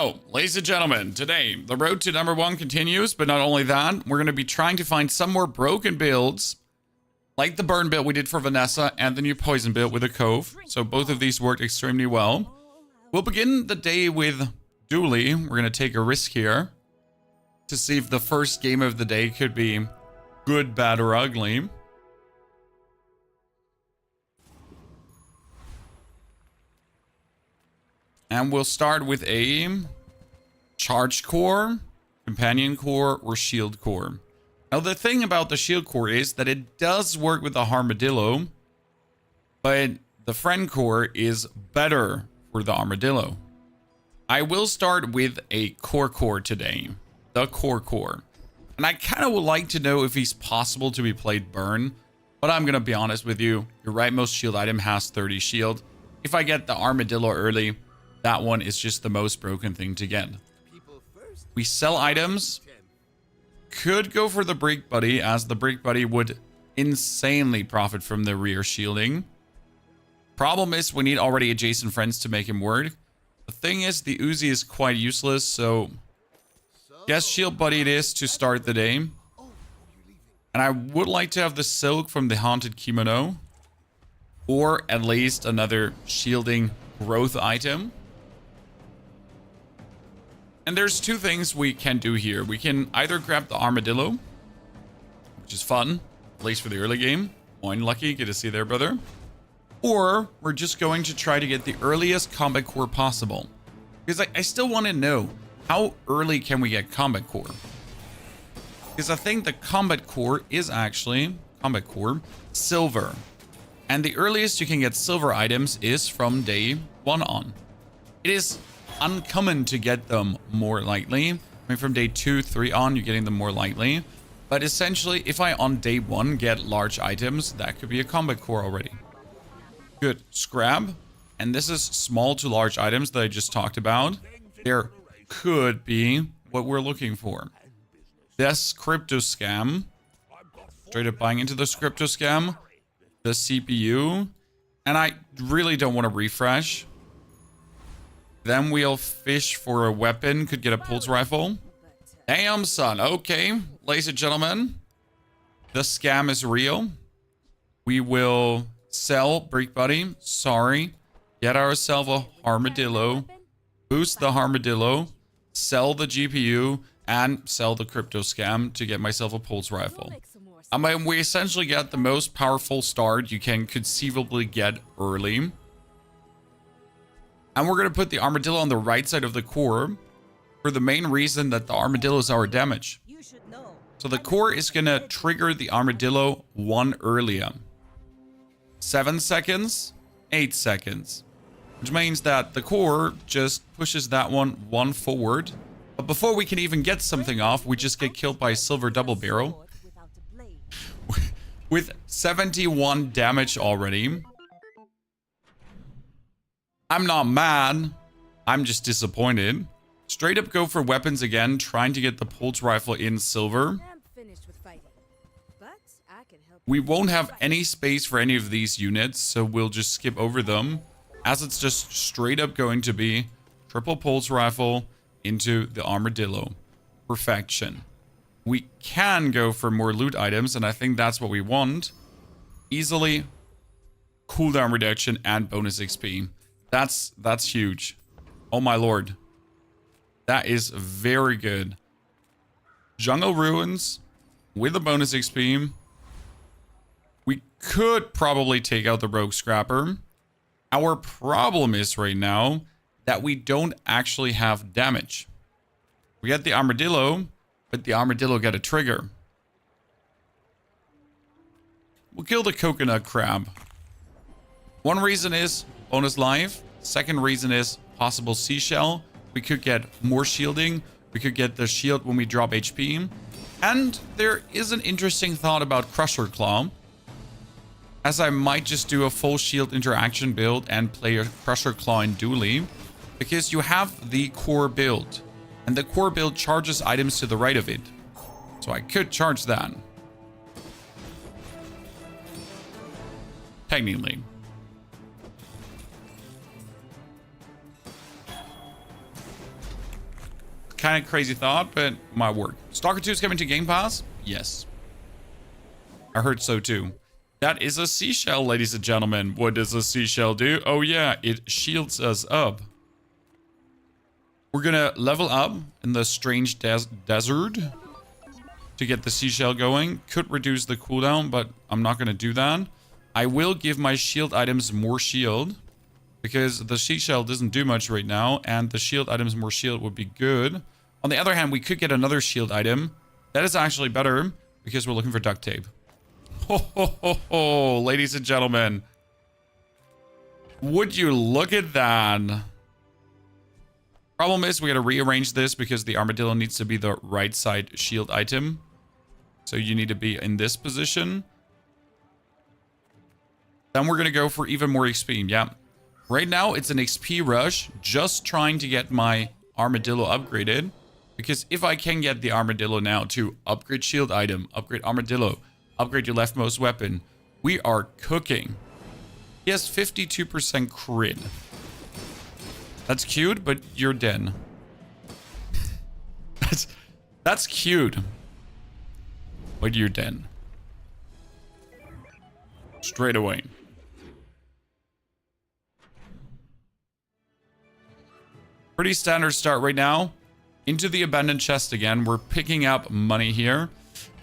So, ladies and gentlemen, today, the road to #1 continues, but not only that, we're going to be trying to find some more broken builds, like the burn build we did for Vanessa and the new poison build with a cove. So both of these worked extremely well. We'll begin the day with Dooley. We're going to take a risk here to see if the first game of the day could be good, bad, or ugly. And we'll start with a charged core, companion core, or shield core. Now, the thing about the shield core is that it does work with the armadillo, but the friend core is better for the armadillo. I will start with a core today, the core. And I kind of would like to know if he's possible to be played burn, but I'm going to be honest with you. Your rightmost shield item has 30 shield. If I get the armadillo early, that one is just the most broken thing to get. We sell items. Could go for the Brick Buddy, as the Brick Buddy would insanely profit from the rear shielding. Problem is, we need already adjacent friends to make him work. The thing is, the Uzi is quite useless, so guess Shield Buddy it is to start the day. And I would like to have the Silk from the Haunted Kimono, or at least another shielding growth item. And there's two things we can do here. We can either grab the armadillo, which is fun, at least for the early game. Moin, Lucky, good to see you there, brother. Or we're just going to try to get the earliest combat core possible. Because I still want to know, how early can we get combat core? Because I think the combat core is actually, silver. And the earliest you can get silver items is from day 1 on. It is uncommon to get them more lightly. I mean, from day 2, 3 on, you're getting them more lightly. But essentially, if I on day 1 get large items, that could be a combat core already. Good. Scrap. And this is small to large items that I just talked about. There could be what we're looking for. This crypto scam. Straight up buying into this crypto scam. The CPU. And I really don't want to refresh. Then we'll fish for a weapon. Could get a pulse rifle. Damn, son. Okay, ladies and gentlemen. The scam is real. We will sell Brick Buddy. Sorry. Get ourselves a armadillo. Boost the armadillo. Sell the GPU. And sell the crypto scam to get myself a pulse rifle. I mean, we essentially get the most powerful start you can conceivably get early. And we're going to put the armadillo on the right side of the core for the main reason that the armadillo is our damage. So the core is going to trigger the armadillo 1 earlier. 7 seconds, 8 seconds. Which means that the core just pushes that one forward. But before we can even get something off, we just get killed by a silver double barrel. With 71 damage already. I'm not mad. I'm just disappointed. Straight up go for weapons again, trying to get the pulse rifle in silver. We won't have any space for any of these units, so we'll just skip over them, as it's just straight up going to be triple pulse rifle into the armadillo. Perfection. We can go for more loot items, and I think that's what we want. Easily cooldown reduction and bonus XP. That's huge. Oh my lord. That is very good. Jungle Ruins with a bonus XP. We could probably take out the Rogue Scrapper. Our problem is right now that we don't actually have damage. We get the armadillo, but the armadillo got a trigger. We'll kill the coconut crab. One reason is bonus life. Second reason is possible seashell. We could get more shielding. We could get the shield when we drop HP. And there is an interesting thought about Crusher Claw, as I might just do a full shield interaction build and play a Crusher Claw in Dooley, because you have the core build, and the core build charges items to the right of it. So I could charge that. Technically. kind of crazy thought, but might work. Stalker 2 is coming to Game Pass? Yes. I heard so too. That is a seashell, ladies and gentlemen. What does a seashell do? Oh yeah, it shields us up. We're gonna level up in the strange desert to get the seashell going. Could reduce the cooldown, but I'm not gonna do that. I will give my shield items more shield because the seashell doesn't do much right now, and the shield items more shield would be good. On the other hand, we could get another shield item. That is actually better because we're looking for duct tape. Ho, ho, ho, ho, ladies and gentlemen. Would you look at that? Problem is, we gotta rearrange this because the armadillo needs to be the right side shield item. So you need to be in this position. Then we're gonna go for even more XP. Yeah. Right now, it's an XP rush, just trying to get my armadillo upgraded. Because if I can get the armadillo now to upgrade shield item, upgrade armadillo, upgrade your leftmost weapon, we are cooking. He has 52% crit. That's cute, but you're dead. That's cute. But you're dead. Straight away. Pretty standard start right now. Into the abandoned chest again. We're picking up money here.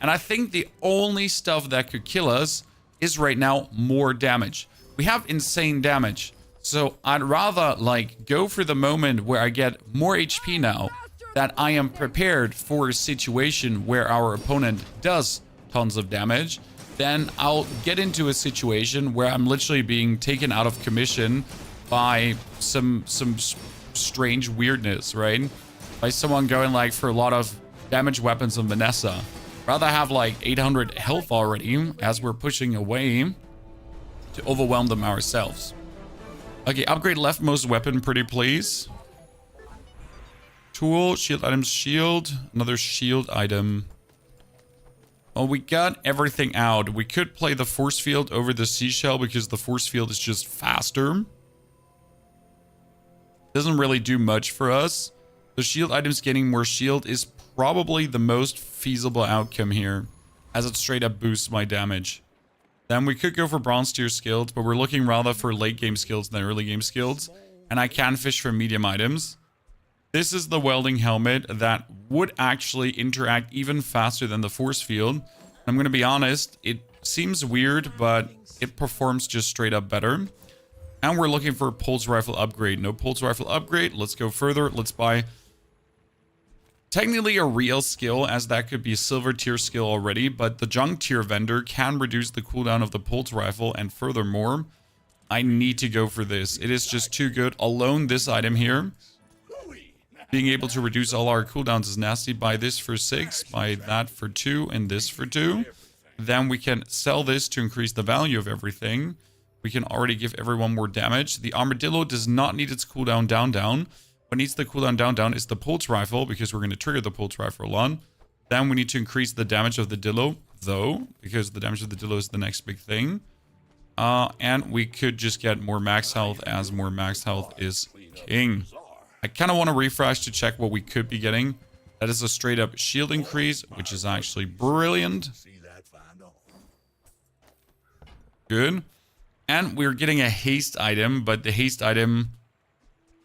And I think the only stuff that could kill us is right now more damage. We have insane damage. So I'd rather like go for the moment where I get more HP now, that I am prepared for a situation where our opponent does tons of damage. Then I'll get into a situation where I'm literally being taken out of commission by some strange weirdness, right? By someone going like for a lot of damage weapons on Vanessa. Rather have like 800 health already as we're pushing away to overwhelm them ourselves. Okay, upgrade leftmost weapon, pretty please. Tool, shield items, shield. Another shield item. Oh, we got everything out. We could play the force field over the seashell because the force field is just faster. Doesn't really do much for us. The shield items getting more shield is probably the most feasible outcome here, as it straight up boosts my damage. Then we could go for bronze tier skills, but we're looking rather for late game skills than early game skills. And I can fish for medium items. This is the welding helmet that would actually interact even faster than the force field. I'm going to be honest, it seems weird, but it performs just straight up better. And we're looking for a pulse rifle upgrade. No pulse rifle upgrade. Let's go further. Let's buy technically a real skill, as that could be a silver tier skill already, but the junk tier vendor can reduce the cooldown of the pulse rifle, and furthermore, I need to go for this. It is just too good. Alone, this item here, being able to reduce all our cooldowns is nasty. Buy this for 6, buy that for 2, and this for 2. Then we can sell this to increase the value of everything. We can already give everyone more damage. The armadillo does not need its cooldown down. What needs the cooldown down is the pulse rifle, because we're going to trigger the pulse rifle a lot. Then we need to increase the damage of the dillo, though, because the damage of the dillo is the next big thing. And we could just get more max health, as more max health is king. I kind of want to refresh to check what we could be getting. That is a straight up shield increase, which is actually brilliant. Good. And we're getting a haste item, but the haste item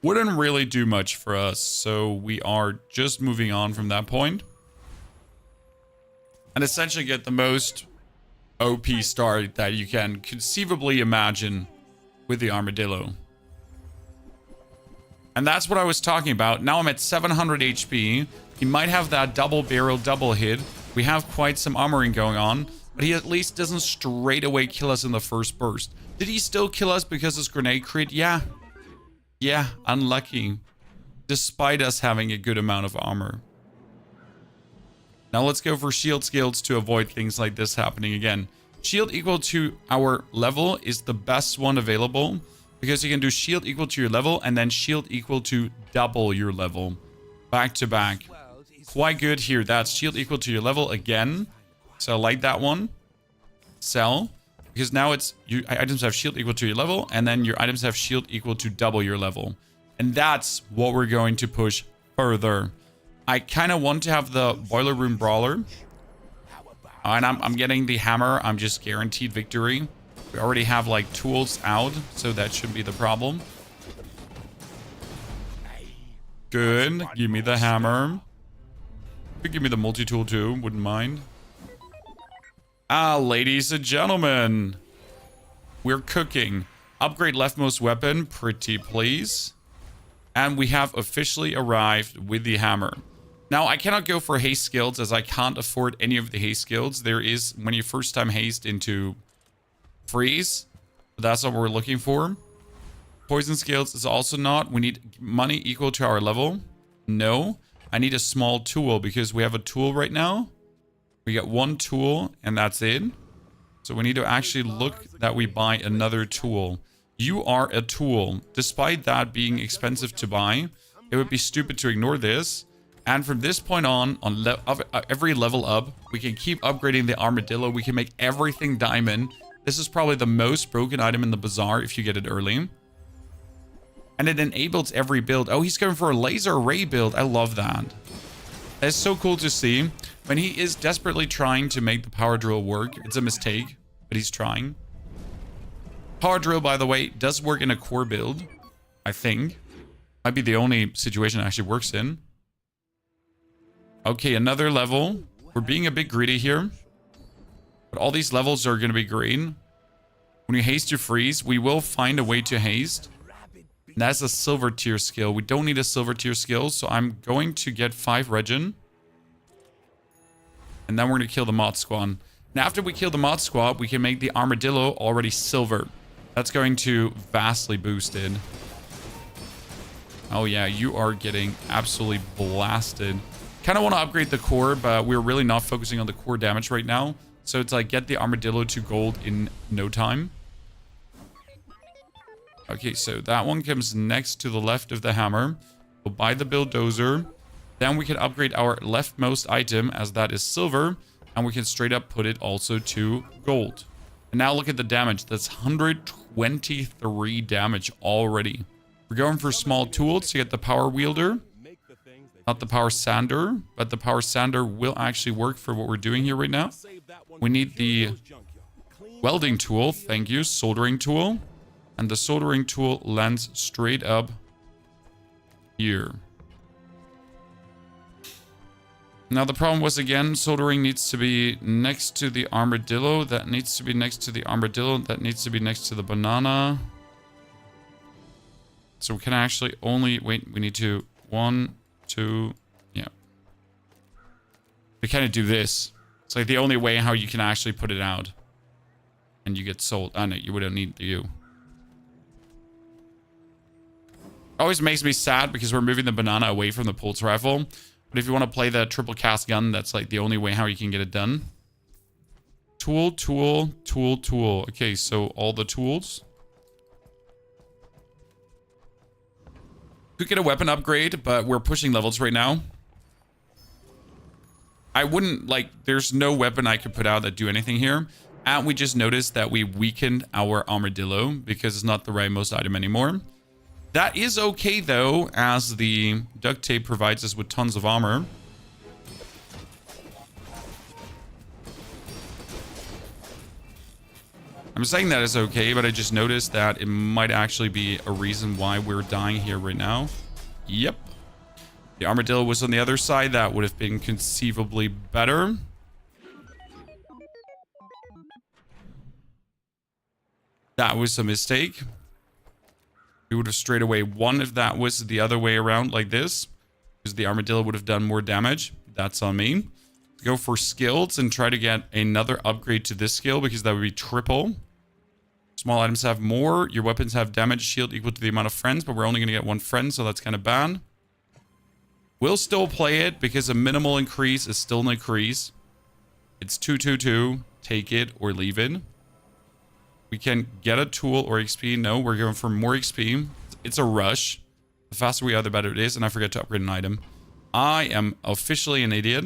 wouldn't really do much for us, so we are just moving on from that point. And essentially get the most OP start that you can conceivably imagine with the armadillo. And that's what I was talking about. Now I'm at 700 HP. He might have that double barrel, double hit. We have quite some armoring going on, but he at least doesn't straight away kill us in the first burst. Did he still kill us because his grenade crit? Yeah. Yeah, unlucky. Despite us having a good amount of armor. Now let's go for shield skills to avoid things like this happening again. Shield equal to our level is the best one available, because you can do shield equal to your level and then shield equal to double your level. Back to back. Quite good here. That's shield equal to your level again. So I like that one. Sell. Because now it's your items have shield equal to your level, and then your items have shield equal to double your level. And that's what we're going to push further. I kind of want to have the Boiler Room Brawler. And I'm getting the hammer. I'm just guaranteed victory. We already have like tools out, so that shouldn't be the problem. Good. Give me the hammer. Could give me the multi-tool too. Wouldn't mind. Ah, ladies and gentlemen. We're cooking. Upgrade leftmost weapon. Pretty please. And we have officially arrived with the hammer. Now, I cannot go for haste skills as I can't afford any of the haste skills. There is, when you first time haste into freeze, that's what we're looking for. Poison skills is also not. We need money equal to our level. No. I need a small tool because we have a tool right now. We get one tool and that's it. So we need to actually look that we buy another tool. You are a tool. Despite that being expensive to buy, it would be stupid to ignore this. And from this point on every level up, we can keep upgrading the armadillo. We can make everything diamond. This is probably the most broken item in the bazaar if you get it early. And it enables every build. Oh, he's going for a laser array build. I love that. That's so cool to see. When he is desperately trying to make the power drill work. It's a mistake, but he's trying. Power drill, by the way, does work in a core build. I think. Might be the only situation it actually works in. Okay, another level. We're being a bit greedy here. But all these levels are going to be green. When you haste to freeze, we will find a way to haste. And that's a silver tier skill. We don't need a silver tier skill, so I'm going to get 5 regen. And then we're going to kill the mod squad. And after we kill the mod squad, we can make the armadillo already silver. That's going to vastly boost it. Oh yeah, you are getting absolutely blasted. Kind of want to upgrade the core, but we're really not focusing on the core damage right now. So it's like get the armadillo to gold in no time. Okay, so that one comes next to the left of the hammer. We'll buy the bulldozer. Then we can upgrade our leftmost item as that is silver. And we can straight up put it also to gold. And now look at the damage. That's 123 damage already. We're going for small tools to get the power wielder. Not the power sander, but the power sander will actually work for what we're doing here right now. We need the welding tool. Thank you. Soldering tool. And the soldering tool lands straight up here. Now the problem was, again, soldering needs to be next to the armadillo. That needs to be next to the armadillo. That needs to be next to the banana. So we can actually only... Wait, we need to... 1, 2... Yeah. We kind of do this. It's like the only way how you can actually put it out. And you get sold. Oh, no, you wouldn't need you. Always makes me sad because we're moving the banana away from the pulse rifle. But if you want to play the triple cast gun, that's like the only way how you can get it done. Tool, tool, tool, tool. Okay, so all the tools. Could get a weapon upgrade, but we're pushing levels right now. I wouldn't, like, there's no weapon I could put out that do anything here. And we just noticed that we weakened our armadillo because it's not the rightmost item anymore. That is okay, though, as the duct tape provides us with tons of armor. I'm saying that is okay, but I just noticed that it might actually be a reason why we're dying here right now. Yep. The armadillo was on the other side. That would have been conceivably better. That was a mistake. We would have straight away won if that was the other way around like this. Because the armadillo would have done more damage. That's on me. Go for skills and try to get another upgrade to this skill because that would be triple. Small items have more. Your weapons have damage shield equal to the amount of friends, but we're only going to get 1 friend, so that's kind of bad. We'll still play it because a minimal increase is still an increase. It's 222. Take it or leave it. We can get a tool or XP. No, we're going for more XP. It's a rush. The faster we are, the better it is. And I forget to upgrade an item. I am officially an idiot.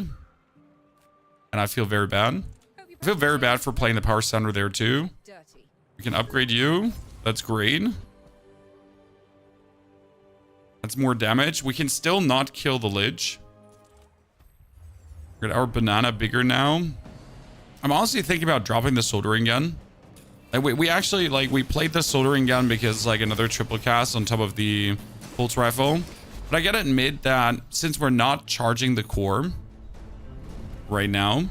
And I feel very bad. I feel very bad for playing the power center there too. We can upgrade you. That's great. That's more damage. We can still not kill the Lich. Get our banana bigger now. I'm honestly thinking about dropping the soldering gun. Like we actually, like, we played the soldering gun because, like, another triple cast on top of the pulse rifle. But I gotta admit that since we're not charging the core right now,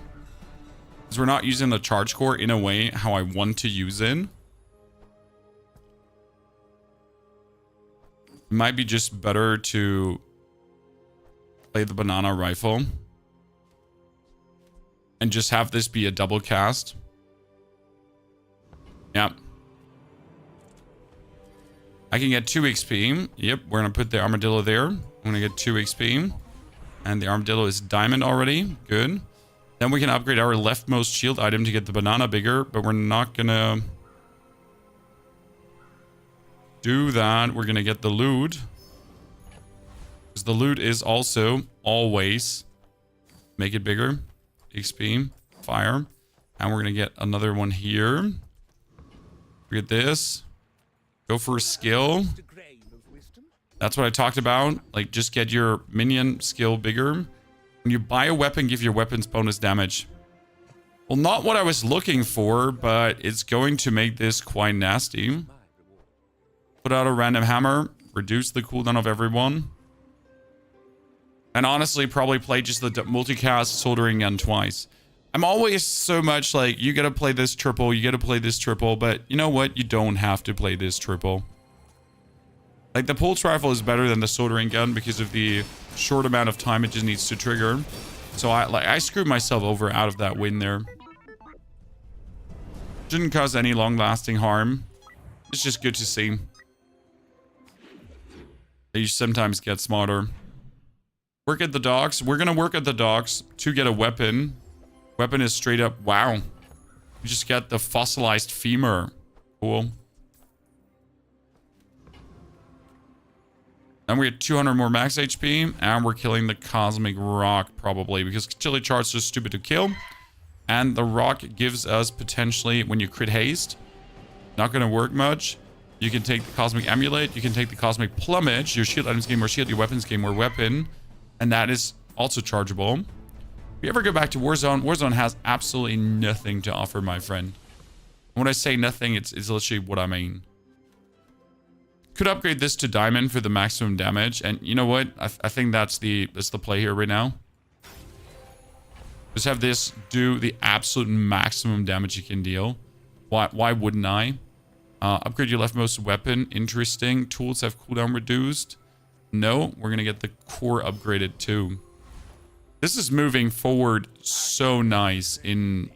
because we're not using the charge core in a way how I want to use it, it might be just better to play the banana rifle and just have this be a double cast. Yep. I can get 2 XP. Yep, we're gonna put the armadillo there. I'm gonna get 2 XP. And the armadillo is diamond already. Good. Then we can upgrade our leftmost shield item to get the banana bigger, but we're not gonna do that. We're gonna get the loot. Because the loot is also always make it bigger. XP, fire. And we're gonna get another one here. Get this. Go for a skill. That's what I talked about. Like, just get your minion skill bigger. When you buy a weapon, give your weapons bonus damage. Well, not what I was looking for, but it's going to make this quite nasty. Put out a random hammer. Reduce the cooldown of everyone. And honestly, probably play just the multicast soldering gun twice. I'm always so much like, you gotta play this triple, you gotta play this triple, but you know what? You don't have to play this triple. Like, the pulse rifle is better than the soldering gun because of the short amount of time it just needs to trigger. So I screwed myself over out of that win there. Didn't cause any long-lasting harm. It's just good to see. You sometimes get smarter. Work at the docks. We're gonna work at the docks to get a weapon. Weapon is straight up, wow. You just get the fossilized femur. Cool. Then we get 200 more max HP, and we're killing the cosmic rock probably because chili charge is stupid to kill. And the rock gives us potentially, when you crit haste, not going to work much. You can take the cosmic amulet, you can take the cosmic plumage, your shield items gain more shield, your weapons gain more weapon, and that is also chargeable. If you ever go back to Warzone, Warzone has absolutely nothing to offer, my friend. When I say nothing, it's literally what I mean. Could upgrade this to diamond for the maximum damage, and you know what? I think that's the play here right now. Just have this do the absolute maximum damage you can deal. Why wouldn't I? Upgrade your leftmost weapon. Interesting. Tools have cooldown reduced. No, we're gonna get the core upgraded too. This is moving forward so nice in,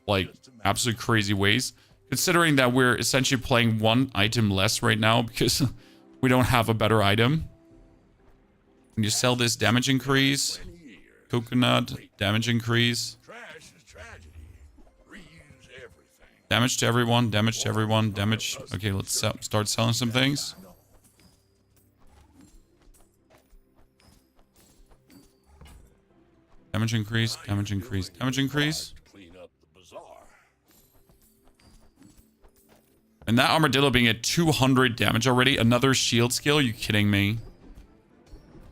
like, absolute crazy ways. Considering that we're essentially playing one item less right now because we don't have a better item. When you sell this, damage increase. Coconut, damage increase. Damage to everyone, damage to everyone, damage. Okay, let's start selling some things. Damage increase, damage increase, damage increase. And that armadillo being at 200 damage already. Another shield skill? You kidding me?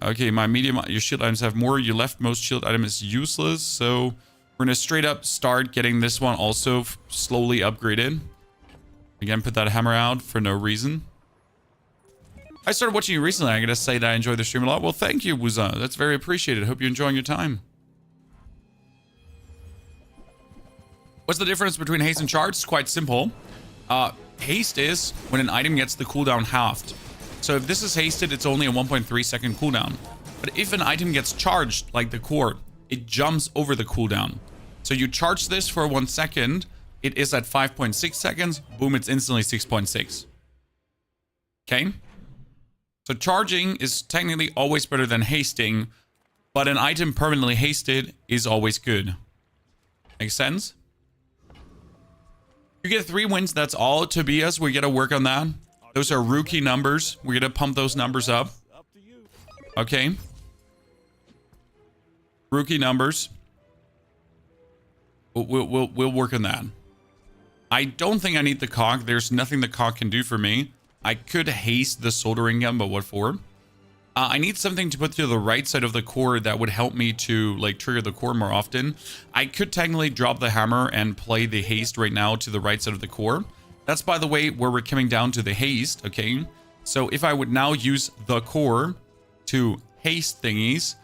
Okay, my medium, your shield items have more. Your leftmost shield item is useless. So we're going to straight up start getting this one also slowly upgraded. Again, put that hammer out for no reason. I started watching you recently. I'm going to say that I enjoy the stream a lot. Well, thank you, Wuza. That's very appreciated. Hope you're enjoying your time. What's the difference between haste and charge? It's quite simple. Haste is when an item gets the cooldown halved. So if this is hasted, it's only a 1.3 second cooldown. But if an item gets charged, like the core, it jumps over the cooldown. So you charge this for 1 second, it is at 5.6 seconds, boom, it's instantly 6.6. Okay? So charging is technically always better than hasting, but an item permanently hasted is always good. Makes sense? You get 3 wins, that's all. Tobias, we gotta work on that. Those are rookie numbers. We're gonna pump those numbers up. Okay. Rookie numbers. We'll work on that. I don't think I need the cog. There's nothing the cog can do for me. I could haste the soldering gun, but what for? I need something to put to the right side of the core that would help me to like trigger the core more often. I could technically drop the hammer and play the haste right now to the right side of the core. That's, by the way, where we're coming down to the haste, okay? So if I would now use the core to haste thingies,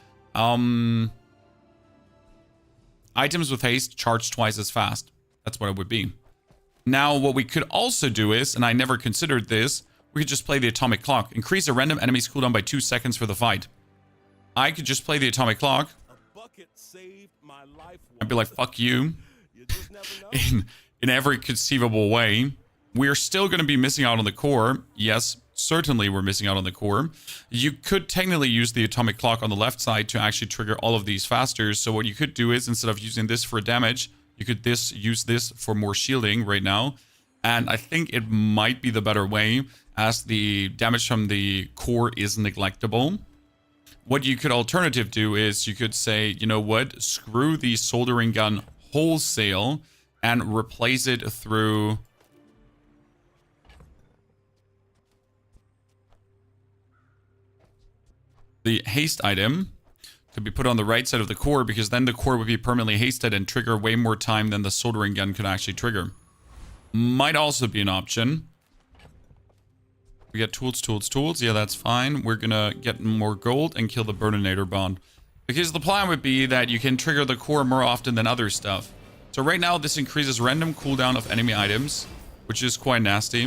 items with haste charge twice as fast. That's what it would be. Now, what we could also do is, and I never considered this, we could just play the atomic clock. Increase a random enemy's cooldown by 2 seconds for the fight. I could just play the atomic clock. I'd be like, fuck you. in every conceivable way. We're still going to be missing out on the core. Yes, certainly we're missing out on the core. You could technically use the atomic clock on the left side to actually trigger all of these faster. So what you could do is, instead of using this for damage, you could use this for more shielding right now. And I think it might be the better way, as the damage from the core is neglectable. What you could alternative do is you could say, you know what, screw the soldering gun wholesale and replace it through the haste item. Could be put on the right side of the core, because then the core would be permanently hasted and trigger way more time than the soldering gun could actually trigger. Might also be an option. We get tools. Yeah, that's fine. We're gonna get more gold and kill the Burninator bond. Because the plan would be that you can trigger the core more often than other stuff. So right now, this increases random cooldown of enemy items, which is quite nasty.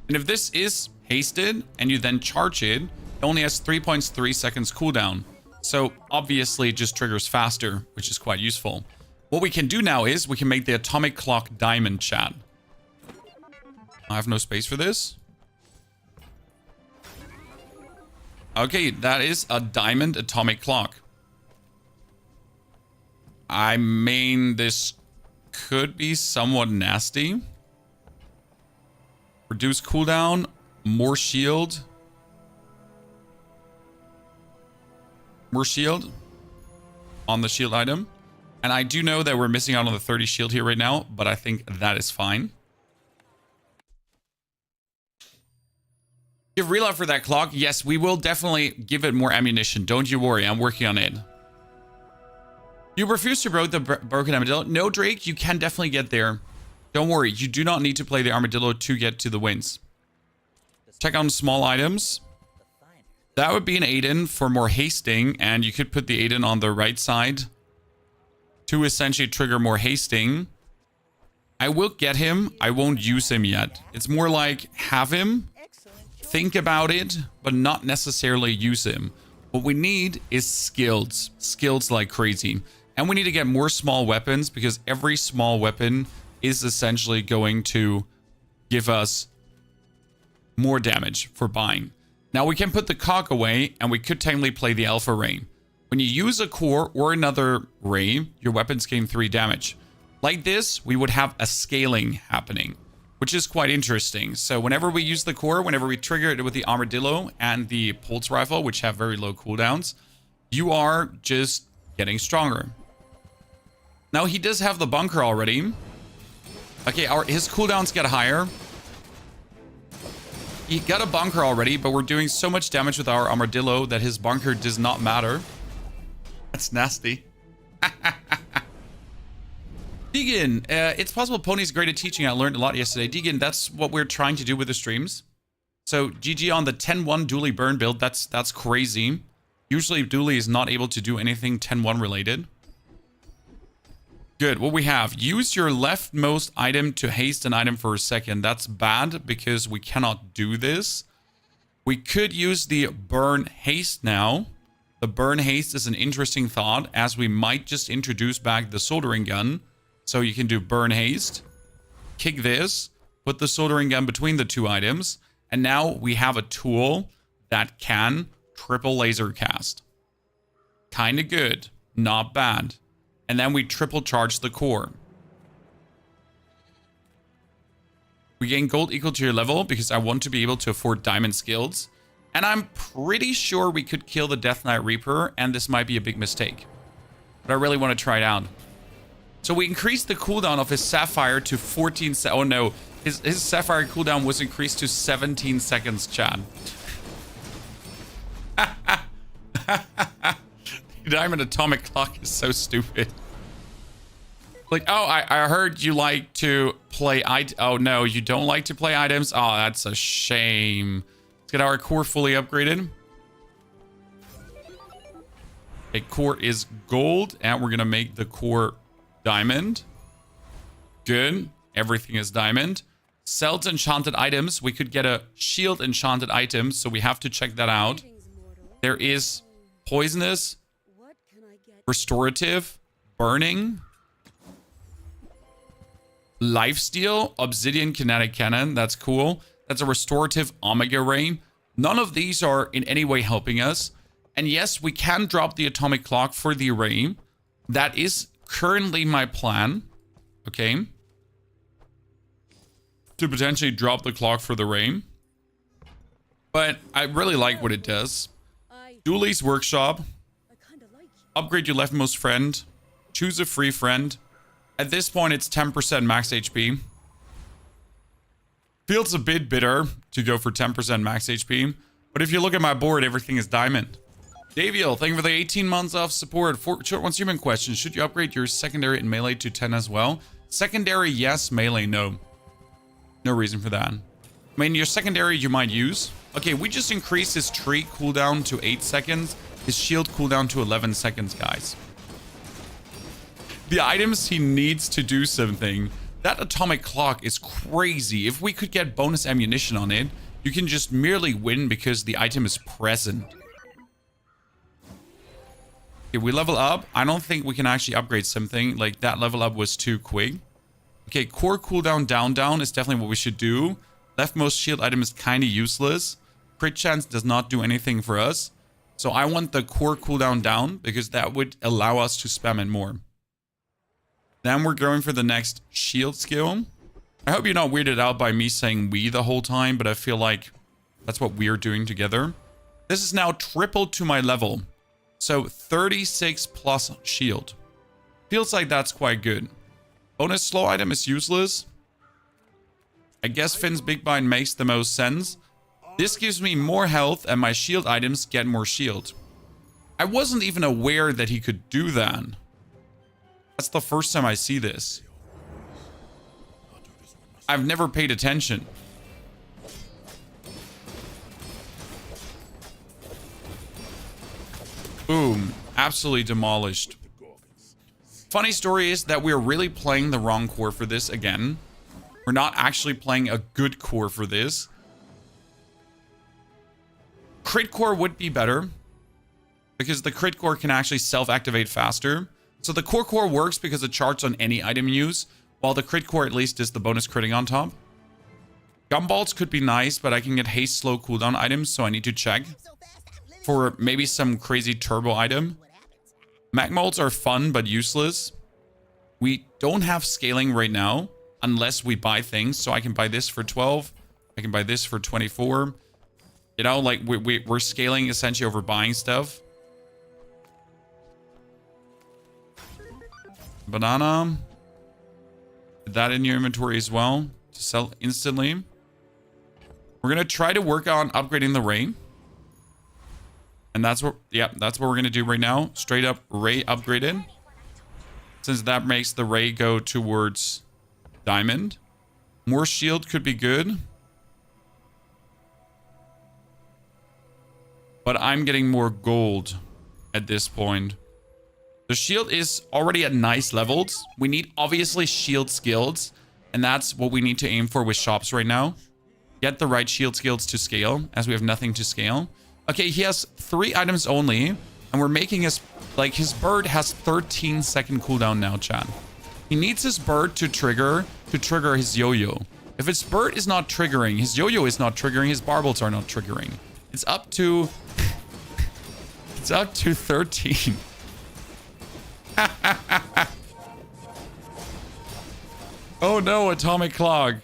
And if this is hasted and you then charge it, it only has 3.3 seconds cooldown. So obviously it just triggers faster, which is quite useful. What we can do now is we can make the atomic clock diamond, chat. I have no space for this. Okay, that is a diamond atomic clock. I mean, this could be somewhat nasty. Reduce cooldown, more shield. More shield on the shield item. And I do know that we're missing out on the 30 shield here right now, but I think that is fine. Give reload for that clock. Yes, we will definitely give it more ammunition. Don't you worry, I'm working on it. You refuse to break the broken armadillo? No, Drake, you can definitely get there. Don't worry, you do not need to play the armadillo to get to the wins. Check on small items. That would be an Aiden for more hasting, and you could put the Aiden on the right side to essentially trigger more hasting. I will get him. I won't use him yet. It's more like have him, think about it, but not necessarily use him. What we need is skills. Skills like crazy. And we need to get more small weapons, because every small weapon is essentially going to give us more damage for buying. Now we can put the cock away, and we could technically play the alpha ray. When you use a core or another ray, your weapons gain 3 damage. Like this, we would have a scaling happening, which is quite interesting. So whenever we use the core, whenever we trigger it with the armadillo and the pulse rifle, which have very low cooldowns, you are just getting stronger. Now he does have the bunker already. Okay, his cooldowns get higher. He got a bunker already, but we're doing so much damage with our armadillo that his bunker does not matter. That's nasty. Deegan, it's possible Pony's great at teaching. I learned a lot yesterday. Deegan, that's what we're trying to do with the streams. So GG on the 10-1 Dooley burn build. That's crazy. Usually Dooley is not able to do anything 10-1 related. Good. What we have, use your leftmost item to haste an item for a second. That's bad because we cannot do this. We could use the burn haste now. The burn haste is an interesting thought, as we might just introduce back the soldering gun. So you can do burn haste, kick this, put the soldering gun between the 2 items, and now we have a tool that can triple laser cast. Kind of good, not bad. And then we triple charge the core. We gain gold equal to your level because I want to be able to afford diamond skills. And I'm pretty sure we could kill the Death Knight Reaper, and this might be a big mistake. But I really want to try it out. So we increased the cooldown of his Sapphire to 14... Oh no, His Sapphire cooldown was increased to 17 seconds, Chad. The Diamond Atomic Clock is so stupid. Like, oh, I heard you like to play oh no, you don't like to play items? Oh, that's a shame. Let's get our core fully upgraded. A core is gold, and we're gonna make the core diamond. Good. Everything is diamond. Sells enchanted items. We could get a shield enchanted item, so we have to check that out. There is poisonous, restorative, burning, lifesteal, obsidian kinetic cannon. That's cool. That's a restorative omega ray. None of these are in any way helping us. And yes, we can drop the atomic clock for the ray. That is currently my plan. Okay. To potentially drop the clock for the ray. But I really like what it does. Dooley's Workshop. Upgrade your leftmost friend. Choose a free friend. At this point, it's 10% max HP. Feels a bit bitter to go for 10% max HP. But if you look at my board, everything is diamond. Daviel, thank you for the 18 months of support. Short one's human question. Should you upgrade your secondary and melee to 10 as well? Secondary, yes. Melee, no. No reason for that. I mean, your secondary you might use. Okay, we just increased his tree cooldown to 8 seconds. His shield cooldown to 11 seconds, guys. The items he needs to do something. That atomic clock is crazy. If we could get bonus ammunition on it, you can just merely win because the item is present. Okay, we level up. I don't think we can actually upgrade something. Like, that level up was too quick. Okay, core cooldown down is definitely what we should do. Leftmost shield item is kind of useless. Crit chance does not do anything for us. So I want the core cooldown down because that would allow us to spam it more. Then we're going for the next shield skill. I hope you're not weirded out by me saying we the whole time, but I feel like that's what we're doing together. This is now tripled to my level. So 36 plus shield. Feels like that's quite good. Bonus slow item is useless. I guess Finn's Big Bind makes the most sense. This gives me more health and my shield items get more shield. I wasn't even aware that he could do that. That's the first time I see this. I've never paid attention. Boom. Absolutely demolished. Funny story is that we're really playing the wrong core for this again. We're not actually playing a good core for this. Crit core would be better because the crit core can actually self-activate faster. So the core works because it charges on any item use, while the crit core at least is the bonus critting on top. Gumballs could be nice, but I can get haste slow cooldown items, so I need to check for maybe some crazy turbo item. Mag molds are fun but useless. We don't have scaling right now unless we buy things. So I can buy this for 12. I can buy this for 24. You know, like we're scaling essentially over buying stuff. Banana. Put that in your inventory as well to sell instantly. We're going to try to work on upgrading the ray. And that's what, yeah, that's what we're going to do right now. Straight up ray upgraded. Since that makes the ray go towards diamond. More shield could be good. But I'm getting more gold at this point. The shield is already at nice levels. We need obviously shield skills. And that's what we need to aim for with shops right now. Get the right shield skills to scale, as we have nothing to scale. Okay, he has 3 items only. And we're making his, like, his bird has 13-second cooldown now, chat. He needs his bird to trigger his yo-yo. If his bird is not triggering, his yo-yo is not triggering, his barbels are not triggering. It's up to... it's up to 13. Oh no, atomic clog.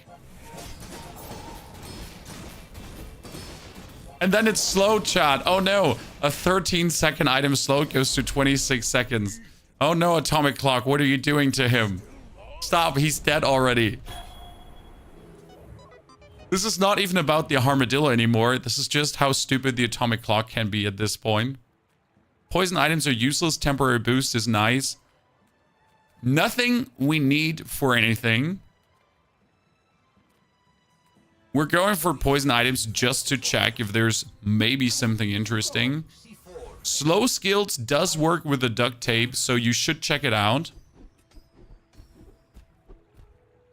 And then it's slow, chat. Oh no, a 13-second item slow goes to 26 seconds. Oh no, atomic clock, what are you doing to him? Stop, he's dead already. This is not even about the armadillo anymore. This is just how stupid the atomic clock can be at this point. Poison items are useless. Temporary boost is nice. Nothing we need for anything. We're going for poison items just to check if there's maybe something interesting. Slow skills does work with the duct tape, so you should check it out.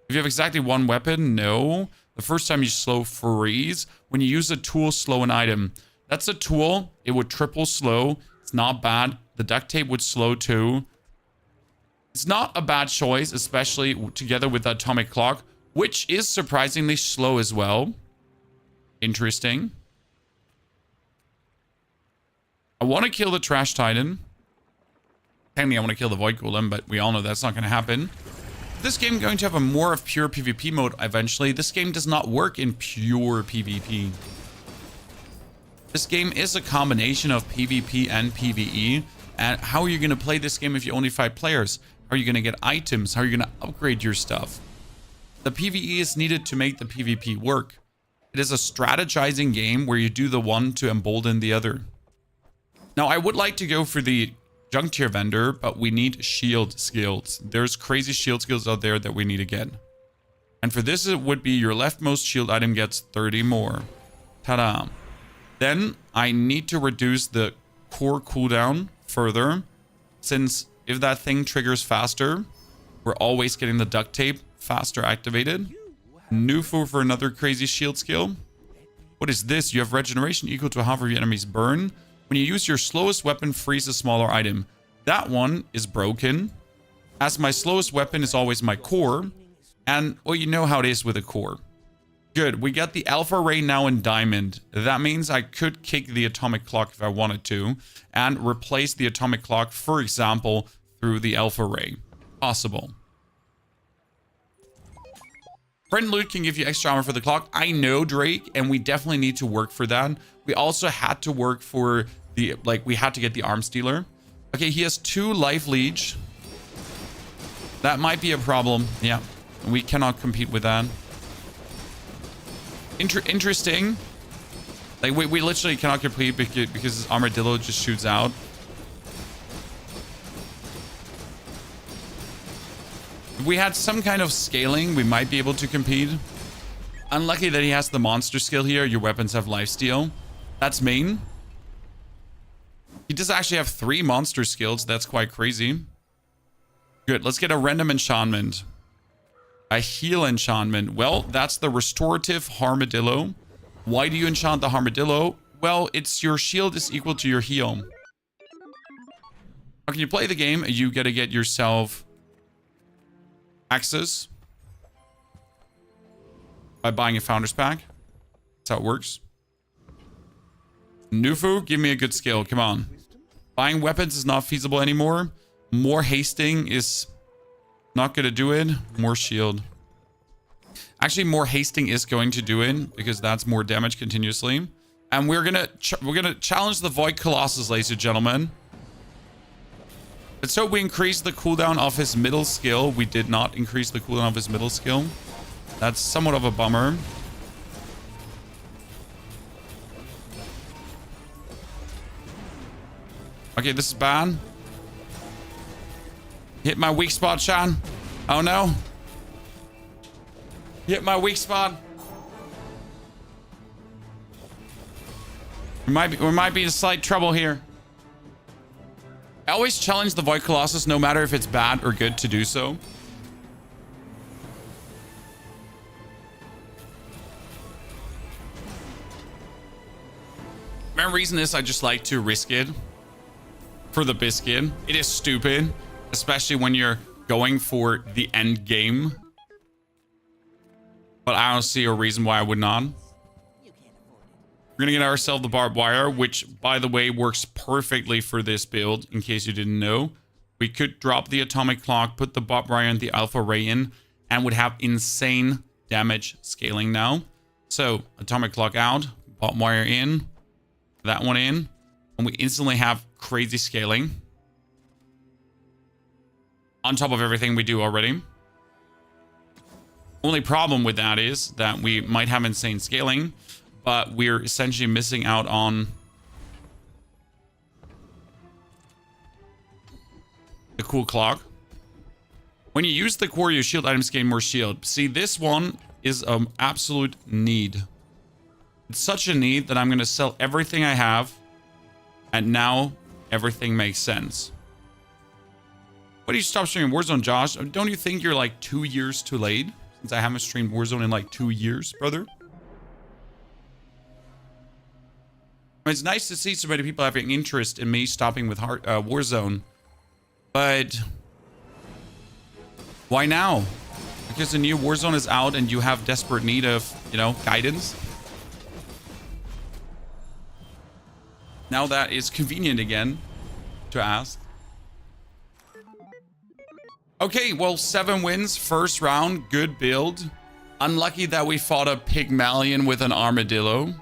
If you have exactly one weapon, no. The first time you slow freeze. When you use a tool, slow an item. That's a tool. It would triple slow. It's not bad. The duct tape would slow too. It's not a bad choice, especially together with the atomic clock, which is surprisingly slow as well. Interesting. I want to kill the trash titan. Technically, I want to kill the void golem, but we all know that's not going to happen. This game is going to have a more of pure PvP mode eventually. This game does not work in pure PvP. This game is a combination of PvP and PvE. And how are you going to play this game if you only 5 players? How are you going to get items? How are you going to upgrade your stuff? The PvE is needed to make the PvP work. It is a strategizing game where you do the one to embolden the other. Now, I would like to go for the junk tier vendor, but we need shield skills. There's crazy shield skills out there that we need to get. And for this, it would be your leftmost shield item gets 30 more. Ta-da. Then I need to reduce the core cooldown further, since if that thing triggers faster, we're always getting the duct tape faster activated. Nufu for another crazy shield skill. What is this? You have regeneration equal to half of your enemy's burn. When you use your slowest weapon, freeze a smaller item. That one is broken, as my slowest weapon is always my core. And, well, you know how it is with a core. Good, we got the alpha ray now in diamond. That means I could kick the atomic clock if I wanted to, and replace the atomic clock, for example, through the alpha ray. Possible. Friend loot can give you extra armor for the clock. I know, Drake, and we definitely need to work for that. We also had to work for the, we had to get the arm stealer. Okay, he has 2 life leech. That might be a problem. Yeah, we cannot compete with that. Interesting. Like, we literally cannot compete because his armadillo just shoots out. If we had some kind of scaling, we might be able to compete. Unlucky that he has the monster skill here. Your weapons have lifesteal. That's main. He does actually have 3 monster skills. That's quite crazy. Good. Let's get a random enchantment. A heal enchantment. Well, that's the restorative armadillo. Why do you enchant the armadillo? Well, it's your shield is equal to your heal. How can you play the game? You gotta get yourself access by buying a founder's pack. That's how it works. Nufu, give me a good skill. Come on. Buying weapons is not feasible anymore. More hasting is not going to do it. More shield. Actually, more hasting is going to do it because that's more damage continuously. And we're gonna challenge the Void Colossus, ladies and gentlemen. Let's hope we increase the cooldown of his middle skill. We did not increase the cooldown of his middle skill. That's somewhat of a bummer. Okay, this is bad. Hit my weak spot, Sean. Oh no. Hit my weak spot. We might be in slight trouble here. I always challenge the Void Colossus, no matter if it's bad or good to do so. Main reason is I just like to risk it for the biscuit. It is stupid, especially when you're going for the end game. But I don't see a reason why I would not. We're gonna get ourselves the barbed wire, which, by the way, works perfectly for this build, in case you didn't know. We could drop the atomic clock, put the barbed wire and the alpha ray in, and would have insane damage scaling now. So, atomic clock out, barbed wire in, that one in, and we instantly have crazy scaling. On top of everything we do already. Only problem with that is that we might have insane scaling, but we're essentially missing out on the cool clock. When you use the core, your shield items gain more shield. See, this one is an absolute need. It's such a need that I'm going to sell everything I have, and now everything makes sense. Why do you stop streaming Warzone, Josh? Don't you think you're like 2 years too late? Since I haven't streamed Warzone in like 2 years, brother. It's nice to see so many people having interest in me stopping with Warzone. But why now? Because the new Warzone is out and you have desperate need of, you know, guidance. Now that is convenient again to ask. Okay, well, 7 wins, first round, good build. Unlucky that we fought a Pigmalion with an armadillo.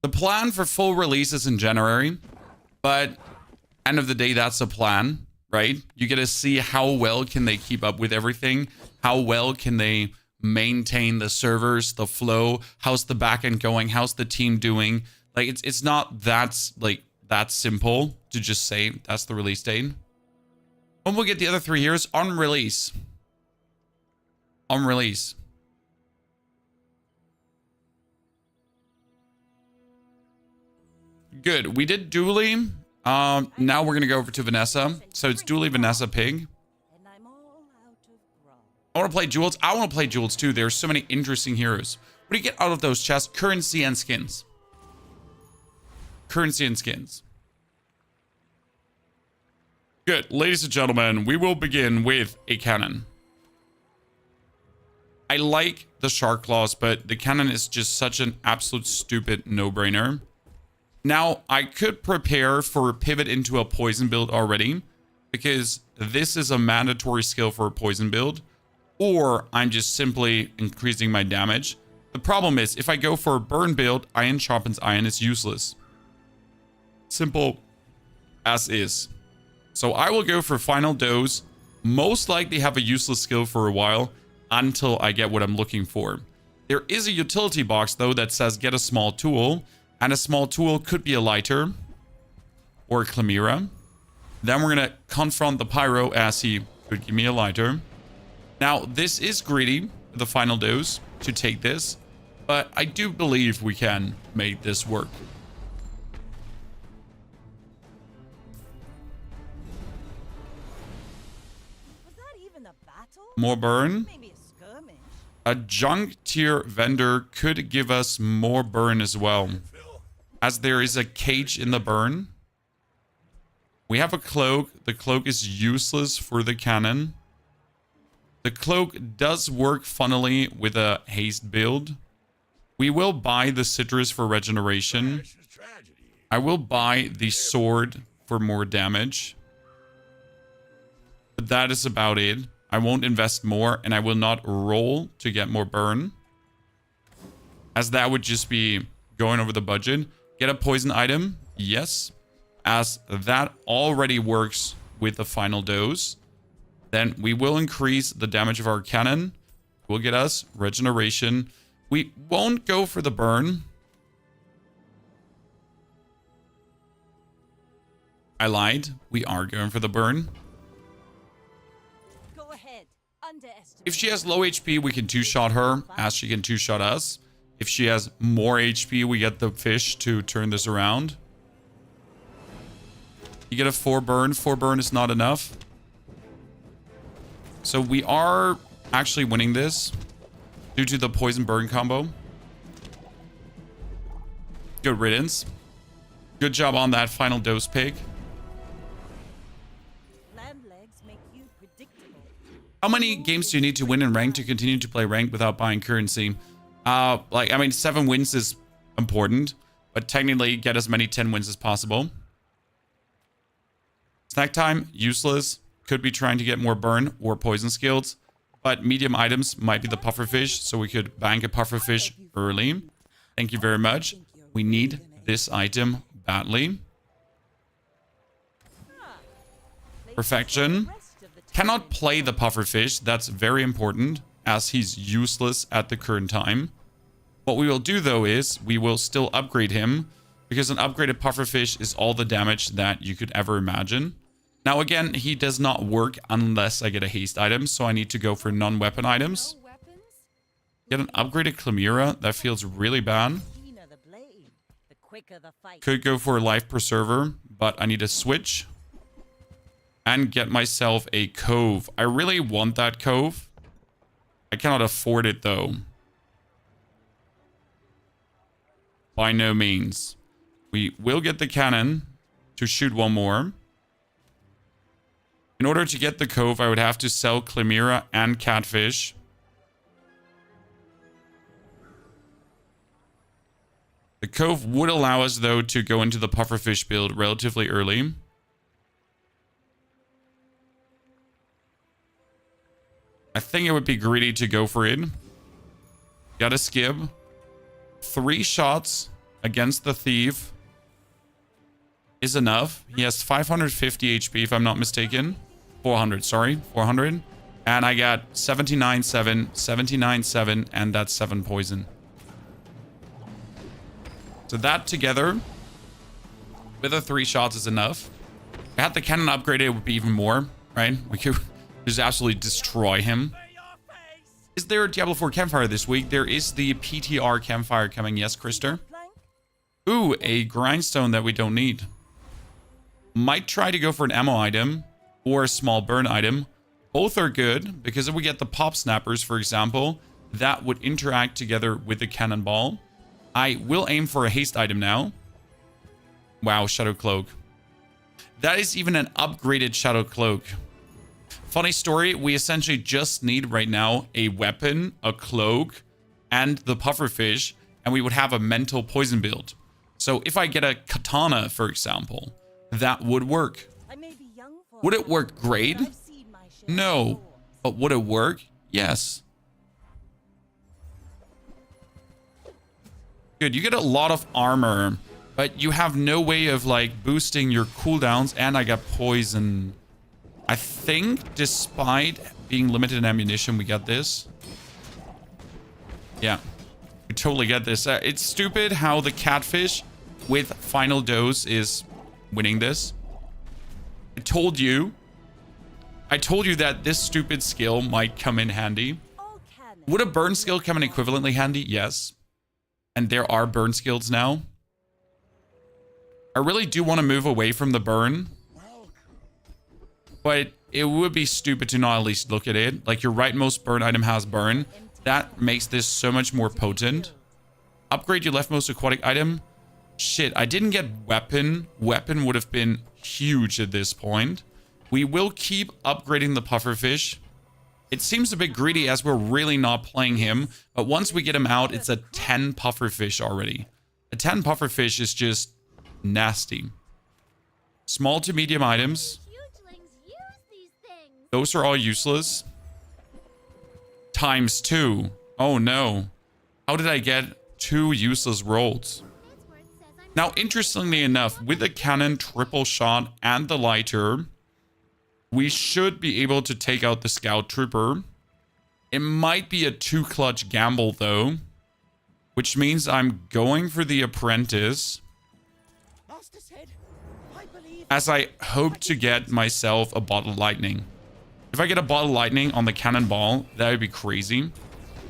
The plan for full release is in January, but end of the day, that's a plan, right? You get to see how well can they keep up with everything. How well can they maintain the servers, the flow? How's the backend going? How's the team doing? Like, it's not that, like, that simple to just say that's the release date. When we'll get the other 3 years on release. On release. Good. We did Dooley. Now we're gonna go over to Vanessa. So it's Dooley, Vanessa, Pig. I want to play Jewels. I want to play Jewels too. There's so many interesting heroes. What do you get out of those chests? Currency and skins. Currency and skins. Good. Ladies and gentlemen, we will begin with a cannon. I like the shark claws, but the cannon is just such an absolute stupid no-brainer. Now, I could prepare for a pivot into a poison build already, because this is a mandatory skill for a poison build, or I'm just simply increasing my damage. The problem is, if I go for a burn build, iron sharpens iron is useless. Simple as is. So I will go for final dose, most likely have a useless skill for a while, until I get what I'm looking for. There is a utility box, though, that says get a small tool, and a small tool could be a lighter or a chimera. Then we're going to confront the pyro as he could give me a lighter. Now, this is greedy, the final dose, to take this, but I do believe we can make this work. Was that even a battle? More burn. Maybe a skirmish. A junk tier vendor could give us more burn as well, as there is a cage in the burn. We have a cloak. The cloak is useless for the cannon. The cloak does work funnily with a haste build. We will buy the citrus for regeneration. I will buy the sword for more damage. But that is about it. I won't invest more, and I will not roll to get more burn, as that would just be going over the budget. Get a poison item, yes, as that already works with the final dose. Then we will increase the damage of our cannon. Will get us regeneration. We won't go for the burn. I lied. We are going for the burn. Go ahead. Underestimate. If she has low HP, we can two-shot her, as she can two-shot us. If she has more HP, we get the fish to turn this around. You get a 4 burn. 4 burn is not enough. So we are actually winning this due to the poison burn combo. Good riddance. Good job on that final dose, Pig. Land legs make you predictable. How many games do you need to win in rank to continue to play ranked without buying currency? I mean, 7 wins is important, but technically get as many 10 wins as possible. Snack time, useless. Could be trying to get more burn or poison skills, but medium items might be the pufferfish, so we could bank a pufferfish early. Thank you very much. We need this item badly. Perfection. Cannot play the pufferfish. That's very important, as he's useless at the current time. What we will do, though, is we will still upgrade him, because an upgraded pufferfish is all the damage that you could ever imagine. Now, again, he does not work unless I get a haste item, so I need to go for non-weapon items. Get an upgraded Chimera. That feels really bad. Could go for a life preserver, but I need a switch. And get myself a cove. I really want that cove. I cannot afford it, though. By no means. We will get the cannon to shoot one more. In order to get the cove, I would have to sell Chimera and Catfish. The cove would allow us, though, to go into the pufferfish build relatively early. I think it would be greedy to go for it. Got a skib. 3 shots against the thief is enough. He has 550 HP, if I'm not mistaken. 400, sorry. 400. And I got 79-7, 79-7, and that's 7 poison. So that together with the 3 shots is enough. If I had the cannon upgraded, it would be even more, right? We could just absolutely destroy him. Is there a Diablo 4 campfire this week? There is the PTR campfire coming. Yes, Krister. Ooh, a grindstone that we don't need. Might try to go for an ammo item or a small burn item. Both are good because if we get the pop snappers, for example, that would interact together with the cannonball. I will aim for a haste item now. Wow, Shadow Cloak. That is even an upgraded Shadow Cloak. Funny story, we essentially just need right now a weapon, a cloak, and the pufferfish, and we would have a mental poison build. So if I get a katana, for example, that would work. Would it work great? No. But would it work? Yes. Good, you get a lot of armor, but you have no way of like boosting your cooldowns, and I got poison. I think despite being limited in ammunition, we got this. Yeah, we totally get this. It's stupid how the catfish with final dose is winning this. I told you that this stupid skill might come in handy. Would a burn skill come in equivalently handy? Yes. And there are burn skills now. I really do want to move away from the burn. But it would be stupid to not at least look at it. Like, your rightmost burn item has burn. That makes this so much more potent. Upgrade your leftmost aquatic item. Shit, I didn't get weapon. Weapon would have been huge at this point. We will keep upgrading the pufferfish. It seems a bit greedy as we're really not playing him. But once we get him out, it's a 10 pufferfish already. A 10 pufferfish is just nasty. Small to medium items. Those are all useless. Times 2. Oh no. How did I get 2 useless rolls? Now, interestingly enough, with the cannon, triple shot, and the lighter, we should be able to take out the scout trooper. It might be a 2-clutch gamble, though, which means I'm going for the apprentice, as I hope to get myself a bottle lightning. If I get a bottle lightning on the cannonball, that would be crazy.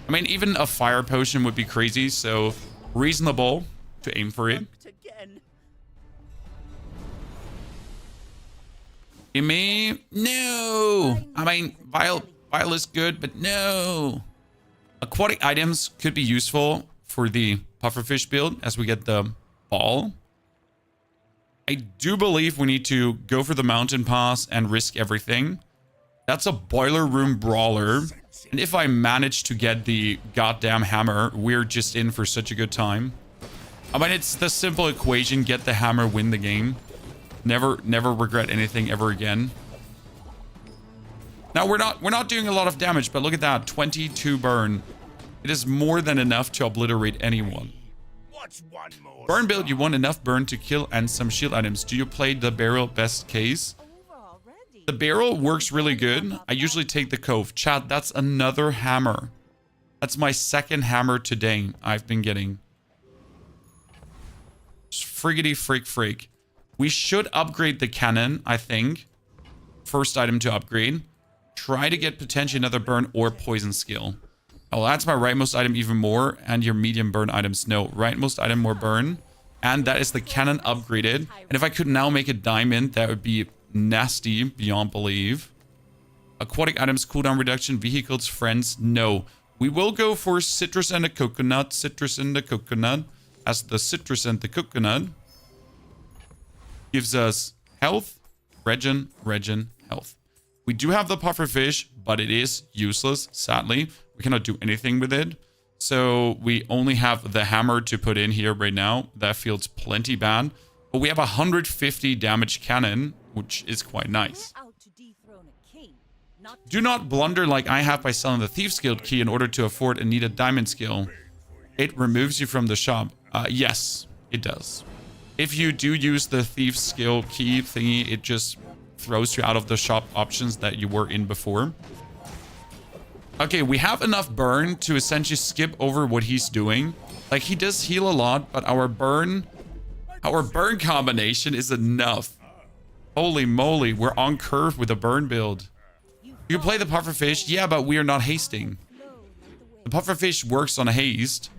I mean, even a fire potion would be crazy, so reasonable to aim for it. Give me... No! I mean, Vile is good, but no! Aquatic items could be useful for the pufferfish build as we get the ball. I do believe we need to go for the mountain pass and risk everything. That's a boiler room brawler. And if I manage to get the goddamn hammer, we're just in for such a good time. I mean, it's the simple equation. Get the hammer, win the game. Never regret anything ever again. Now, we're not doing a lot of damage, but look at that. 22 burn. It is more than enough to obliterate anyone. Burn build, you want enough burn to kill and some shield items. Do you play the barrel best case? The barrel works really good. I usually take the cove. Chat, that's another hammer. That's my second hammer today I've been getting. Friggity freak. We should upgrade the cannon, I think. First item to upgrade. Try to get potentially another burn or poison skill. Oh, that's my rightmost item even more. And your medium burn items. No, rightmost item more burn. And that is the cannon upgraded. And if I could now make a diamond, that would be nasty beyond belief. Aquatic items, cooldown reduction, vehicles, friends. No. We will go for citrus and a coconut. Citrus and the coconut. As the citrus and the coconut gives us health, regen, health. We do have the pufferfish, but it is useless, sadly. We cannot do anything with it. So we only have the hammer to put in here right now. That feels plenty bad. But we have a 150 damage cannon, which is quite nice. Do not blunder like I have by selling the Thief's Guild key in order to afford a needed diamond skill. It removes you from the shop. Yes, it does. If you do use the Thief's Guild key thingy, it just throws you out of the shop options that you were in before. Okay, we have enough burn to essentially skip over what he's doing. Like, he does heal a lot, but our burn combination is enough. Holy moly, we're on curve with a burn build. You can play the pufferfish, yeah, but we are not hasting. The pufferfish works on haste.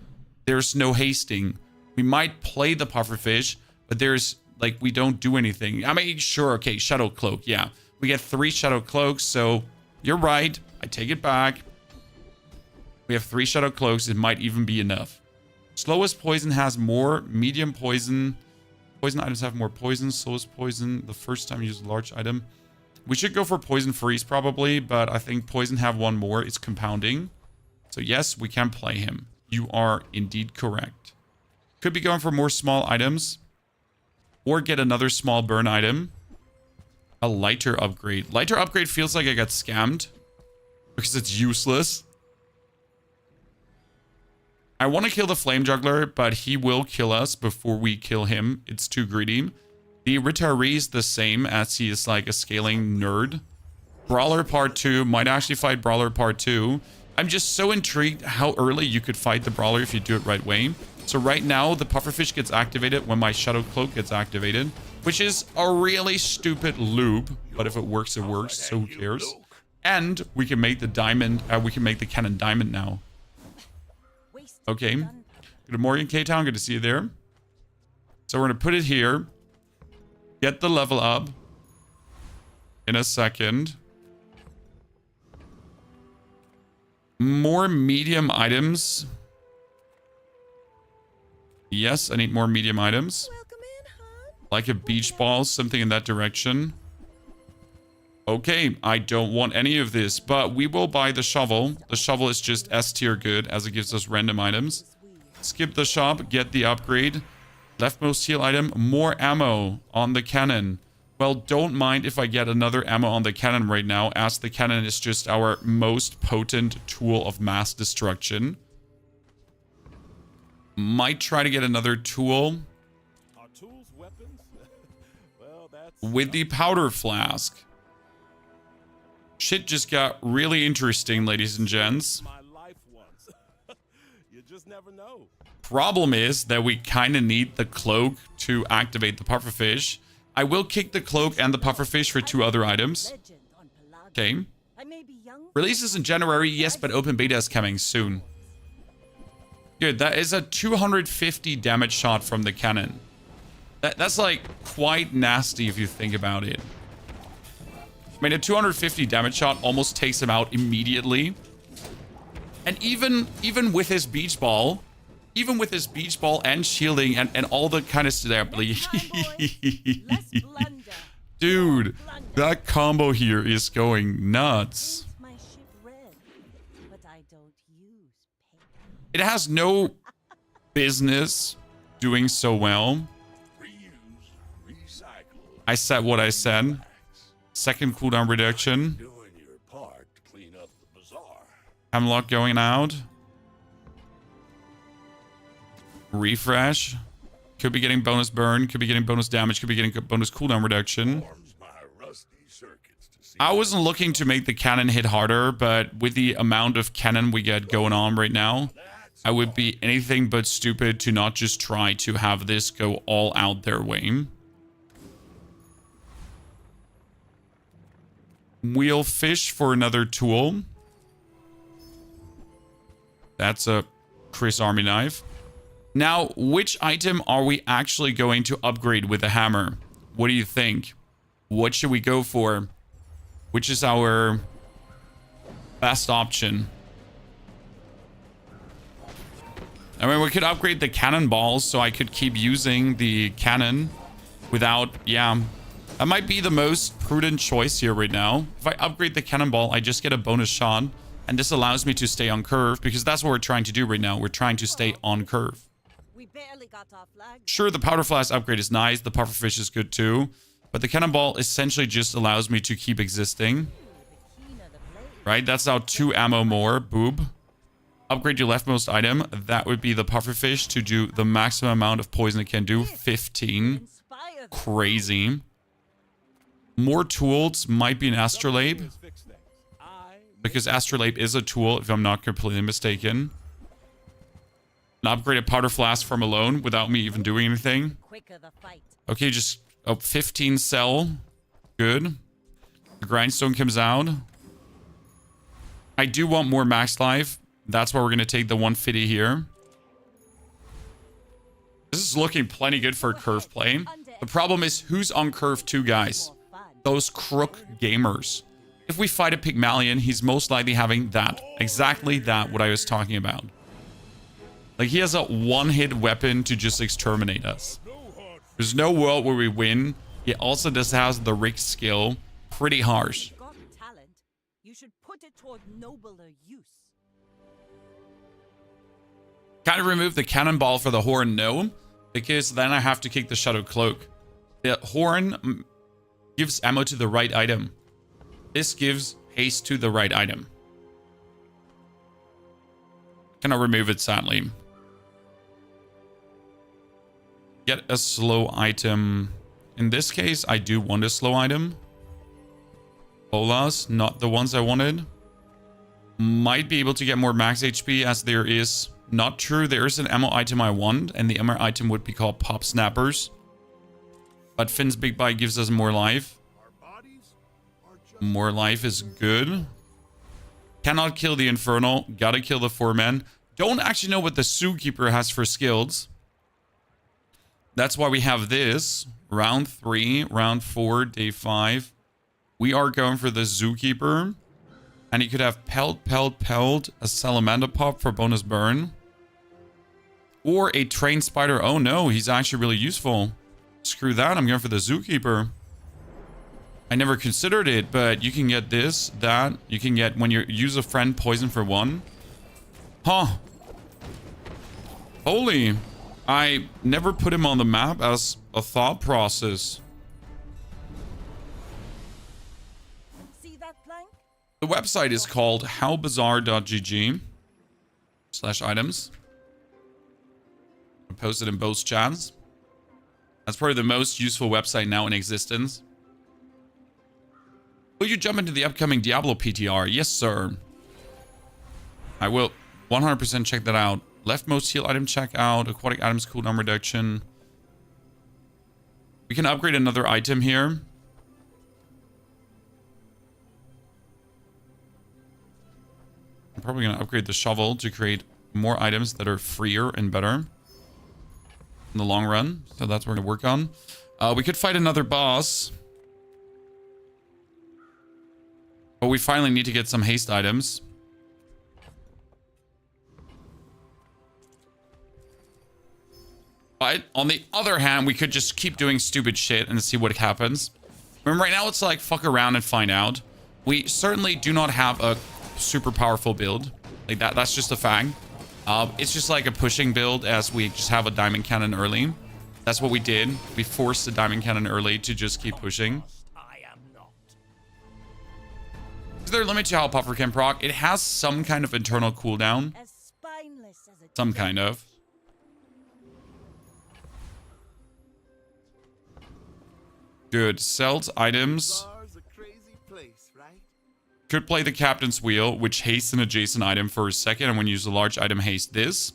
There's no hasting. We might play the pufferfish, but there's, like, we don't do anything. I mean, sure, okay, Shadow Cloak, yeah. We get 3 Shadow Cloaks, so you're right. I take it back. We have 3 Shadow Cloaks. It might even be enough. Slowest poison has more. Medium poison. Poison items have more poison. Slowest poison, the first time you use a large item. We should go for Poison Freeze probably, but I think poison have 1 more. It's compounding. So yes, we can play him. You are indeed correct. Could be going for more small items. Or get another small burn item. A lighter upgrade. Lighter upgrade feels like I got scammed. Because it's useless. I want to kill the Flame Juggler, but he will kill us before we kill him. It's too greedy. The retiree is the same, as he is like a scaling nerd. Brawler Part 2. Might actually fight Brawler Part 2. I'm just so intrigued how early you could fight the Brawler if you do it right way. So right now, the Pufferfish gets activated when my Shadow Cloak gets activated. Which is a really stupid loop. But if it works, it works. So who cares? And we can make the diamond, we can make the cannon diamond now. Okay. Good morning, K-Town. Good to see you there. So we're going to put it here. Get the level up. In a second. More medium items. Yes, I need more medium items. Like a beach ball, something in that direction. Okay, I don't want any of this, but we will buy the shovel. The shovel is just S tier good, as it gives us random items. Skip the shop, get the upgrade. Leftmost heal item, more ammo on the cannon. Well, don't mind if I get another ammo on the cannon right now, as the cannon is just our most potent tool of mass destruction. Might try to get another tool. Are tools weapons? Well, that's with the powder flask. Shit just got really interesting, ladies and gents. my life once. You just never know. Problem is that we kind of need the cloak to activate the pufferfish. I will kick the cloak and the pufferfish for 2 other items. Okay. Releases in January, yes, but open beta is coming soon. Good, that is a 250 damage shot from the cannon. That's like quite nasty if you think about it. I mean, a 250 damage shot almost takes him out immediately. And even with his beach ball, and shielding and all the kind of stuff. Dude, that combo here is going nuts. It has no business doing so well. I said what I said. Second cooldown reduction. Doing your part to clean up the bazaar. Hemlock going out. Refresh. Could be getting bonus burn. Could be getting bonus damage. Could be getting bonus cooldown reduction. Forms my rusty circuits to I wasn't looking to make the cannon hit harder, but with the amount of cannon we get going on right now, I would be anything but stupid to not just try to have this go all out their way. We'll fish for another tool. That's a Chris Army knife. Now, which item are we actually going to upgrade with the hammer? What do you think? What should we go for? Which is our best option? I mean, we could upgrade the cannonballs so I could keep using the cannon without, yeah. That might be the most prudent choice here right now. If I upgrade the cannonball, I just get a bonus shot. And this allows me to stay on curve because that's what we're trying to do right now. We're trying to stay on curve. We barely got our flag. Sure, the powder flask upgrade is nice. The pufferfish is good too. But the cannonball essentially just allows me to keep existing. Right? That's now 2 ammo more. Boob. Upgrade your leftmost item. That would be the pufferfish to do the maximum amount of poison it can do. 15. Crazy. More tools might be an astrolabe. Because astrolabe is a tool, if I'm not completely mistaken. An upgraded powder flask from alone without me even doing anything. Okay, just 15 cell. Good. The grindstone comes out. I do want more max life. That's why we're going to take the 150 here. This is looking plenty good for curve play. The problem is who's on curve 2, guys? Those crook gamers. If we fight a Pigmalion, he's most likely having that. Exactly that, what I was talking about. Like, he has a one-hit weapon to just exterminate us. There's no world where we win. He also just has the Rick skill. Pretty harsh. Got talent. You should put it toward nobler use. Can I remove the cannonball for the horn? No. Because then I have to kick the shadow cloak. The horn gives ammo to the right item. This gives haste to the right item. Cannot remove it, sadly. Get a slow item. In this case, I do want a slow item. Bolas, not the ones I wanted. Might be able to get more max HP as there is... Not true, there is an ammo item I want, and the ammo item would be called Pop Snappers. But Finn's Big Bite gives us more life. More life is good. Cannot kill the Infernal. Gotta kill the 4-man. Don't actually know what the Zookeeper has for skills. That's why we have this. Round 3, round 4, day 5. We are going for the Zookeeper. And he could have Pelt, a Salamander Pop for bonus burn. Or a Trained Spider. Oh no, he's actually really useful. Screw that, I'm going for the Zookeeper. I never considered it, but you can get this, that. You can get, when you use a friend, poison for 1. Huh. Holy. I never put him on the map as a thought process. See that plank? The website is called howbazaar.gg/items. I posted in both chats. That's probably the most useful website now in existence. Will you jump into the upcoming Diablo PTR? Yes, sir. I will 100% check that out. Leftmost heal item check out. Aquatic items cooldown reduction. We can upgrade another item here. I'm probably going to upgrade the shovel to create more items that are freer and better in the long run. So that's what we're going to work on. We could fight another boss. But we finally need to get some haste items. But on the other hand, we could just keep doing stupid shit and see what happens. I mean, right now it's like fuck around and find out. We certainly do not have a super powerful build. Like that's just a fact. It's just like a pushing build as we just have a diamond cannon early. That's what we did. We forced the diamond cannon early to just keep pushing. Is there a limit to how Puffer can proc? It has some kind of internal cooldown. As spineless as a Some kind of. Good. Sells items. Bazaar's a crazy place, Could play the Captain's Wheel, which hastes an adjacent item for a second, and when you use a large item, haste this.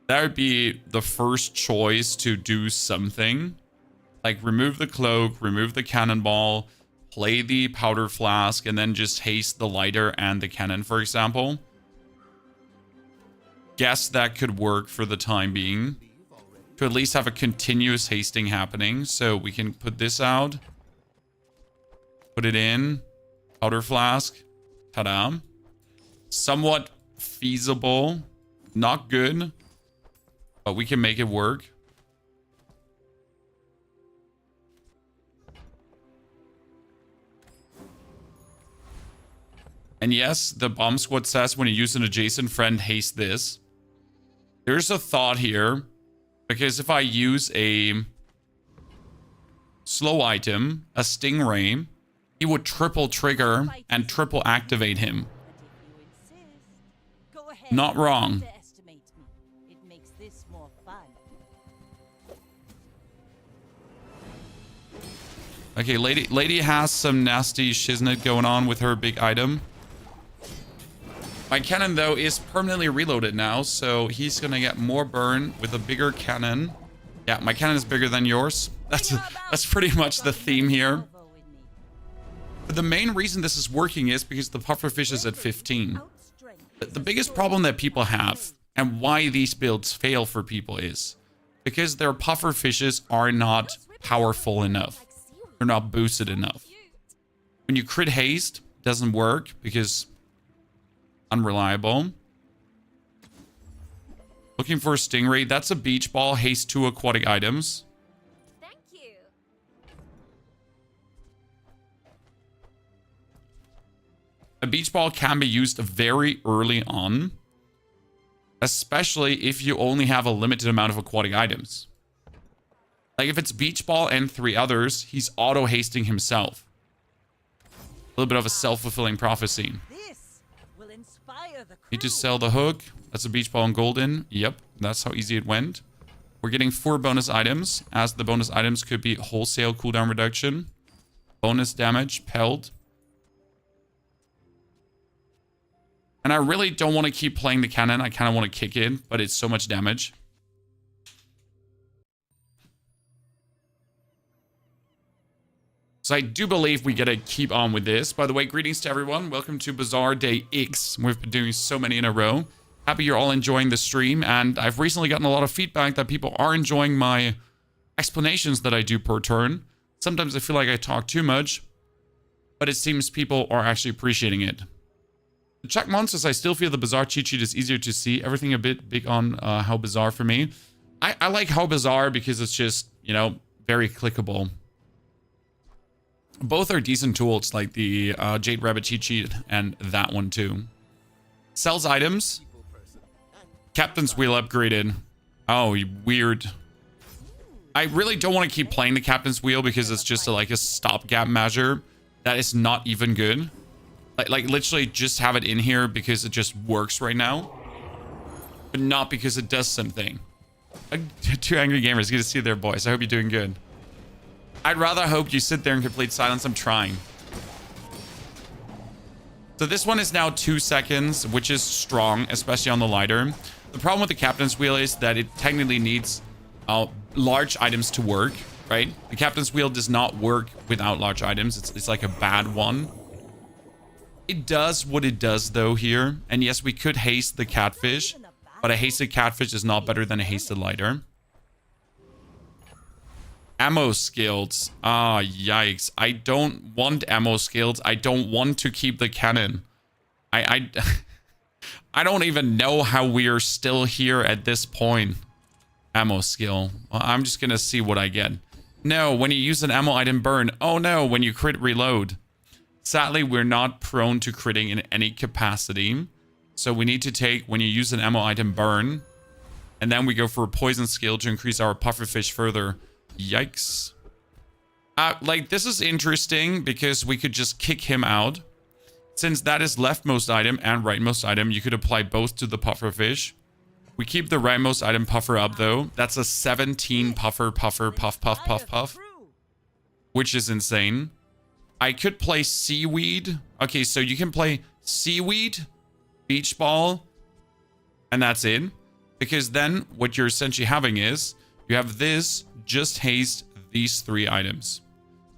That would be the first choice to do something. Like remove the cloak, remove the cannonball, play the powder flask, and then just haste the lighter and the cannon, for example. Guess that could work for the time being. To at least have a continuous hasting happening. So we can put this out. Put it in. Powder flask. Ta-da. Somewhat feasible. Not good. But we can make it work. And yes, the bomb squad says when you use an adjacent friend, haste this. There's a thought here. Because if I use a slow item, a stingray, he would triple trigger and triple activate him. Not wrong. It makes this more fun. Okay, lady has some nasty shiznit going on with her big item. My cannon, though, is permanently reloaded now, so he's gonna get more burn with a bigger cannon. Yeah, my cannon is bigger than yours. That's pretty much the theme here. But the main reason this is working is because the pufferfish is at 15. The biggest problem that people have, and why these builds fail for people, is because their pufferfishes are not powerful enough. They're not boosted enough. When you crit haste, it doesn't work because unreliable. Looking for a stingray. That's a beach ball. Haste 2 aquatic items. Thank you. A beach ball can be used very early on, especially if you only have a limited amount of aquatic items. Like if it's beach ball and 3 others, he's auto hasting himself. A little bit of a self-fulfilling prophecy. Need to sell the hook. That's a beach ball and golden. Yep, that's how easy it went. We're getting 4 bonus items, as the bonus items could be wholesale cooldown reduction, bonus damage, pelt. And I really don't want to keep playing the cannon. I kind of want to kick it, but it's so much damage. So I do believe we gotta keep on with this. By the way, greetings to everyone. Welcome to Bazaar Day X. We've been doing so many in a row. Happy you're all enjoying the stream. And I've recently gotten a lot of feedback that people are enjoying my explanations that I do per turn. Sometimes I feel like I talk too much, but it seems people are actually appreciating it. Chuck Monsters, I still feel the Bazaar cheat sheet is easier to see. Everything a bit big on how Bazaar for me. I like how Bazaar because it's just, you know, very clickable. Both are decent tools, like the Jade Rabbit cheat sheet and that one too. Sells items. Captain's Wheel upgraded. Oh, weird. I really don't want to keep playing the Captain's Wheel because it's just like a stopgap measure that is not even good. Like literally just have it in here because it just works right now. But not because it does something. 2 angry gamers, good to see you there, boys. I hope you're doing good. I'd rather hope you sit there in complete silence. I'm trying. So this one is now 2 seconds, which is strong, especially on the lighter. The problem with the Captain's Wheel is that it technically needs large items to work, right? The Captain's Wheel does not work without large items. It's like a bad one. It does what it does, though, here. And yes, we could haste the catfish, but a hasted catfish is not better than a hasted lighter. Ammo skills. Ah, yikes. I don't want ammo skills. I don't want to keep the cannon. I don't even know how we are still here at this point. Ammo skill. Well, I'm just gonna see what I get. No, when you use an ammo item, burn. Oh no, when you crit, reload. Sadly, we're not prone to critting in any capacity. So we need to take, when you use an ammo item, burn. And then we go for a poison skill to increase our pufferfish further. Yikes. Like, this is interesting because we could just kick him out. Since that is leftmost item and rightmost item, you could apply both to the pufferfish. We keep the rightmost item puffer up, though. That's a 17 puffer, puff, puff, puff, puff. Which is insane. I could play seaweed. Okay, so you can play seaweed, beach ball, and that's it. Because then what you're essentially having is you have this, just haste, these 3 items.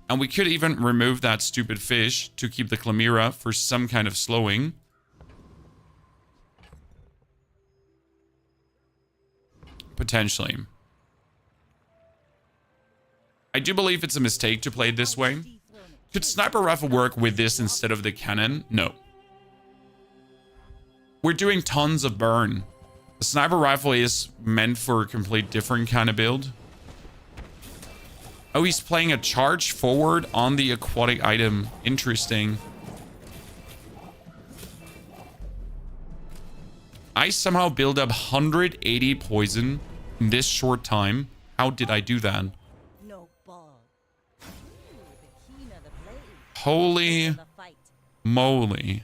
And we could even remove that stupid fish to keep the Chimera for some kind of slowing. Potentially. I do believe it's a mistake to play it this way. Could sniper rifle work with this instead of the cannon? No. We're doing tons of burn. The sniper rifle is meant for a complete different kind of build. Oh, he's playing a charge forward on the aquatic item. Interesting. I somehow build up 180 poison in this short time. How did I do that? No ball. Ooh, the keener the blade, Holy the fight. moly.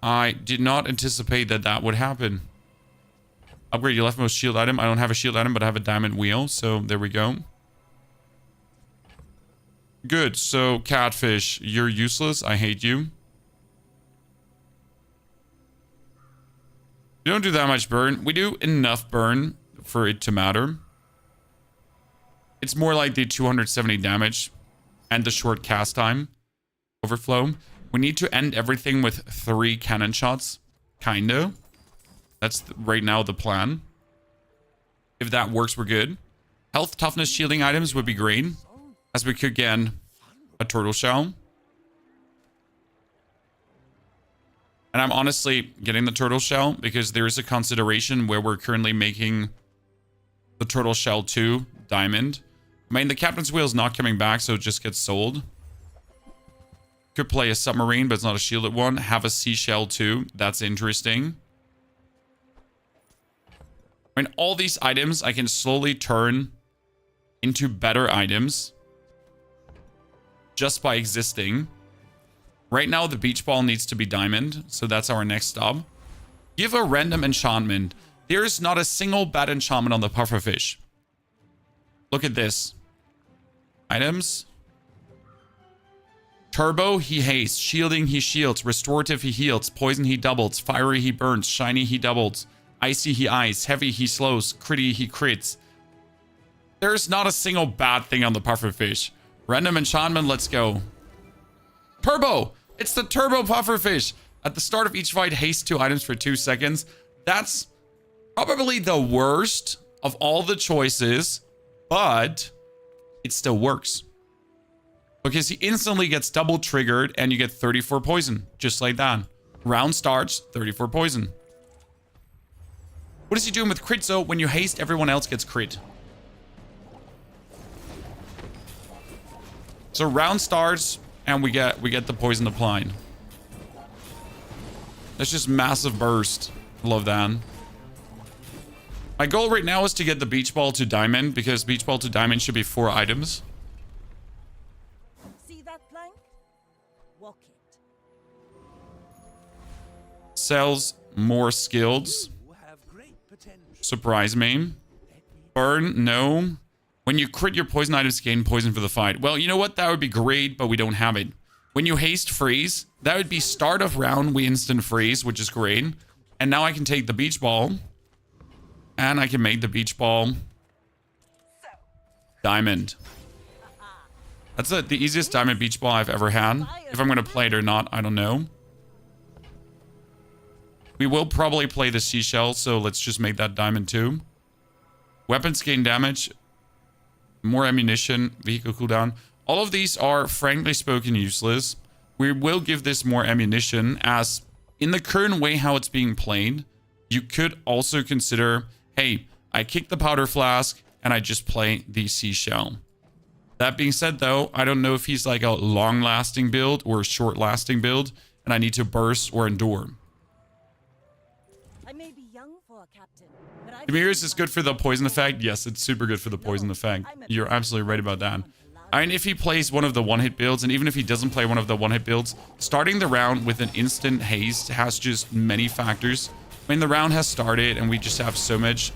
I did not anticipate that that would happen. Upgrade your leftmost shield item. I don't have a shield item, but I have a diamond wheel. So there we go. Good. So catfish, you're useless. I hate you. We don't do that much burn. We do enough burn for it to matter. It's more like the 270 damage and the short cast time overflow. We need to end everything with 3 cannon shots. Kinda. That's right now the plan. If that works, we're good. Health, toughness, shielding items would be great. As we could get a turtle shell. And I'm honestly getting the turtle shell because there is a consideration where we're currently making the turtle shell 2 diamond. I mean, the captain's wheel is not coming back, so it just gets sold. Could play a submarine, but it's not a shielded one. Have a seashell 2. That's interesting. I mean, all these items I can slowly turn into better items just by existing. Right now, the beach ball needs to be diamond, so that's our next stop. Give a random enchantment. There is not a single bad enchantment on the pufferfish. Look at this. Items. Turbo, he hastes. Shielding, he shields. Restorative, he heals. Poison, he doubles. Fiery, he burns. Shiny, he doubles. Icy, he ice. Heavy, he slows. Critty, he crits. There's not a single bad thing on the pufferfish. Random enchantment, let's go. Turbo! It's the turbo pufferfish. At the start of each fight, haste 2 items for 2 seconds. That's probably the worst of all the choices, but it still works. Because he instantly gets double triggered and you get 34 poison. Just like that. Round starts, 34 poison. What is he doing with crit? So when you haste, everyone else gets crit. So round starts and we get the poison applied. That's just massive burst. Love that. My goal right now is to get the beach ball to diamond because beach ball to diamond should be 4 items. See that plank? Walk it. Sells more skills. You have great potential. Surprise me. Burn, no. When you crit your poison items, gain poison for the fight. Well, you know what? That would be great, but we don't have it. When you haste freeze, that would be start of round, we instant freeze, which is great. And now I can take the beach ball. And I can make the beach ball diamond. That's the easiest diamond beach ball I've ever had. If I'm going to play it or not, I don't know. We will probably play the seashell, so let's just make that diamond too. Weapons gain damage. More ammunition. Vehicle cooldown. All of these are, frankly spoken, useless. We will give this more ammunition, as in the current way how it's being played, you could also consider, hey, I kick the powder flask and I just play the seashell. That being said, though, I don't know if he's like a long-lasting build or a short-lasting build, and I need to burst or endure. I may be young for a captain, but I Demiris is good for the poison effect. Yes, it's super good for the poison effect. You're absolutely right about that. I mean, if he plays one of the one-hit builds, and even if he doesn't play one of the one-hit builds, starting the round with an instant haste has just many factors. I mean, the round has started, and we just have so much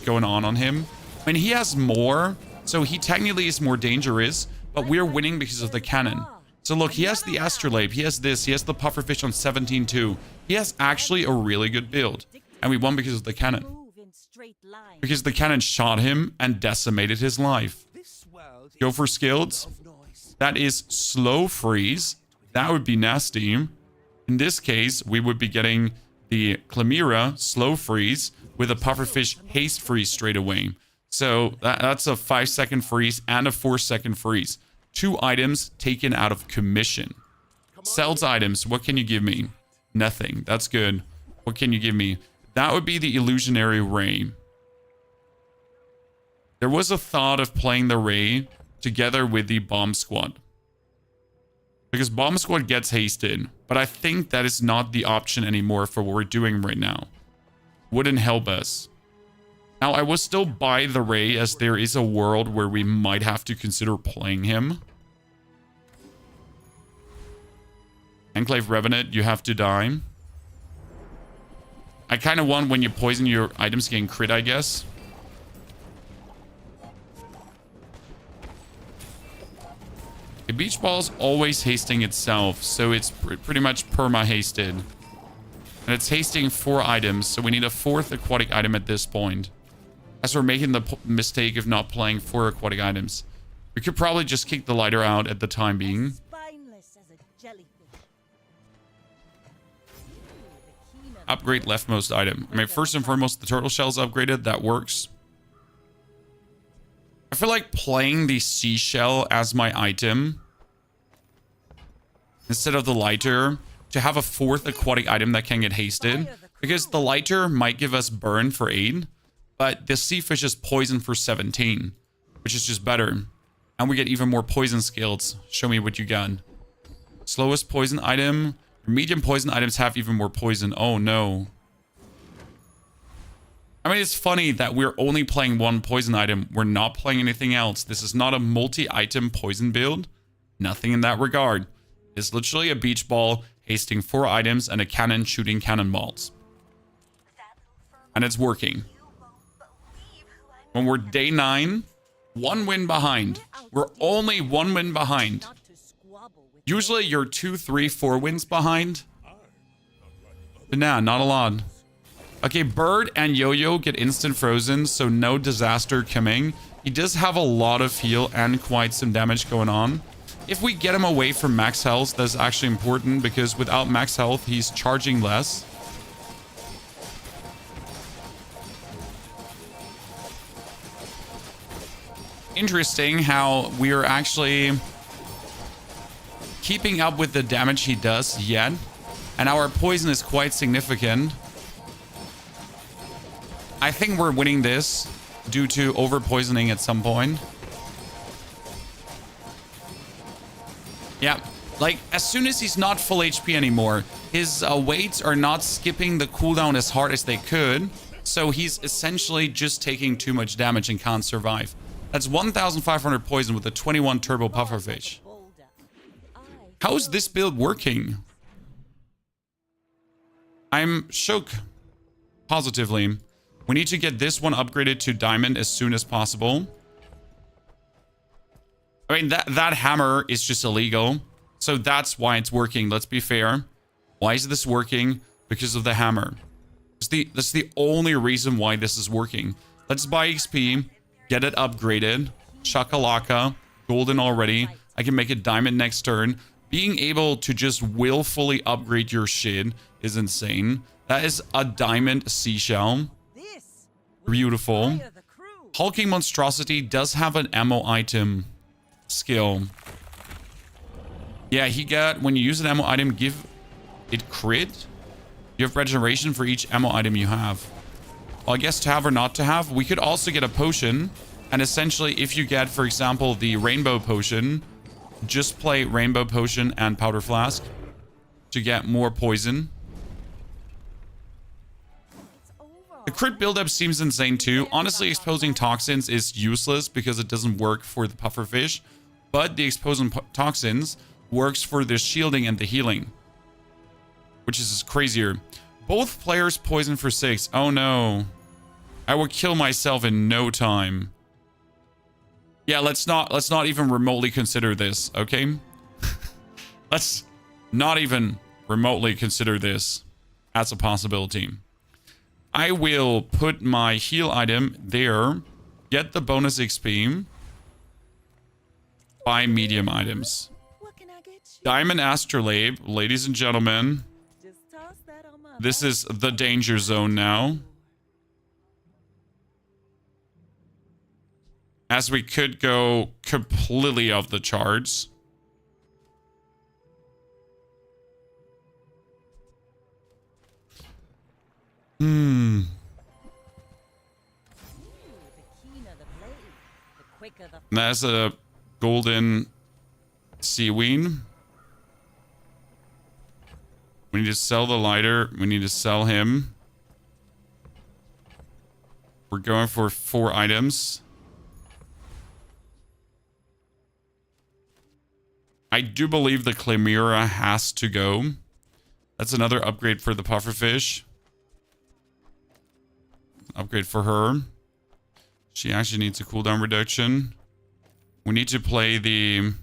going on him. I mean, he has more, so he technically is more dangerous, but we're winning because of the cannon. So look, he has the astrolabe, he has this, he has the pufferfish on 17 too. He has actually a really good build. And we won because of the cannon. Because the cannon shot him and decimated his life. Go for skills. That is slow freeze. That would be nasty. In this case, we would be getting the Chimera slow freeze with a pufferfish haste freeze straight away. So that's a 5-second freeze and a 4-second freeze. 2 items taken out of commission. Sells items. What can you give me? Nothing. That's good. What can you give me? That would be the illusionary ray. There was a thought of playing the ray together with the bomb squad. Because bomb squad gets hasted. But I think that is not the option anymore for what we're doing right now. Wouldn't help us. Now, I will still buy the ray as there is a world where we might have to consider playing him. Enclave Revenant, you have to die. I kind of want when you poison your items getting crit, I guess. A beach ball is always hasting itself, so it's pretty much perma-hasted. And it's hasting 4 items, so we need a 4th aquatic item at this point. As we're making the mistake of not playing 4 aquatic items. We could probably just kick the lighter out at the time being. Upgrade leftmost item. I mean, first and foremost, the turtle shell's upgraded. That works. I feel like playing the seashell as my item instead of the lighter to have a 4th aquatic item that can get hasted. Because the lighter might give us burn for 8. But the sea fish is poison for 17, which is just better. And we get even more poison skills. Show me what you got. Slowest poison item. Medium poison items have even more poison. Oh, no. I mean, it's funny that we're only playing 1 poison item. We're not playing anything else. This is not a multi-item poison build. Nothing in that regard. It's literally a beach ball hasting 4 items and a cannon shooting cannonballs. And it's working. When we're day 9, 1 win behind. We're only 1 win behind. Usually you're 2, 3, 4 wins behind. But nah, not a lot. Okay, Bird and Yo-Yo get instant frozen, so no disaster coming. He does have a lot of heal and quite some damage going on. If we get him away from max health, that's actually important because without max health, he's charging less. Interesting how we are actually keeping up with the damage he does yet. And our poison is quite significant. I think we're winning this due to over poisoning at some point. Yeah, like as soon as he's not full HP anymore, his weights are not skipping the cooldown as hard as they could. So he's essentially just taking too much damage and can't survive. That's 1,500 poison with a 21 turbo pufferfish. How is this build working? I'm shook. Positively. We need to get this one upgraded to diamond as soon as possible. I mean, that hammer is just illegal. So that's why it's working. Let's be fair. Why is this working? Because of the hammer. That's the only reason why this is working. Let's buy XP. Get it upgraded. Chakalaka. Golden already. I can make it diamond next turn. Being able to just willfully upgrade your shit is insane. That is a diamond seashell. Beautiful. Hulking Monstrosity does have an ammo item skill. Yeah, he got, when you use an ammo item, give it crit. You have regeneration for each ammo item you have. Well, I guess to have or not to have. We could also get a potion. And essentially, if you get, for example, the rainbow potion, just play rainbow potion and powder flask to get more poison. The crit buildup seems insane too. Honestly, exposing toxins is useless because it doesn't work for the pufferfish. But the exposing toxins works for the shielding and the healing. Which is crazier. Both players poison for 6. Oh no. I will kill myself in no time. Yeah, let's not even remotely consider this, okay? Let's not even remotely consider this as a possibility. I will put my heal item there, get the bonus XP, buy medium items. What can I get you? Diamond Astrolabe, ladies and gentlemen. Just toss that on my This back. is the danger zone now. As we could go completely off the charts. The keener the blade, the quicker the That's a golden seaweed. We need to sell the lighter. We need to sell him. We're going for 4 items. I do believe the Chimera has to go. That's another upgrade for the pufferfish. Upgrade for her. She actually needs a cooldown reduction. We need to play the...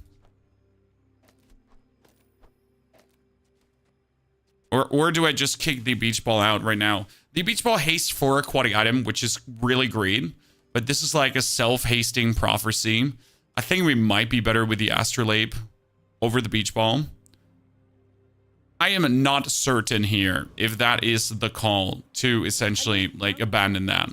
Or do I just kick the beach ball out right now? The beach ball hastes for aquatic item, which is really great. But this is like a self-hasting prophecy. I think we might be better with the astrolabe over the beach ball. I am not certain here if that is the call to essentially like abandon that.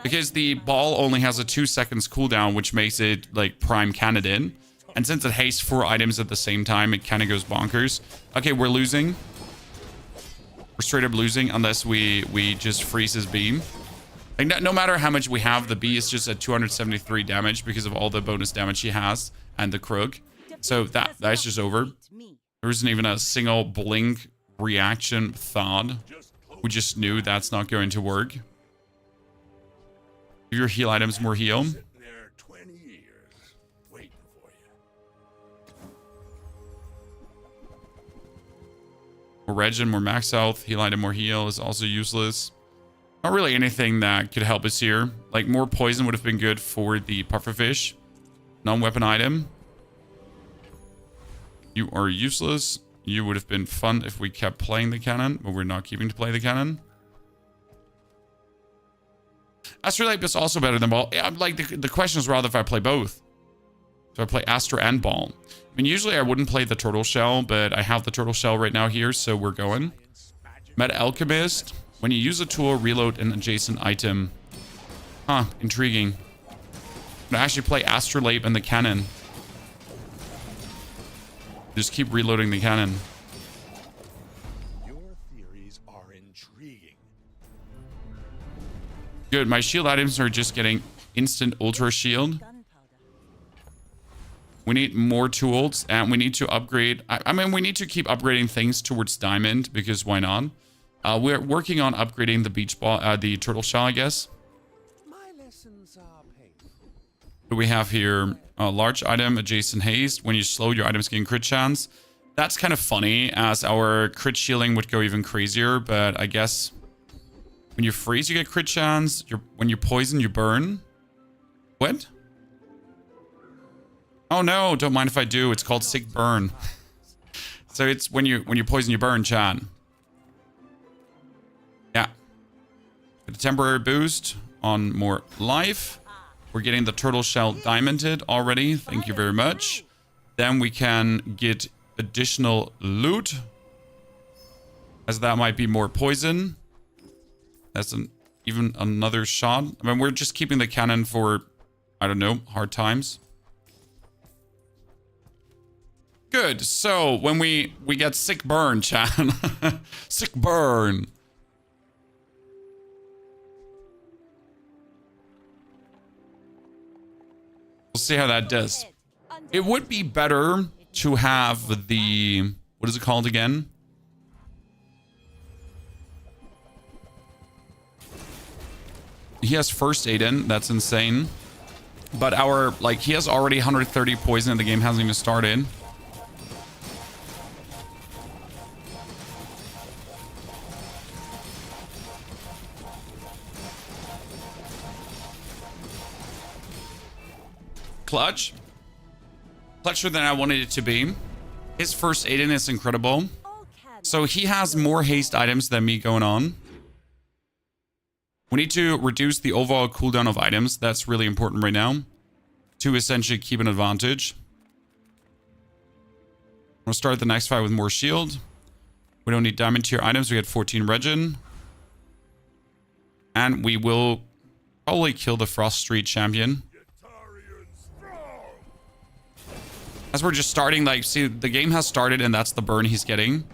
Because the ball only has a 2 seconds cooldown, which makes it like prime candidate. And since it hastes 4 items at the same time, it kind of goes bonkers. Okay, we're losing. We're straight up losing unless we just freeze his beam. Like no matter how much we have, the bee is just at 273 damage because of all the bonus damage he has and the crook. So that's just over. There isn't even a single blink reaction thought. We just knew that's not going to work. Give your heal items more heal. Sitting there 20 years, waiting for you. More regen, more max health. Heal item, more heal is also useless. Not really anything that could help us here. Like more poison would have been good for the pufferfish. Non-weapon item. You are useless. You would have been fun if we kept playing the cannon, but we're not keeping to play the cannon. Astrolabe is also better than ball. Yeah, like the question is rather if I play both. So I play Astra and ball. I mean, usually I wouldn't play the turtle shell, but I have the turtle shell right now here, so we're going. Meta Alchemist. When you use a tool, reload an adjacent item. Huh, intriguing. I'm gonna actually play Astrolabe and the cannon. Just keep reloading the cannon. Your theories are intriguing. Good, my shield items are just getting instant ultra shield. gunpowder. We need more tools and we need to upgrade. I mean, we need to keep upgrading things towards diamond because why not? We're working on upgrading the beach ball, the turtle shell, I guess. My lessons are painful. What do we have here? Large item, adjacent haste. When you slow, your items gain crit chance. That's kind of funny as our crit shielding would go even crazier, but I guess when you freeze, you get crit chance. When you poison, you burn. What? Oh no, don't mind if I do. It's called sick burn. So it's when you poison, you burn, Chan. Yeah. Get a temporary boost on more life. We're getting the turtle shell diamonded already. Thank you very much. Then we can get additional loot. As that might be more poison. That's even another shot. I mean, we're just keeping the cannon for, I don't know, hard times. Good. So when we get sick burn, Chan. Sick burn. We'll see how that does. It would be better to have the... What is it called again? He has first aid in. That's insane. But our... Like, he has already 130 poison and the game hasn't even started. clutch. Clutcher than I wanted it to be. His first Aiden is incredible. So he has more haste items than me going on. We need to reduce the overall cooldown of items. That's really important right now. To essentially keep an advantage. We'll start the next fight with more shield. We don't need diamond tier items. We get 14 regen. And we will probably kill the Frost Street champion. As we're just starting, like, see, the game has started and that's the burn he's getting.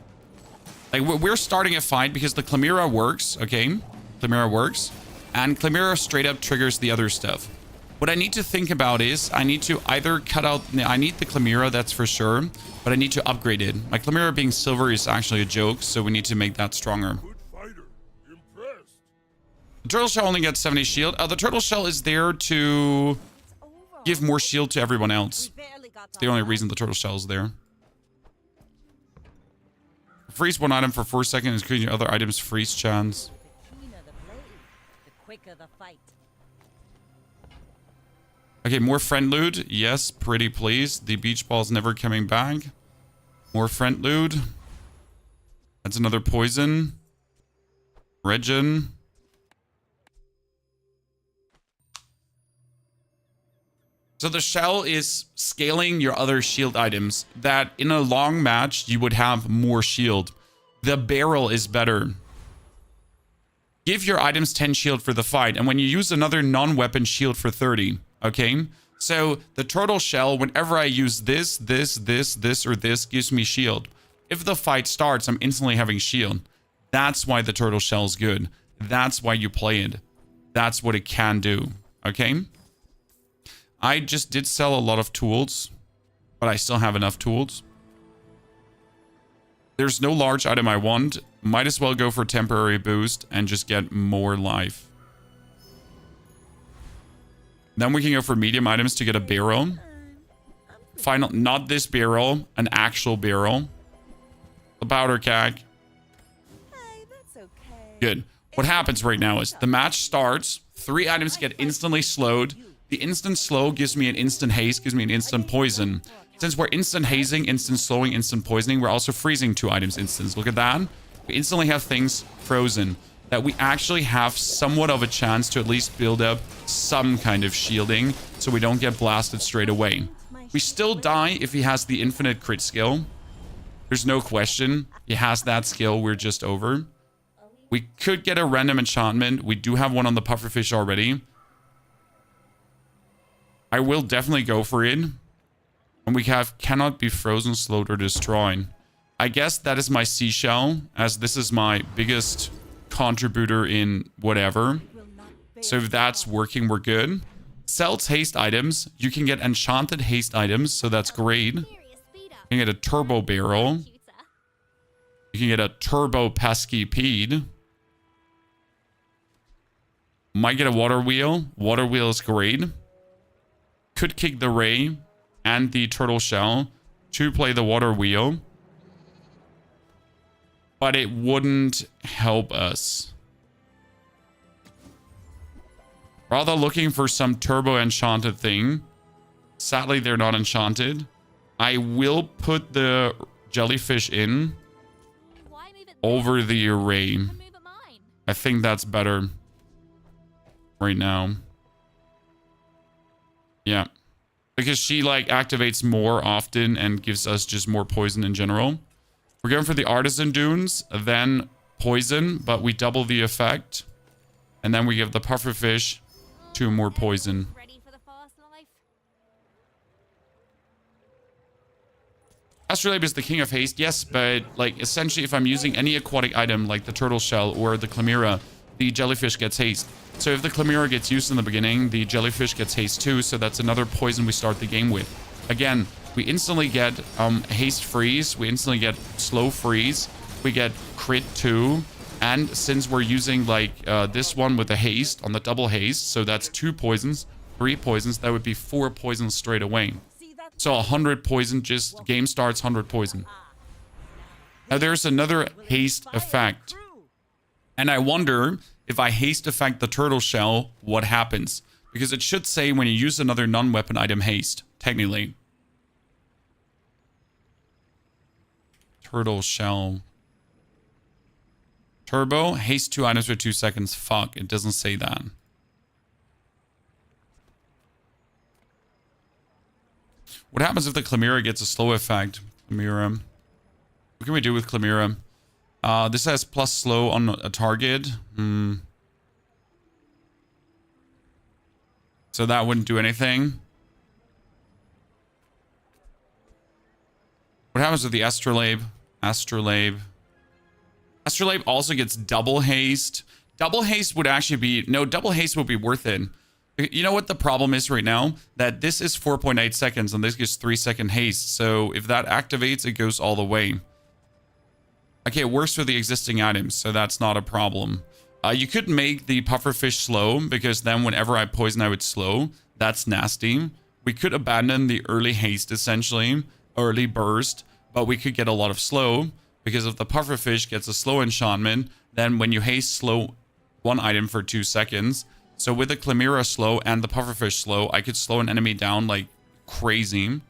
Like, we're starting a fight because the Chimera works, okay? Chimera works. And Chimera straight up triggers the other stuff. What I need to think about is I need to either cut out... I need the Chimera, that's for sure. But I need to upgrade it. My Chimera being silver is actually a joke, so we need to make that stronger. The turtle shell only gets 70 shield. The turtle shell is there to give more shield to everyone else. It's the only reason the turtle shell is there. Freeze one item for 4 seconds, increasing other items' freeze chance. Okay, more friend loot. Yes, pretty please. The beach ball's never coming back. More friend loot. That's another poison. Regen. So the shell is scaling your other shield items that in a long match you would have more shield. The barrel is better. Give your items 10 shield for the fight, and when you use another non-weapon shield for 30, okay? So the turtle shell, whenever I use this, or this, gives me shield. If the fight starts, I'm instantly having shield. That's why the turtle shell is good. That's why you play it. That's what it can do, okay? I just did sell a lot of tools, but I still have enough tools. There's no large item I want. Might as well go for temporary boost and just get more life. Then we can go for medium items to get a barrel. Final, not this barrel, an actual barrel. The powder keg. Good. What happens right now is the match starts. 3 items get instantly slowed. The instant slow gives me an instant haste, gives me an instant poison. Since we're instant hazing, instant slowing, instant poisoning, we're also freezing 2 items instants. Look at that. We instantly have things frozen. That we actually have somewhat of a chance to at least build up some kind of shielding so we don't get blasted straight away. We still die if he has the infinite crit skill. There's no question. He has that skill. We're just over. We could get a random enchantment. We do have one on the pufferfish already. I will definitely go for it. And we have cannot be frozen, slowed, or destroyed. I guess that is my seashell, as this is my biggest contributor in whatever. So if that's working, we're good. Sells haste items. You can get enchanted haste items, so that's great. You can get a turbo barrel. You can get a turbo pesky peed. Might get a water wheel. Water wheel is great. Could kick the ray and the turtle shell to play the water wheel. But it wouldn't help us. Rather looking for some turbo enchanted thing. Sadly, they're not enchanted. I will put the jellyfish in over the array. I think that's better right now. Yeah. Because she like activates more often and gives us just more poison in general. We're going for the artisan dunes, then poison, but we double the effect. And then we give the pufferfish 2 more poison. Astrolabe is the king of haste, yes, but like essentially if I'm using any aquatic item like the turtle shell or the chimera, the jellyfish gets haste. So if the chimera gets used in the beginning, the jellyfish gets haste too, so that's another poison we start the game with. Again, we instantly get haste freeze, we instantly get slow freeze, we get crit too, and since we're using like this one with the haste on the double haste, so that's 2 poisons, 3 poisons, that would be 4 poisons straight away. So 100 poison, just game starts 100 poison. Now there's another haste effect. And I wonder if I haste effect the turtle shell, what happens? Because it should say when you use another non-weapon item haste, technically. Turtle shell. Turbo, haste 2 items for 2 seconds. Fuck, it doesn't say that. What happens if the Chimera gets a slow effect? Chimera. What can we do with Chimera? This has plus slow on a target. So that wouldn't do anything. What happens with the Astrolabe? Astrolabe also gets double haste. Double haste would actually be... No, double haste would be worth it. You know what the problem is right now? That this is 4.8 seconds and this gets 3-second haste. So if that activates, it goes all the way. Okay, it works for the existing items, so that's not a problem. You could make the pufferfish slow, because then whenever I poison, I would slow. That's nasty. We could abandon the early haste, essentially. Early burst. But we could get a lot of slow. Because if the pufferfish gets a slow enchantment, then when you haste slow one item for 2 seconds. So with the Chimera slow and the pufferfish slow, I could slow an enemy down like crazy.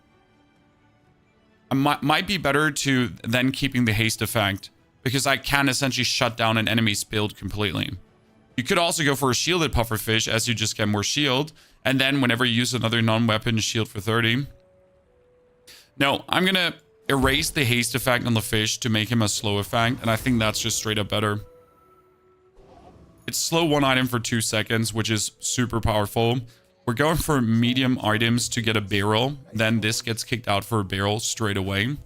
It might be better to then keeping the haste effect, because I can essentially shut down an enemy's build completely. You could also go for a shielded pufferfish, as you just get more shield, and then whenever you use another non-weapon, shield for 30. No, I'm gonna erase the haste effect on the fish to make him a slow effect, and I think that's just straight up better. It's slow one item for 2 seconds, which is super powerful. We're going for medium items to get a barrel. Then this gets kicked out for a barrel straight away.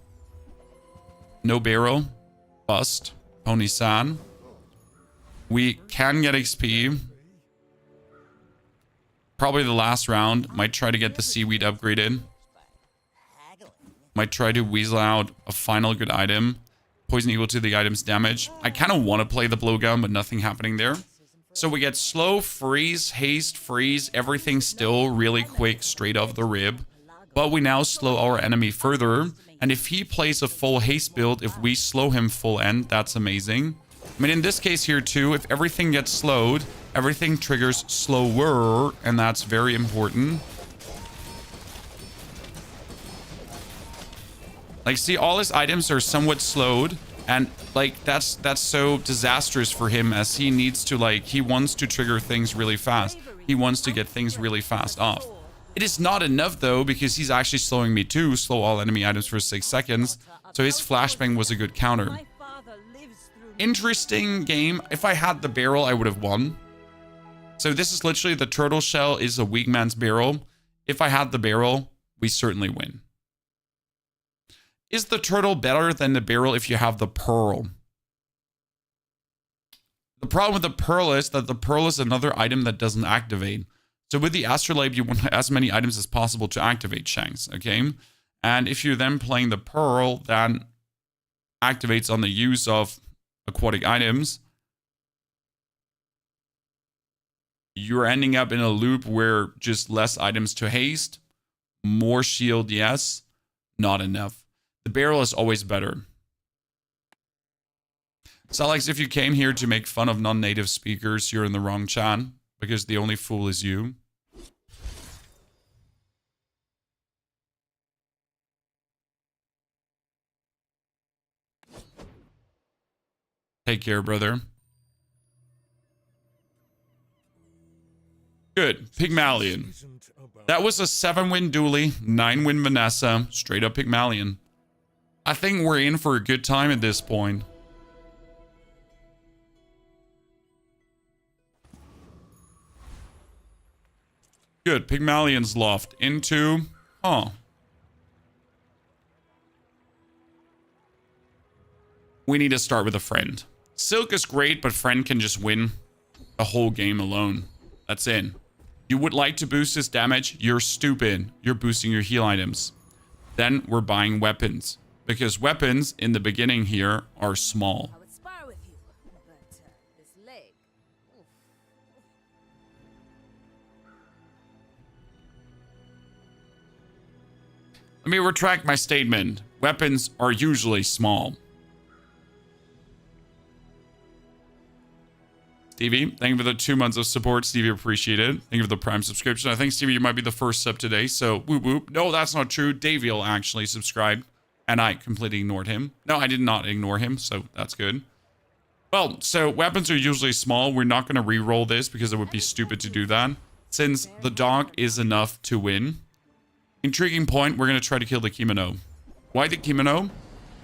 No barrel. Bust. Pony-san. We can get XP. Probably the last round. Might try to get the seaweed upgraded. Might try to weasel out a final good item. Poison equal to the item's damage. I kind of want to play the blowgun, but nothing happening there. So we get slow, freeze, haste, freeze, everything still really quick, straight off the rib. But we now slow our enemy further. And if he plays a full haste build, if we slow him full end, that's amazing. I mean, in this case here too, if everything gets slowed, everything triggers slower, and that's very important. Like, see, all his items are somewhat slowed. And, like, that's so disastrous for him, as he needs to, like, he wants to trigger things really fast. He wants to get things really fast off. It is not enough, though, because he's actually slowing me too. Slow all enemy items for 6 seconds. So his flashbang was a good counter. Interesting game. If I had the barrel, I would have won. So this is literally the turtle shell is a weak man's barrel. If I had the barrel, we certainly win. Is the turtle better than the barrel if you have the pearl? The problem with the pearl is that the pearl is another item that doesn't activate. So with the astrolabe, you want as many items as possible to activate Shanks, okay? And if you're then playing the pearl, that activates on the use of aquatic items, you're ending up in a loop where just less items to haste, more shield, yes, not enough. The barrel is always better. So, Alex, if you came here to make fun of non-native speakers, you're in the wrong chat, because the only fool is you. Take care, brother. Good. Pigmalion. That was a 7-win Dooley, 9-win Vanessa, straight up Pigmalion. I think we're in for a good time at this point. Good. Pigmalion's loft into... Oh. We need to start with a friend. Silk is great, but friend can just win the whole game alone. That's it. You would like to boost his damage? You're stupid. You're boosting your heal items. Then we're buying weapons. Because weapons in the beginning here are small. I would spar with you, but this leg. Oof. Let me retract my statement. Weapons are usually small. Stevie, thank you for the 2 months of support. Stevie, appreciate it. Thank you for the Prime subscription. I think, Stevie, you might be the first sub today, so whoop whoop. No, that's not true. Daviel actually subscribed, and I completely ignored him. No, I did not ignore him, so that's good. Well, so weapons are usually small. We're not going to re-roll this because it would be stupid to do that, since the dog is enough to win. Intriguing point, we're going to try to kill the kimono. Why the kimono?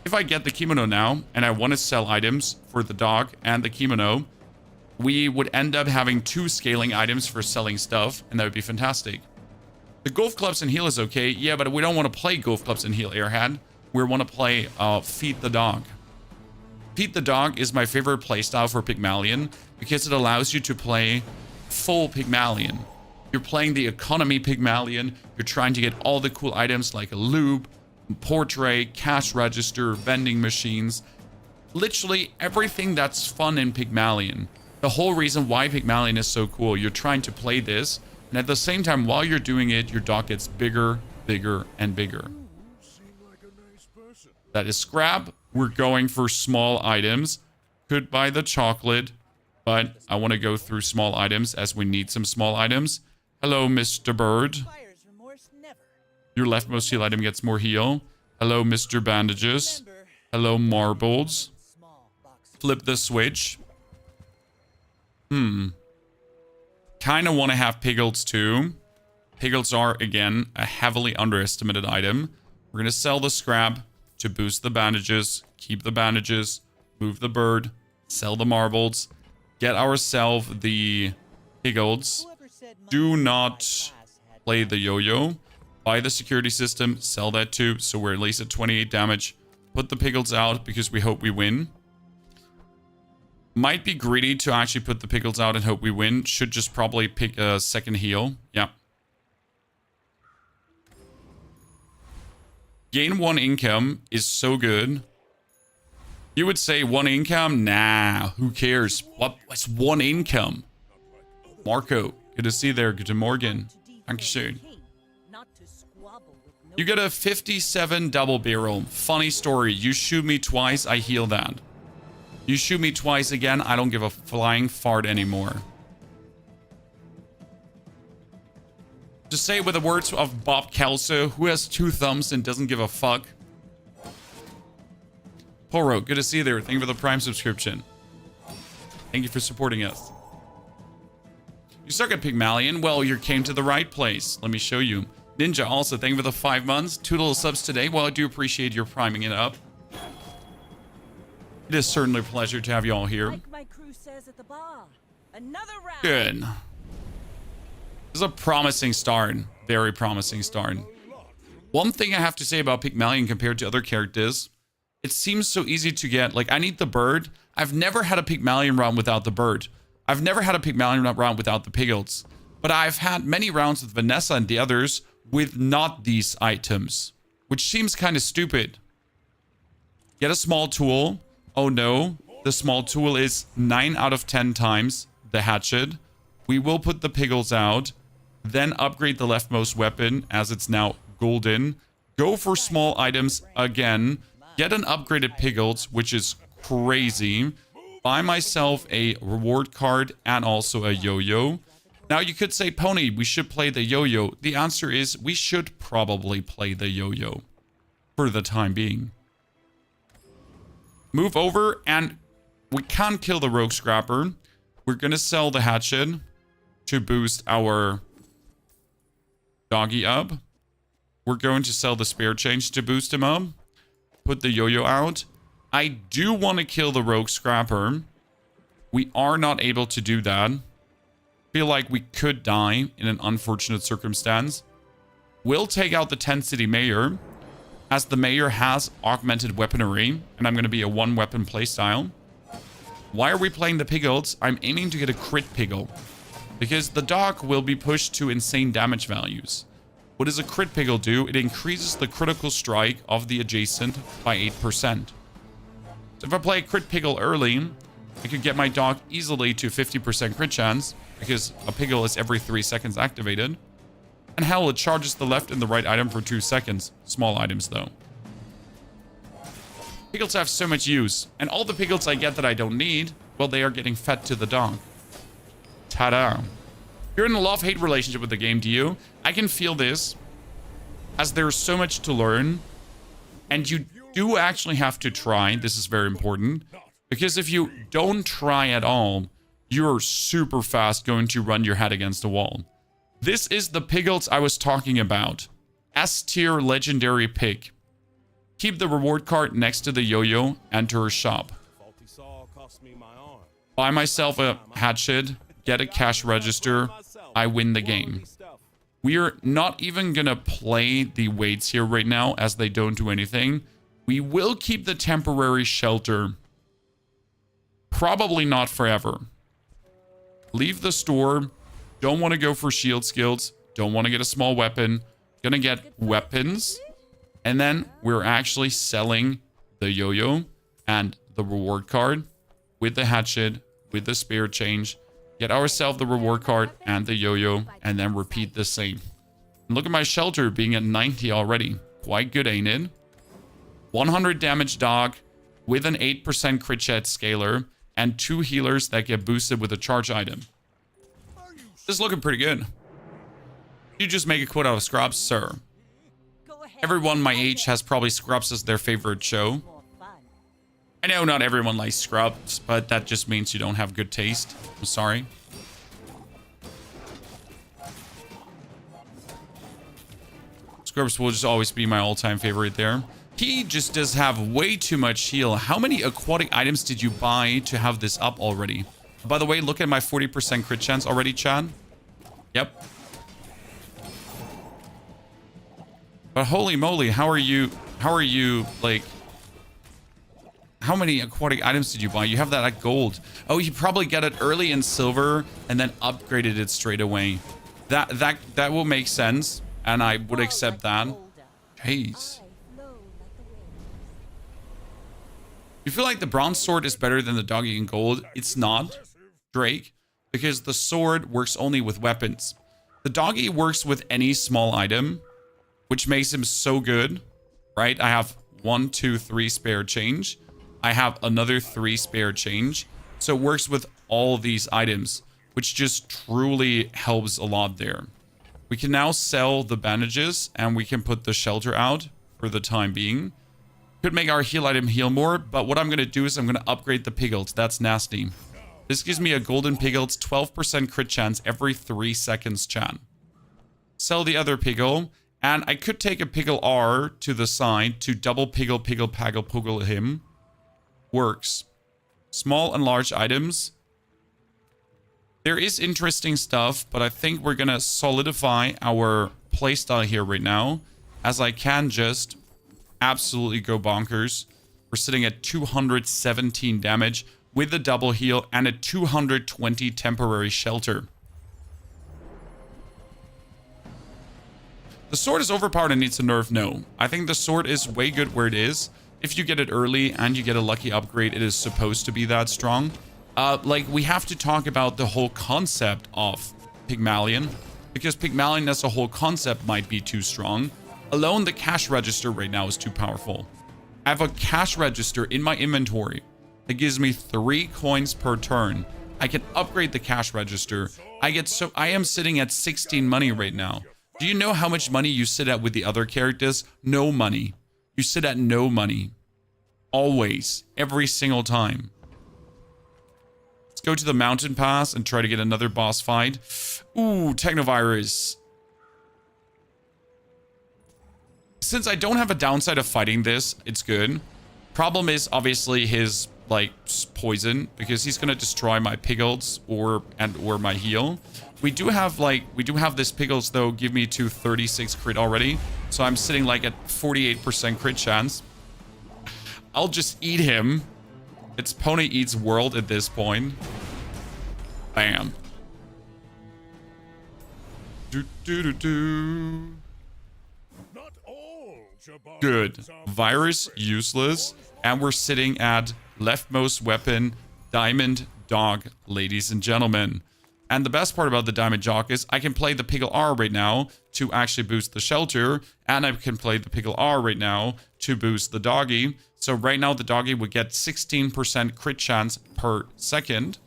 If I get the kimono now, and I want to sell items for the dog and the kimono, we would end up having 2 scaling items for selling stuff, and that would be fantastic. The golf clubs and heal is okay, yeah, but we don't want to play golf clubs and heal, Airhead. We want to play Feed the Dog. Feed the Dog is my favorite playstyle for Pigmalion, because it allows you to play full Pigmalion. You're playing the economy Pigmalion, you're trying to get all the cool items like a loop, portrait, cash register, vending machines, literally everything that's fun in Pigmalion. The whole reason why Pigmalion is so cool, you're trying to play this, and at the same time, while you're doing it, your dog gets bigger, bigger, and bigger. That is scrap. We're going for small items. Could buy the chocolate, but I want to go through small items as we need some small items. Hello, Mr. Bird. Your leftmost heal item gets more heal. Hello, Mr. Bandages. Hello, Marbles. Flip the switch. Kind of want to have Piglets too. Piglets are, again, a heavily underestimated item. We're going to sell the scrap to boost the bandages, keep the bandages, move the bird, sell the marbles, get ourselves the Piglets. Do not play the yo-yo. Buy the security system, sell that too, so we're at least at 28 damage. Put the Piglets out because we hope we win. Might be greedy to actually put the Piglets out and hope we win. Should just probably pick a second heal. Yeah. Gain 1 income is so good. You would say 1 income? Nah, who cares? What's 1 income? Marco, good to see you there. Good morning. Dankeschön. You get a 57 double barrel. Funny story. You shoot me twice, I heal that. You shoot me twice again, I don't give a flying fart anymore. To say it with the words of Bob Kelso, who has 2 thumbs and doesn't give a fuck. Poro, good to see you there. Thank you for the Prime subscription. Thank you for supporting us. You suck at Pigmalion? Well, you came to the right place. Let me show you. Ninja, also, thank you for the 5 months. 2 little subs today. Well, I do appreciate your priming it up. It is certainly a pleasure to have you all here. Like my crew says at the bar. Another round. Good. This is a promising start. Very promising start. One thing I have to say about Pigmalion compared to other characters, it seems so easy to get. Like, I need the bird. I've never had a Pigmalion round without the bird. I've never had a Pigmalion round without the Piglets. But I've had many rounds with Vanessa and the others with not these items, which seems kind of stupid. Get a small tool. Oh no, the small tool is 9 out of 10 times the hatchet. We will put the Piglets out, then upgrade the leftmost weapon as it's now golden. Go for small items again. Get an upgraded Piglets, which is crazy. Buy myself a reward card and also a yo-yo. Now you could say, Pony, we should play the yo-yo. The answer is we should probably play the yo-yo for the time being. Move over, and we can't kill the rogue scrapper. We're going to sell the hatchet to boost our doggy up. We're going to sell the spare change to boost him up. Put the yo-yo out. I do want to kill the rogue scrapper. We are not able to do that. Feel like we could die in an unfortunate circumstance. We'll take out the 10 city mayor, as the mayor has augmented weaponry, and I'm going to be a 1-weapon playstyle. Why are we playing the Piglets? I'm aiming to get a crit Piggle, because the dog will be pushed to insane damage values. What does a crit Piggle do? It increases the critical strike of the adjacent by 8%. So if I play a crit Piggle early, I could get my dog easily to 50% crit chance, because a Piggle is every 3 seconds activated. And hell, it charges the left and the right item for 2 seconds. Small items, though. Piglets have so much use. And all the Piglets I get that I don't need, well, they are getting fed to the dog. Ta-da. You're in a love-hate relationship with the game, do you? I can feel this, as there's so much to learn, and you do actually have to try. This is very important, because if you don't try at all, you're super fast going to run your head against the wall. This is the Piggles I was talking about. S-tier legendary pig. Keep the reward card next to the yo-yo, enter a shop. Faulty saw cost me my arm. Buy myself a hatchet, get a cash register, I win the game. We are not even gonna play the weights here right now, as they don't do anything. We will keep the temporary shelter. Probably not forever. Leave the store. Don't want to go for shield skills. Don't want to get a small weapon. Gonna get weapons. And then we're actually selling the yo-yo and the reward card with the hatchet, with the spear change. Get ourselves the reward card and the yo-yo, and then repeat the same. And look at my shelter being at 90 already. Quite good, ain't it? 100 damage dog with an 8% crit chance scaler and 2 healers that get boosted with a charge item. This is looking pretty good. You just make a quote out of Scrubs, sir. Everyone my age has probably Scrubs as their favorite show. I know not everyone likes Scrubs, but that just means you don't have good taste. I'm sorry. Scrubs will just always be my all-time favorite there. He just does have way too much heal. How many aquatic items did you buy to have this up already? By the way, look at my 40% crit chance already, Chad. Yep. But holy moly, how are you, like... How many aquatic items did you buy? You have that at gold. Oh, you probably got it early in silver and then upgraded it straight away. That will make sense, and I would accept that. Jeez. You feel like the bronze sword is better than the doggy in gold? It's not, Drake, because the sword works only with weapons. The doggy works with any small item, which makes him so good, right? I have 1, 2, 3 spare change. I have another 3 spare change. So it works with all these items, which just truly helps a lot there. We can now sell the bandages and we can put the shelter out for the time being. Could make our heal item heal more, but what I'm going to do is I'm going to upgrade the Piggles. That's nasty. This gives me a golden Piggles, 12% crit chance every 3 seconds, chan. Sell the other Piggle, and I could take a Piggle R to the side to double Piggle, Paggle, Puggle him. Works. Small and large items. There is interesting stuff, but I think we're going to solidify our playstyle here right now, as I can just absolutely go bonkers. We're sitting at 217 damage with a double heal and a 220 temporary shelter. The sword is overpowered and needs a nerf. No, I think the sword is way good where it is. If you get it early and you get a lucky upgrade, it is supposed to be that strong. Like, we have to talk about the whole concept of Pigmalion, because Pigmalion as a whole concept might be too strong. Alone, the cash register right now is too powerful. I have a cash register in my inventory that gives me 3 coins per turn. I can upgrade the cash register. I am sitting at 16 money right now. Do you know how much money you sit at with the other characters? No money. You sit at no money. Always. Every single time. Let's go to the mountain pass and try to get another boss fight. Ooh, Technovirus. Since I don't have a downside of fighting this, it's good. Problem is obviously his like poison, because he's gonna destroy my Piggles or my heal. We do have this Piggles though, give me to 36 crit already. So I'm sitting like at 48% crit chance. I'll just eat him. It's Pony Eats World at this point. Bam. Good. Virus useless. And we're sitting at leftmost weapon, Diamond Dog, ladies and gentlemen. And the best part about the Diamond Jock is I can play the Piggle R right now to actually boost the shelter. And I can play the Piggle R right now to boost the doggy. So right now the doggy would get 16% crit chance per second.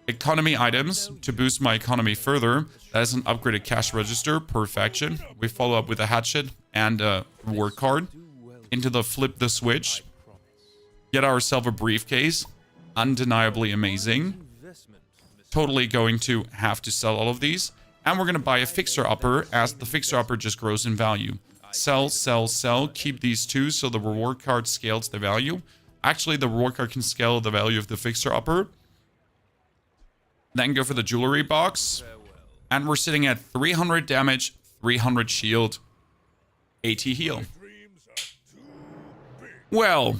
Economy items to boost my economy further. That is an upgraded cash register. Perfection. We follow up with a hatchet and a reward card. Into the flip the switch. Get ourselves a briefcase. Undeniably amazing. Totally going to have to sell all of these. And we're going to buy a fixer-upper as the fixer-upper just grows in value. Sell, sell, sell. Keep these two so the reward card scales the value. Actually, the reward card can scale the value of the fixer-upper. Then go for the jewelry box. And we're sitting at 300 damage, 300 shield, 80 heal. Well,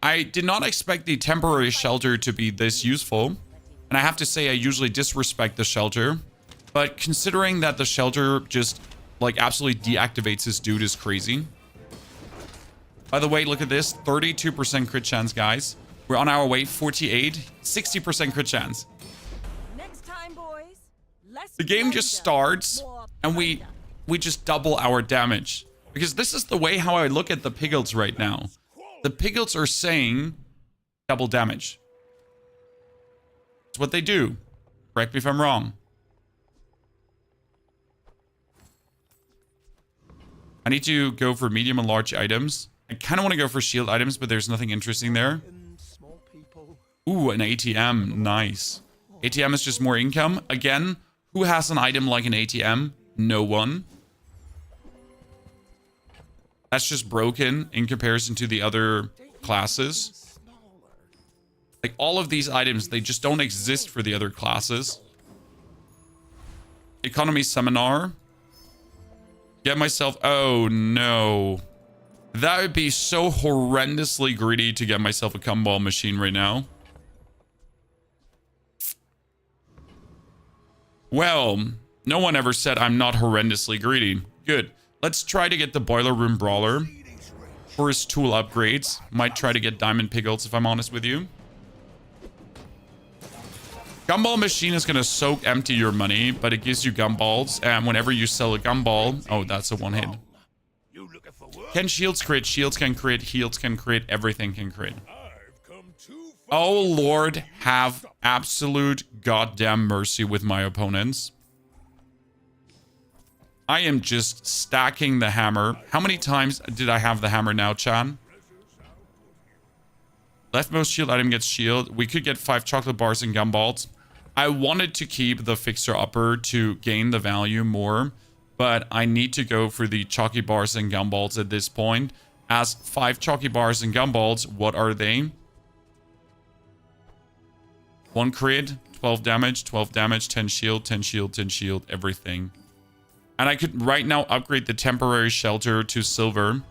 I did not expect the temporary shelter to be this useful. And I have to say I usually disrespect the shelter. But considering that the shelter just like absolutely deactivates this dude is crazy. By the way, look at this. 32% crit chance, guys. We're on our way. 48. 60% crit chance. The game just starts and we just double our damage. Because this is the way how I look at the piglets right now. The piglets are saying double damage. It's what they do. Correct me if I'm wrong. I need to go for medium and large items. I kind of want to go for shield items, but there's nothing interesting there. Ooh, an ATM. Nice. ATM is just more income. Again, who has an item like an ATM? No one. That's just broken in comparison to the other classes. Like all of these items, they just don't exist for the other classes. Economy seminar. Get myself... Oh, no. That would be so horrendously greedy to get myself a gumball machine right now. Well, no one ever said I'm not horrendously greedy. Good. Let's try to get the Boiler Room Brawler. For his tool upgrades. Might try to get Diamond Piglets if I'm honest with you. Gumball machine is going to soak empty your money, but it gives you gumballs. And whenever you sell a gumball... Oh, that's a one hit. Can shields crit? Shields can crit. Heals can crit. Everything can crit. Oh, Lord, have absolute goddamn mercy with my opponents. I am just stacking the hammer. How many times did I have the hammer now, Chan? Leftmost shield item gets shield. We could get 5 chocolate bars and gumballs. I wanted to keep the fixer-upper to gain the value more, but I need to go for the chalky bars and gumballs at this point. As 5 chalky bars and gumballs, what are they? 1 crit, 12 damage, 10 shield, 10 shield, 10 shield, everything. And I could right now upgrade the temporary shelter to silver.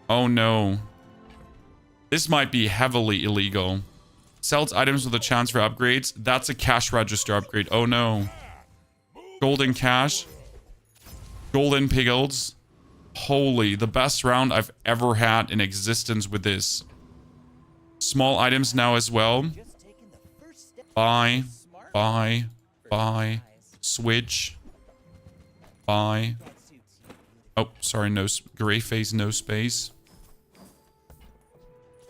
Oh no. This might be heavily illegal. Sells items with a chance for upgrades. That's a cash register upgrade. Oh no. Golden cash. Golden piglets. Holy, the best round I've ever had in existence with this. Small items now as well. Buy. Buy. Buy. Switch. Buy. Oh, sorry, no. Gray phase, no space.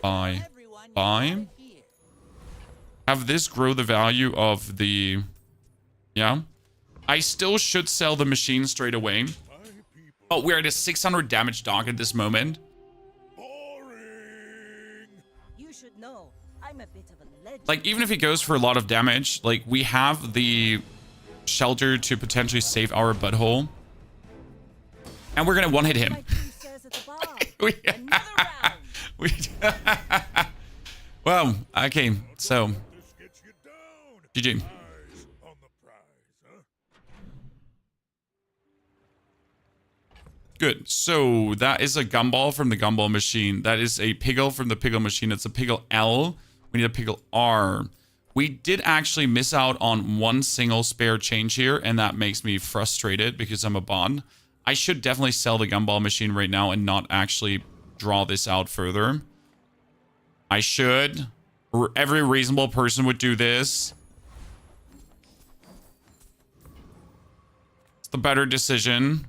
Buy. Buy. Have this grow the value of the... Yeah. I still should sell the machine straight away. Oh, we're at a 600 damage dog at this moment. You should know, I'm a bit of a legend. Like, even if he goes for a lot of damage, like, we have the shelter to potentially save our butthole. And we're gonna one-hit him. Well, okay, so... GG. Good. So that is a gumball from the gumball machine. That is a piggle from the piggle machine. It's a piggle L. We need a piggle R. We did actually miss out on one single spare change here, and that makes me frustrated because I'm a bot. I should definitely sell the gumball machine right now and not actually draw this out further. I should. Every reasonable person would do this. It's the better decision.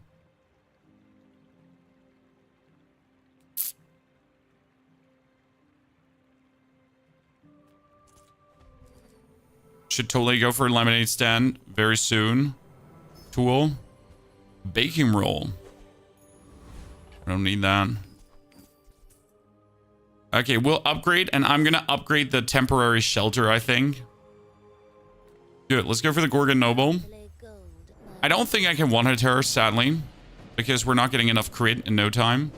Should totally go for a lemonade stand very soon. Tool. Baking roll. I don't need that. Okay, we'll upgrade, and I'm gonna upgrade the temporary shelter, I think. Good, let's go for the Gorgon Noble. I don't think I can one-hit her, sadly, because we're not getting enough crit in no time.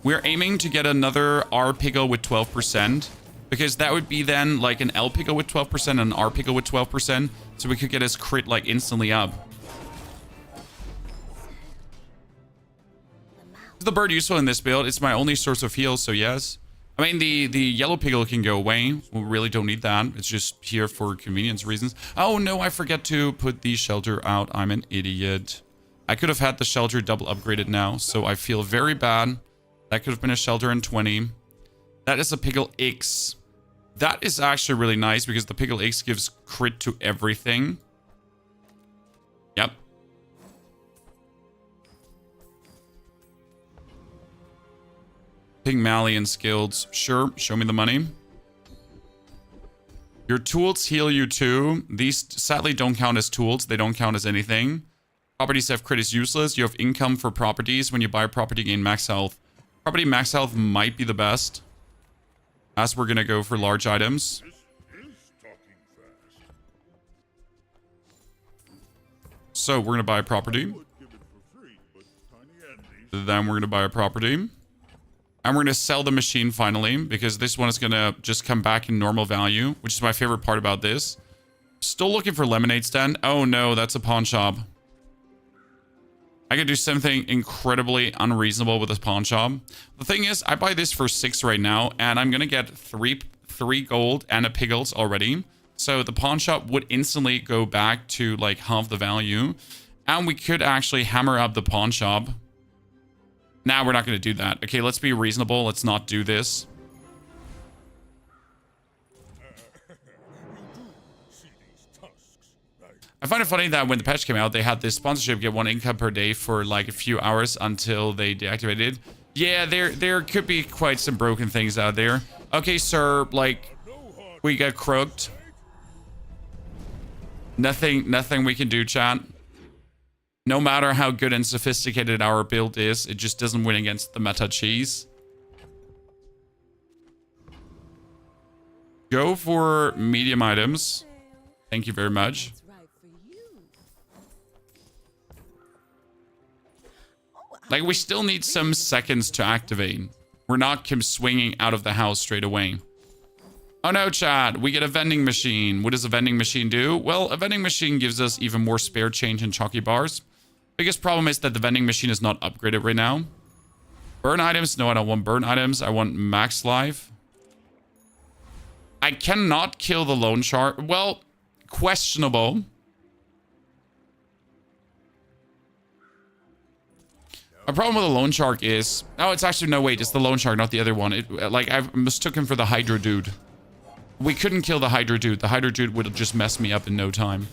We're aiming to get another R Pickle with 12%, because that would be then like an L Pickle with 12% and an R Pickle with 12%, so we could get his crit like instantly up. Is the bird useful in this build? It's my only source of heal, so yes. I mean, the yellow pickle can go away. We really don't need that. It's just here for convenience reasons. Oh no, I forget to put the shelter out. I'm an idiot. I could have had the shelter double upgraded now, so I feel very bad. That could have been a shelter in 20. That is a Pickle X. That is actually really nice because the Pickle X gives crit to everything. Yep. Pigmalion skills. Sure, show me the money. Your tools heal you too. These sadly don't count as tools. They don't count as anything. Properties have crit is useless. You have income for properties. When you buy a property, gain max health. Property max health might be the best, as we're gonna go for large items. So we're gonna buy a property. Then we're gonna buy a property. And we're going to sell the machine finally, because this one is going to just come back in normal value, which is my favorite part about this. Still looking for lemonade stand. Oh no, that's a pawn shop. I could do something incredibly unreasonable with this pawn shop. The thing is, I buy this for 6 right now, and I'm going to get 3 gold and a pickles already. So the pawn shop would instantly go back to like half the value. And we could actually hammer up the pawn shop. Nah, we're not going to do that. Okay, let's be reasonable. Let's not do this. I find it funny that when the patch came out, they had this sponsorship, get 1 income per day for like a few hours until they deactivated. Yeah, there could be quite some broken things out there. Okay, sir, like, we get croaked. Nothing we can do, chat. No matter how good and sophisticated our build is, it just doesn't win against the meta cheese. Go for medium items. Thank you very much. Like, we still need some seconds to activate. We're not swinging out of the house straight away. Oh no, chat, we get a vending machine. What does a vending machine do? Well, a vending machine gives us even more spare change and chalky bars. Biggest problem is that the vending machine is not upgraded right now. Burn items? No, I don't want burn items. I want max life. I cannot kill the loan shark. Well, questionable. A problem with the loan shark is... Oh, it's actually... No, wait. It's the loan shark, not the other one. Like, I mistook him for the Hydra dude. We couldn't kill the Hydra dude. The Hydra dude would have just messed me up in no time.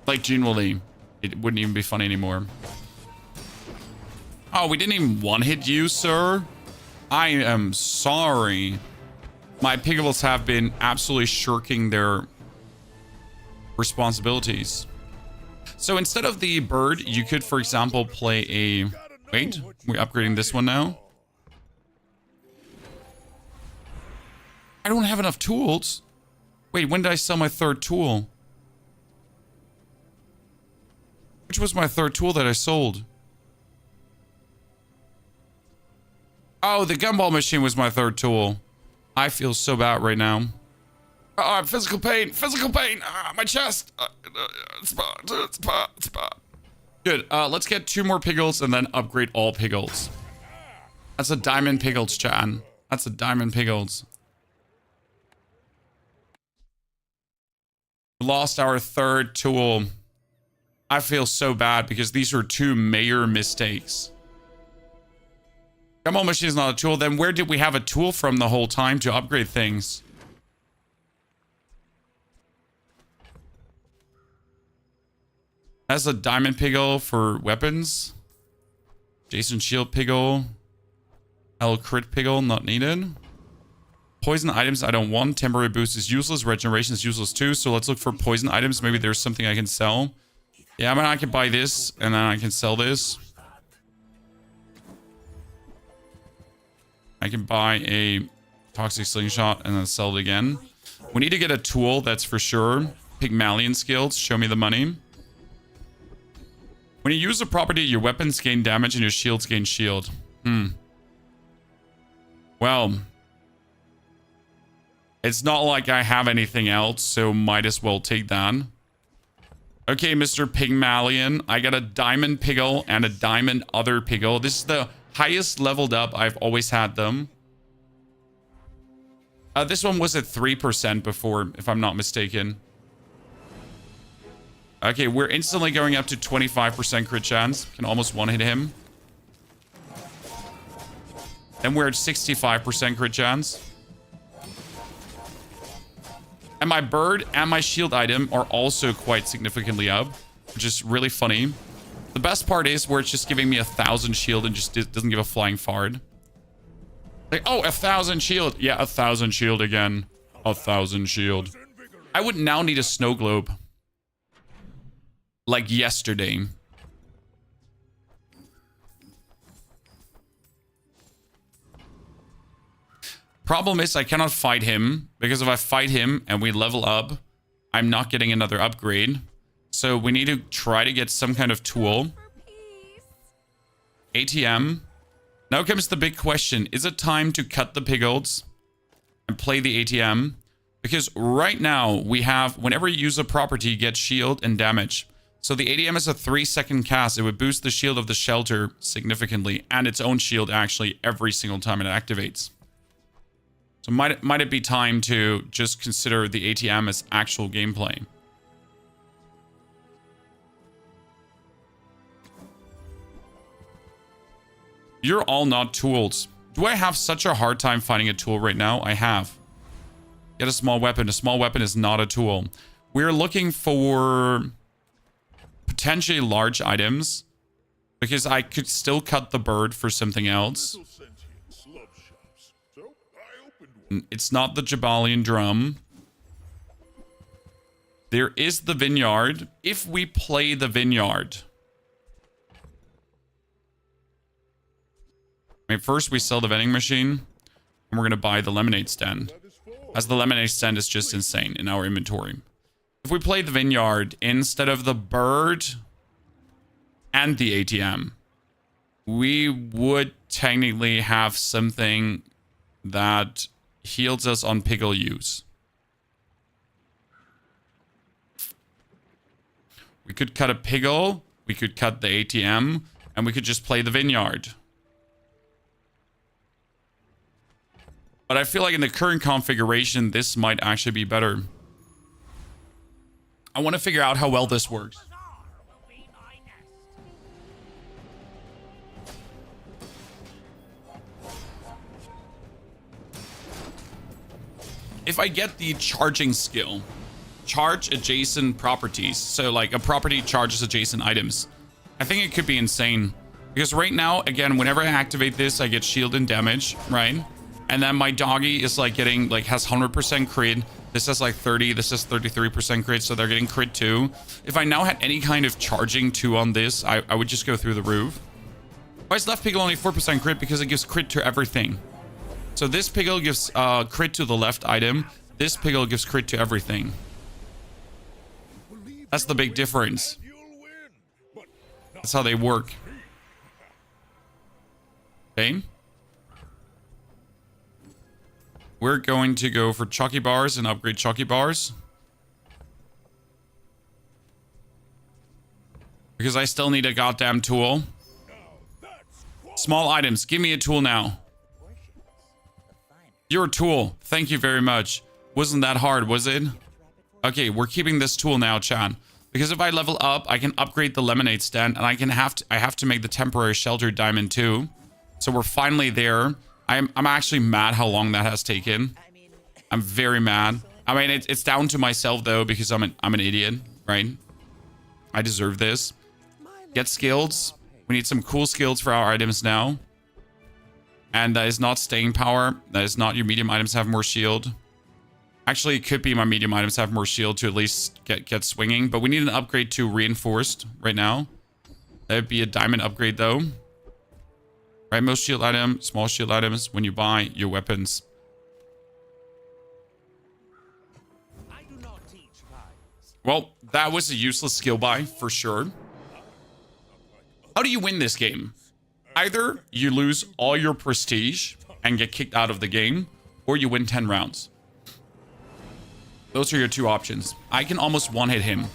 Like, genuinely. It wouldn't even be funny anymore. Oh, we didn't even one-hit you, sir? I am sorry. My Pigglets have been absolutely shirking their responsibilities. So instead of the bird, you could, for example, play a... Wait, we're upgrading this one now. I don't have enough tools. Wait, when did I sell my 3rd tool? Which was my 3rd tool that I sold? Oh, the gumball machine was my 3rd tool. I feel so bad right now. Oh, physical pain, physical pain. My chest. It's bad. Good. Let's get 2 more pickles and then upgrade all pickles. That's a diamond pickles, Chan. That's a diamond pickles. We lost our 3rd tool. I feel so bad because these are 2 major mistakes. Gumball machine is not a tool. Then where did we have a tool from the whole time to upgrade things? That's a diamond piggle for weapons. Jason shield piggle. L crit piggle not needed. Poison items I don't want. Temporary boost is useless. Regeneration is useless too. So let's look for poison items. Maybe there's something I can sell. Yeah, I mean, I can buy this and then I can sell this. I can buy a toxic slingshot and then sell it again. We need to get a tool, that's for sure. Pigmalion skills, show me the money. When you use a property, your weapons gain damage and your shields gain shield. Well, it's not like I have anything else, so might as well take that. Okay, Mr. Pigmalion, I got a diamond piggle and a diamond other piggle. This is the highest leveled up I've always had them. This one was at 3% before, if I'm not mistaken. Okay, we're instantly going up to 25% crit chance. Can almost one-hit him. Then we're at 65% crit chance. And my bird and my shield item are also quite significantly up, which is really funny. The best part is where it's just giving me 1,000 shield and just doesn't give a flying fart. Like, oh, 1,000 shield. Yeah, 1,000 shield again. 1,000 shield. I would now need a snow globe. Like yesterday. Problem is I cannot fight him, because if I fight him and we level up, I'm not getting another upgrade. So we need to try to get some kind of tool. ATM. Now comes the big question. Is it time to cut the piglets and play the ATM? Because right now we have, whenever you use a property, you get shield and damage. So the ATM is a 3-second cast. It would boost the shield of the shelter significantly, and its own shield actually every single time it activates. So might it be time to just consider the ATM as actual gameplay? You're all not tools. Do I have such a hard time finding a tool right now? I have. Get a small weapon. A small weapon is not a tool. We're looking for potentially large items, because I could still cut the bird for something else. It's not the Jabalian drum. There is the vineyard. If we play the vineyard. Wait, first we sell the vending machine. And we're going to buy the lemonade stand. As the lemonade stand is just insane in our inventory. If we play the vineyard instead of the bird and the ATM, we would technically have something that heals us on piggle use. We could cut a piggle, we could cut the ATM, and we could just play the vineyard. But I feel like in the current configuration, this might actually be better. I want to figure out how well this works. If I get the charging skill, charge adjacent properties. So like a property charges adjacent items. I think it could be insane. Because right now, again, whenever I activate this, I get shield and damage, right? And then my doggy is like getting, like has 100% crit. This has like 30, this has 33% crit, so they're getting crit too. If I now had any kind of charging 2 on this, I would just go through the roof. Why is left piggle only 4% crit? Because it gives crit to everything. So this piggle gives crit to the left item. This piggle gives crit to everything. That's the big difference. That's how they work. Okay. We're going to go for Chucky bars and upgrade Chucky bars. Because I still need a goddamn tool. Small items. Give me a tool now. You're a tool. Thank you very much. Wasn't that hard, was it? Okay, we're keeping this tool now, chat. Because if I level up, I can upgrade the lemonade stand, and I have to make the temporary shelter diamond too. So we're finally there. I'm actually mad how long that has taken. I'm very mad. I mean, it's down to myself though, because I'm an idiot, right? I deserve this. Get skills. We need some cool skills for our items now. And that is not staying power. That is not your medium items have more shield. Actually, it could be my medium items have more shield to at least get swinging. But we need an upgrade to reinforced right now. That would be a diamond upgrade though. Right, most shield item, small shield items when you buy your weapons. I do not teach lies. Well, that was a useless skill buy for sure. How do you win this game? Either you lose all your prestige and get kicked out of the game, or you win 10 rounds. Those are your two options. I can almost one-hit him.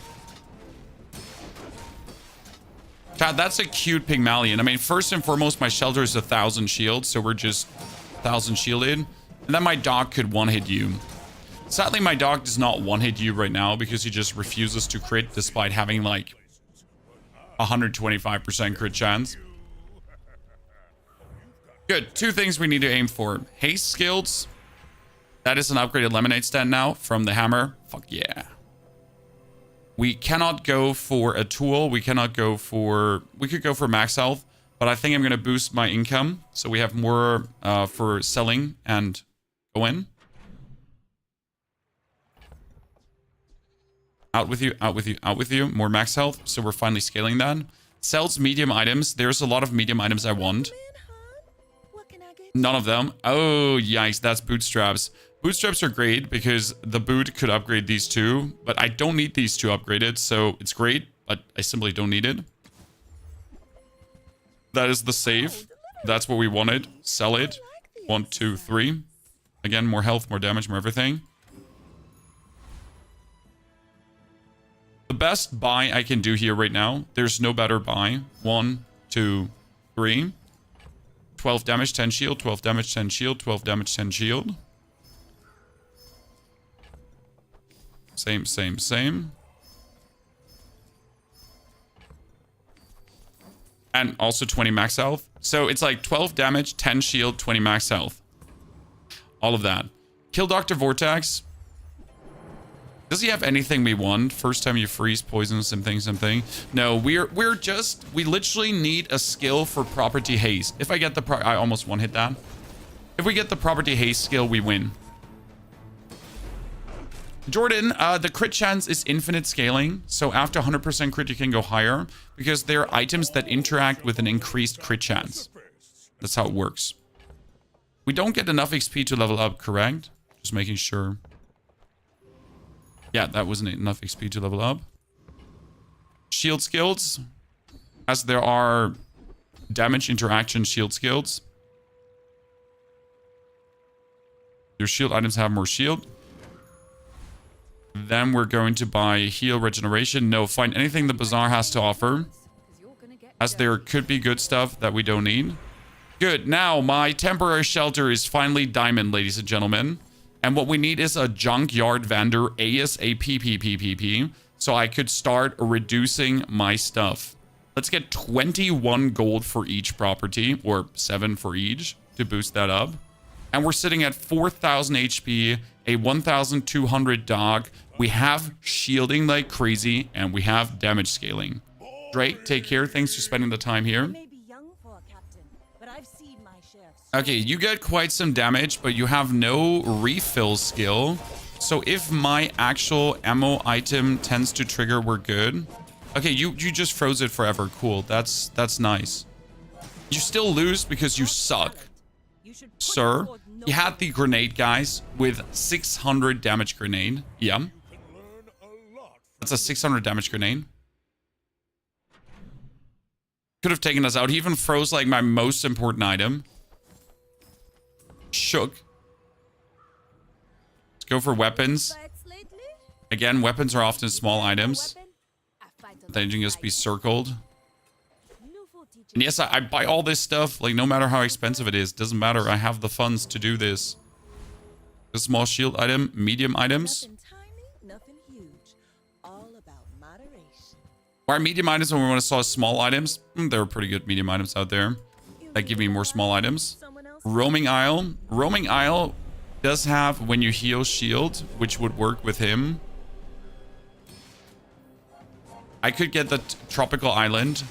Chad, that's a cute Pigmalion. I mean, first and foremost, my shelter is 1,000 shield, so we're just 1,000 shielded. And then my dog could one-hit you. Sadly, my dog does not one-hit you right now because he just refuses to crit despite having like 125% crit chance. Good. Two things we need to aim for. Haste skills. That is an upgraded lemonade stand now from the hammer. Fuck yeah. We cannot go for a tool. We cannot go for... We could go for max health, but I think I'm going to boost my income so we have more for selling and go in. Out with you, out with you, out with you. More max health, so we're finally scaling that. Sells medium items. There's a lot of medium items I want. None of them. Oh, yikes. That's bootstraps. Bootstraps are great because the boot could upgrade these two, but I don't need these two upgraded, so it's great, but I simply don't need it. That is the save. That's what we wanted. Sell it. 1, 2, 3. Again, more health, more damage, more everything. The best buy I can do here right now, there's no better buy. 1, 2, 3. 12 damage, 10 shield, 12 damage, 10 shield, 12 damage, 10 shield. Same, same, same. And also 20 max health. So it's like 12 damage, 10 shield, 20 max health. All of that. Kill Dr. Vortex. Does he have anything we want? First time you freeze, poison, something. No, we literally need a skill for property haste. If I get the I almost one hit that. If we get the property haste skill, we win. Jordan, the crit chance is infinite scaling. So after 100% crit, you can go higher because there are items that interact with an increased crit chance. That's how it works. We don't get enough XP to level up, correct? Just making sure. Yeah, that wasn't enough XP to level up. Shield skills. As there are damage interaction shield skills. Your shield items have more shield. Then we're going to buy heal regeneration. No, find anything the Bazaar has to offer. As there could be good stuff that we don't need. Good. Now, my temporary shelter is finally diamond, ladies and gentlemen. And what we need is a junkyard vendor ASAP, so I could start reducing my stuff. Let's get 21 gold for each property, or 7 for each, to boost that up. And we're sitting at 4,000 HP, a 1,200 dog. We have shielding like crazy, and we have damage scaling. Drake, take care. Thanks for spending the time here. Okay, you get quite some damage, but you have no refill skill. So if my actual ammo item tends to trigger, we're good. Okay, you just froze it forever. Cool. That's nice. You still lose because you suck. Sir, you had the grenade, guys, with 600 damage grenade. Yeah. That's a 600 damage grenade. Could have taken us out. He even froze like my most important item. Shook. Let's go for weapons. Again, weapons are often small items. They can just be circled. And yes, I buy all this stuff, like no matter how expensive it is. Doesn't matter, I have the funds to do this. A small shield item, medium items. Why are medium items when we want to saw small items? There are pretty good medium items out there that give me more small items. Roaming Isle. Roaming Isle does have when you heal shield, which would work with him. I could get the Tropical Island.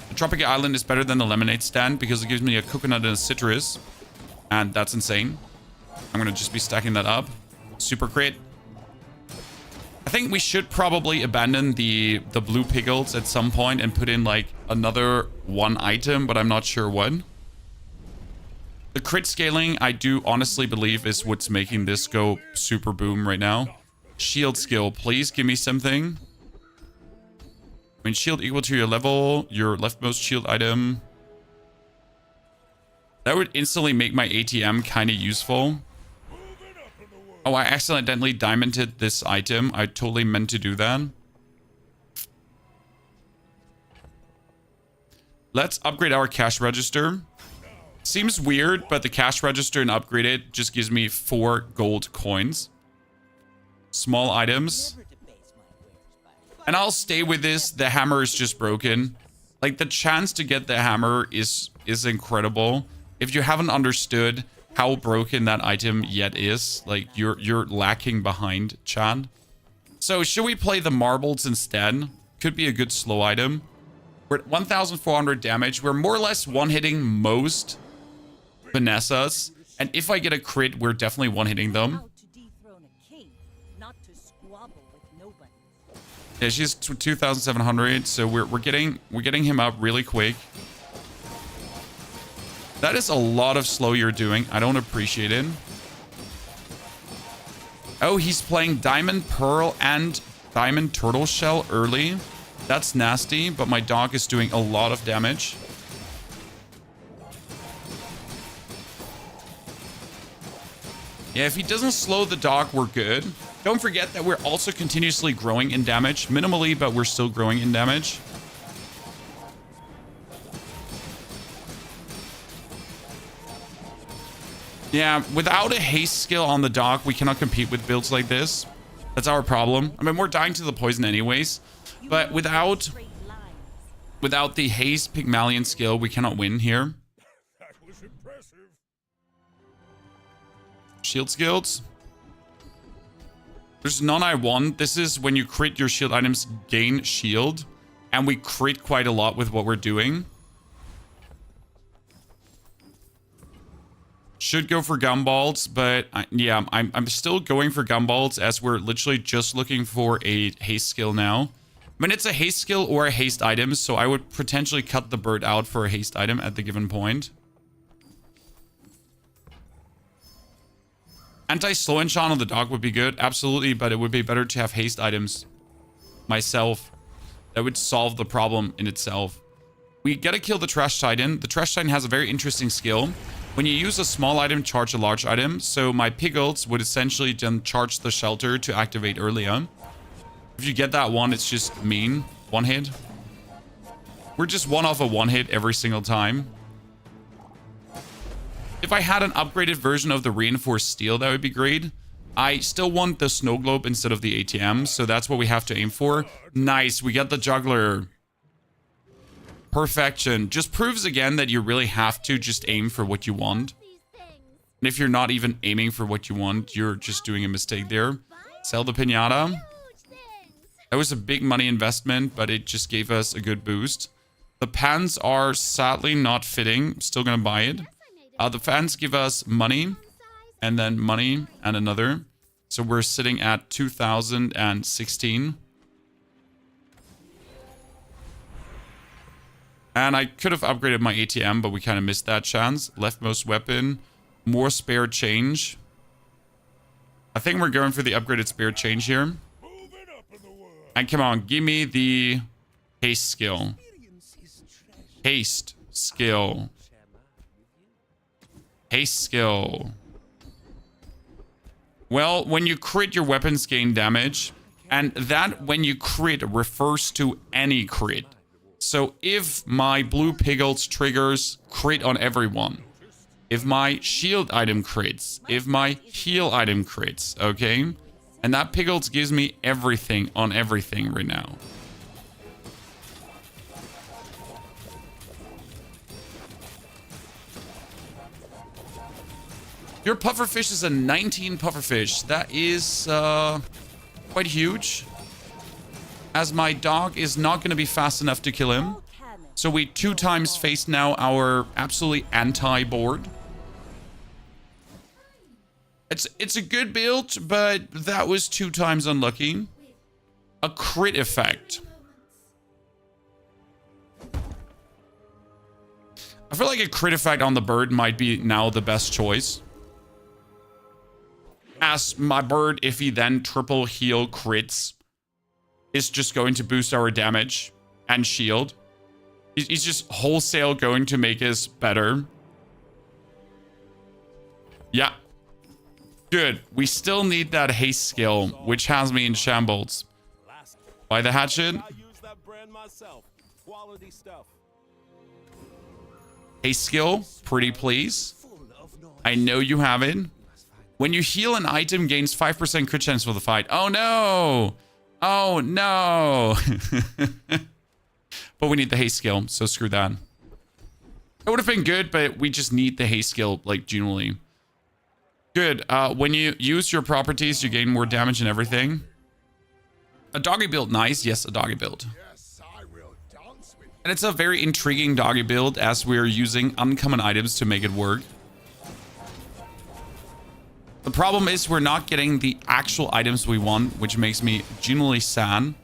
The Tropical Island is better than the Lemonade stand because it gives me a coconut and a citrus. And that's insane. I'm going to just be stacking that up. Super crit. I think we should probably abandon the blue piglets at some point and put in like another one item, but I'm not sure what. The crit scaling, I do honestly believe, is what's making this go super boom right now. Shield skill, please give me something. When shield equal to your level, your leftmost shield item. That would instantly make my ATM kind of useful. Oh, I accidentally diamonded this item. I totally meant to do that. Let's upgrade our cash register. Seems weird, but the cash register and upgrade it just gives me 4 gold coins. Small items. And I'll stay with this. The hammer is just broken. Like, the chance to get the hammer is incredible. If you haven't understood how broken that item yet is, like, you're lacking behind, chat. So should we play the marbles instead? Could be a good slow item. We're at 1,400 damage. We're more or less one-hitting most Vanessas. And if I get a crit, we're definitely one-hitting them. Out to dethrone a king, not to squabble with nobody. Yeah, she's 2,700, so we're getting him up really quick. That is a lot of slow you're doing. I don't appreciate it. Oh, he's playing Diamond Pearl and Diamond Turtle Shell early. That's nasty, but my dog is doing a lot of damage. Yeah, if he doesn't slow the dog, we're good. Don't forget that we're also continuously growing in damage. Minimally, but we're still growing in damage. Yeah, without a haste skill on the dog, we cannot compete with builds like this. That's our problem. I mean, we're dying to the poison anyways. But without the haste Pigmalion skill, we cannot win here. That was impressive. Shield skills. There's none I want. This is when you crit your shield items, gain shield. And we crit quite a lot with what we're doing. Should go for gumballs, but yeah, I'm still going for gumballs as we're literally just looking for a haste skill now. I mean, it's a haste skill or a haste item, so I would potentially cut the bird out for a haste item at the given point. Anti-slow enchant on the dog would be good, absolutely, but it would be better to have haste items myself. That would solve the problem in itself. We gotta kill the Trash Titan. The Trash Titan has a very interesting skill. When you use a small item, charge a large item. So my piglets would essentially then charge the shelter to activate earlier. If you get that one, it's just mean. One hit. We're just one off a one hit every single time. If I had an upgraded version of the reinforced steel, that would be great. I still want the snow globe instead of the ATM, so that's what we have to aim for. Nice, we got the juggler. Perfection. Just proves again that you really have to just aim for what you want. And if you're not even aiming for what you want, you're just doing a mistake there. Sell the pinata. That was a big money investment, but it just gave us a good boost. The pants are sadly not fitting. Still gonna buy it. The fans give us money, and then money, and another. So we're sitting at 2,016. And I could have upgraded my ATM, but we kind of missed that chance. Leftmost weapon. More spare change. I think we're going for the upgraded spare change here. And come on, give me the haste skill. Haste skill. Haste skill. Well, when you crit, your weapons gain damage. And that, when you crit, refers to any crit. So if my blue piglets triggers crit on everyone, if my shield item crits, if my heal item crits, okay? And that piglets gives me everything on everything right now. Your pufferfish is a 19 pufferfish. That is quite huge. As my dog is not going to be fast enough to kill him. So we 2 times face now our absolutely anti-board. It's a good build, but that was 2 times unlucky. A crit effect. I feel like a crit effect on the bird might be now the best choice. As my bird, if he then triple heal crits, is just going to boost our damage and shield. He's just wholesale going to make us better. Yeah. Good. We still need that haste skill, which has me in shambles. Buy the hatchet. I use that brand myself. Quality stuff. Haste skill. Pretty please. I know you have it. When you heal an item, gains 5% crit chance for the fight. Oh no. Oh no. But we need the haste skill, so screw that. It would have been good, but we just need the haste skill, like, genuinely. Good. When you use your properties, you gain more damage and everything. A doggy build, nice. Yes, a doggy build. And it's a very intriguing doggy build as we're using uncommon items to make it work. The problem is we're not getting the actual items we want, which makes me genuinely sad.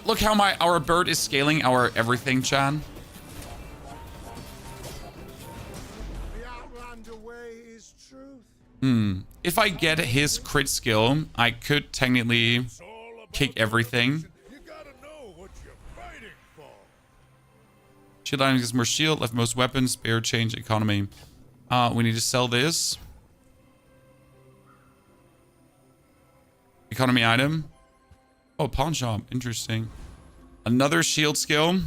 Look how our bird is scaling our everything, Chan. If I get his crit skill, I could technically kick everything. Shield items gets more shield, left most weapons, spare change economy. We need to sell this. Economy item. Oh, pawn shop. Interesting. Another shield skill.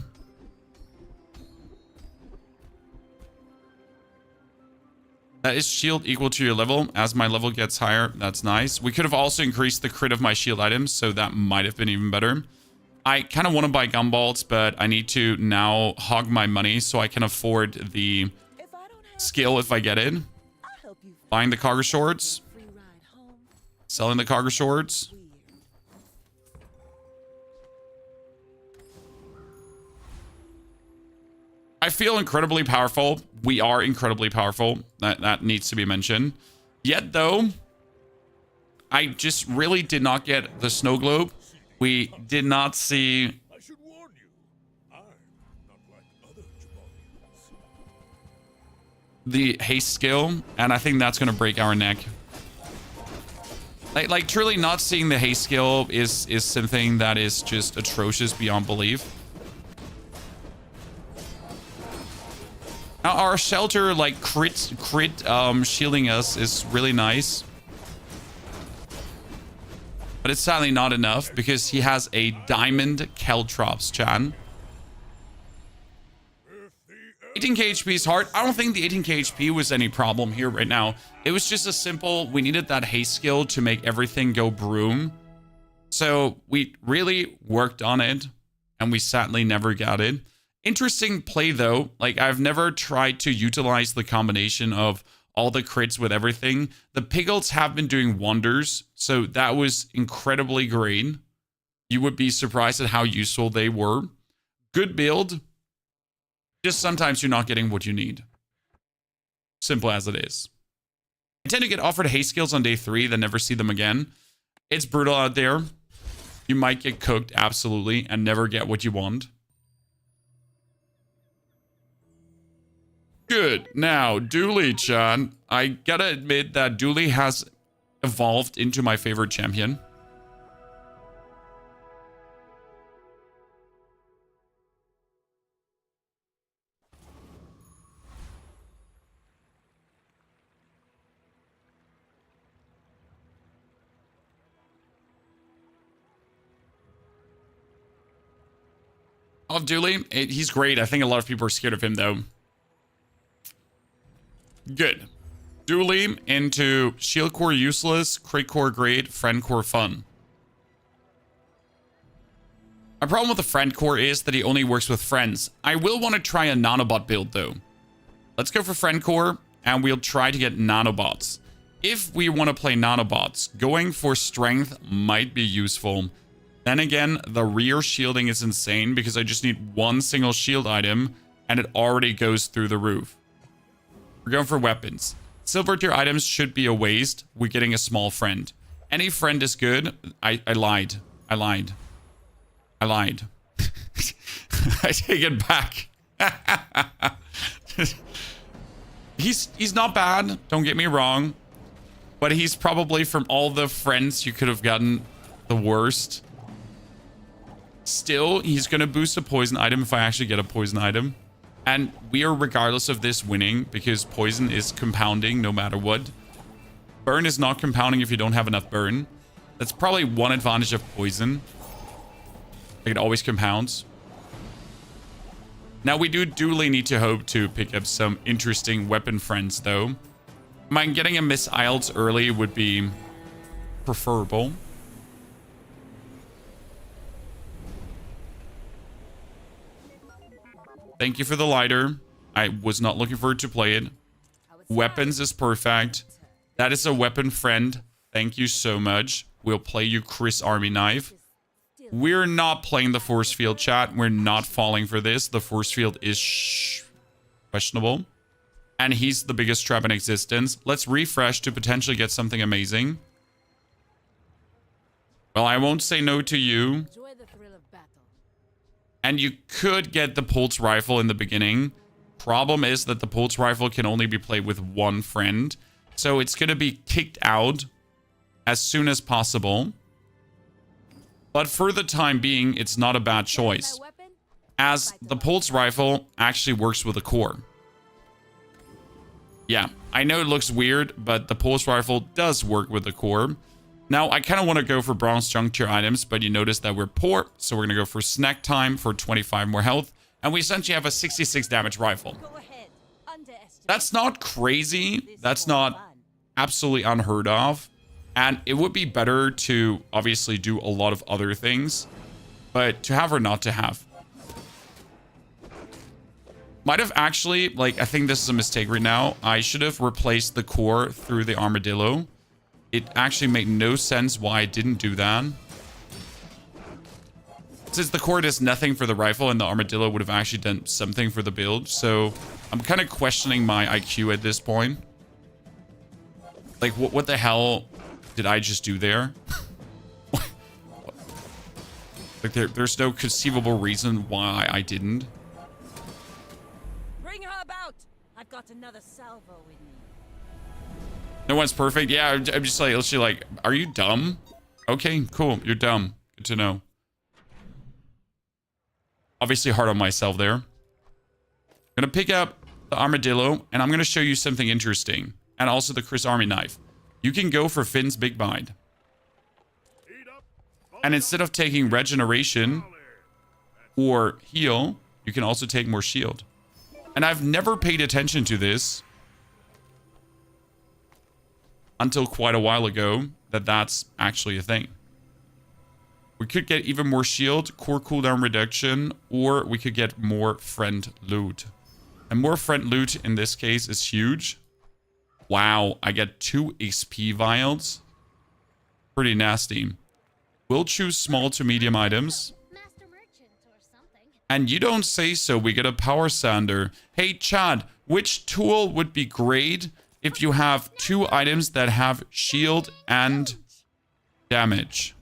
That is shield equal to your level. As my level gets higher, that's nice. We could have also increased the crit of my shield items, so that might have been even better. I kind of want to buy gumballs, but I need to now hog my money so I can afford the skill if I get it. Buying the cargo shorts. Selling the cargo shorts. I feel incredibly powerful. We are incredibly powerful. That needs to be mentioned. Yet, though, I just really did not get the snow globe. We did not see... I should warn you, I'm not like other Jabalians. the haste skill, and I think that's going to break our neck. Like truly not seeing the haste skill is something that is just atrocious beyond belief. Now our shelter, like crit shielding us is really nice. But it's sadly not enough because he has a diamond Caltrops, Chan. 18k HP is hard. I don't think the 18k HP was any problem here right now. It was just a simple, we needed that haste skill to make everything go broom. So we really worked on it and we sadly never got it. Interesting play though. Like I've never tried to utilize the combination of all the crits with everything. The piglets have been doing wonders. So that was incredibly great. You would be surprised at how useful they were. Good build. Just sometimes you're not getting what you need. Simple as it is. I tend to get offered haste skills on day 3, then never see them again. It's brutal out there. You might get cooked, absolutely, and never get what you want. Good. Now, Dooley-chan. I gotta admit that Dooley has evolved into my favorite champion. Of Dooley, he's great. I think a lot of people are scared of him, though. Good. Dooley into shield core useless, crit core great, friend core fun. My problem with the friend core is that he only works with friends. I will want to try a nanobot build, though. Let's go for friend core, and we'll try to get nanobots. If we want to play nanobots, going for strength might be useful. Then again, the rear shielding is insane because I just need one single shield item and it already goes through the roof. We're going for weapons. Silver tier items should be a waste. We're getting a small friend. Any friend is good. I lied. I lied. I take it back. He's not bad. Don't get me wrong. But he's probably, from all the friends you could have gotten, the worst. Still, he's going to boost a poison item if I actually get a poison item. And we are, regardless of this, winning because poison is compounding no matter what. Burn is not compounding if you don't have enough burn. That's probably one advantage of poison. Like, it always compounds. Now, we do duly need to hope to pick up some interesting weapon friends, though. Mine getting a Miss Isles early would be preferable. Thank you for the lighter. I was not looking forward to play it. Weapons is perfect. That is a weapon friend. Thank you so much. We'll play you Chris Army Knife. We're not playing the force field, chat. We're not falling for this. The force field is questionable. And he's the biggest trap in existence. Let's refresh to potentially get something amazing. Well, I won't say no to you. And you could get the pulse rifle in the beginning. Problem is that the pulse rifle can only be played with one friend. So it's going to be kicked out as soon as possible. But for the time being, it's not a bad choice, as the pulse rifle actually works with a core. Yeah, I know it looks weird, but the pulse rifle does work with the core. Now, I kind of want to go for bronze junk tier items, but you notice that we're poor, so we're going to go for snack time for 25 more health. And we essentially have a 66 damage rifle. That's not crazy. That's not absolutely unheard of. And it would be better to obviously do a lot of other things, but to have or not to have. Might have actually, like, I think this is a mistake right now. I should have replaced the core through the armadillo. It actually made no sense why I didn't do that. Since the core does nothing for the rifle and the armadillo would have actually done something for the build. So I'm kind of questioning my IQ at this point. Like, what the hell did I just do there? Like, there's no conceivable reason why I didn't. Bring her about. I've got another salvo with me. No one's perfect. Yeah, I'm just like, literally like, are you dumb? Okay, cool. You're dumb. Good to know. Obviously hard on myself there. I'm gonna pick up the armadillo, and I'm gonna show you something interesting. And also the Chris Army Knife. You can go for Finn's Big Bite. And instead of taking regeneration or heal, you can also take more shield. And I've never paid attention to this until quite a while ago, that that's actually a thing. We could get even more shield, core cooldown reduction, or we could get more friend loot. And more friend loot in this case is huge. Wow, I get 2 XP vials. Pretty nasty. We'll choose small to medium items. And you don't say so, we get a power sander. Hey, Chad, which tool would be great if you have 2 items that have shield and damage?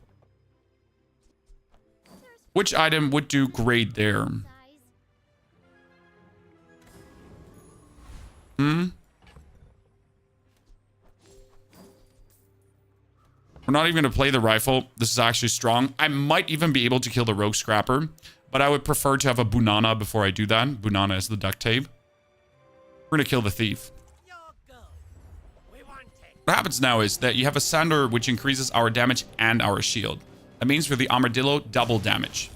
Which item would do great there? We're not even going to play the rifle. This is actually strong. I might even be able to kill the rogue scrapper, but I would prefer to have a Bunana before I do that. Bunana is the duct tape. We're going to kill the thief. What happens now is that you have a sander which increases our damage and our shield. That means for the armadillo, double damage.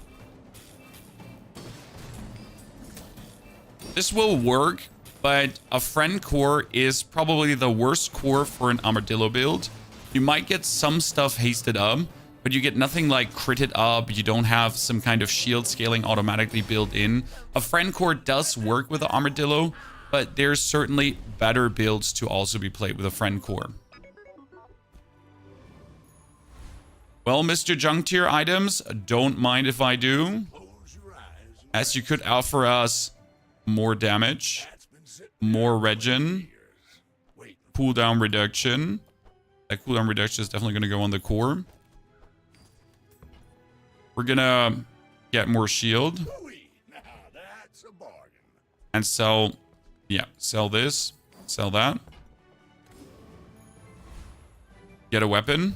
This will work, but a friend core is probably the worst core for an armadillo build. You might get some stuff hasted up, but you get nothing like critted up. You don't have some kind of shield scaling automatically built in. A friend core does work with the armadillo, but there's certainly better builds to also be played with a friend core. Well, Mr. Junk tier items, don't mind if I do, as you could offer us more damage, more regen, cooldown reduction. That cooldown reduction is definitely going to go on the core. We're going to get more shield. Ooh-wee. Now that's a bargain. And sell, yeah, sell this, sell that. Get a weapon.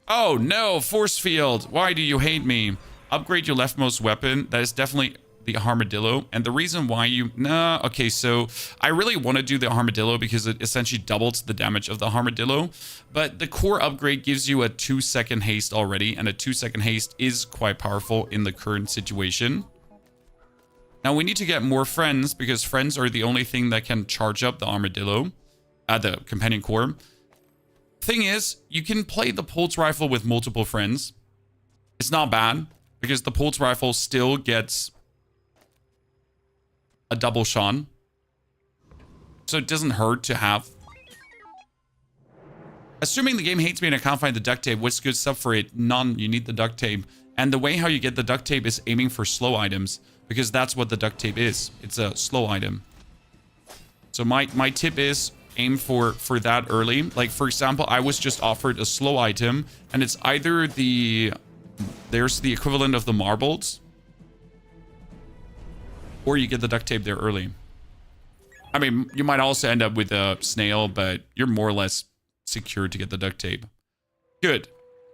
Oh no, force field. Why do you hate me? Upgrade your leftmost weapon. That is definitely the armadillo. And the reason why you, nah, okay, so I really want to do the armadillo because it essentially doubles the damage of the armadillo. But the core upgrade gives you a 2-second haste already. And a 2-second haste is quite powerful in the current situation. Now we need to get more friends because friends are the only thing that can charge up the armadillo, the companion core. Thing is, you can play the pulse rifle with multiple friends. It's not bad because the pulse rifle still gets a double shot. So it doesn't hurt to have. Assuming the game hates me and I can't find the duct tape, what's good stuff for it? None. You need the duct tape. And the way how you get the duct tape is aiming for slow items because that's what the duct tape is. It's a slow item. So my tip is aim for that early. Like, for example, I was just offered a slow item and it's either there's the equivalent of the marbles, or you get the duct tape there early. I mean, you might also end up with a snail, but you're more or less secure to get the duct tape. Good.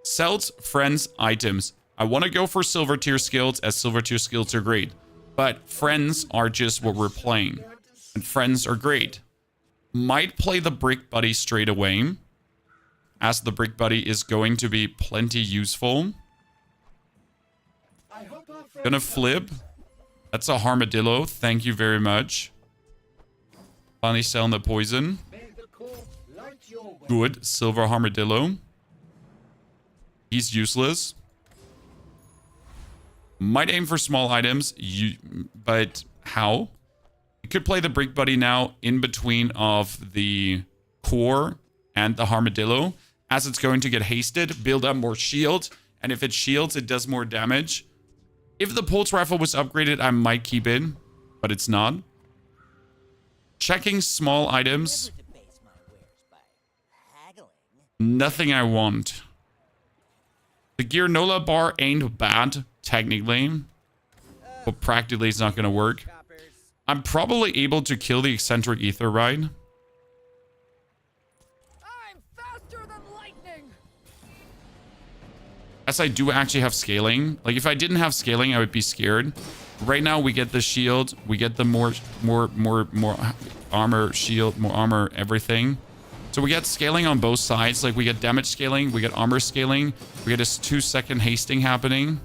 Sells friends items. I want to go for silver tier skills, as silver tier skills are great. But friends are just what we're playing. And friends are great. Might play the brick buddy straight away, as the brick buddy is going to be plenty useful. Gonna flip. That's a armadillo. Thank you very much. Finally selling the poison. Good. Silver armadillo. He's useless. Might aim for small items, but how? You could play the brick buddy now in between of the core and the armadillo, as it's going to get hasted, build up more shield, and if it shields, it does more damage. If the pulse rifle was upgraded, I might keep it, but it's not. Checking small items. Nothing I want. The Gearnola bar ain't bad, technically, but practically it's not going to work. I'm probably able to kill the eccentric ether ride. I'm faster than lightning. As I do actually have scaling. Like, if I didn't have scaling, I would be scared. Right now, we get the shield. We get the more armor, shield, more armor, everything. So we get scaling on both sides. Like, we get damage scaling. We get armor scaling. We get this 2-second hasting happening.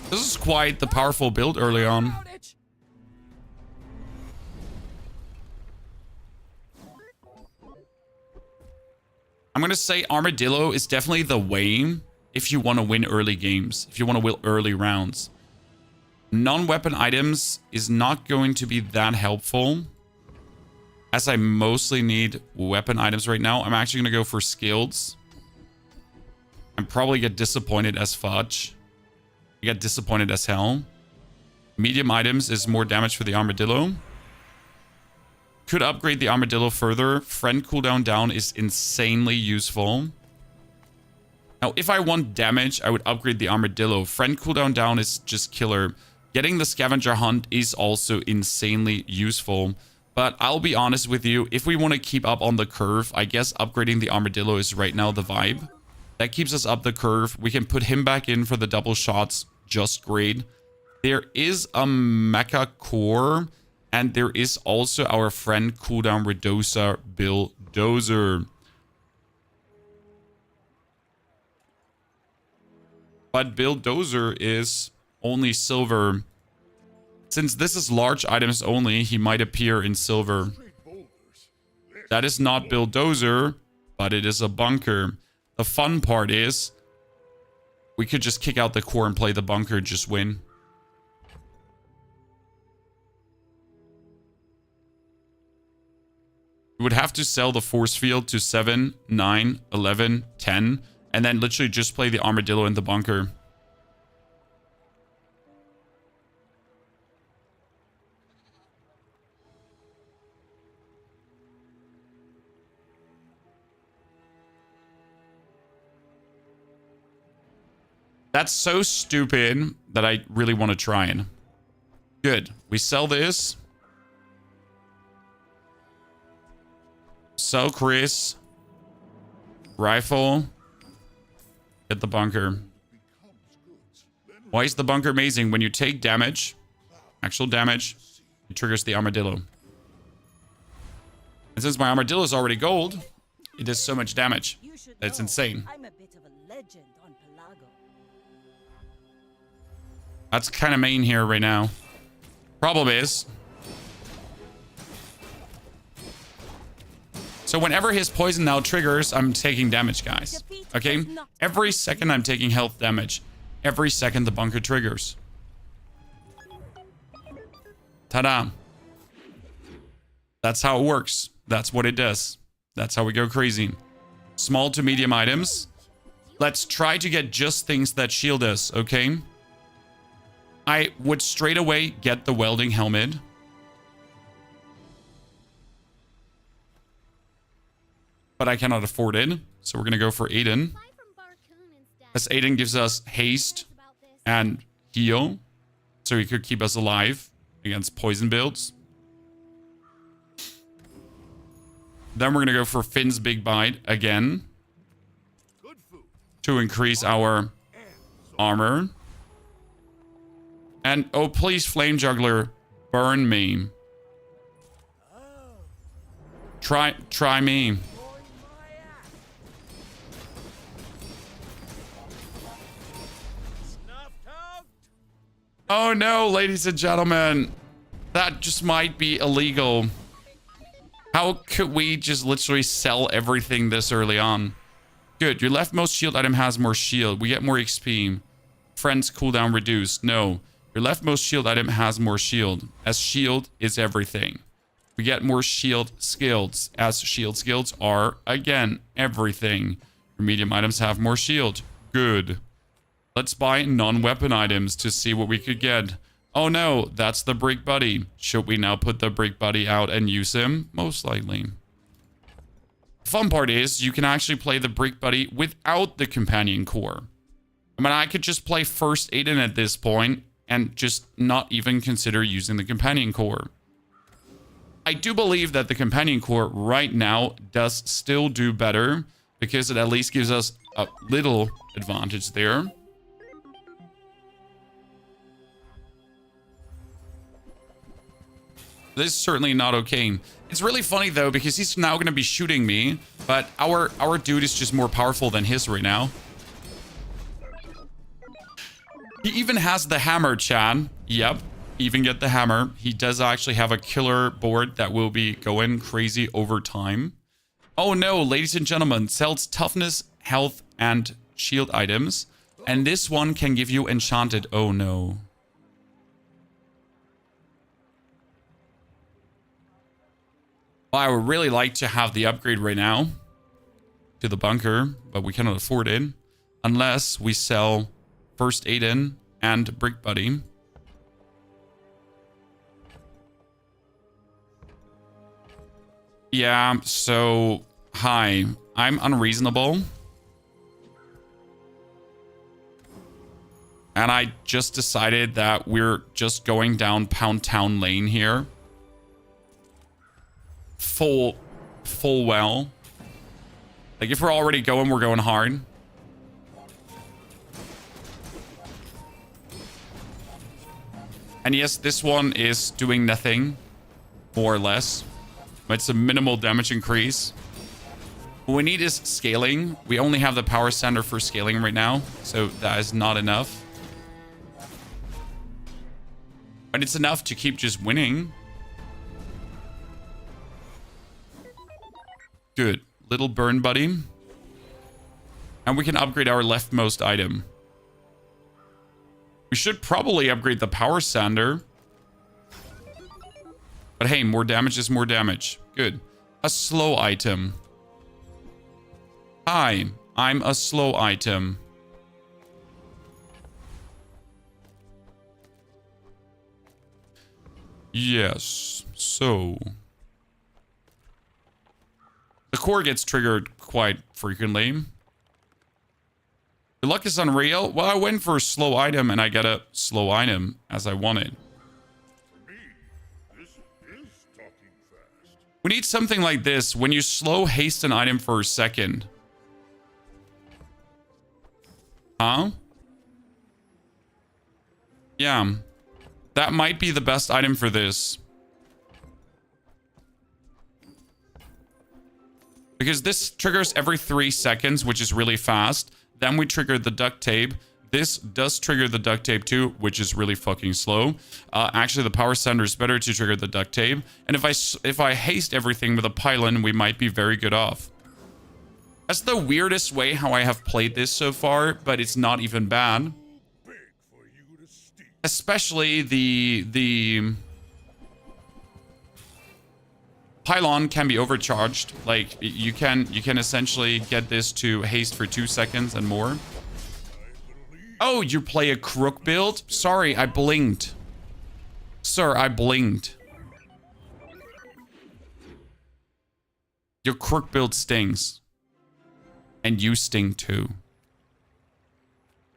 This is quite the powerful build early on. I'm going to say Armadillo is definitely the way if you want to win early games, if you want to win early rounds. Non-weapon items is not going to be that helpful, as I mostly need weapon items right now. I'm actually going to go for skills. I'm probably get disappointed as fudge. I get disappointed as hell. Medium items is more damage for the Armadillo. Could upgrade the Armadillo further. Friend cooldown down is insanely useful. Now, if I want damage, I would upgrade the Armadillo. Friend cooldown down is just killer. Getting the Scavenger Hunt is also insanely useful. But I'll be honest with you, if we want to keep up on the curve, I guess upgrading the Armadillo is right now the vibe. That keeps us up the curve. We can put him back in for the double shots. Just great. There is a Mecha Core. And there is also our friend cooldown reducer, Bulldozer. But Bulldozer is only silver. Since this is large items only, he might appear in silver. That is not Bulldozer, but it is a bunker. The fun part is, we could just kick out the core and play the bunker, just win. We would have to sell the force field to 7, 9, 11, 10, and then literally just play the Armadillo in the bunker. That's so stupid that I really want to try it. Good. We sell this. Sell Chris. Rifle. Get the bunker. Why is the bunker amazing? When you take damage, actual damage, it triggers the armadillo. And since my armadillo is already gold, it does so much damage. You should That's know, insane. I'm a bit of a legend on Pelago. That's kind of main here right now. Problem is, so whenever his poison now triggers, I'm taking damage, guys. Okay? Every second I'm taking health damage. Every second the bunker triggers. Ta-da. That's how it works. That's what it does. That's how we go crazy. Small to medium items. Let's try to get just things that shield us, okay? I would straight away get the welding helmet. But I cannot afford it. So we're going to go for Aiden. As Aiden gives us haste and heal. So he could keep us alive against poison builds. Then we're going to go for Finn's Big Bite again. To increase our armor. And, oh, please, Flame Juggler, burn me. Try me. Oh no, ladies and gentlemen. That just might be illegal. How could we just literally sell everything this early on? Good, your leftmost shield item has more shield. We get more XP. Friends cooldown reduced. No. Your leftmost shield item has more shield. As shield is everything. We get more shield skills. As shield skills are, again, everything. Your medium items have more shield. Good. Let's buy non-weapon items to see what we could get. Oh no, that's the Brick Buddy. Should we now put the Brick Buddy out and use him? Most likely. The fun part is you can actually play the Brick Buddy without the companion core. I mean, I could just play first Aiden at this point and just not even consider using the companion core. I do believe that the companion core right now does still do better because it at least gives us a little advantage there. This is certainly not okay. It's really funny though because he's now going to be shooting me, but our dude is just more powerful than his right now. He even has the hammer, Chan. Yep, even get the hammer. He does actually have a killer board that will be going crazy over time. Oh no, ladies and gentlemen, sells toughness, health, and shield items. And this one can give you enchanted. Oh no. Well, I would really like to have the upgrade right now to the bunker, but we cannot afford it unless we sell first Aiden and Brick Buddy. Yeah, so hi, I'm unreasonable. And I just decided that we're just going down Pound Town Lane here. Full well. Like if we're already going, we're going hard. And yes, this one is doing nothing, more or less. It's a minimal damage increase. What we need is scaling. We only have the power center for scaling right now, so that is not enough. But it's enough to keep just winning. Good. Little burn buddy. And we can upgrade our leftmost item. We should probably upgrade the power sander. But hey, more damage is more damage. Good. A slow item. Hi, I'm a slow item. Yes, so... the core gets triggered quite frequently. You're lucky luck is unreal. Well, I went for a slow item and I got a slow item as I wanted. We need something like this. When you slow haste an item for a second. Huh? Yeah. That might be the best item for this. Because this triggers every 3 seconds, which is really fast. Then we trigger the duct tape. This does trigger the duct tape too, which is really fucking slow. Actually, the power center is better to trigger the duct tape. And if I haste everything with a pylon, we might be very good off. That's the weirdest way how I have played this so far, but it's not even bad. Especially the pylon can be overcharged. Like you can essentially get this to haste for 2 seconds and more. Oh, you play a crook build? Sorry, I blinked. Sir, I blinked. Your crook build stings. And you sting too.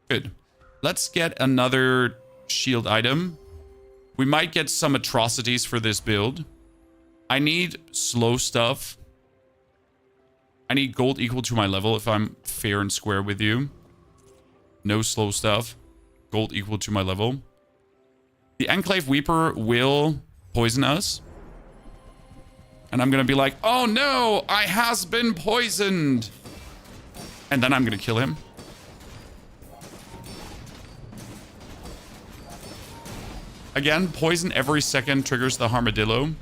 Good. Let's get another shield item. We might get some atrocities for this build. I need slow stuff. I need gold equal to my level if I'm fair and square with you. No slow stuff. Gold equal to my level. The Enclave Weeper will poison us. And I'm going to be like, oh no, I has been poisoned. And then I'm going to kill him. Again, poison every second triggers the armadillo.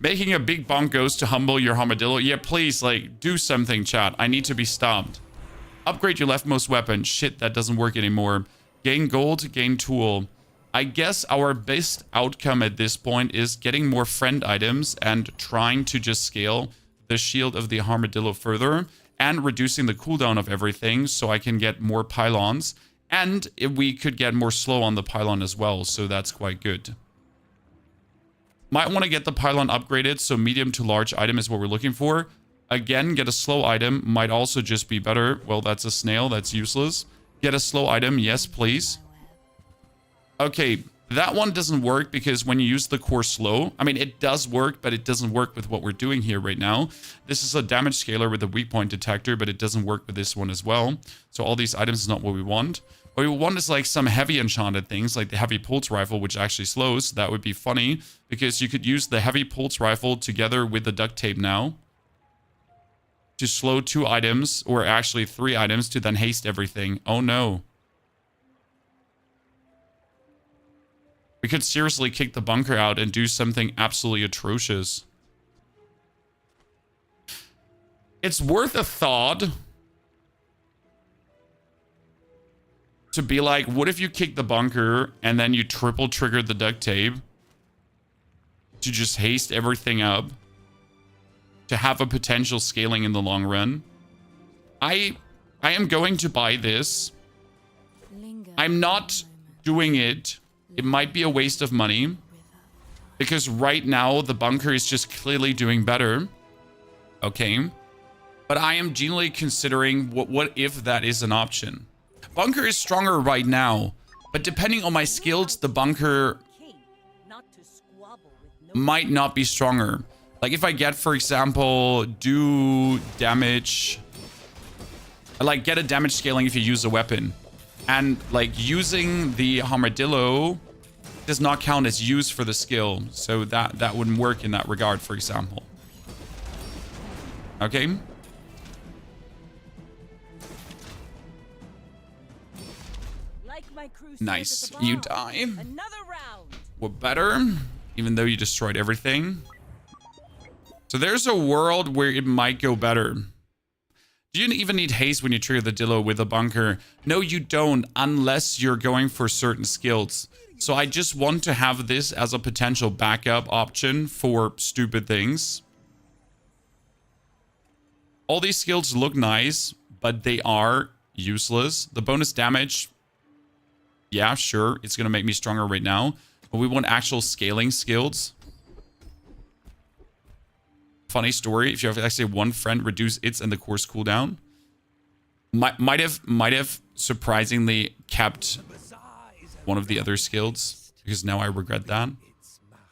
Making a big bonk goes to humble your armadillo. Yeah, please, like, do something, chat. I need to be stopped. Upgrade your leftmost weapon. Shit, that doesn't work anymore. Gain gold, gain tool. I guess our best outcome at this point is getting more friend items and trying to just scale the shield of the armadillo further and reducing the cooldown of everything so I can get more pylons. And if we could get more slow on the pylon as well, so that's quite good. Might want to get the pylon upgraded, so medium to large item is what we're looking for. Again, get a slow item, might also just be better. Well, that's a snail, that's useless. Get a slow item, yes, please. Okay, that one doesn't work because when you use the core slow, I mean, it does work, but it doesn't work with what we're doing here right now. This is a damage scaler with a weak point detector, but it doesn't work with this one as well. So all these items is not what we want. What we want is like some heavy enchanted things, like the heavy pulse rifle, which actually slows. That would be funny because you could use the heavy pulse rifle together with the duct tape now to slow 2 items, or actually 3 items, to then haste everything. Oh no. We could seriously kick the bunker out and do something absolutely atrocious. It's worth a thought to be like, what if you kick the bunker and then you triple trigger the duct tape to just haste everything up to have a potential scaling in the long run? I am going to buy this. I'm not doing it. It might be a waste of money because right now the bunker is just clearly doing better. Okay. But I am genuinely considering what if that is an option. Bunker is stronger right now, but depending on my skills, the bunker might not be stronger. Like if I get, for example, do damage, like get a damage scaling if you use a weapon. And like using the armadillo does not count as use for the skill. So that wouldn't work in that regard, for example. Okay. Nice. You die. Another round. We're better, even though you destroyed everything. So there's a world where it might go better. Do you even need haste when you trigger the Dillo with a bunker? No, you don't, unless you're going for certain skills. So I just want to have this as a potential backup option for stupid things. All these skills look nice, but they are useless. The bonus damage, yeah, sure, it's going to make me stronger right now. But we want actual scaling skills. Funny story. If you have actually one friend reduce its and the course cooldown, might have surprisingly kept one of the other skills, because now I regret that.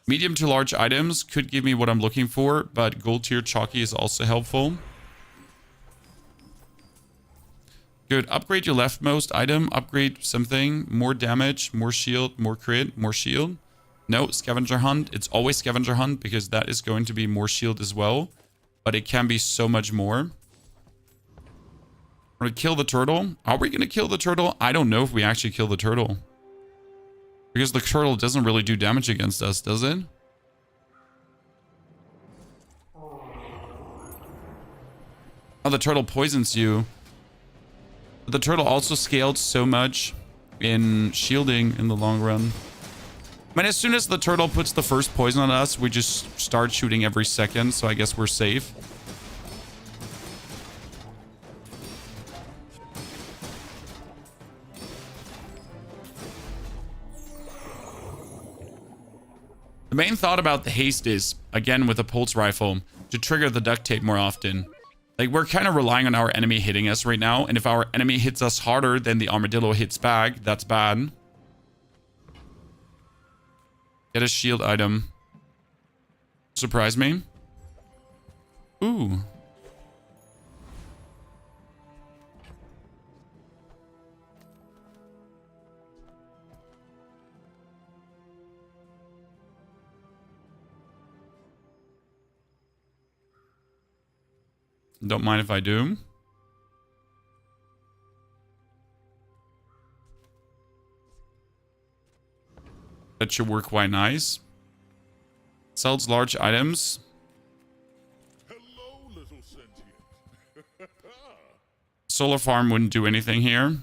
Medium to large items could give me what I'm looking for, but gold tier chalky is also helpful. Good. Upgrade your leftmost item. Upgrade something. More damage, more shield, more crit, more shield. No, scavenger hunt. It's always scavenger hunt because that is going to be more shield as well. But it can be so much more. We're going to kill the turtle. Are we going to kill the turtle? I don't know if we actually kill the turtle. Because the turtle doesn't really do damage against us, does it? Oh, the turtle poisons you. But the turtle also scaled so much in shielding in the long run. I mean, as soon as the turtle puts the first poison on us, we just start shooting every second, so I guess we're safe. The main thought about the haste is, again with the pulse rifle, to trigger the duct tape more often. Like, we're kind of relying on our enemy hitting us right now, and if our enemy hits us harder than the armadillo hits back, that's bad. Get a shield item. Surprise me. Ooh. Don't mind if I do. That should work quite nice. Sells large items. Hello, little sentient. Solar farm wouldn't do anything here.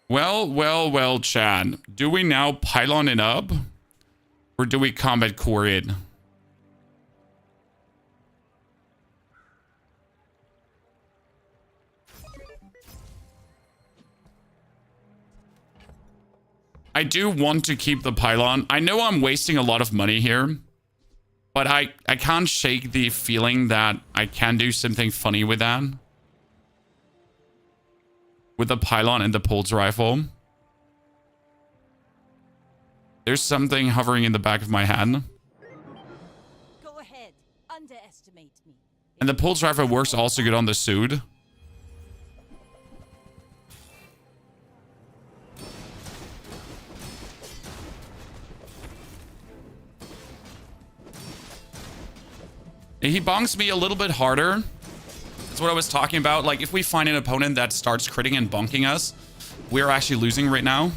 Well, Chad. Do we now pylon it up? Or do we combat core it? I do want to keep the pylon. I know I'm wasting a lot of money here, but I can't shake the feeling that I can do something funny with that. With the pylon and the pulse rifle. There's something hovering in the back of my head. Go ahead. Underestimate me. And the pulse rifle works also good on the suit. He bonks me a little bit harder. That's what I was talking about. Like, if we find an opponent that starts critting and bonking us, we're actually losing right now.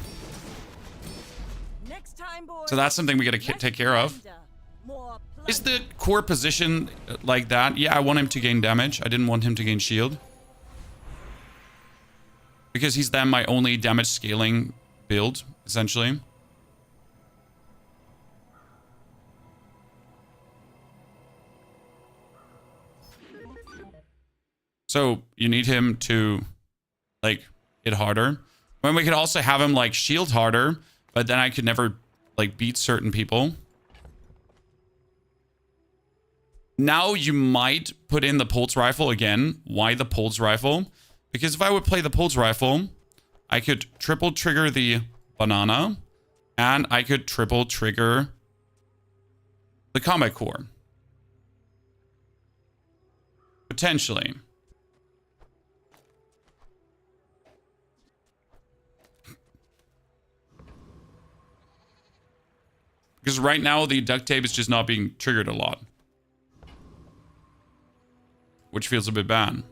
Next time, boys. So that's something we gotta take care of. Is the core position like that? Yeah, I want him to gain damage. I didn't want him to gain shield. Because he's then my only damage scaling build, essentially. So you need him to, like, hit harder. I mean, we could also have him, like, shield harder, but then I could never, like, beat certain people. Now you might put in the pulse rifle again. Why the pulse rifle? Because if I would play the pulse rifle, I could triple trigger the banana, and I could triple trigger the combat core. Potentially. Because right now, the duct tape is just not being triggered a lot. Which feels a bit bad.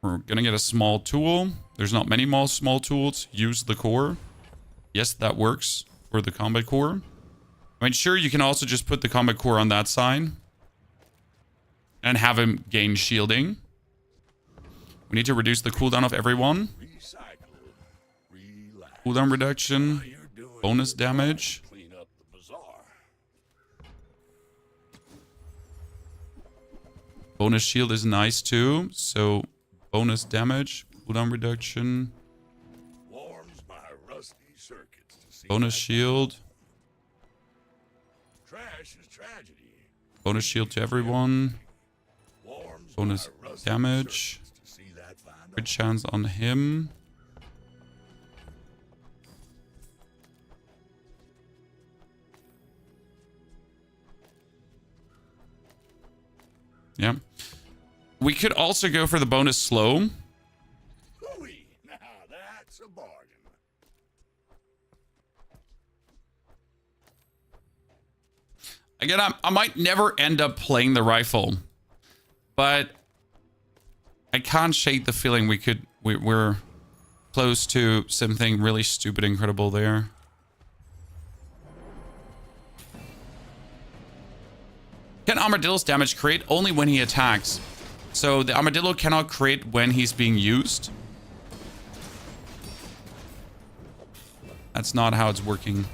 We're going to get a small tool. There's not many more small tools. Use the core. Yes, that works for the combat core. I mean, sure, you can also just put the combat core on that side. And have him gain shielding. We need to reduce the cooldown of everyone. Cooldown reduction. Bonus damage. Clean up the bazaar. Bonus shield is nice too. So bonus damage, cooldown reduction. Warms my rusty circuits to Bonus shield. Trash is tragedy. Bonus shield to everyone. Warms Bonus my rusty damage. surface to see that fine Crit chance on him. Yeah. We could also go for the bonus slow. Hooey! Now that's a bargain. Again, I might never end up playing the rifle, but I can't shake the feeling we're close to something really stupid incredible there. Can Armadillo's damage create only when he attacks? So the Armadillo cannot create when he's being used. That's not how it's working.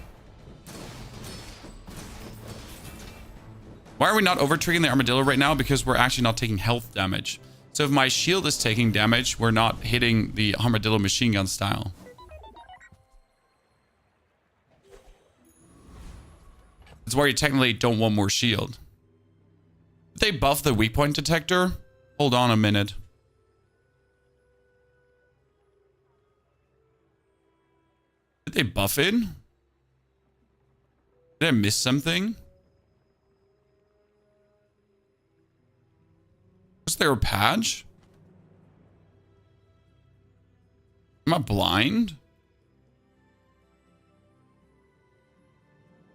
Why are we not over-triggering the Armadillo right now? Because we're actually not taking health damage. So if my shield is taking damage, we're not hitting the Armadillo machine gun style. That's why you technically don't want more shield. Did they buff the weak point detector? Hold on a minute. Did they buff it? Did I miss something? Was there a patch? Am I blind?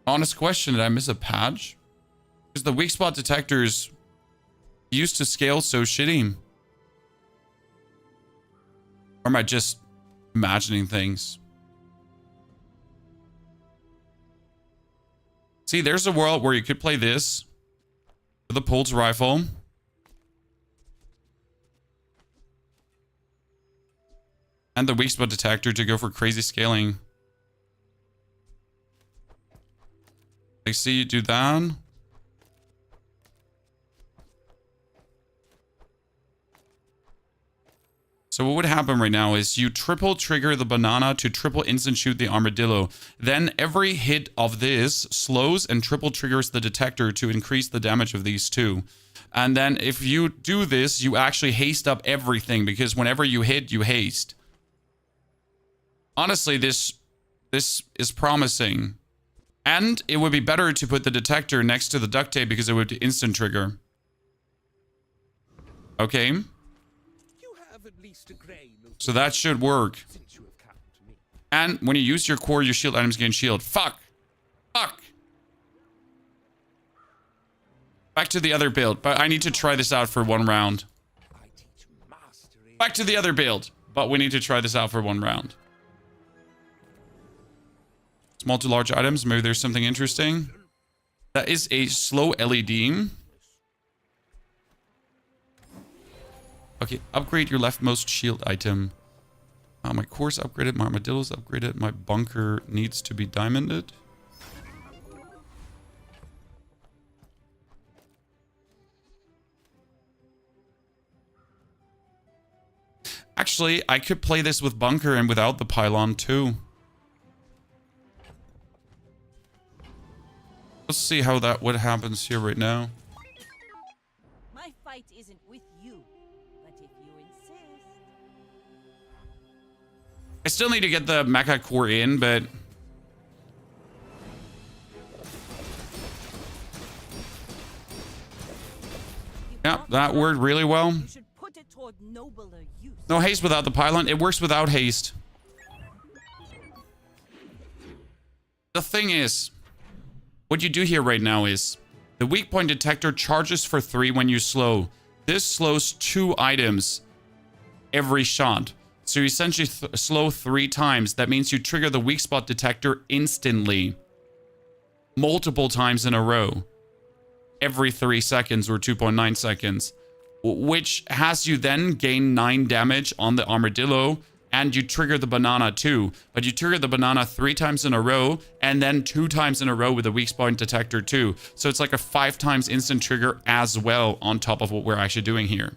Honest question, did I miss a patch? Because the weak spot detectors used to scale so shitty. Or am I just imagining things? See, there's a world where you could play this with a pulse rifle. And the weak spot detector to go for crazy scaling. I see you do that. So what would happen right now is you triple trigger the banana to triple instant shoot the armadillo. Then every hit of this slows and triple triggers the detector to increase the damage of these two. And then if you do this, you actually haste up everything because whenever you hit, you haste. Honestly, this is promising. And it would be better to put the detector next to the duct tape because it would instant trigger. Okay. You have at least a grain of So that should work. since you have come to me. And when you use your core, your shield items gain shield. Fuck. Fuck. Back to the other build. But I need to try this out for one round. I teach mastery. Back to the other build. But we need to try this out for one round. Small to large items. Maybe there's something interesting. That is a slow LED. Okay, upgrade your leftmost shield item. My core's upgraded. My armadillo's upgraded. My bunker needs to be diamonded. Actually, I could play this with bunker and without the pylon too. Let's see how what happens here right now. My fight isn't with you, but if you insist. I still need to get the mecha core in, but yeah, that worked really well. You should put it toward nobler use. No haste without the pylon. It works without haste. The thing is, what you do here right now is the weak point detector charges for 3 when you slow. This slows 2 items every shot. So you essentially slow 3 times. That means you trigger the weak spot detector instantly. Multiple times in a row. Every 3 seconds or 2.9 seconds. Which has you then gain 9 damage on the armadillo. And you trigger the banana too. But you trigger the banana 3 times in a row. And then 2 times in a row with the weak point detector too. So it's like a 5 times instant trigger as well on top of what we're actually doing here.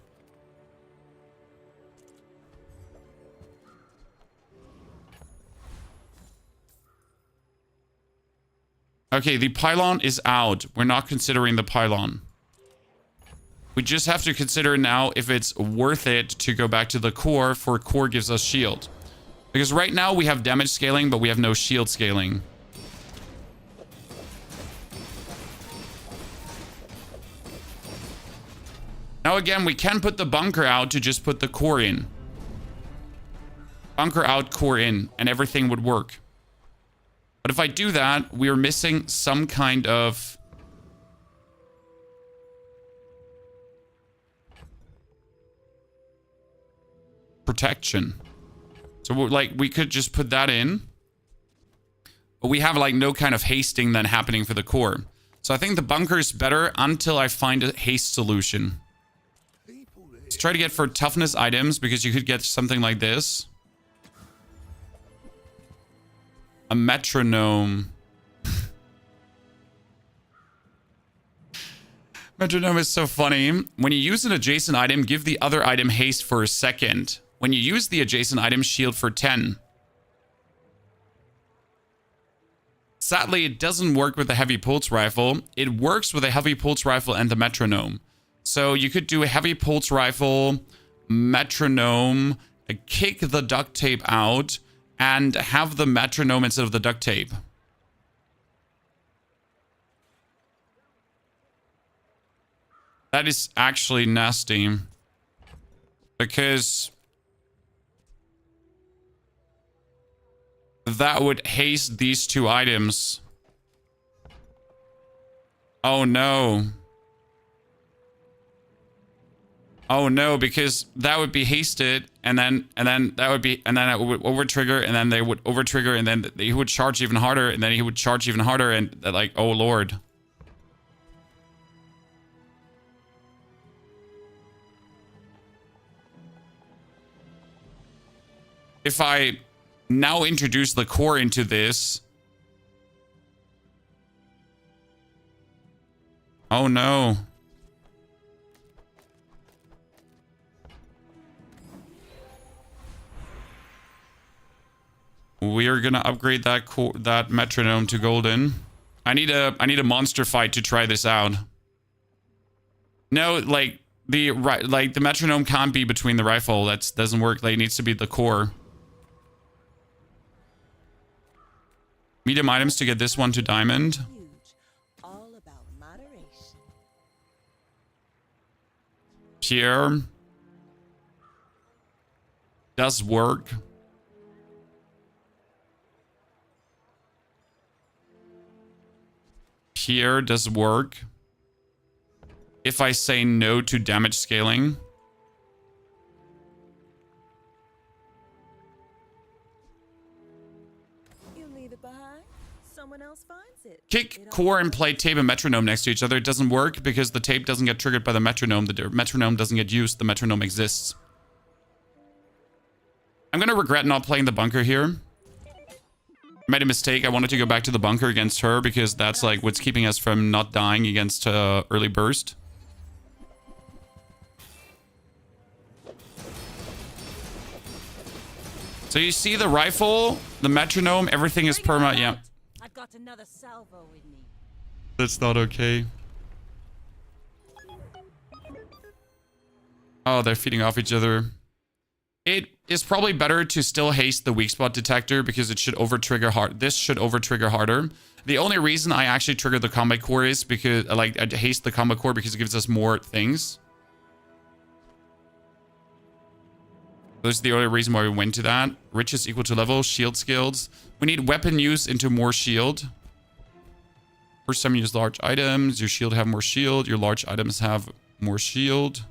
Okay, the pylon is out. We're not considering the pylon. We just have to consider now if it's worth it to go back to the core, for core gives us shield. Because right now we have damage scaling, but we have no shield scaling. Now again, we can put the bunker out to just put the core in. Bunker out, core in, and everything would work. But if I do that, we are missing some kind of protection. So like we could just put that in, but we have like no kind of hasting then happening for the core. So I think the bunker is better until I find a haste solution. Let's try to get for toughness items, because you could get something like this. A metronome. Metronome is so funny. When you use an adjacent item, give the other item haste for a second. When you use the adjacent item, shield for 10. Sadly, it doesn't work with the heavy pulse rifle. It works with a heavy pulse rifle and the metronome. So you could do a heavy pulse rifle, metronome, kick the duct tape out, and have the metronome instead of the duct tape. That is actually nasty. Because that would haste these two items. Oh no. Oh no, because that would be hasted, and then that would be, and then it would over trigger, and then they would over trigger, and then he would charge even harder, and then he would charge even harder, and like, oh lord. If I now introduce the core into this. Oh no. We are gonna upgrade that metronome to golden. I need a monster fight to try this out. No, like the metronome can't be between the rifle. That doesn't work. Like, it needs to be the core. Medium items to get this one to diamond. Huge. All about moderation. Pierre does work. Pierre does work. If I say no to damage scaling. You leave it behind, someone else finds it. Kick, core, and play tape and metronome next to each other. It doesn't work because the tape doesn't get triggered by the metronome. The metronome doesn't get used. The metronome exists. I'm going to regret not playing the bunker here. Made a mistake. I wanted to go back to the bunker against her because that's like what's keeping us from not dying against early burst. So you see the rifle, the metronome, everything is perma. Yeah. I've got another salvo with me. That's not okay. Oh, they're feeding off each other. It is probably better to still haste the weak spot detector because it should over-trigger hard. This should over-trigger harder. The only reason I actually trigger the combat core is because I haste the combat core because it gives us more things. This is the only reason why we went to that. Riches equal to level, shield skills. We need weapon use into more shield. First time you use large items, your shield have more shield, your large items have more shield.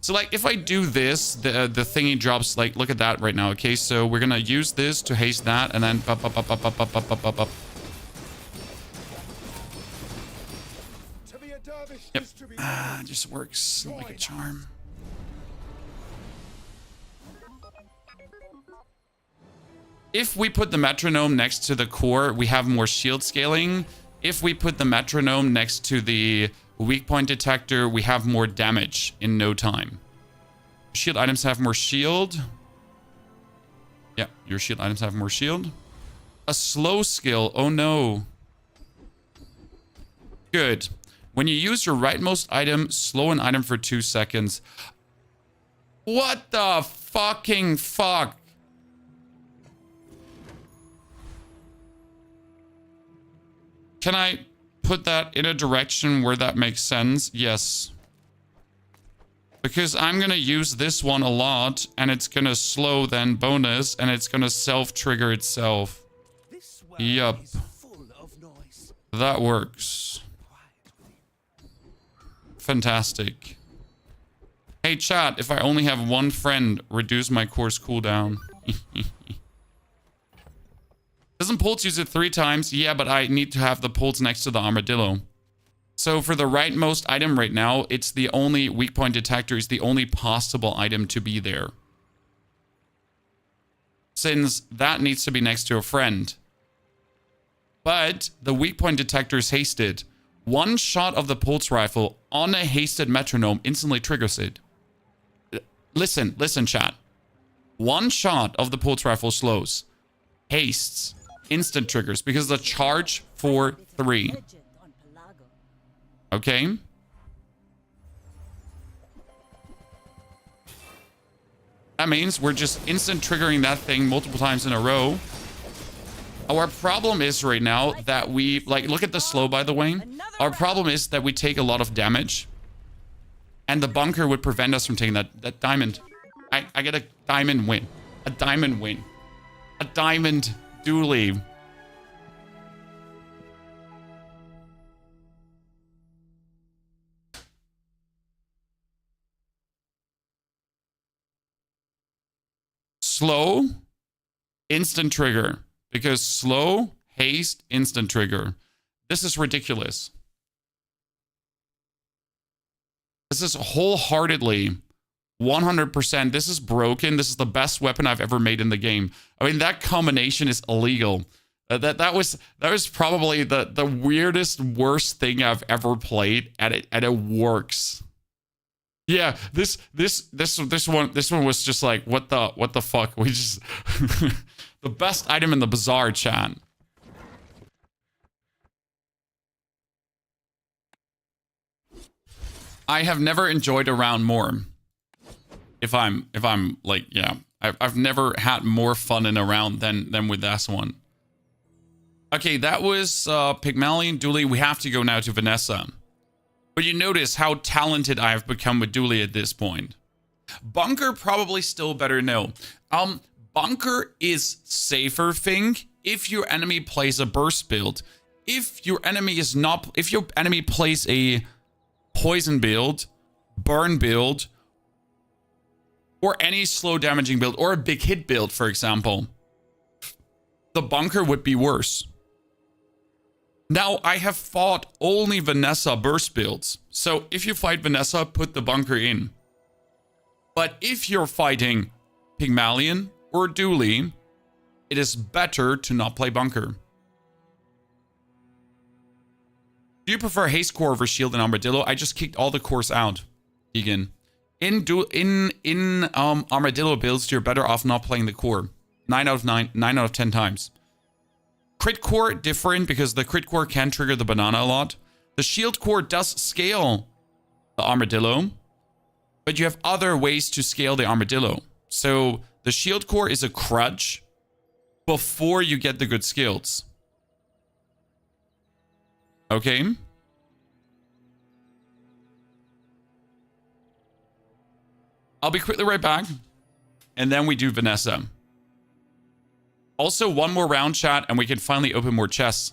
So like if I do this, the thingy drops, like look at that right now. Okay, so we're gonna use this to haste that and then up. Yep. Just works like a charm. If we put the metronome next to the core, we have more shield scaling. If we put the metronome next to the weak point detector, we have more damage in no time. Shield items have more shield. Yeah, your shield items have more shield. A slow skill. Oh no. Good. When you use your rightmost item, slow an item for 2 seconds. What the fucking fuck? Can I put that in a direction where that makes sense? Yes. Because I'm going to use this one a lot, and it's going to slow then bonus, and it's going to self-trigger itself. Yup. That works. Fantastic. Hey chat, if I only have one friend, reduce my course cooldown. Doesn't Pulse use it 3 times? Yeah, but I need to have the Pulse next to the armadillo. So for the rightmost item right now, it's the only weak point detector is the only possible item to be there. Since that needs to be next to a friend. But the weak point detector is hasted. One shot of the pulse rifle on a hasted metronome instantly triggers it. Listen, chat. One shot of the pulse rifle slows. Hastes. Instant triggers because the charge for 3. Okay. That means we're just instant triggering that thing multiple times in a row. Our problem is right now that we, like, look at the slow, by the way. Our problem is that we take a lot of damage. And the bunker would prevent us from taking that diamond. I get a diamond win. A diamond win. A diamond dually. Slow, instant trigger. Because slow, haste, instant trigger. This is ridiculous. This is wholeheartedly 100%. This is broken. This is the best weapon I've ever made in the game. I mean, that combination is illegal. That was probably the weirdest, worst thing I've ever played, and it works. Yeah, this one was just like, what the fuck? We just the best item in the Bazaar, chat. I have never enjoyed a round more. If I'm like, yeah, I've never had more fun in a round than with this one. Okay, that was Pigmalion, Dooley. We have to go now to Vanessa. But you notice how talented I have become with Dooley at this point. Bunker probably still better no. Bunker is safer thing if your enemy plays a burst build. If your enemy plays a poison build, burn build, or any slow damaging build, or a big hit build, for example, the bunker would be worse. Now, I have fought only Vanessa burst builds. So if you fight Vanessa, put the bunker in. But if you're fighting Pigmalion or Dooley, it is better to not play bunker. Do you prefer haste core over shield and armadillo? I just kicked all the cores out, Egan. In armadillo builds, you're better off not playing the core. 9 out of 10 times. Crit core, different because the crit core can trigger the banana a lot. The shield core does scale the armadillo, but you have other ways to scale the armadillo. So the shield core is a crutch before you get the good skills. Okay. I'll be quickly right back. And then we do Vanessa. Also, one more round, chat, and we can finally open more chests.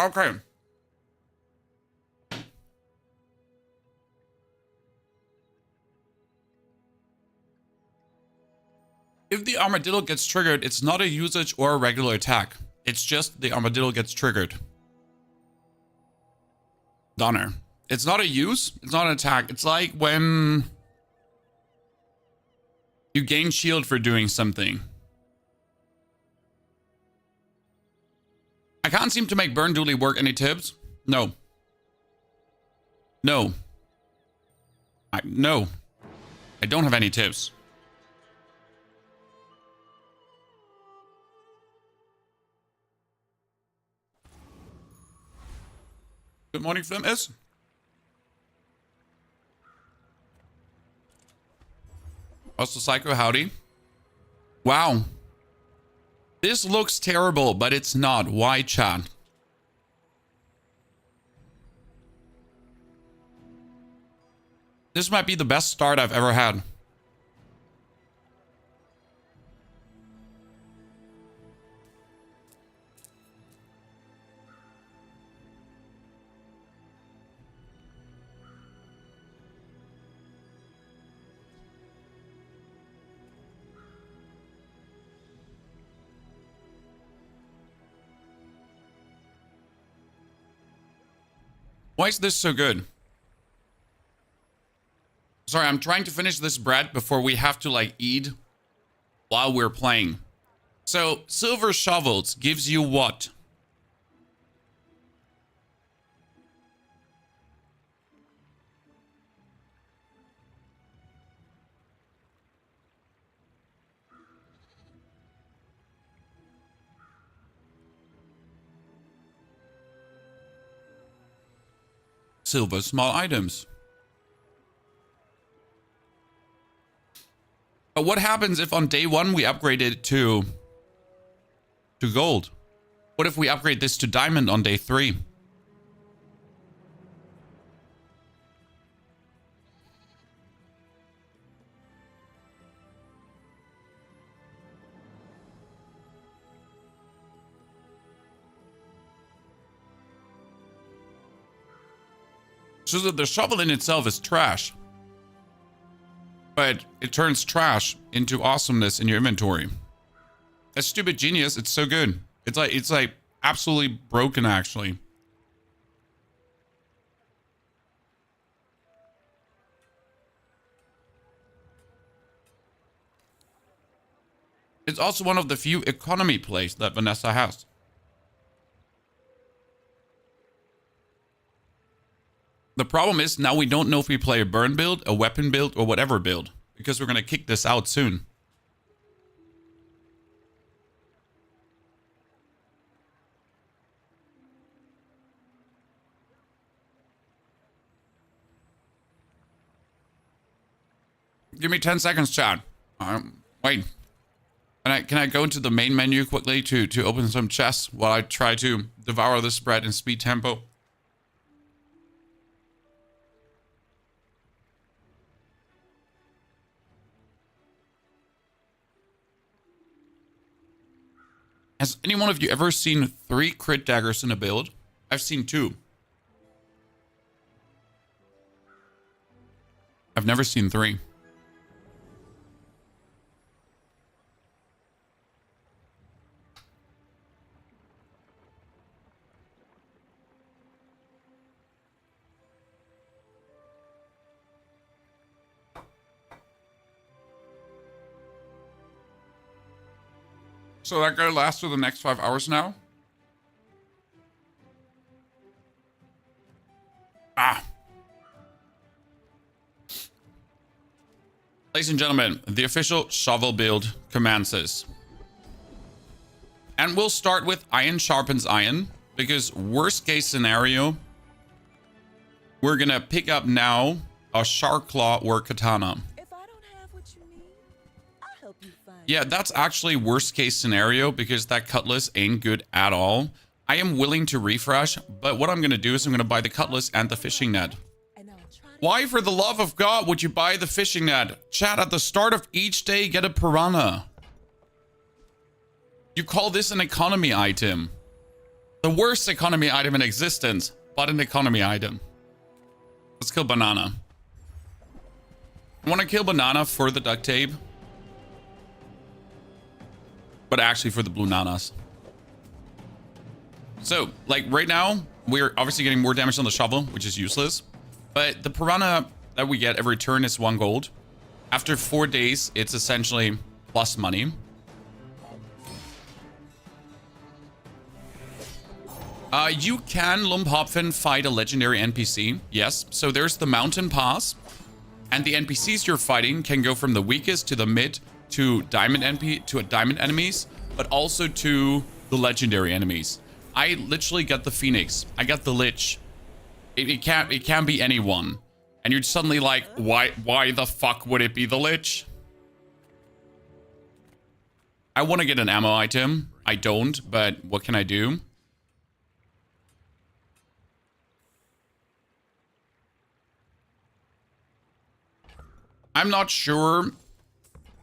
Okay. If the armadillo gets triggered, it's not a usage or a regular attack. It's just the armadillo gets triggered. Donner. It's not a use. It's not an attack. It's like when you gain shield for doing something. I can't seem to make Burn Dually work. Any tips? No. No. No. I don't have any tips. Good morning, Flim S. Also, Psycho, howdy. Wow. This looks terrible, but it's not. Why, chat? This might be the best start I've ever had. Why is this so good? Sorry, I'm trying to finish this bread before we have to like eat while we're playing. So, silver shovels gives you what? Silver small items. But what happens if on day one we upgrade it to gold? What if we upgrade this to diamond on day 3? So that the shovel in itself is trash. But it turns trash into awesomeness in your inventory. That's stupid genius. It's so good. It's like absolutely broken, actually. It's also one of the few economy plays that Vanessa has. The problem is now we don't know if we play a burn build, a weapon build, or whatever build. Because we're going to kick this out soon. Give me 10 seconds, chat. Wait. Can I go into the main menu quickly to open some chests while I try to devour this bread in speed tempo? Has any one of you ever seen 3 crit daggers in a build? I've seen 2. I've never seen 3. So that guy lasts for the next 5 hours now? Ah. Ladies and gentlemen, the official shovel build commences. And we'll start with iron sharpens iron, because worst case scenario, we're gonna pick up now a shark claw or katana. If I don't have what you need, I'll help you find Yeah, that's actually worst case scenario because that cutlass ain't good at all. I am willing to refresh, but what I'm going to do is I'm going to buy the cutlass and the fishing net. and I'll try to Why, for the love of God, would you buy the fishing net? Chat, at the start of each day, get a piranha. You call this an economy item. The worst economy item in existence, but an economy item. Let's kill Banana. I want to kill Banana for the duct tape. But actually for the blue nanas. So, like, right now, we're obviously getting more damage on the shovel, which is useless. But the piranha that we get every turn is 1 gold. After 4 days, it's essentially plus money. You can, Lumpopfin, fight a legendary NPC. Yes, so there's the mountain pass. And the NPCs you're fighting can go from the weakest to the mid to diamond enemies, but also to the legendary enemies. I literally got the Phoenix. I got the Lich. It can't be anyone. And you're suddenly like, why the fuck would it be the Lich? I want to get an ammo item. I don't, but what can I do? I'm not sure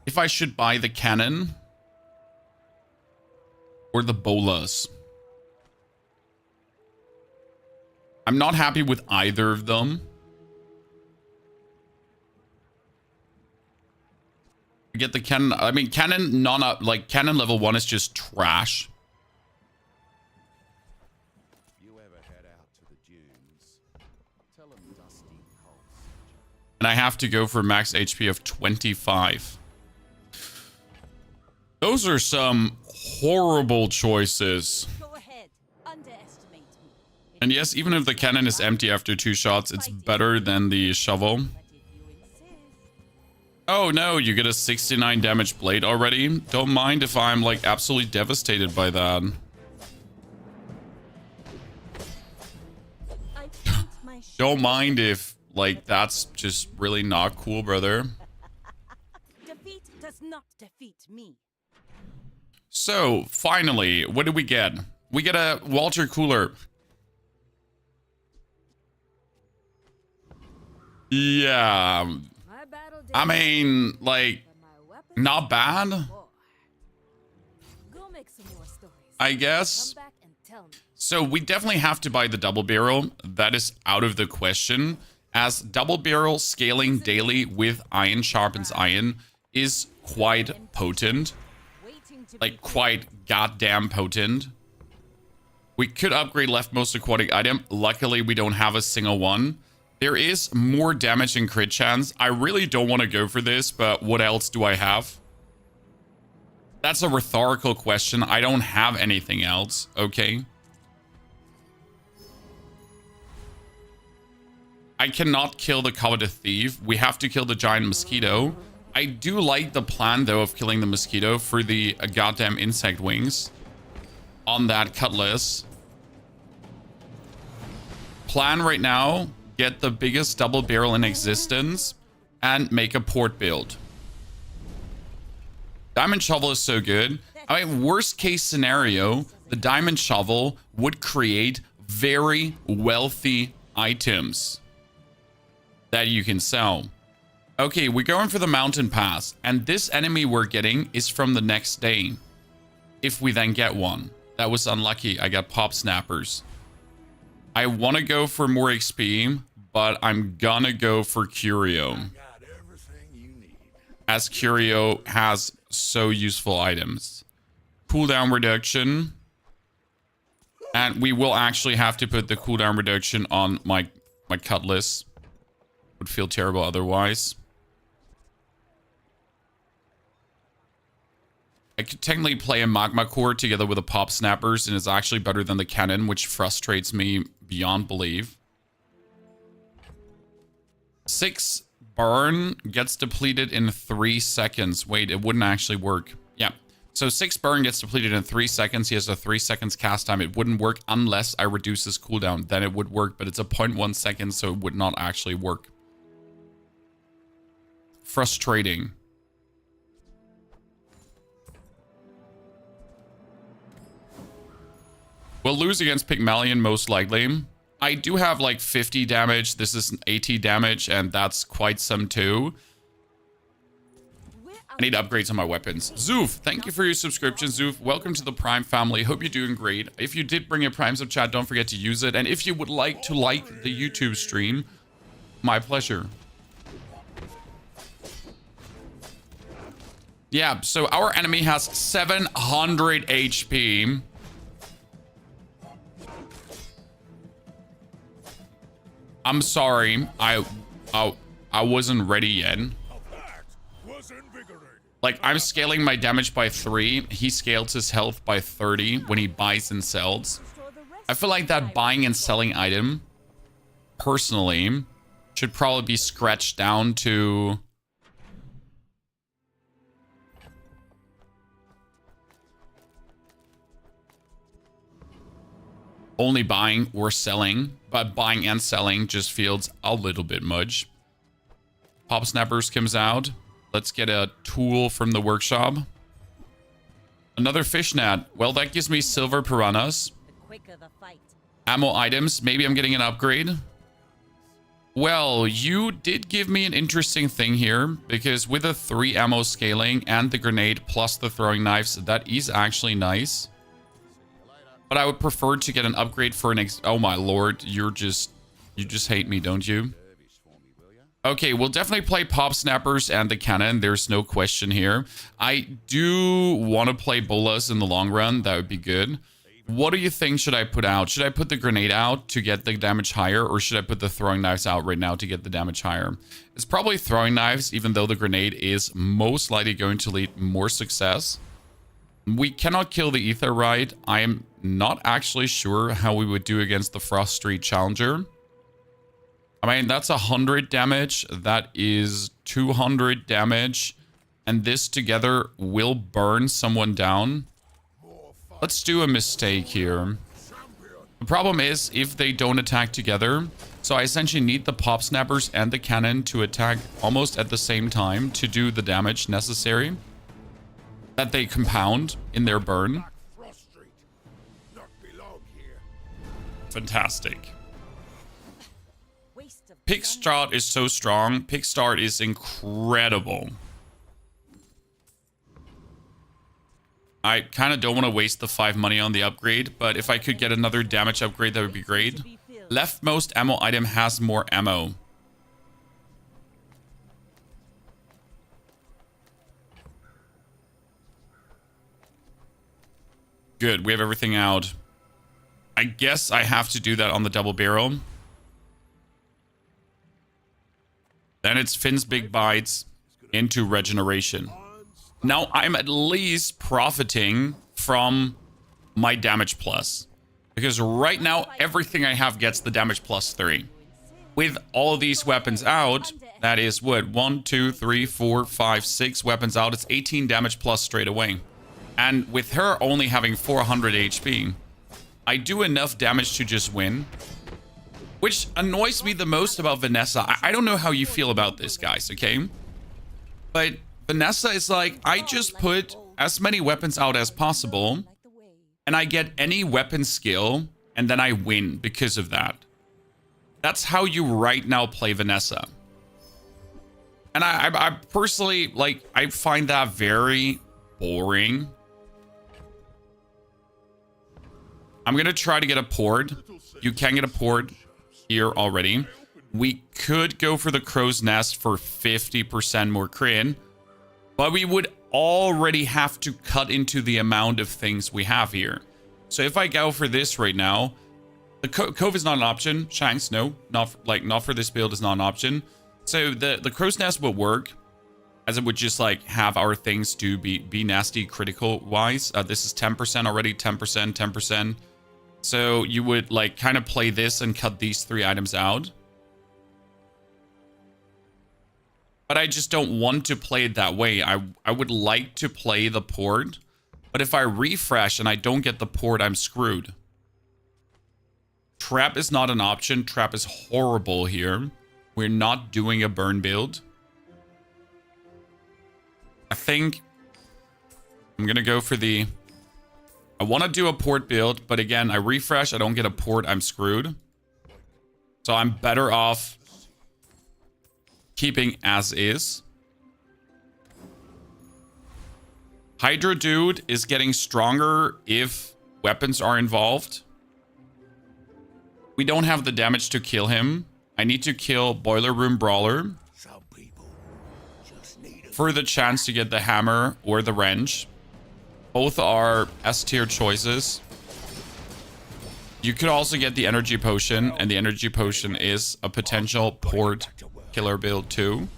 if I should buy the cannon or the bolas. I'm not happy with either of them. Get the cannon. I mean, cannon cannon level 1 is just trash. If you ever head out to the dunes, tell them Dusty Pulse. And I have to go for max HP of 25. Those are some horrible choices. Go ahead. Underestimate me. And yes, even if the cannon is empty after 2 shots, it's better than the shovel. But if you insist, Oh no, you get a 69 damage blade already? Don't mind if I'm like absolutely devastated by that. I paint my Don't mind if like that's just really not cool, brother. defeat does not defeat me. So finally, what did we get? We get a Walter Cooler. Yeah, My battle I mean, like, but my weapon not bad, war. Go make some more stories. I guess. Come back and tell me. So we definitely have to buy the double barrel. That is out of the question, as double barrel scaling daily with iron sharpens iron is quite potent. Waiting to Like, quite goddamn potent. We could upgrade leftmost aquatic item. Luckily, we don't have a single one. There is more damage and crit chance. I really don't want to go for this, but what else do I have? That's a rhetorical question. I don't have anything else, okay? I cannot kill the coveted thief. We have to kill the giant mosquito. I do like the plan, though, of killing the mosquito for the goddamn insect wings on that cutlass. Plan right now, get the biggest double barrel in existence and make a port build. Diamond shovel is so good. I mean, worst case scenario, the diamond shovel would create very wealthy items that you can sell. Okay, we're going for the mountain pass, and this enemy we're getting is from the next day. If we then get one. That was unlucky. I got pop snappers. I want to go for more XP, but I'm gonna go for Curio, Got everything you need. as Curio has so useful items. Cooldown reduction. And we will actually have to put the cooldown reduction on my cutlass. Would feel terrible otherwise. I could technically play a magma core together with a pop snappers, and it's actually better than the cannon, which frustrates me beyond belief. 6 burn gets depleted in 3 seconds. Wait, it wouldn't actually work. Yeah. So 6 burn gets depleted in 3 seconds. He has a 3 seconds cast time. It wouldn't work unless I reduce his cooldown. Then it would work, but it's a 0.1 second, so it would not actually work. Frustrating. We'll lose against Pigmalion most likely. I do have like 50 damage. This is 80 damage, and that's quite some too. Where I need upgrades on my weapons. Zoof, thank you for your subscription, Zoof. Welcome to the Prime family. Hope you're doing great. If you did bring your Prime sub chat, don't forget to use it. And if you would like to like the YouTube stream, my pleasure. Yeah, so our enemy has 700 HP. I'm sorry. I wasn't ready yet. Like, I'm scaling my damage by 3. He scales his health by 30 when he buys and sells. I feel like that buying and selling item, personally, should probably be scratched down to... only buying or selling, but buying and selling just feels a little bit much. Pop Snappers comes out. Let's get a tool from the workshop. Another fishnet. Well, that gives me silver piranhas. The quicker the fight. Ammo items. Maybe I'm getting an upgrade. Well, you did give me an interesting thing here, because with the 3 ammo scaling and the grenade plus the throwing knives, that is actually nice. But I would prefer to get an upgrade for an oh my lord, you just hate me, don't you? Okay, we'll definitely play Pop Snappers and the cannon. There's no question here. I do want to play bolas in the long run. That would be good. What do you think should I put out? Should I put the grenade out to get the damage higher, or should I put the throwing knives out right now to get the damage higher? It's probably throwing knives, even though the grenade is most likely going to lead more success. We cannot kill the ether right. I am not actually sure how we would do against the Frost Street Challenger. I mean, that's 100 damage. That is 200 damage. And this together will burn someone down. Let's do a mistake here. The problem is if they don't attack together. So I essentially need the Pop Snappers and the cannon to attack almost at the same time to do the damage necessary. That they compound in their burn. Fantastic. Pigstart is so strong. Pigstart is incredible. I kind of don't want to waste the 5 money on the upgrade, but if I could get another damage upgrade, that would be great. Leftmost ammo item has more ammo. Good, we have everything out. I guess I have to do that on the double barrel. Then it's Finn's Big Bites into regeneration. Now I'm at least profiting from my damage plus. Because right now, everything I have gets the damage plus 3. With all of these weapons out, that is what? 1, 2, 3, 4, 5, 6 weapons out. It's 18 damage plus straight away. And with her only having 400 HP, I do enough damage to just win. Which annoys me the most about Vanessa. I don't know how you feel about this, guys, okay? But Vanessa is like, I just put as many weapons out as possible, and I get any weapon skill, and then I win because of that. That's how you right now play Vanessa. And I personally, like, I find that very boring. I'm going to try to get a port. You can get a port here already. We could go for the crow's nest for 50% more crit, but we would already have to cut into the amount of things we have here. So if I go for this right now, the cove is not an option. Shanks, no, not for this build is not an option. So the crow's nest will work, as it would just like have our things to be nasty critical wise. This is 10% already, 10%, 10%. So you would like kind of play this and cut these 3 items out. But I just don't want to play it that way. I would like to play the port. But if I refresh and I don't get the port, I'm screwed. Trap is not an option. Trap is horrible here. We're not doing a burn build. I think I'm going to go for the... I want to do a port build, but again, I refresh, I don't get a port, I'm screwed. So I'm better off keeping as is. Hydra dude is getting stronger if weapons are involved. We don't have the damage to kill him. I need to kill Boiler Room Brawler Some people just need a for the chance to get the hammer or the wrench. Both are S tier choices. You could also get the energy potion, and the energy potion is a potential port killer build too.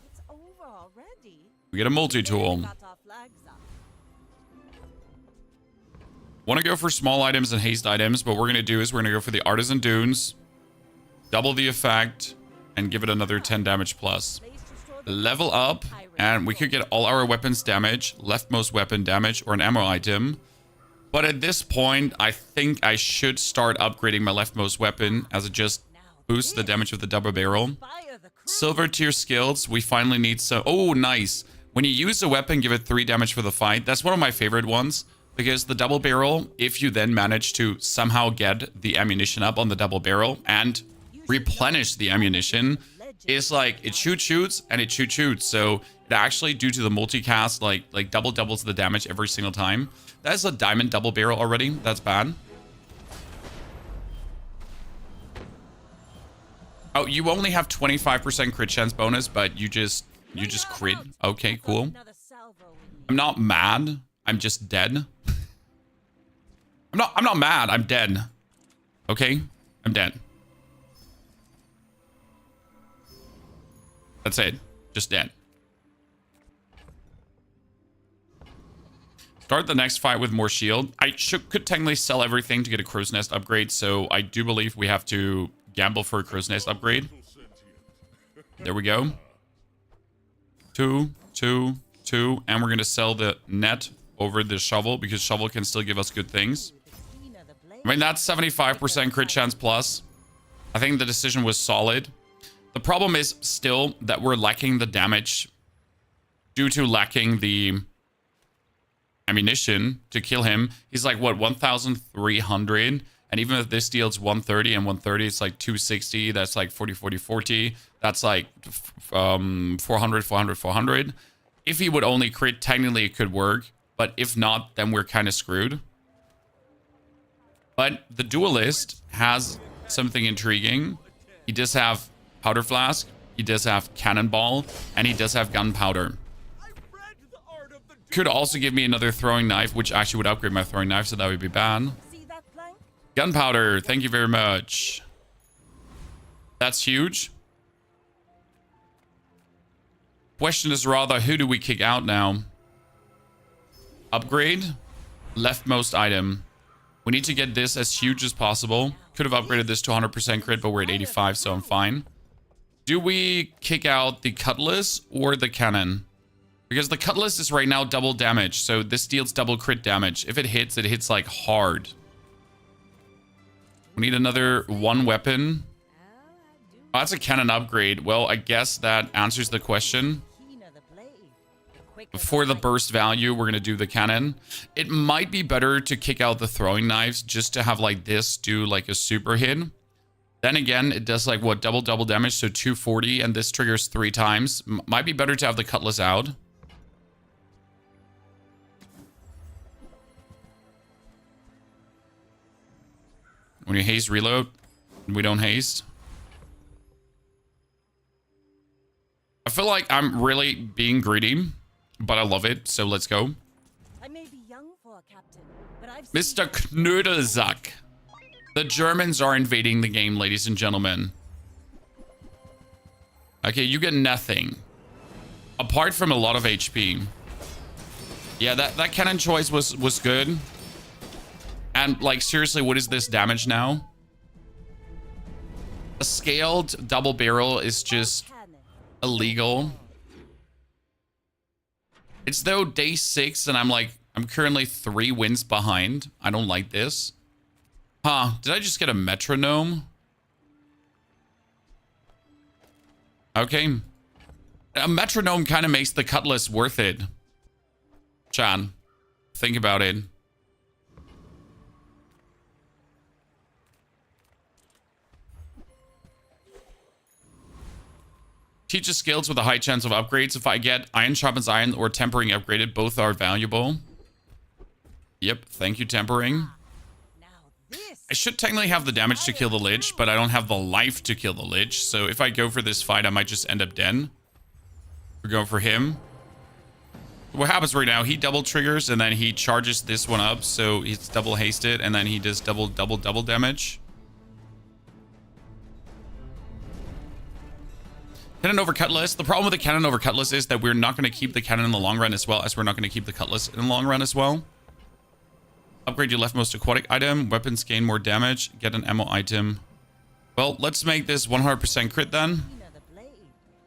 It's over already. We get a multi-tool. Got our flags up. Want to go for small items and haste items, but what we're going to do is we're going to go for the Artisan Dunes, double the effect, and give it another 10 damage plus. Place to store the Level up, and we could get all our weapons damage, leftmost weapon damage, or an ammo item. But at this point, I think I should start upgrading my leftmost weapon as it just boosts the damage of the double barrel. fire the crew. Silver tier skills, we finally need some... Oh, nice. When you use a weapon, give it 3 damage for the fight. That's one of my favorite ones. Because the double barrel, if you then manage to somehow get the ammunition up on the double barrel and replenish the ammunition, is like it shoots and it shoots. So it actually, due to the multicast, like doubles the damage every single time. That's a diamond double barrel already. That's bad. Oh, you only have 25% crit chance bonus, but you just crit. Okay, cool. Another salvo in I'm not mad. I'm just dead. I'm not mad. I'm dead. Okay? I'm dead. That's it. Just dead. Start the next fight with more shield. I could technically sell everything to get a crow's nest upgrade, so I do believe we have to gamble for a crow's nest upgrade. There we go. 2, 2, 2, and we're going to sell the net over the shovel because shovel can still give us good things. the keen of the blade. I mean, that's 75% crit chance plus. I think the decision was solid. The problem is still that we're lacking the damage due to lacking the ammunition to kill him. He's like, what, 1,300? And even if this deals 130 and 130, it's like 260. That's like 40, 40, 40. That's like 400, 400, 400. If he would only crit, technically it could work. But if not, then we're kind of screwed. But the duelist has something intriguing. He does have powder flask. He does have cannonball. And he does have gunpowder. Could also give me another throwing knife, which actually would upgrade my throwing knife, so that would be bad. See that plank? Gunpowder, thank you very much. That's huge. Question is rather, who do we kick out now? Upgrade. Leftmost item. We need to get this as huge as possible. Could have upgraded this to 100% crit, but we're at 85, so I'm fine. Do we kick out the cutlass or the cannon? Because the cutlass is right now double damage, so this deals double crit damage. If it hits like hard. We need another one weapon. Oh, that's a cannon upgrade. Well, I guess that answers the question. Keen of the blade. Quicker For the light. burst value, we're going to do the cannon. It might be better to kick out the throwing knives just to have like this do like a super hit. Then again, it does like what, double damage, so 240, and this triggers 3 times. Might be better to have the cutlass out. When you haste reload, we don't haste. I feel like I'm really being greedy, but I love it, so let's go. I may be young for a captain, but I've Mr. seen Knödelsack. The Germans are invading the game, ladies and gentlemen. Okay, you get nothing. Apart from a lot of HP. Yeah, that cannon choice was good. And, like, seriously, what is this damage now? A scaled double barrel is just cannon. illegal. It's though day 6 and I'm currently 3 wins behind. I don't like this. Huh, did I just get a metronome? Okay. A metronome kind of makes the cutlass worth it. Chan, think about it. Teaches skills with a high chance of upgrades. If I get iron sharpens iron or tempering upgraded, both are valuable. Yep, thank you, tempering. Now this. I should technically have the damage to kill the Lich, but I don't have the life to kill the Lich. So if I go for this fight, I might just end up dead. We're going for him. What happens right now, he double triggers and then he charges this one up. So he's double hasted and then he does double damage. Cannon over Cutlass. The problem with the Cannon over Cutlass is that we're not going to keep the Cannon in the long run as well as we're not going to keep the Cutlass in the long run as well. Upgrade your leftmost aquatic item. Weapons gain more damage. Get an ammo item. Well, let's make this 100% crit then. Cleaner the blade,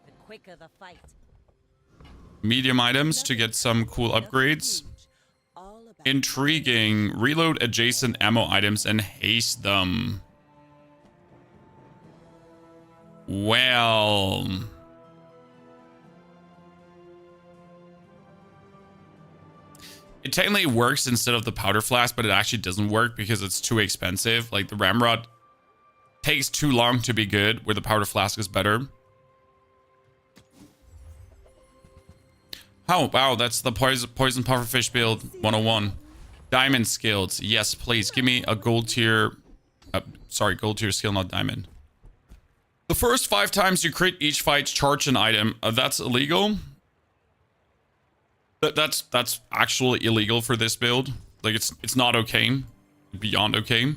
the quicker the fight. Medium items to get some cool upgrades. All about Intriguing. Reload adjacent ammo items and haste them. Well... It technically works instead of the powder flask, but it actually doesn't work because it's too expensive. Like the ramrod takes too long to be good, where the powder flask is better. Oh, wow, that's the poison pufferfish build 101. Diamond skills. Yes, please. Give me a gold tier. Sorry, gold tier skill, not diamond. The first 5 times you crit each fight, charge an item. That's illegal. That's actually illegal for this build. Like, it's not okay. Beyond okay.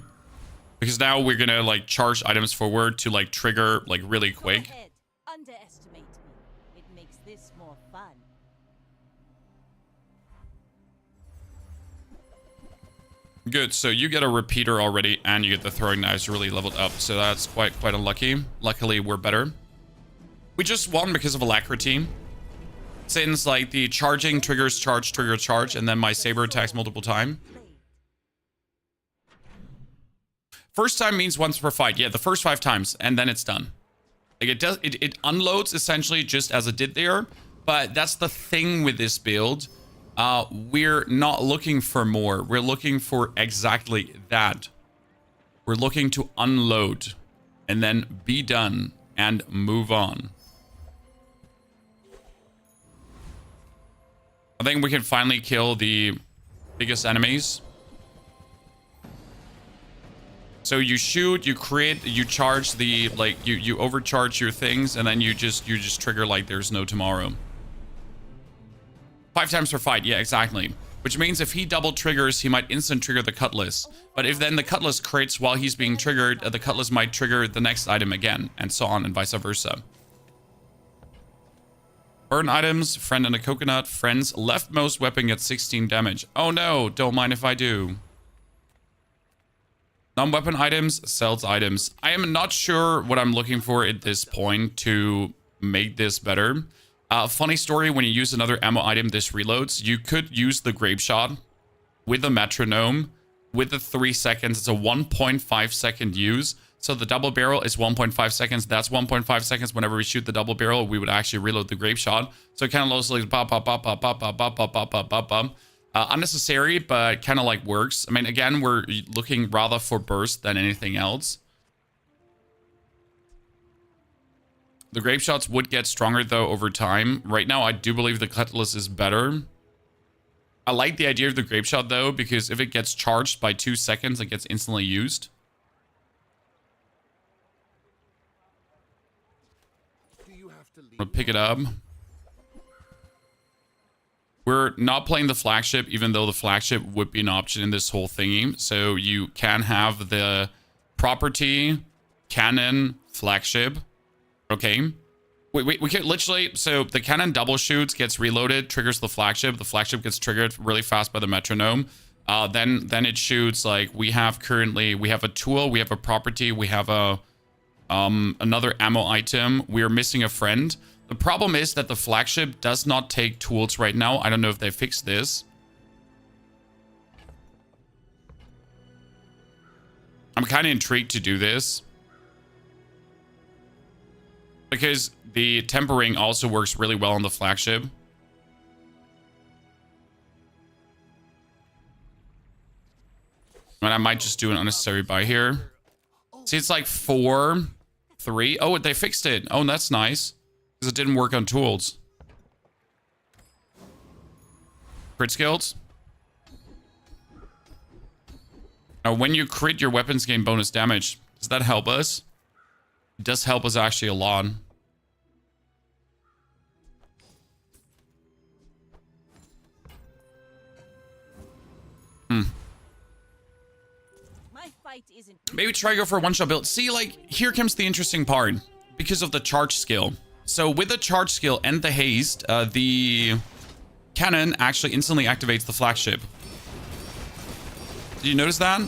Because now we're gonna, like, charge items forward to, like, trigger, like, really Go quick. ahead. Underestimate me. It makes this more fun. Good, so you get a repeater already, and you get the throwing knives really leveled up. So that's quite unlucky. Luckily, we're better. We just won because of alacrity. Since, like, the charging triggers charge, trigger charge, and then my saber attacks multiple times. First time means once per fight. Yeah, the first 5 times, and then it's done. Like, it unloads essentially just as it did there. But that's the thing with this build. We're not looking for more. We're looking for exactly that. We're looking to unload and then be done and move on. I think we can finally kill the biggest enemies. So you shoot, you crit, you charge the, like, you overcharge your things, and then you just trigger like there's no tomorrow. 5 times per fight, yeah, exactly. Which means if he double triggers, he might instant trigger the Cutlass. But if then the Cutlass crits while he's being triggered, the Cutlass might trigger the next item again, and so on, and vice versa. Burn items, friend and a coconut. Friend's leftmost weapon gets 16 damage. Oh no, don't mind if I do. Non-weapon items, sells items. I am not sure what I'm looking for at this point to make this better. Funny story, when you use another ammo item, this reloads. You could use the grape shot with the metronome with the 3 seconds. It's a 1.5 second use. So the double barrel is 1.5 seconds. That's 1.5 seconds. Whenever we shoot the double barrel, we would actually reload the grape shot. So it kind of looks like pop, pop, pop, pop, pop, pop, pop, pop, pop, pop, pop, pop. Unnecessary, but kind of like works. I mean, again, we're looking rather for burst than anything else. The grape shots would get stronger, though, over time. Right now, I do believe the Cutlass is better. I like the idea of the grape shot, though, because if it gets charged by 2 seconds, it gets instantly used. I'm gonna pick it up. We're not playing the flagship, even though the flagship would be an option in this whole thingy. So you can have the property, cannon, flagship. Okay. We can literally, so the cannon double shoots, gets reloaded, triggers the flagship. The flagship gets triggered really fast by the metronome. Then it shoots, like, we have a tool, we have a property, we have a another ammo item. We are missing a friend. The problem is that the flagship does not take tools right now. I don't know if they fixed this. I'm kind of intrigued to do this, because the tempering also works really well on the flagship. And I might just do an unnecessary buy here. See, it's like 4, 3. Oh, they fixed it. Oh, that's nice. Because it didn't work on tools. Crit skills. Now, when you crit, your weapons gain bonus damage. Does that help us? It does help us actually a lot. My fight isn't. Maybe try go for a one-shot build. See, like, here comes the interesting part. Because of the charge skill. So with the charge skill and the haste, the cannon actually instantly activates the flagship. Did you notice that?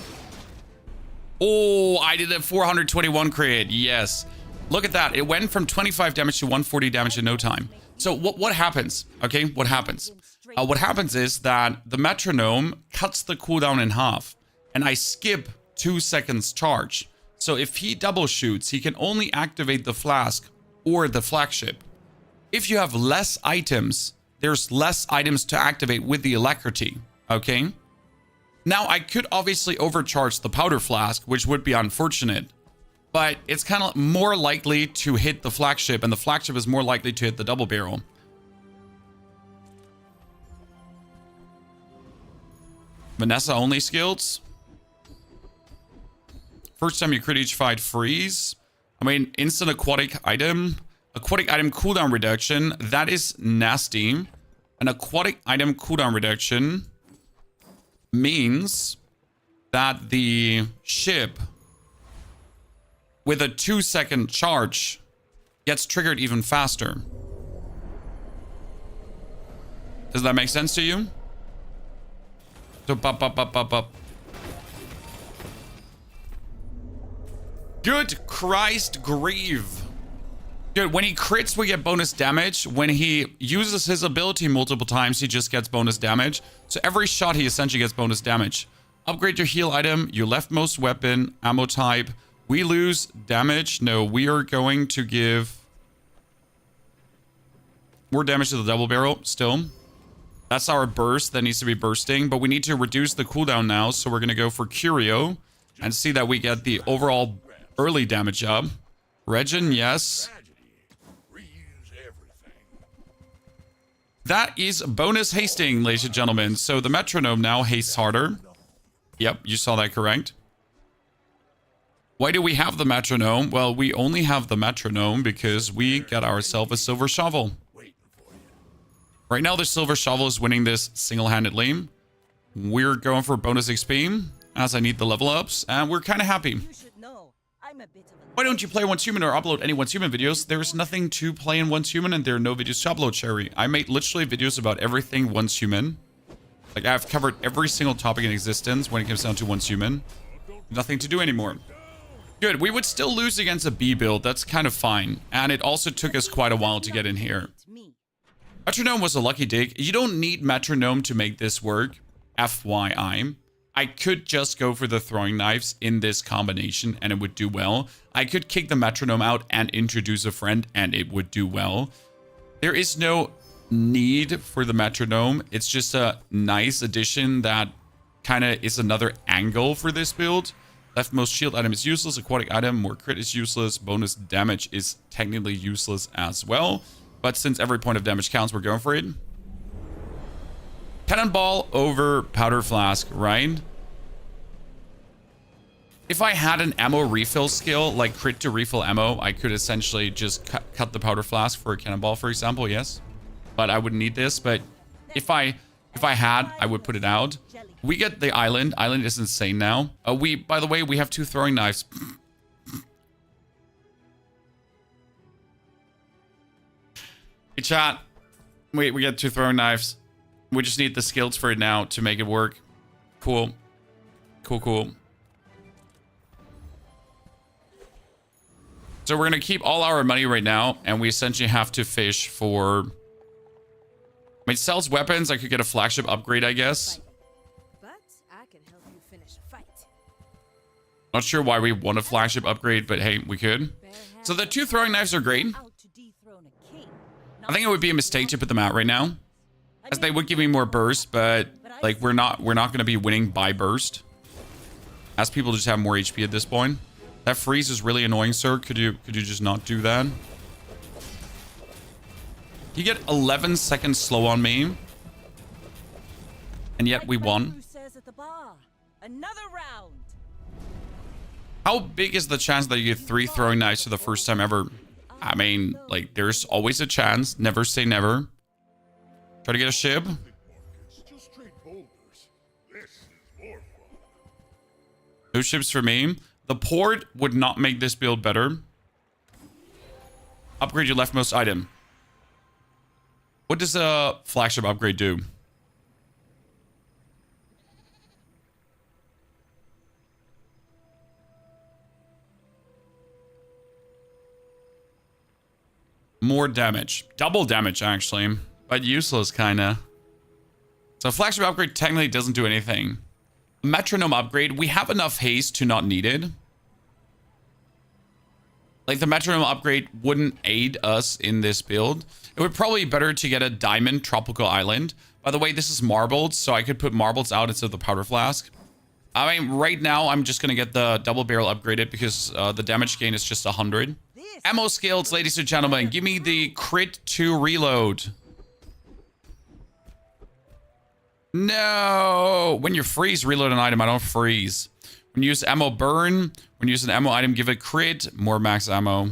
Oh, I did a 421 crit. Yes. Look at that. It went from 25 damage to 140 damage in no time. So what happens? Okay, what happens? What happens is that the metronome cuts the cooldown in half. And I skip 2 seconds charge. So if he double shoots, he can only activate the flask or the flagship. If you have less items, there's less items to activate with the alacrity. Okay? Now, I could obviously overcharge the powder flask, which would be unfortunate. But it's kind of more likely to hit the flagship, and the flagship is more likely to hit the double barrel. Vanessa only skills. First time you crit each fight, freeze. I mean, instant aquatic item. Aquatic item cooldown reduction. That is nasty. An aquatic item cooldown reduction means that the ship with a 2-second charge gets triggered even faster. Does that make sense to you? So, up. Good Christ grieve. Dude, when he crits, we get bonus damage. When he uses his ability multiple times, he just gets bonus damage. So every shot, he essentially gets bonus damage. Upgrade your heal item, your leftmost weapon, ammo type. We lose damage. No, we are going to give more damage to the double barrel still. That's our burst that needs to be bursting. But we need to reduce the cooldown now. So we're going to go for Curio and see that we get the overall early damage up. Regen, yes. That is bonus hasting, ladies and gentlemen. So the metronome now hastes harder. Yep, you saw that correct. Why do we have the metronome? Well, we only have the metronome because we got ourselves a silver shovel. Right now, the silver shovel is winning this single-handedly. We're going for bonus XP as I need the level ups, and we're kind of happy. You should know. I'm a bit of a. Why don't you play Once Human or upload any Once Human videos? There's nothing to play in Once Human, and there are no videos to upload, Sherry. I made literally videos about everything Once Human. Like, I've covered every single topic in existence when it comes down to Once Human. Nothing to do anymore. Good, we would still lose against a B build. That's kind of fine. And it also took us quite a while to get in here. Metronome was a lucky dig. You don't need metronome to make this work. FYI. I could just go for the throwing knives in this combination and it would do well. I could kick the metronome out and introduce a friend and it would do well. There is no need for the metronome. It's just a nice addition that kind of is another angle for this build. Leftmost shield item is useless. Aquatic item, more crit is useless. Bonus damage is technically useless as well. But since every point of damage counts, we're going for it. Cannonball over powder flask, right? If I had an ammo refill skill, like crit to refill ammo, I could essentially just cut the powder flask for a cannonball, for example, yes. But I wouldn't need this, but if I had, I would put it out. We get the island. Island is insane now. By the way, we have 2 throwing knives. Hey, chat. We get 2 throwing knives. We just need the skills for it now to make it work. Cool. Cool. So we're going to keep all our money right now, and we essentially have to fish for... I mean, it sells weapons. I could get a flagship upgrade, I guess. But I can help you finish a fight. Not sure why we want a flagship upgrade, but hey, we could. So the 2 throwing knives are great. I think it would be a mistake to put them out right now, as they would give me more burst, but like we're not going to be winning by burst, as people just have more HP at this point. That freeze is really annoying, sir. Could you just not do that? He get 11 seconds slow on me. And yet we Like won. Who says at the bar? Another round. How big is the chance that you get 3 throwing knives for the first time ever? I mean, like, there's always a chance. Never say never. Try to get a shib. It's just straight boulders. This is more fun. No shibs for me. The port would not make this build better. Upgrade your leftmost item. What does a flagship upgrade do? More damage. Double damage, actually. But useless, kinda. So flagship upgrade technically doesn't do anything. Metronome upgrade, we have enough haste to not need it. Like, the metronome upgrade wouldn't aid us in this build. It would probably be better to get a diamond tropical island. By the way, this is marbles, so I could put marbles out instead of the powder flask. I mean, right now, I'm just gonna get the double barrel upgraded because the damage gain is just 100. Ammo skills, ladies and gentlemen. Give me the crit to reload. No. When you freeze, reload an item. I don't freeze. When you use ammo burn, when you use an ammo item, give it crit. More max ammo.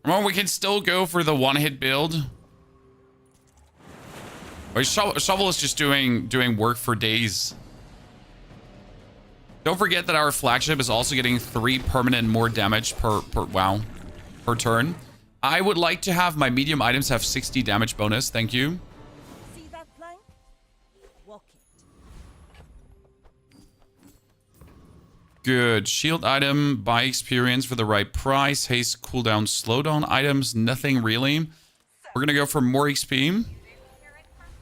Well, we can still go for the one-hit build. Wait, Shovel is just doing work for days. Don't forget that our flagship is also getting 3 permanent more damage per turn. I would like to have my medium items have 60 damage bonus. Thank you. See that plank? Walk it. Good. Shield item, buy experience for the right price. Haste, cooldown, slowdown items. Nothing really. We're going to go for more XP.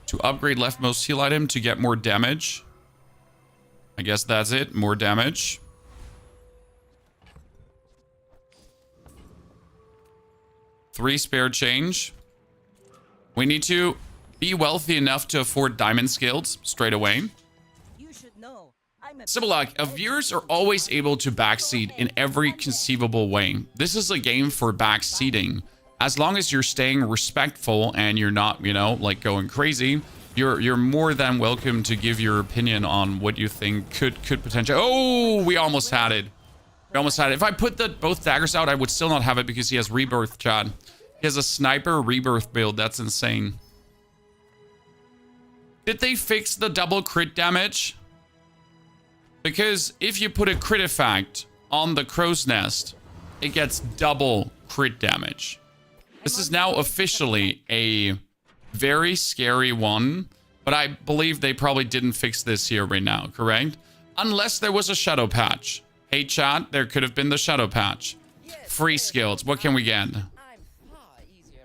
To upgrade leftmost heal item to get more damage. I guess that's it. More damage. Three spare change. We need to be wealthy enough to afford diamond skills straight away. You should know. I'm a Sibilak, viewers are always able to backseat in every conceivable way. This is a game for backseating. As long as you're staying respectful and you're not, you know, like going crazy, you're more than welcome to give your opinion on what you think could potentially. Oh, we almost had it. We almost had it. If I put both daggers out, I would still not have it because he has rebirth, Chad. He has a sniper rebirth build. That's insane. Did they fix the double crit damage? Because if you put a crit effect on the crow's nest, it gets double crit damage. This is now officially a very scary one, but I believe they probably didn't fix this here right now, correct? Unless there was a shadow patch. Hey, chat, there could have been the shadow patch. Free skills. What can we get?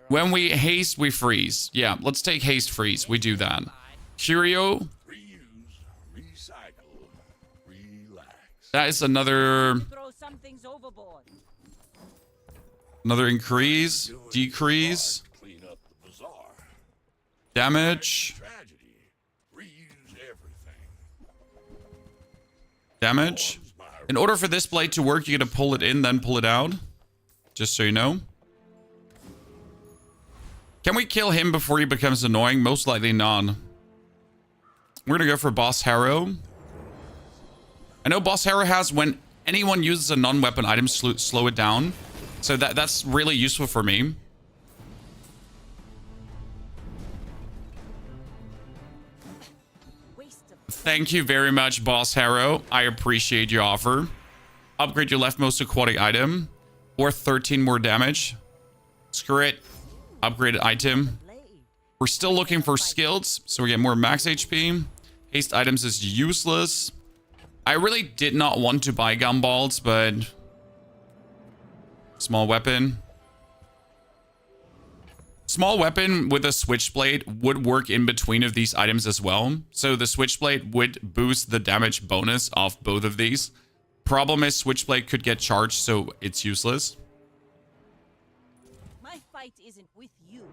When we haste, we freeze. Yeah, let's take haste freeze. We do that. Curio. Reuse, recycle, relax. That is another throw some things overboard. increase, decrease, Clean up the bazaar. damage, Tragedy. Reuse everything. damage. In order for this blade to work, you gotta pull it in, then pull it out. Just so you know. Can we kill him before he becomes annoying? Most likely not. We're gonna go for Boss Harrow. I know Boss Harrow has when anyone uses a non-weapon item, slow it down. So that's really useful for me. Thank you very much, Boss Harrow. I appreciate your offer. Upgrade your leftmost aquatic item. Or 13 more damage. Screw it. Upgraded item. We're still looking for skills, so we get more max HP. Haste items is useless. I really did not want to buy gumballs, but... Small weapon. Small weapon with a switchblade would work in between of these items as well. So the switchblade would boost the damage bonus of both of these. Problem is switchblade could get charged, so it's useless. My fight isn't with you,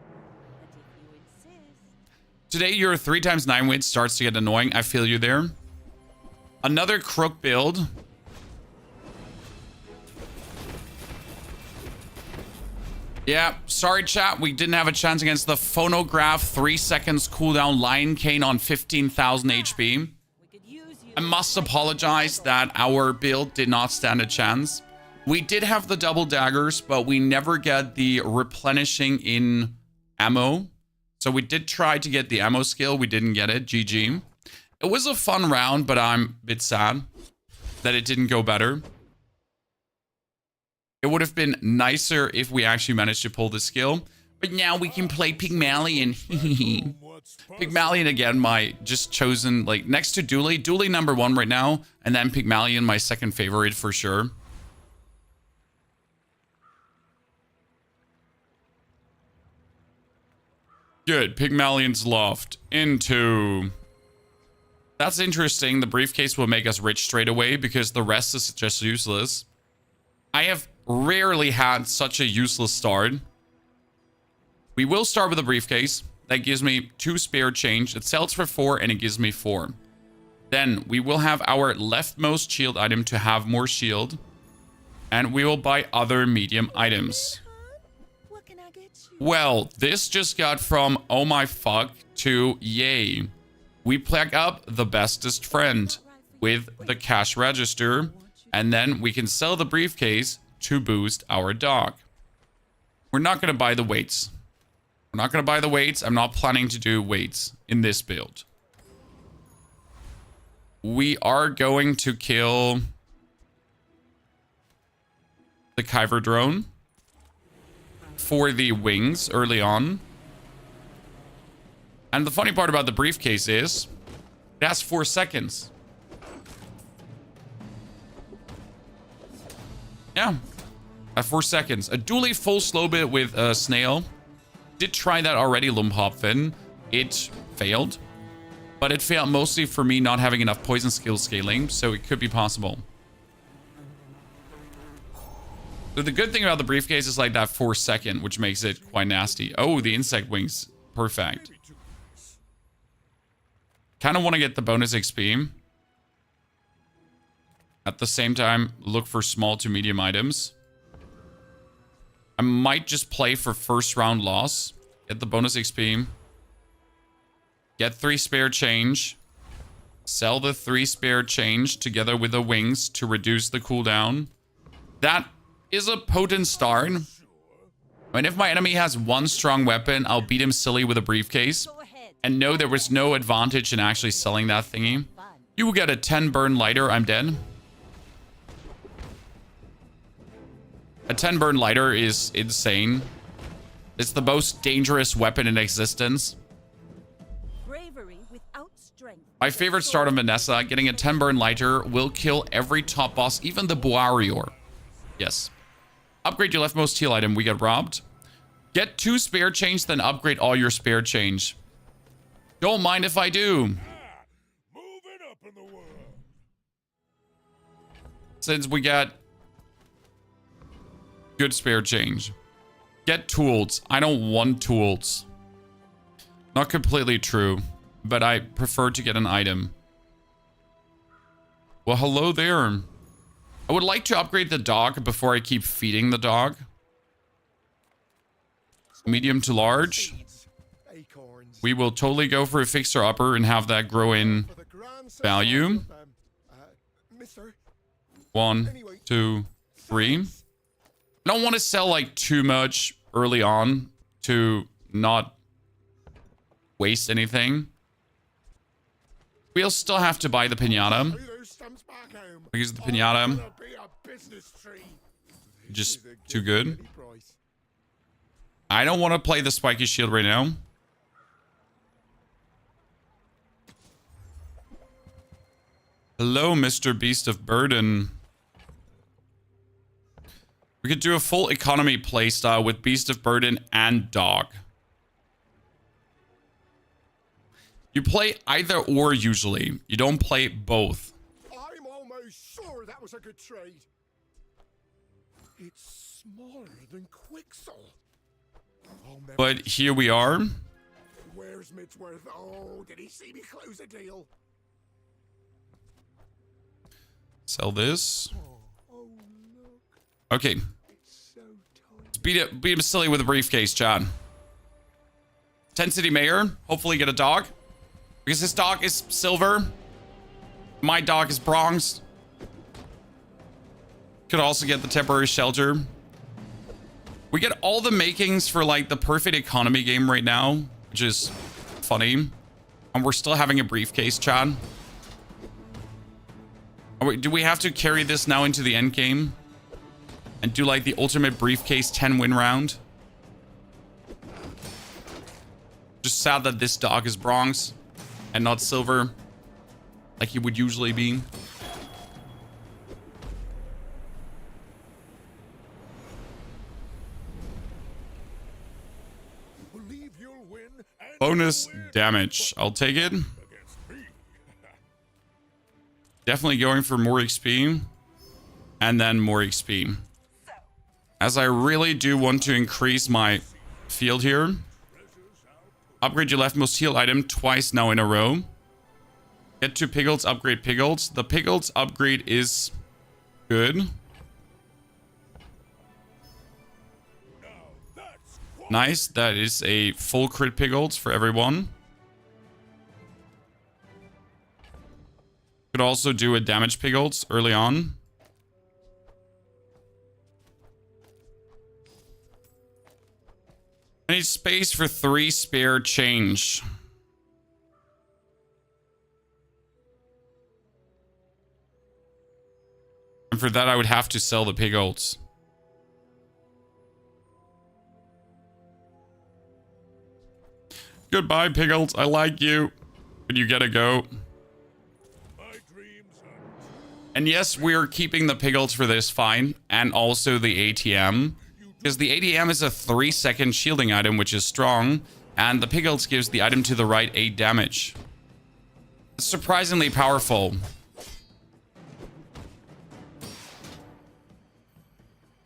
but if you insist. Today, your 3x9 win starts to get annoying. I feel you there. Another crook build. Yeah, sorry chat, we didn't have a chance against the phonograph 3 seconds cooldown Lion Cane on 15,000 HP. We could use you. I must apologize that our build did not stand a chance. We did have the double daggers, but we never get the replenishing in ammo. So we did try to get the ammo skill. We didn't get it. GG. It was a fun round, but I'm a bit sad that it didn't go better. It would have been nicer if we actually managed to pull the skill. But now we can play Pigmalion. Pigmalion again, my just chosen, like, next to Dooley. Dooley #1 right now. And then Pigmalion, my second favorite for sure. Good. Pigmalion's loft. Into... That's interesting. The briefcase will make us rich straight away because the rest is just useless. I have rarely had such a useless start. We will start with a briefcase. That gives me 2 spare change. It sells for 4 and it gives me 4. Then we will have our leftmost shield item to have more shield. And we will buy other medium items. What can I get you? Well, this just got from oh my fuck to yay. We plug up the bestest friend with the cash register. And then we can sell the briefcase to boost our dog. We're not going to buy the weights. We're not going to buy the weights. I'm not planning to do weights in this build. We are going to kill the Kyver drone for the wings early on. And the funny part about the briefcase is it has 4 seconds. Yeah, at 4 seconds. A dually full slow bit with a snail. Did try that already, Lumpopfin. It failed. But it failed mostly for me not having enough poison skill scaling, so it could be possible. So the good thing about the briefcase is like that 4 second, which makes it quite nasty. Oh, the insect wings. Perfect. Kind of want to get the bonus XP. At the same time, look for small to medium items. I might just play for first round loss. Get the bonus XP. Get 3 spare change. Sell the 3 spare change together with the wings to reduce the cooldown. That is a potent start. And if my enemy has 1 strong weapon, I'll beat him silly with a briefcase. Go ahead. And no, there was no advantage in actually selling that thingy. You will get a 10 burn lighter. I'm dead. A 10 burn lighter is insane. It's the most dangerous weapon in existence. Bravery without strength. My favorite start of Vanessa, getting a 10 burn lighter will kill every top boss, even the Boarior. Yes. Upgrade your leftmost heal item. We get robbed. Get 2 spare change, then upgrade all your spare change. Don't mind if I do. Moving up in the world. Since we got good spare change. Get tools. I don't want tools. Not completely true, but I prefer to get an item. Well, hello there. I would like to upgrade the dog before I keep feeding the dog. Medium to large. Acorns. We will totally go for a fixer upper and have that grow in For the grand value. of, Mister. 1, Anyway. 2, 3. I don't want to sell like too much early on to not waste anything. We'll still have to buy the pinata Who stumps back home? because the pinata Gonna be a business tree. just Is a too good. penny price. I don't want to play the spiky shield right now. Hello, Mr. Beast of Burden. We could do a full economy playstyle with Beast of Burden and Dog. You play either or usually. You don't play both. I'm almost sure that was a good trade. It's smaller than Quixel. Oh, But here we are. where's Midsworth? Oh, did he see me close a deal? Sell this. Oh, look, Okay. it's so tiny. beat him silly with a briefcase, Chad. 10 City Mayor. Hopefully get a dog. Because his dog is silver. My dog is bronze. Could also get the temporary shelter. We get all the makings for like the perfect economy game right now, which is funny. And we're still having a briefcase, Chad. Do we have to carry this now into the end game? And do like the ultimate briefcase 10 win round? Just sad that this dog is bronze and not silver like he would usually be. Believe you'll win and Bonus you'll win damage. I'll take it. against me. Definitely going for more XP. And then more XP. As I really do want to increase my field here. Upgrade your leftmost heal item twice now in a row. Get 2 Piggles, upgrade Piggles. The Piggles upgrade is good. Nice, that is a full crit Piggles for everyone. Could also do a damage Piggles early on. I need space for 3 spare change. And for that, I would have to sell the Piggles. Goodbye, Piggles. I like you. But you gotta go. My dreams are And yes, we're keeping the Piggles for this, fine. And also the ATM. Because the ATM is a 3-second shielding item, which is strong. And the Piggles gives the item to the right 8 damage. It's surprisingly powerful.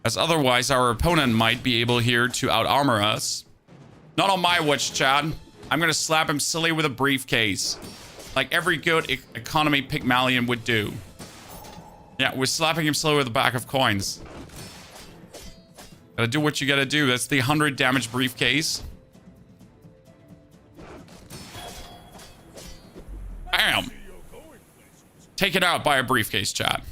As otherwise, our opponent might be able here to out-armor us. Not on my watch, Chad. I'm gonna slap him silly with a briefcase. Like every good economy Pigmalion would do. Yeah, we're slapping him silly with a bag of coins. Gotta do what you gotta do. That's the 100 damage briefcase. Bam! Taken out by a briefcase, Chad.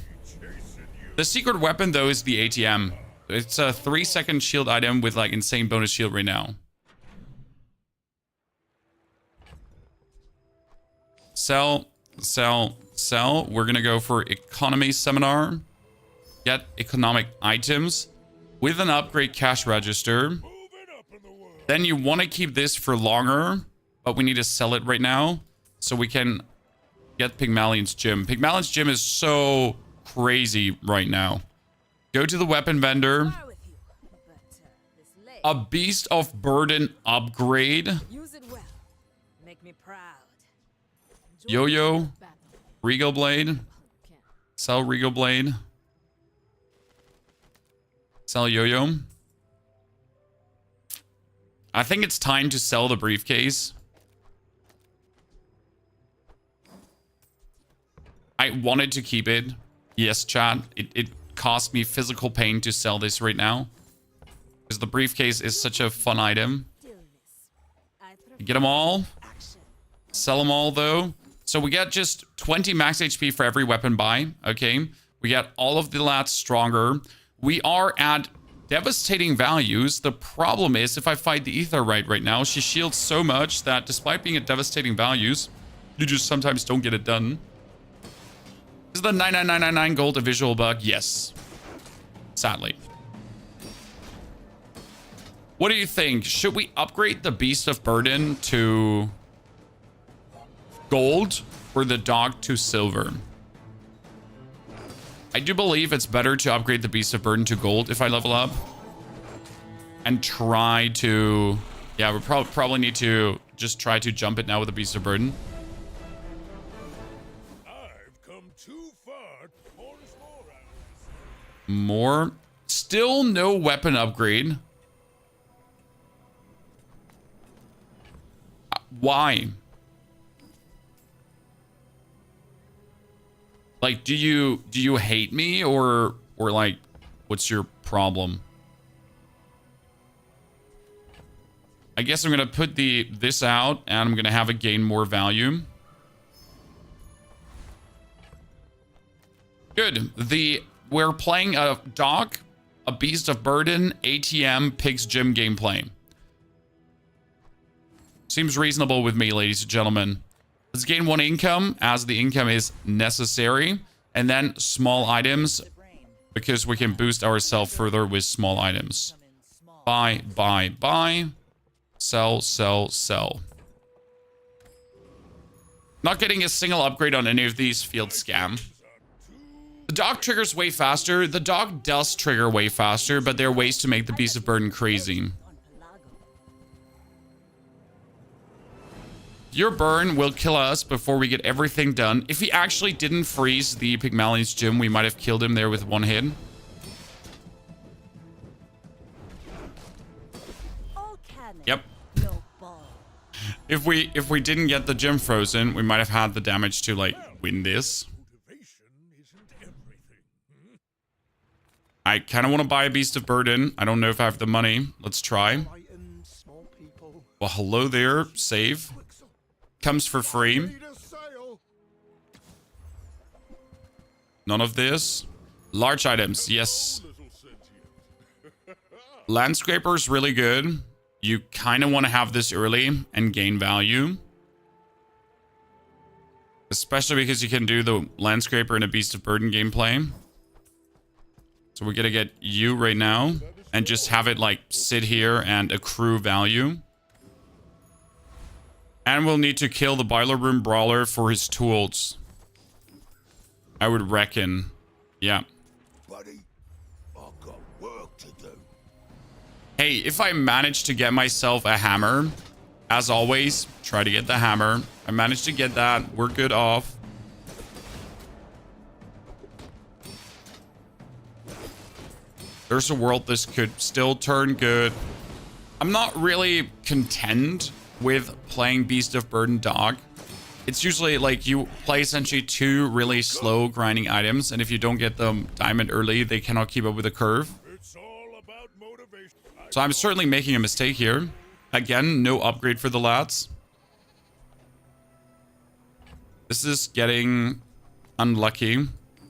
The secret weapon, though, is the ATM. It's a 3-second shield item with, like, insane bonus shield right now. Sell, sell, sell. We're gonna go for economy seminar. Get economic items with an upgrade cash register. moving up in the world. Then you want to keep this for longer, but we need to sell it right now so we can get Pigmalion's gym. Pigmalion's gym is so crazy right now. Go to the weapon vendor. Fire with you, but this leg, A Beast of Burden upgrade. use it well. Make me proud. Enjoy Yo-yo. the battle. Regal Blade. Can't. Sell Regal Blade. Sell Yo-yo. I think it's time to sell the briefcase. I wanted to keep it. Yes, chat. It cost me physical pain to sell this right now. Because the briefcase is such a fun item. Stillness. I Get them all. action. Sell them all, though. So we get just 20 max HP for every weapon buy. Okay. We get all of the lats stronger. We are at devastating values. The problem is, if I fight the Ether right now, she shields so much that despite being at devastating values, you just sometimes don't get it done. Is the 99999 gold a visual bug? Yes. Sadly. What do you think? Should we upgrade the Beast of Burden to gold or the dog to silver? I do believe it's better to upgrade the Beast of Burden to gold if I level up. And try to... Yeah, we probably need to just try to jump it now with the Beast of Burden. I've come too far for more hours. More. Still no weapon upgrade. Why? Like, do you hate me or like, what's your problem? I guess I'm gonna put this out, and I'm gonna have it gain more value. Good. We're playing a dog, a beast of burden, ATM, Pig's Gym gameplay. Seems reasonable with me, ladies and gentlemen. Let's gain 1 income as the income is necessary. And then small items, because we can boost ourselves further with small items. Buy, buy, buy. Sell, sell, sell. Not getting a single upgrade on any of these feels scam. The dog triggers way faster. The dog does trigger way faster, but there are ways to make the beast of burden crazy. Your burn will kill us before we get everything done. If he actually didn't freeze the Pigmalion's gym, we might have killed him there with 1 hit. Yep. If we didn't get the gym frozen, we might have had the damage to like win this. I kind of want to buy a beast of burden. I don't know if I have the money. Let's try. Well, hello there. Save. Comes for free. None of this. Large items, yes. Landscraper's really good. You kind of want to have this early and gain value. Especially because you can do the Landscraper in a Beast of Burden gameplay. So we're going to get you right now. And just have it like sit here and accrue value. And we'll need to kill the Boiler Room Brawler for his tools. I would reckon. Yeah. Buddy, I've got work to do. Hey, if I manage to get myself a hammer, as always, try to get the hammer. I managed to get that. We're good off. There's a world this could still turn good. I'm not really content with playing Beast of Burden Dog. It's usually like you play essentially 2 really slow grinding items, and if you don't get them diamond early, they cannot keep up with the curve. It's all about motivation. So I'm certainly making a mistake here. Again, no upgrade for the lads. This is getting unlucky.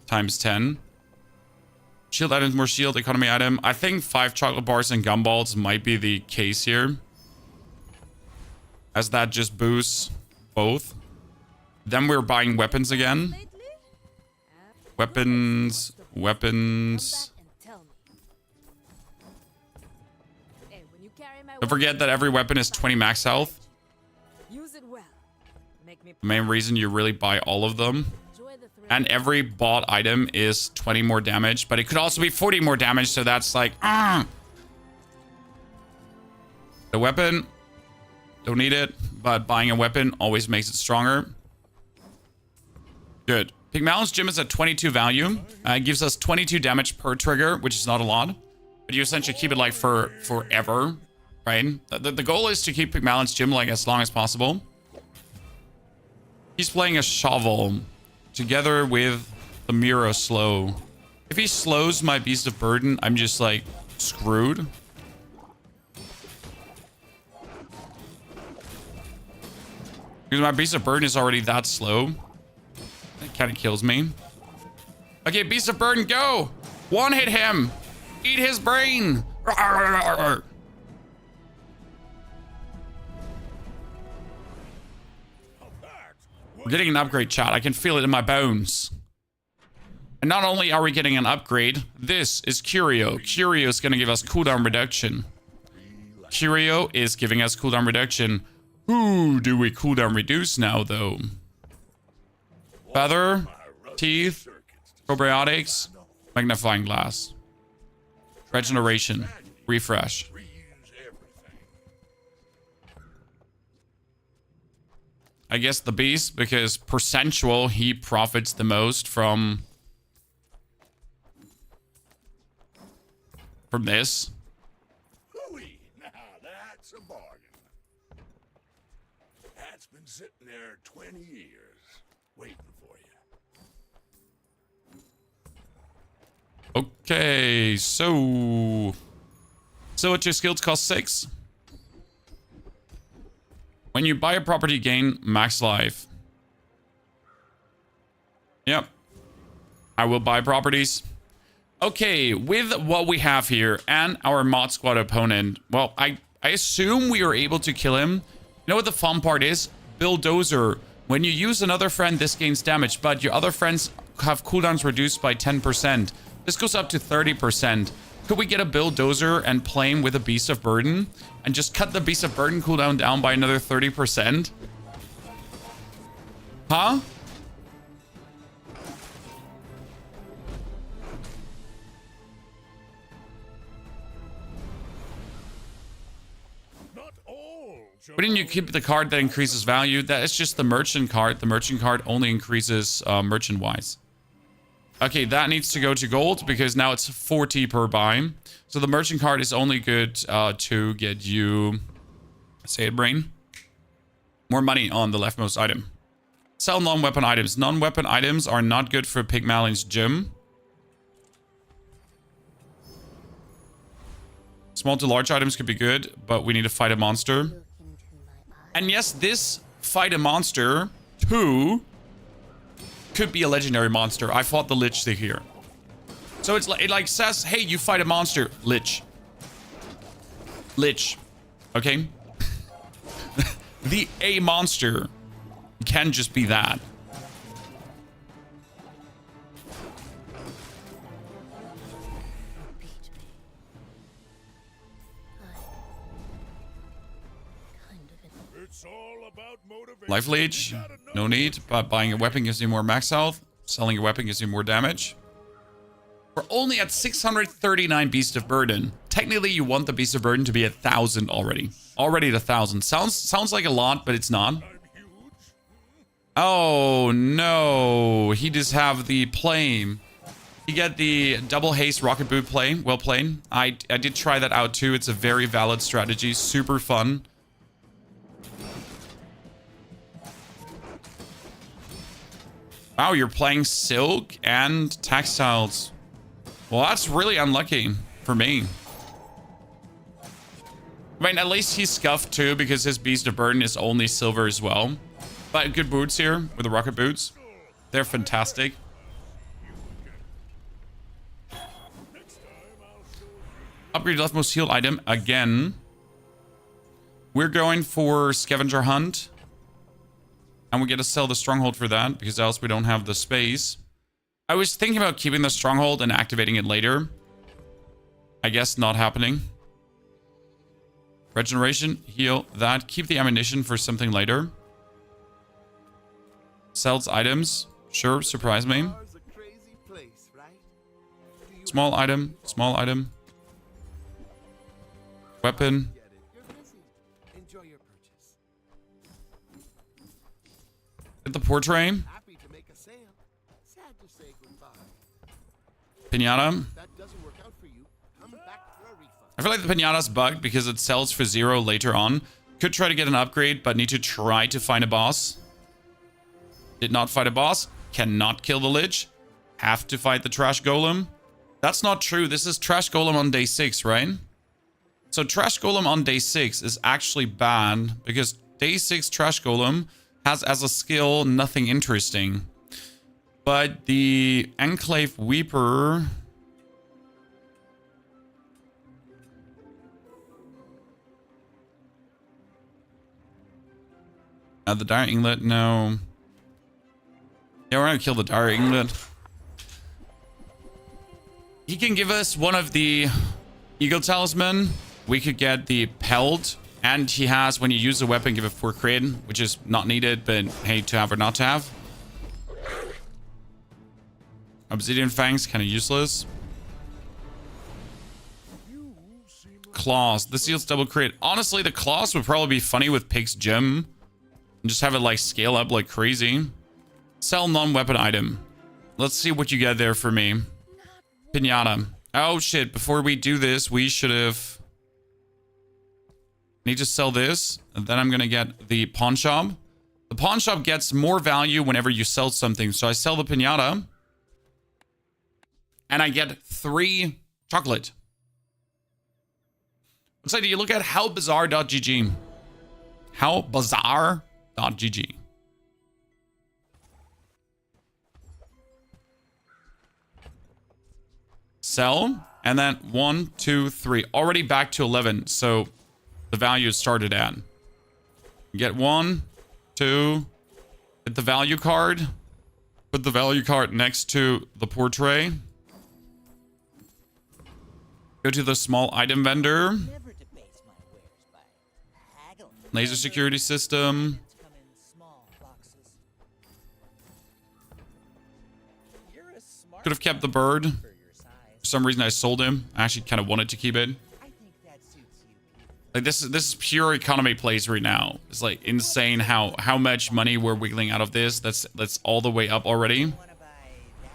Times 10. Shield items, more shield, economy item. I think 5 chocolate bars and gumballs might be the case here, as that just boosts both. Then we're buying weapons again. Weapons. Don't forget that every weapon is 20 max health. Use it well. Make me The main reason you really buy all of them. And every bought item is 20 more damage, but it could also be 40 more damage, so that's like, The weapon, don't need it, but buying a weapon always makes it stronger. Good. Pigmalion's gym is at 22 value. It gives us 22 damage per trigger, which is not a lot. But you essentially keep it like for forever, right? The goal is to keep Pigmalion's gym like as long as possible. He's playing a shovel together with the Mira slow. If he slows my Beast of Burden, I'm just like screwed. Because my Beast of Burden is already that slow. That kind of kills me. Okay, Beast of Burden, go! One hit him! Eat his brain! We're getting an upgrade, chat. I can feel it in my bones. And not only are we getting an upgrade, this is Curio. Curio is going to give us cooldown reduction. Curio is giving us cooldown reduction. Who do we cooldown reduce now, though? Feather, teeth, probiotics, magnifying glass, regeneration, refresh. I guess the beast, because percentual, he profits the most from this. Hooey, now that's a bargain. That's been sitting there 20 years, waiting for you. Okay, so what your skills cost 6? When you buy a property, gain max life. Yep. I will buy properties. Okay, with what we have here and our mod squad opponent, well, I assume we are able to kill him. You know what the fun part is? Bulldozer. When you use another friend, this gains damage, but your other friends have cooldowns reduced by 10%. This goes up to 30%. Could we get a Bulldozer and play him with a Beast of Burden? And just cut the Beast of Burden cooldown down by another 30%? Huh? Not all. Wouldn't you keep the card that increases value? That is just the merchant card. The merchant card only increases merchant-wise. Okay, that needs to go to gold because now it's 40 per buy. So the merchant card is only good to get you, say it, brain, more money on the leftmost item. Sell non-weapon items. Non-weapon items are not good for Pigmalion's gym. Small to large items could be good, but we need to fight a monster. And yes, this fight a monster 2 could be a legendary monster. I fought the Lich here. So it's like, it like says, hey, you fight a monster. Lich. Lich. Okay? The A monster can just be that. It's all about motivation. Life leech, no need, but buying a weapon gives you more max health. Selling a weapon gives you more damage. We're only at 639 Beast of Burden. Technically, you want the Beast of Burden to be 1,000 already. Already at 1,000. Sounds like a lot, but it's not. I'm huge. Oh, no. He just have the plane. You get the double haste rocket boot play. Well played. I did try that out too. It's a very valid strategy. Super fun. Wow, you're playing silk and textiles. Well, that's really unlucky for me. I mean, at least he's scuffed too because his Beast of Burden is only silver as well. But good boots here with the rocket boots. They're fantastic. Upgrade leftmost healed item again. We're going for scavenger hunt. And we get to sell the stronghold for that because else we don't have the space. I was thinking about keeping the stronghold and activating it later. I guess not happening. Regeneration, heal that. Keep the ammunition for something later. Sells items. Sure, surprise me. Small item, small item. Weapon. Get the portrait. Pinata. I feel like the pinata's bugged because it sells for 0 later on. Could try to get an upgrade, but need to try to find a boss. Did not fight a boss. Cannot kill the Lich. Have to fight the Trash Golem. That's not true. This is Trash Golem on day 6, right? So Trash Golem on day 6 is actually bad because day 6 Trash Golem has as a skill nothing interesting. But the Enclave Weeper... the Dire Inglet, no. Yeah, we're gonna kill the Dire Inglet. He can give us one of the Eagle Talisman. We could get the Pelt. And he has, when you use a weapon, give it 4 crit, which is not needed, but hey, to have or not to have. Obsidian Fangs, kind of useless. Claws. This deals double crit. Honestly, the claws would probably be funny with Pig's Gem. And just have it like scale up like crazy. Sell non-weapon item. Let's see what you get there for me. Pinata. Oh shit, before we do this, we should have... Need to sell this, and then I'm gonna get the pawn shop. The pawn shop gets more value whenever you sell something. So I sell the pinata. And I get 3 chocolate. So do you look at howbazaar.gg? How Bazaar.gg. Sell. And then 1, 2, 3. Already back to 11. So the value started at. Get 1, 2. Hit the value card. Put the value card next to the portrait. Go to the small item vendor. Never debase my wares by haggling. Laser security system. Come in small boxes. You're a smart Could have kept the bird. for your size. For some reason, I sold him. I actually kind of wanted to keep it. I think that suits you, Peter. Like this is pure economy plays right now. It's like insane how much money we're wiggling out of this. That's all the way up already. Wanna buy that?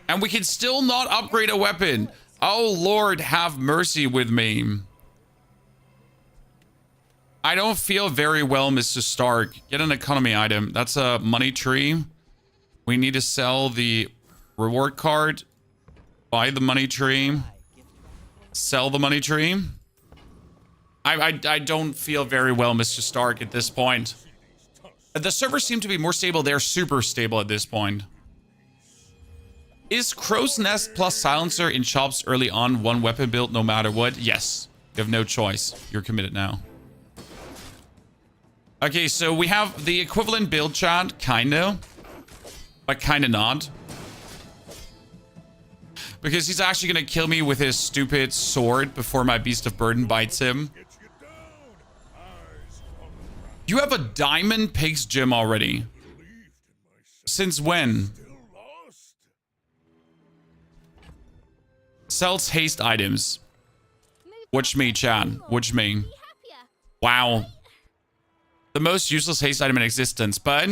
And we can still not upgrade a weapon. Oh Lord, have mercy with me. I don't feel very well, Mr. Stark. Get an economy item. That's a money tree. We need to sell the reward card. Buy the money tree. Sell the money tree. I don't feel very well, Mr. Stark, at this point. The servers seem to be more stable. They're super stable at this point. Is Crow's Nest plus Silencer in shops early on one weapon build no matter what? Yes. You have no choice. You're committed now. Okay, so we have the equivalent build chat, kinda. But kinda not. Because he's actually gonna kill me with his stupid sword before my Beast of Burden bites him. You have a Diamond Pig's Gym already. Since when? Sells haste items. Watch me, Chan. Watch me. Wow. The most useless haste item in existence. But,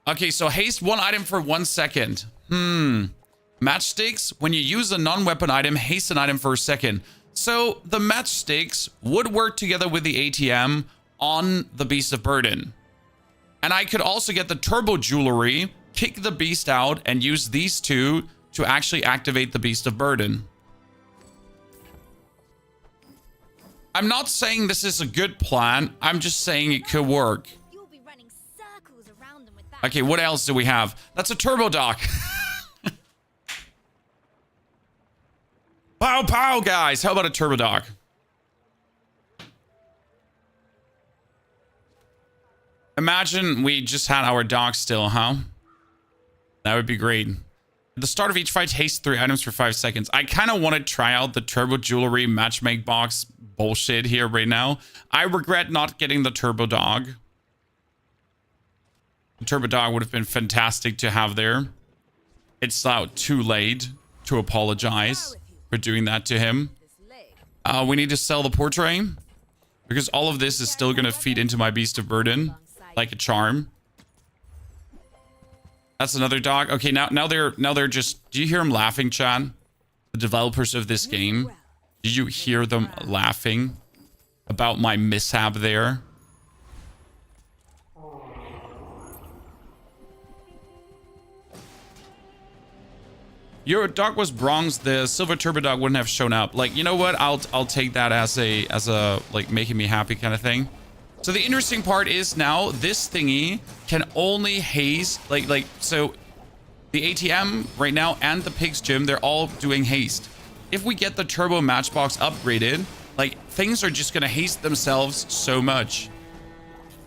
okay, so haste one item for 1 second. Matchsticks, when you use a non-weapon item, haste an item for a second. So the matchsticks would work together with the ATM on the Beast of Burden. And I could also get the turbo jewelry, kick the beast out, and use these two to actually activate the Beast of Burden. I'm not saying this is a good plan. I'm just saying it could work. You'll be running circles around them with that. Okay, what else do we have? That's a turbo dock. Pow pow, guys. How about a turbo dock? Imagine we just had our dock still, huh? That would be great. At the start of each fight, haste 3 items for 5 seconds. I kind of want to try out the turbo jewelry matchmake box bullshit here right now. I regret not getting the turbo dog. The turbo dog would have been fantastic to have there. It's now too late to apologize for doing that to him. We need to sell the portrait because all of this is still going to feed into my Beast of Burden like a charm. That's another dog. Okay, now they're just. Do you hear them laughing, Chan? The developers of this game. Did you hear them laughing about my mishap there? Your dog was bronze. The silver turbo dog wouldn't have shown up. Like, you know what? I'll take that as a like making me happy kind of thing. So the interesting part is now this thingy can only haste so the ATM right now and the Pig's Gym, they're all doing haste. If we get the turbo matchbox upgraded, like things are just gonna haste themselves so much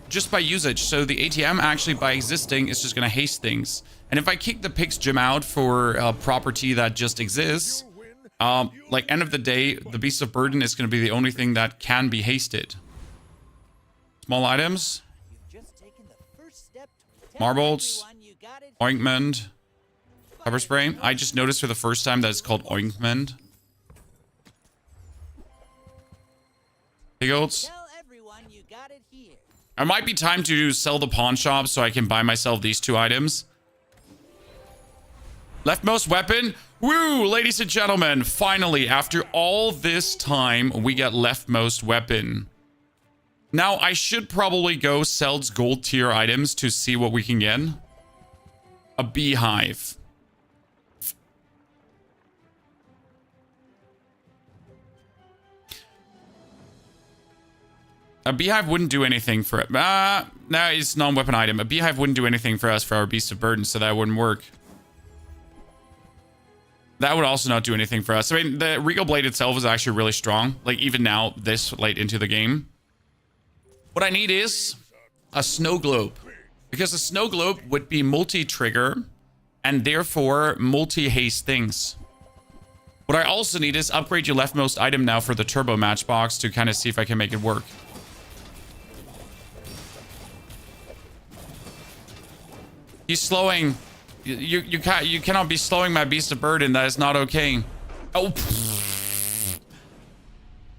just by usage. So the ATM actually by existing is just gonna haste things. And if I kick the Pig's Gym out for a property that just exists, like end of the day, the Beast of Burden is gonna be the only thing that can be hasted. Small items, marbles, ointment, pepper spray. I just noticed for the first time that it's called ointment. Pig oats. It might be time to sell the pawn shop so I can buy myself these 2 items. Leftmost weapon. Woo, ladies and gentlemen. Finally, after all this time, we get leftmost weapon. Now, I should probably go sell gold tier items to see what we can get. A beehive. A beehive wouldn't do anything for it. No, it's non-weapon item. A beehive wouldn't do anything for us for our beast of burden, so that wouldn't work. That would also not do anything for us. I mean, the Regal Blade itself is actually really strong. Like, even now, this late into the game. What I need is a snow globe. Because a snow globe would be multi-trigger and therefore multi-haste things. What I also need is upgrade your leftmost item now for the turbo matchbox to kind of see if I can make it work. He's slowing. You cannot be slowing my beast of burden. That is not okay. Oh,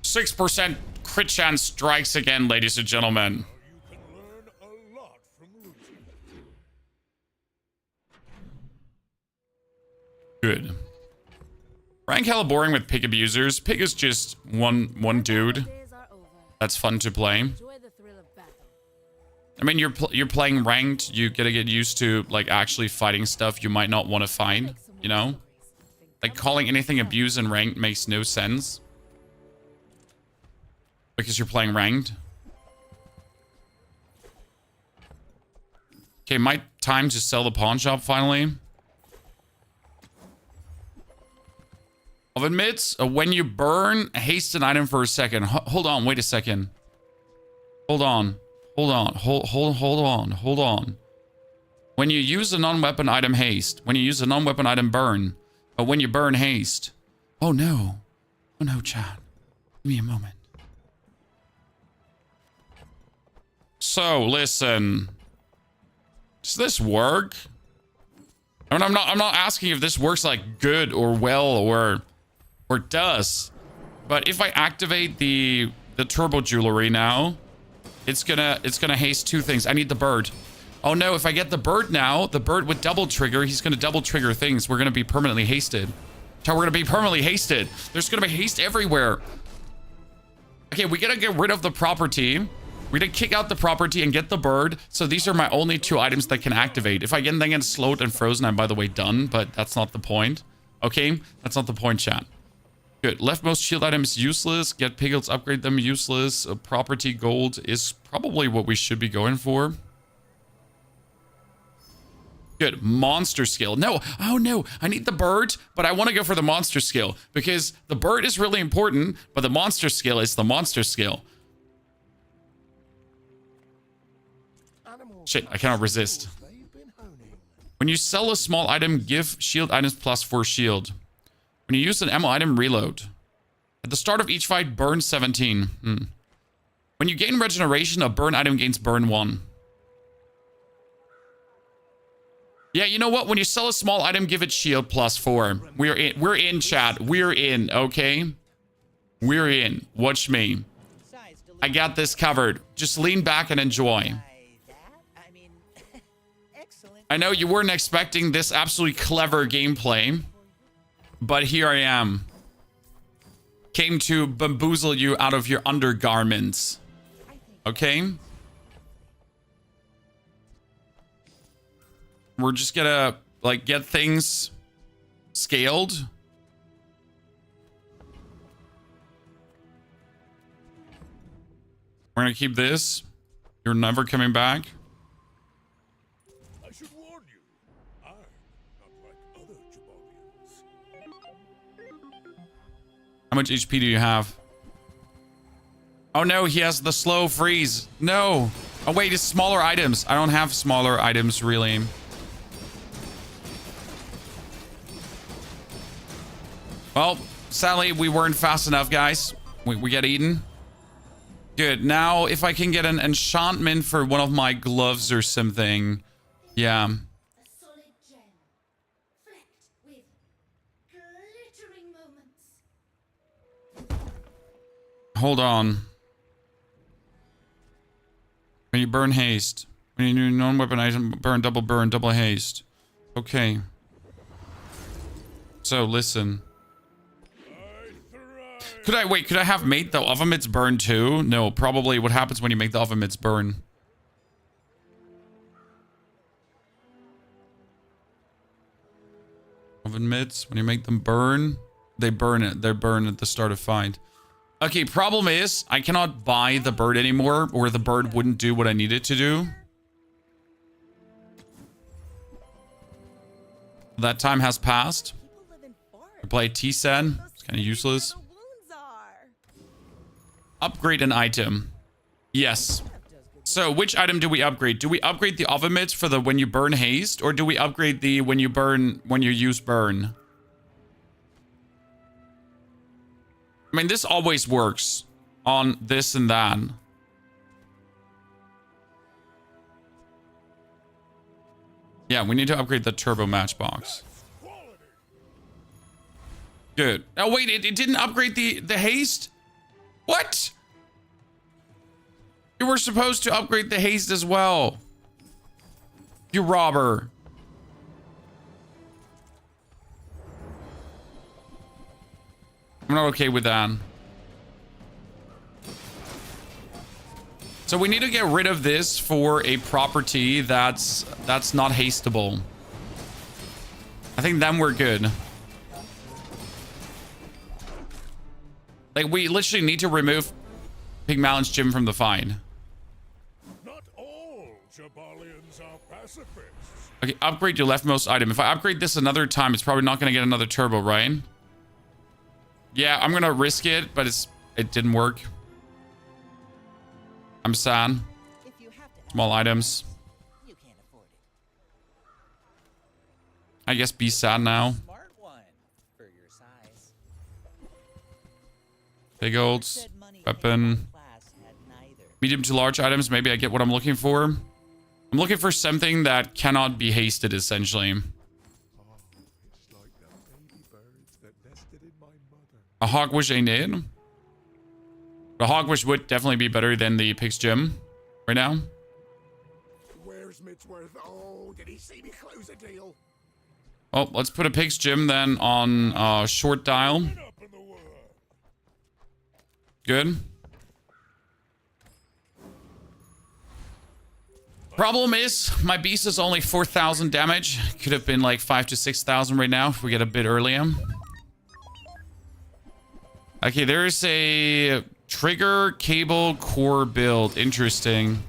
6% crit chance strikes again, ladies and gentlemen. You can learn a lot from losing. Good. Rank hella boring with pig abusers. Pig is just one dude. Days are over. That's fun to play. Enjoy the thrill of battle. I mean, you're playing ranked. You gotta get used to like actually fighting stuff you might not want to fight. You know, like calling anything abuse in ranked makes no sense because you're playing ranked. Okay, my time to sell the pawn shop finally. Oven mitts. When you burn, haste an item for a second. Hold on, wait a second. Hold on. Hold on. When you use a non-weapon item, haste. When you use a non-weapon item, burn. But when you burn, haste. Oh no. Oh no, chat. Give me a moment. So, listen. Does this work? I mean, I'm not asking if this works like good or well or does. But if I activate the turbo jewelry now, it's gonna haste two things. I need the bird. Oh no, if I get the bird now, the bird with double trigger, he's gonna double trigger things. We're gonna be permanently hasted. So we're gonna be permanently hasted. There's gonna be haste everywhere. Okay, we gotta get rid of the property. We gotta kick out the property and get the bird. So these are my only two items that can activate. If I get them slowed and frozen, I'm by the way done, but that's not the point. Okay, that's not the point, chat. Good. Leftmost shield item is useless. Get piglets, upgrade them, useless. Property gold is probably what we should be going for. Good. Monster skill. No. Oh no. I need the bird, but I want to go for the monster skill because the bird is really important, but the monster skill is the monster skill. Shit, I cannot resist. When you sell a small item, give shield items +4 shield. When you use an ammo item, reload. At the start of each fight, burn 17. When you gain regeneration, a burn item gains burn 1. Yeah, you know what? When you sell a small item, give it shield +4. We're in, chat. We're in, okay? We're in. Watch me. I got this covered. Just lean back and enjoy. I know you weren't expecting this absolutely clever gameplay, but here I am. Came to bamboozle you out of your undergarments. Okay? We're just gonna, like, get things scaled. We're gonna keep this. You're never coming back. I should warn you, I'm not like other Jabalians. How much HP do you have? Oh no, he has the slow freeze. No. Oh wait, it's smaller items. I don't have smaller items really. Well, sadly, we weren't fast enough, guys. We get eaten. Good. Now, if I can get an enchantment for one of my gloves or something. Yeah. A solid gem, flecked with glittering moments. Hold on. When you burn haste. When you do non-weapon item, burn double haste. Okay. So, listen. Could I have made the oven mitts burn too? No, probably what happens when you make the oven mitts burn. Oven mitts, when you make them burn, they burn it. They burn at the start of fight. Okay, problem is I cannot buy the bird anymore, or the bird wouldn't do what I needed to do. That time has passed. People live in forests. I play T-Sen. It's kind of useless. Where the wounds are. Upgrade an item. Yes. So which item do we upgrade? Do we upgrade the oven mitts for the when you burn haste, or do we upgrade the when you use burn? I mean, this always works on this and that. Yeah, we need to upgrade the turbo matchbox. Good. Oh, wait, it didn't upgrade the haste? What? You were supposed to upgrade the haste as well. You robber. I'm not okay with that. So we need to get rid of this for a property that's not hasteable. I think then we're good. Like, we literally need to remove Pigmalion's gym from the fight. Not all Jabalians are pacifists. Okay, upgrade your leftmost item. If I upgrade this another time, it's probably not going to get another turbo, right? Yeah, I'm going to risk it, but it didn't work. I'm sad. If you have to, Small items. you can't afford it. I guess be sad now. Smart one for your size. Big olds. Said money Weapon. class had neither. Medium to large items. Maybe I get what I'm looking for. I'm looking for something that cannot be hasted, essentially. Oh, it's like the baby birds that nested in my mother. A hogwish ain't it. The hogwish would definitely be better than the pig's gym right now. Where's Midsworth? Oh, did he see me close a deal? Oh, let's put a pig's gym then on short dial. Get up in the world. Good. Problem is, my beast is only 4,000 damage. Could have been like 5,000 to 6,000 right now if we get a bit earlier. Okay, there's a trigger cable core build. Interesting.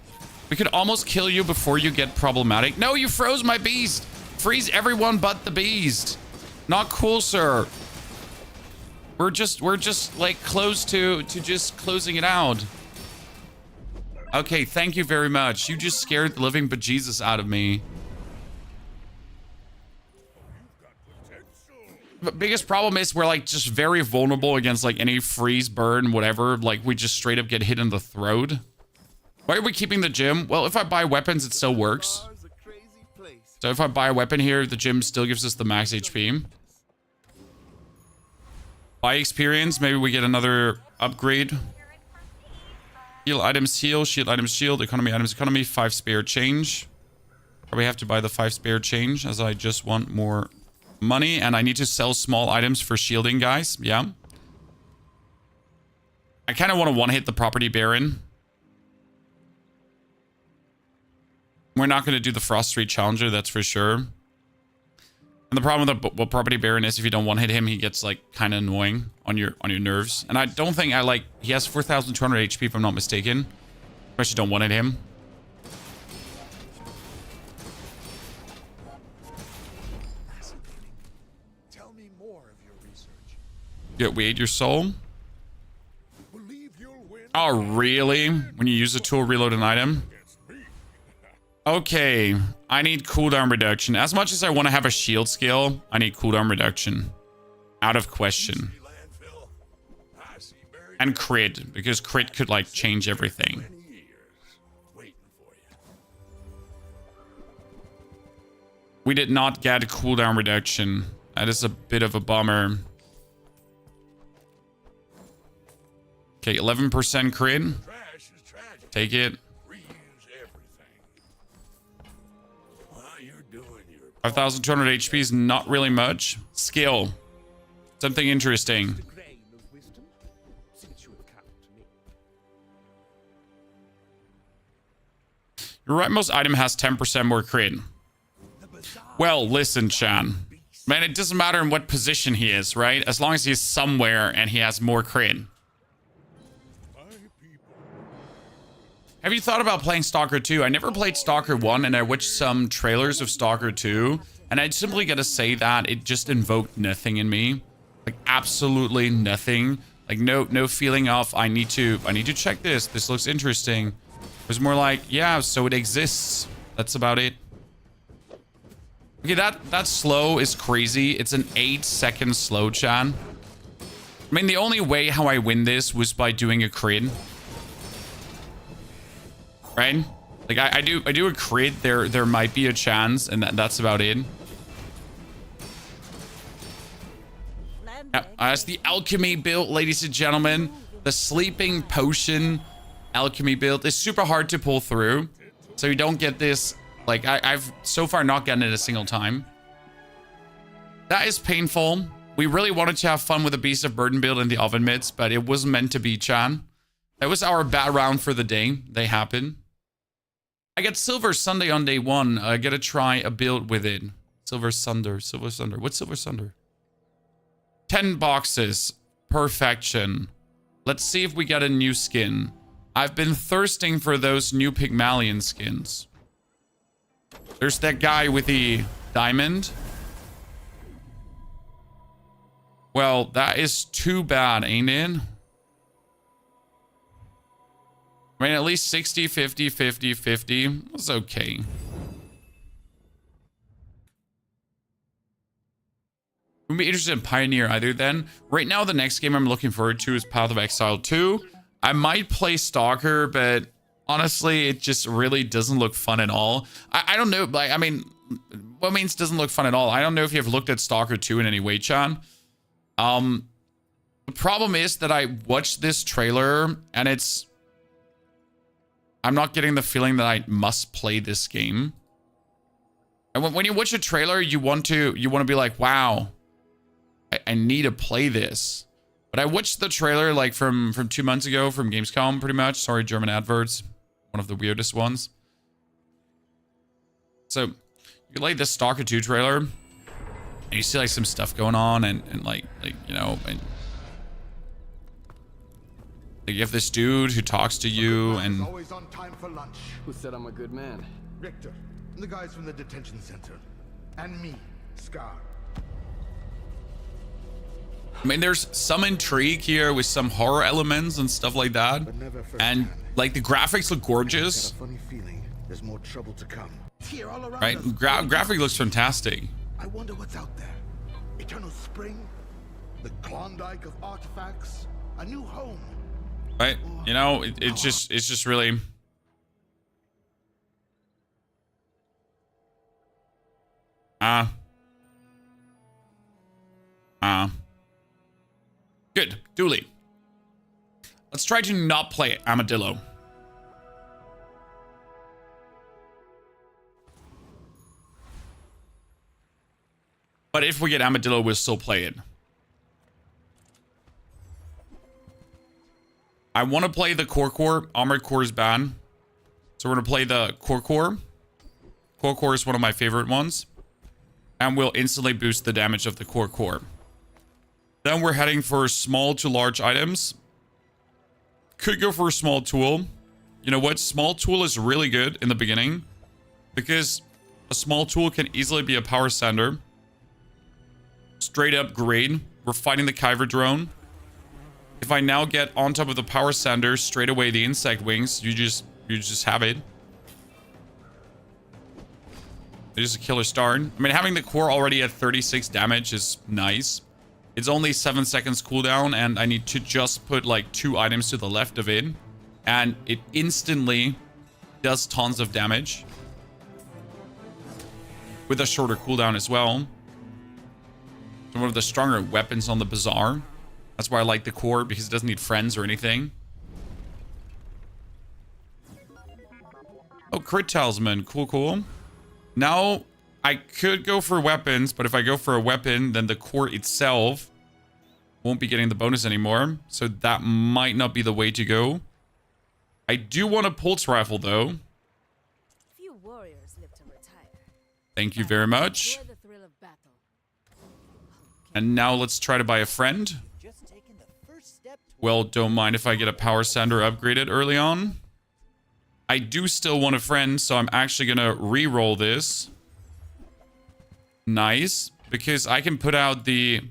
We could almost kill you before you get problematic. No, you froze my beast. Freeze everyone but the beast. Not cool, sir. We're just like close to just closing it out. Okay, thank you very much. You just scared the living bejesus out of me. But biggest problem is we're like just very vulnerable against like any freeze, burn, whatever. Like we just straight up get hit in the throat. Why are we keeping the gym? Well, if I buy weapons, it still works. Bar's a crazy place. So if I buy a weapon here, the gym still gives us the max HP. Buy experience, maybe we get another upgrade. Heal items heal, shield items shield, economy items economy, 5 spare change. Probably have to buy the 5 spare change as I just want more money and I need to sell small items for shielding, guys. Yeah. I kind of want to one-hit the property baron. We're not going to do the Frost Street Challenger, that's for sure. And the problem with the property baron is if you don't one-hit him, he gets like kind of annoying on your nerves. And I don't think I like... He has 4,200 HP if I'm not mistaken. Especially don't one-hit him. Tell me more of your research. Yeah, we ate your soul. Believe you'll win Oh, really? When you use a tool, reload an item? against me. Okay, I need cooldown reduction. As much as I want to have a shield skill, I need cooldown reduction. Out of question. Landfill. I see buried And crit, because crit could like change everything. 20 years waiting for you. We did not get cooldown reduction. That is a bit of a bummer. Okay, 11% crit. Trash is tragic. Take it. Reuse everything. Well, you're doing your 5,200 HP is not really much. Skill. Something interesting. Grain of wisdom, since you have come to me. Your rightmost item has 10% more crit. Well, listen, Chan. Man, it doesn't matter in what position he is, right? As long as he's somewhere and he has more crit. Have you thought about playing Stalker 2? I never played Stalker 1, and I watched some trailers of Stalker 2, and I'd simply gotta say that it just invoked nothing in me. Like, absolutely nothing. Like, no feeling of, I need to check this. This looks interesting. It was more like, yeah, so it exists. That's about it. Okay, that slow is crazy. It's an 8-second slow, Chan. I mean, the only way how I win this was by doing a crit. Right? Like, I do a crit, there might be a chance, and that's about it. That's the alchemy build, ladies and gentlemen. The sleeping potion alchemy build is super hard to pull through. So you don't get this. Like, I've so far not gotten it a single time. That is painful. We really wanted to have fun with the Beast of Burden build in the oven mitts, but it wasn't meant to be, Chan. That was our bad round for the day. They happen. I get Silver Sunday on day 1. I gotta try a build with it. Silver Sunder. What's Silver Sunder? 10 boxes. Perfection. Let's see if we get a new skin. I've been thirsting for those new Pigmalion skins. There's that guy with the diamond. Well, that is too bad, ain't it? I mean, at least 60, 50, 50, 50. That's okay. Wouldn't be interested in Pioneer either then. Right now, the next game I'm looking forward to is Path of Exile 2. I might play Stalker, but honestly, it just really doesn't look fun at all. I don't know. Like, I mean, what means doesn't look fun at all? I don't know if you've looked at Stalker 2 in any way, Chan. The problem is that I watched this trailer and I'm not getting the feeling that I must play this game. And when you watch a trailer, you want to be like, wow, I need to play this. But I watched the trailer like from 2 months ago from Gamescom, pretty much. Sorry, German adverts. One of the weirdest ones. So you like this Stalker 2 trailer, and you see like some stuff going on, and like you know, and like, you have this dude who talks to you, and Always on time for lunch. Who said I'm a good man? Richter, and the guys from the detention center, and me, Scar. I mean, there's some intrigue here with some horror elements and stuff like that. But never And like the graphics look gorgeous, Got a funny feeling there's more trouble to come. It's here all around right? us. Graphic looks fantastic. I wonder what's out there. Eternal Spring, the Klondike of artifacts, a new home. Right? You know, it's just really. Good. Dooley. Let's try to not play Armadillo. But if we get Armadillo, we'll still play it. I want to play the Core. Armored Core is bad. So we're going to play the Core. Core is one of my favorite ones. And we'll instantly boost the damage of the Core. Then we're heading for small to large items. Could go for a small tool. You know what? Small tool is really good in the beginning, because a small tool can easily be a power sender. Straight up great. We're fighting the Kyber drone. If I now get on top of the power sender, straight away the insect wings, you just have it. It's just a killer start. I mean, having the core already at 36 damage is nice. It's only 7 seconds cooldown, and I need to just put like 2 items to the left of it, and it instantly does tons of damage with a shorter cooldown as well. So one of the stronger weapons on the Bazaar. That's why I like the core, because it doesn't need friends or anything. Oh, crit talisman. Cool. Now I could go for weapons, but if I go for a weapon, then the core itself won't be getting the bonus anymore. So that might not be the way to go. I do want a pulse rifle, though. Few warriors live to retire. Thank you very much. Enjoy the thrill of battle. And now let's try to buy a friend. Just taking the first step Well, don't mind if I get a power sander upgraded early on. I do still want a friend, so I'm actually going to re-roll this. Nice. Because I can put out the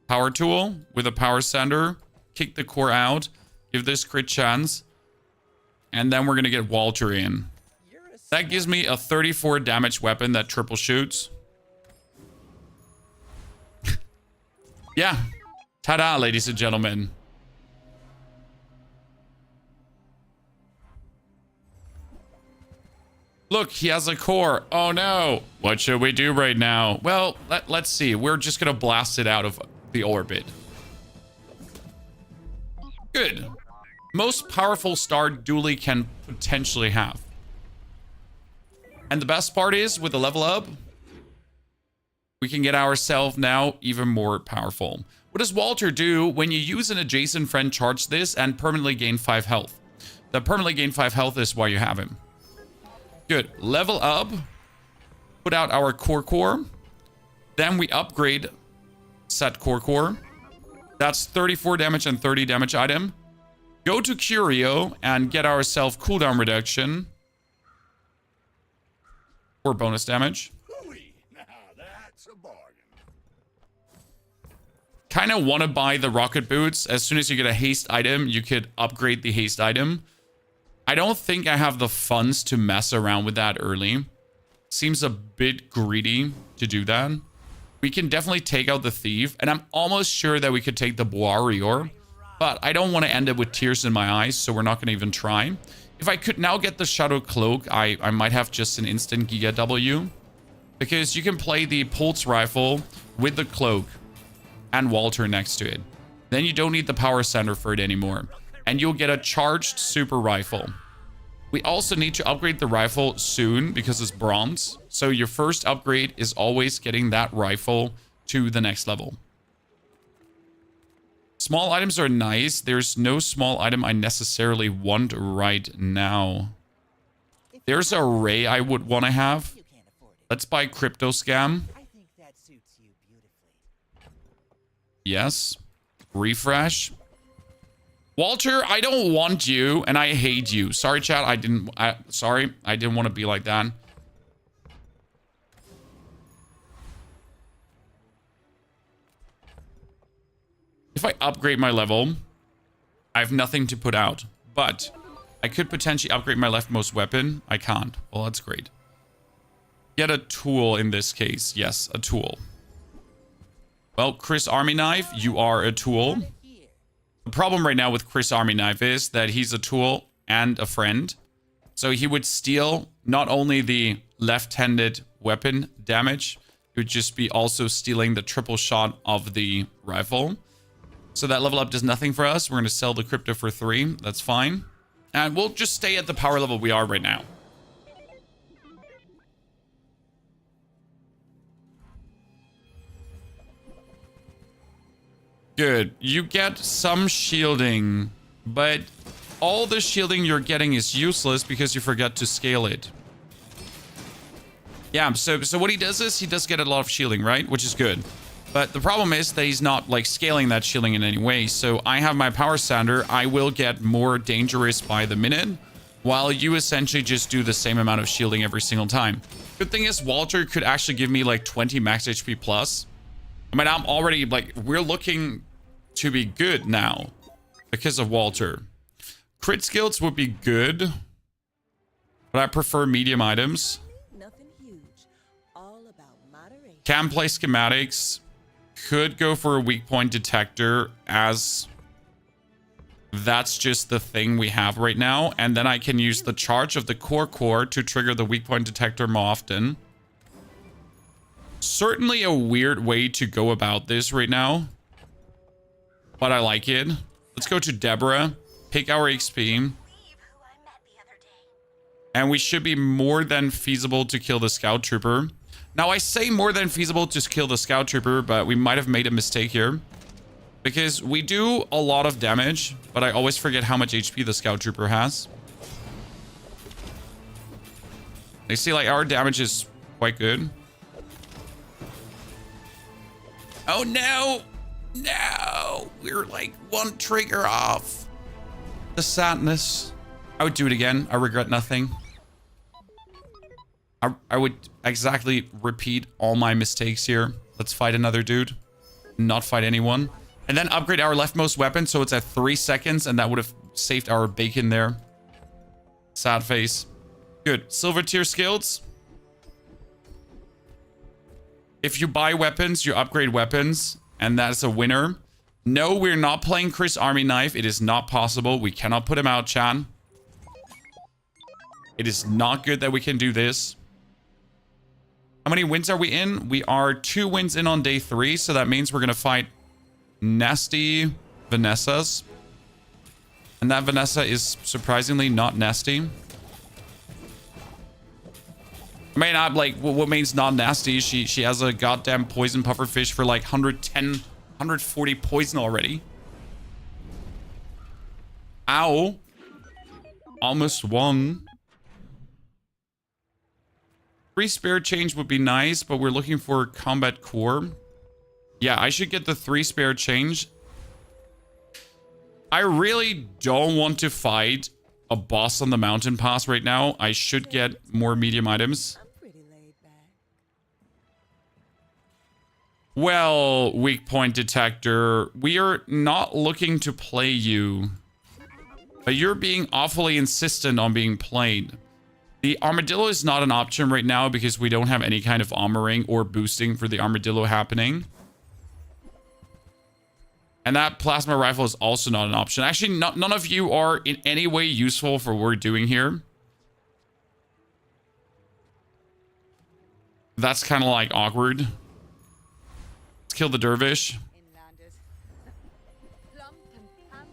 power tool with a power sander, kick the core out, give this crit chance, and then we're going to get Walter in. That gives me a 34 damage weapon that triple shoots. Yeah. Ta-da, ladies and gentlemen. Look, he has a core. Oh no. What should we do right now? Well, let's see. We're just going to blast it out of the orbit. Good. Most powerful star Dooley can potentially have. And the best part is, with the level up, we can get ourselves now even more powerful. What does Walter do when you use an adjacent friend, charge this, and permanently gain 5 health? The permanently gain 5 health is why you have him. Good. Level up. Put out our core. Then we upgrade set core. That's 34 damage and 30 damage item. Go to Curio and get ourselves cooldown reduction. Or bonus damage. Now that's a bargain. Kind of want to buy the rocket boots. As soon as you get a haste item, you could upgrade the haste item. I don't think I have the funds to mess around with that early. Seems a bit greedy to do that. We can definitely take out the thief, and I'm almost sure that we could take the warrior, but I don't want to end it with tears in my eyes, so we're not going to even try. If I could now get the shadow cloak, I might have just an instant Giga W, because you can play the pulse rifle with the cloak and Walter next to it. Then you don't need the power center for it anymore. And you'll get a charged super rifle. We also need to upgrade the rifle soon because it's bronze. So your first upgrade is always getting that rifle to the next level. Small items are nice. There's no small item I necessarily want right now. There's a ray I would want to have. Let's buy crypto scam. I think that suits you beautifully. Yes. Refresh. Walter, I don't want you, and I hate you. Sorry, chat. I didn't want to be like that. If I upgrade my level, I have nothing to put out. But I could potentially upgrade my leftmost weapon. I can't. Well, that's great. Get a tool in this case. Yes, a tool. Well, Chris Army Knife, you are a tool. The problem right now with Chris Army Knife is that he's a tool and a friend. So he would steal not only the left-handed weapon damage, he would just be also stealing the triple shot of the rifle. So that level up does nothing for us. We're going to sell the crypto for 3. That's fine. And we'll just stay at the power level we are right now. Good. You get some shielding, but all the shielding you're getting is useless because you forgot to scale it. Yeah, so what he does is he does get a lot of shielding, right? Which is good. But the problem is that he's not like scaling that shielding in any way. So I have my power sander. I will get more dangerous by the minute, while you essentially just do the same amount of shielding every single time. Good thing is Walter could actually give me like 20 max HP plus. I mean, I'm already like, we're looking to be good now because of Walter. Crit skills would be good, but I prefer medium items. Nothing huge. All about moderation. Can play schematics. Could go for a weak point detector, as that's just the thing we have right now. And then I can use the charge of the core to trigger the weak point detector more often. Certainly a weird way to go about this right now, but I like it. Let's go to Deborah, pick our XP, and we should be more than feasible to kill the scout trooper. Now, I say more than feasible to kill the scout trooper, but we might have made a mistake here, because we do a lot of damage, but I always forget how much HP the scout trooper has. You see, like, our damage is quite good. Oh, no! No! We're like one trigger off. The sadness. I would do it again. I regret nothing. I would exactly repeat all my mistakes here. Let's fight another dude. Not fight anyone. And then upgrade our leftmost weapon so it's at 3 seconds, and that would have saved our bacon there. Sad face. Good. Silver tier skills. If you buy weapons, you upgrade weapons, and that's a winner. No, we're not playing Chris Army Knife. It is not possible. We cannot put him out, Chan. It is not good that we can do this. How many wins are we in? We are 2 wins in on day 3, so that means we're going to fight nasty Vanessas. And that Vanessa is surprisingly not nasty. I mean, not like, what means not nasty? She has a goddamn poison pufferfish for like 110, 140 poison already. Ow. Almost won. 3 spare change would be nice, but we're looking for combat core. Yeah, I should get the 3 spare change. I really don't want to fight a boss on the mountain pass right now. I should get more medium items. I'm pretty laid back. Well, weak point detector, we are not looking to play you. But you're being awfully insistent on being played. The armadillo is not an option right now because we don't have any kind of armoring or boosting for the armadillo happening. And that plasma rifle is also not an option. Actually, none of you are in any way useful for what we're doing here. That's kind of like awkward. Let's kill the dervish.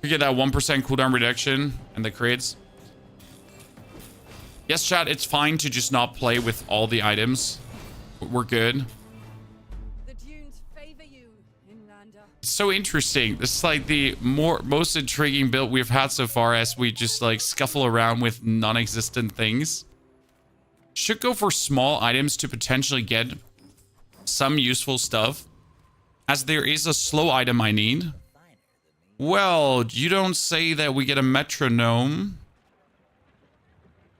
We get that 1% cooldown reduction and the crates. Yes, chat, it's fine to just not play with all the items. We're good. The dunes favor you, Inlander. It's so interesting. This is like the most intriguing build we've had so far as we just like scuffle around with non-existent things. Should go for small items to potentially get some useful stuff. As there is a slow item I need. Well, you don't say that we get a metronome.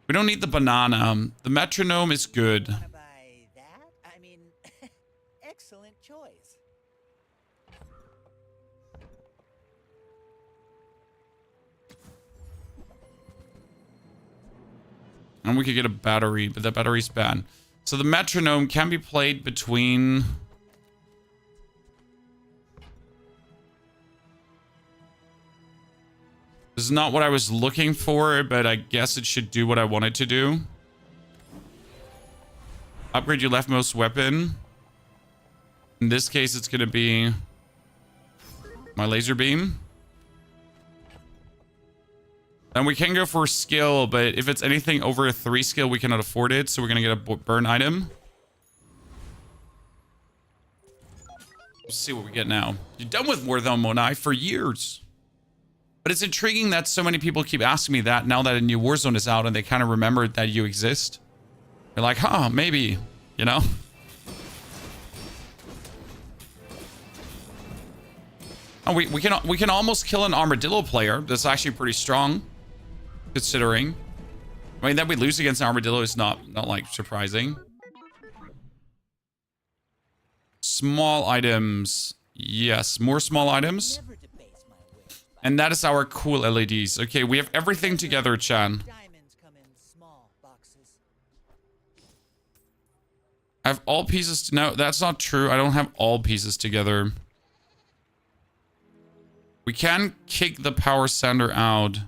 We don't need the banana. The metronome is good. Wanna buy that? I mean, excellent choice. And we could get a battery, but that battery's bad. So the metronome can be played between... This is not what I was looking for, but I guess it should do what I wanted to do. Upgrade your leftmost weapon. In this case, it's going to be my laser beam. And we can go for skill, but if it's anything over a 3 skill, we cannot afford it. So we're going to get a burn item. Let's see what we get now. You're done with Warzone Monai for years. But it's intriguing that so many people keep asking me that now that a new Warzone is out and they kind of remember that you exist. They're like, huh, maybe, you know? Oh, we can almost kill an armadillo player. That's actually pretty strong, considering. I mean, that we lose against an armadillo is not like surprising. Small items. Yes, more small items. And that is our cool LEDs. Okay, we have everything together, Chan. Diamonds come in small boxes. I have all pieces. No, that's not true. I don't have all pieces together. We can kick the power sander out.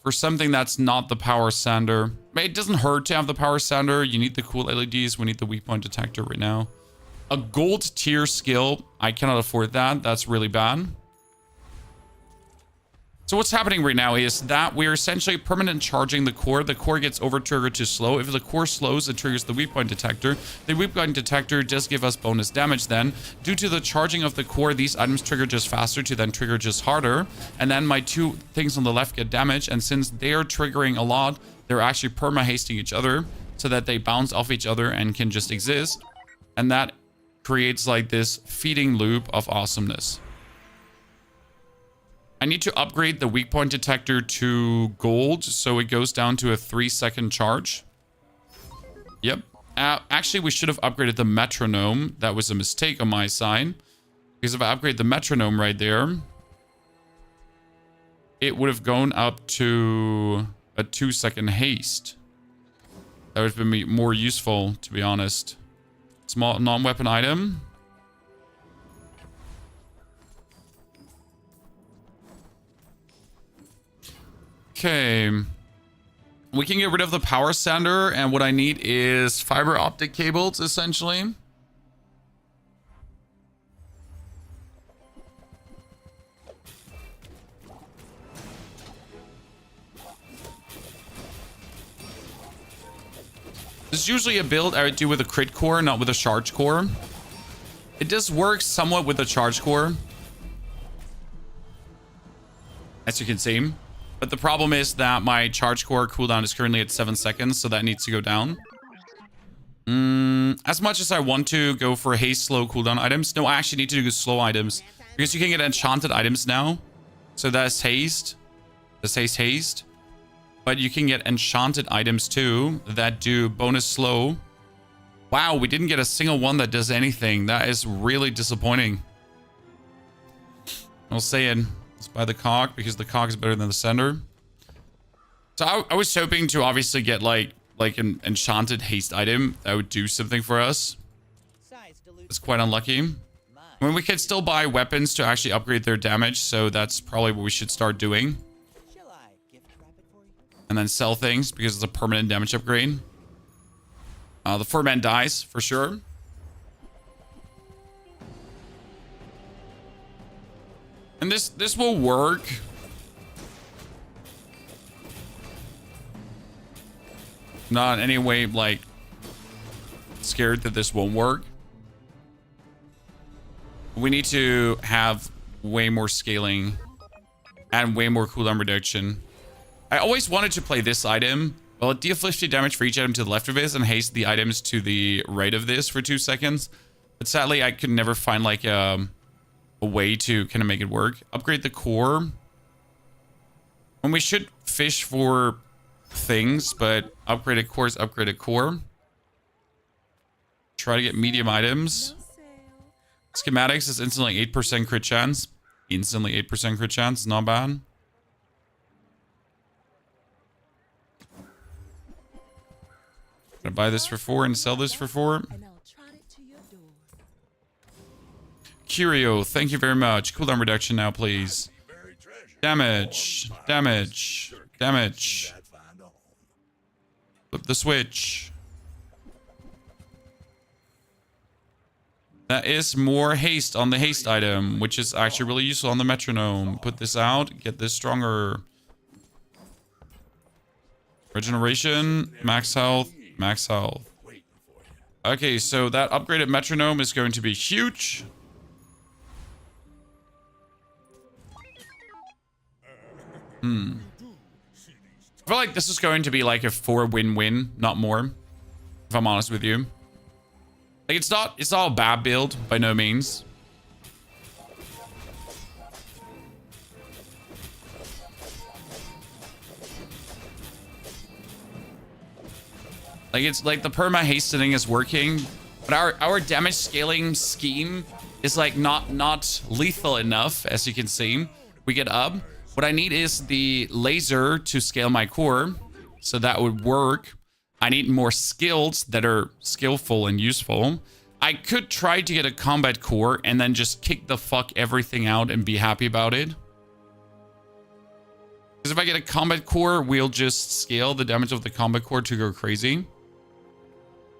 For something that's not the power sander. But it doesn't hurt to have the power sander. You need the cool LEDs. We need the weak point detector right now. A gold tier skill. I cannot afford that. That's really bad. So what's happening right now is that we're essentially permanent charging the core. The core gets over triggered to slow. If the core slows, it triggers the weak point detector. The weak point detector does give us bonus damage then. Due to the charging of the core, these items trigger just faster to then trigger just harder. And then my 2 things on the left get damaged. And since they're triggering a lot, they're actually perma-hasting each other so that they bounce off each other and can just exist. And that creates like this feeding loop of awesomeness. I need to upgrade the weak point detector to gold so it goes down to a 3-second charge. Yep. Actually, we should have upgraded the metronome. That was a mistake on my side. Because if I upgrade the metronome right there, it would have gone up to a 2-second haste. That would have been more useful, to be honest. Small non-weapon item. Okay. We can get rid of the power sander, and what I need is fiber optic cables, essentially. This is usually a build I would do with a crit core, not with a charge core. It does work somewhat with a charge core, as you can see. But the problem is that my charge core cooldown is currently at 7 seconds, so that needs to go down. As much as I want to go for haste slow cooldown items, no, I actually need to do slow items. Because you can get enchanted items now. So that's haste. That's haste. But you can get enchanted items too that do bonus slow. Wow, we didn't get a single one that does anything. That is really disappointing. I'll say it. Let's buy the cog because the cog is better than the sender. So I was hoping to obviously get like an enchanted haste item that would do something for us. It's quite unlucky. I mean, we can still buy weapons to actually upgrade their damage, so that's probably what we should start doing. And then sell things because it's a permanent damage upgrade. The 4-man dies for sure. And this will work. Not in any way like scared that this won't work. We need to have way more scaling and way more cooldown reduction. I always wanted to play this item. Well, it deals 50 damage for each item to the left of this and haste the items to the right of this for 2 seconds. But sadly, I could never find like a way to kind of make it work. Upgrade the core. And we should fish for things, but upgraded core is upgraded core. Try to get medium items. Schematics is instantly 8% crit chance. Instantly 8% crit chance. Not bad. Gonna buy this for 4 and sell this for 4. Curio, thank you very much. Cooldown reduction now, please. Damage. Damage. Damage. Flip the switch. That is more haste on the haste item, which is actually really useful on the metronome. Put this out, get this stronger. Regeneration, max health, max health. Okay, so that upgraded metronome is going to be huge. I feel like this is going to be like a 4 win-win, not more. If I'm honest with you. Like it's not a bad build by no means. Like it's like the perma hastening is working, but our damage scaling scheme is like not lethal enough, as you can see. We get up. What I need is the laser to scale my core, so that would work. I need more skills that are skillful and useful. I could try to get a combat core and then just kick the fuck everything out and be happy about it. Because if I get a combat core, we'll just scale the damage of the combat core to go crazy.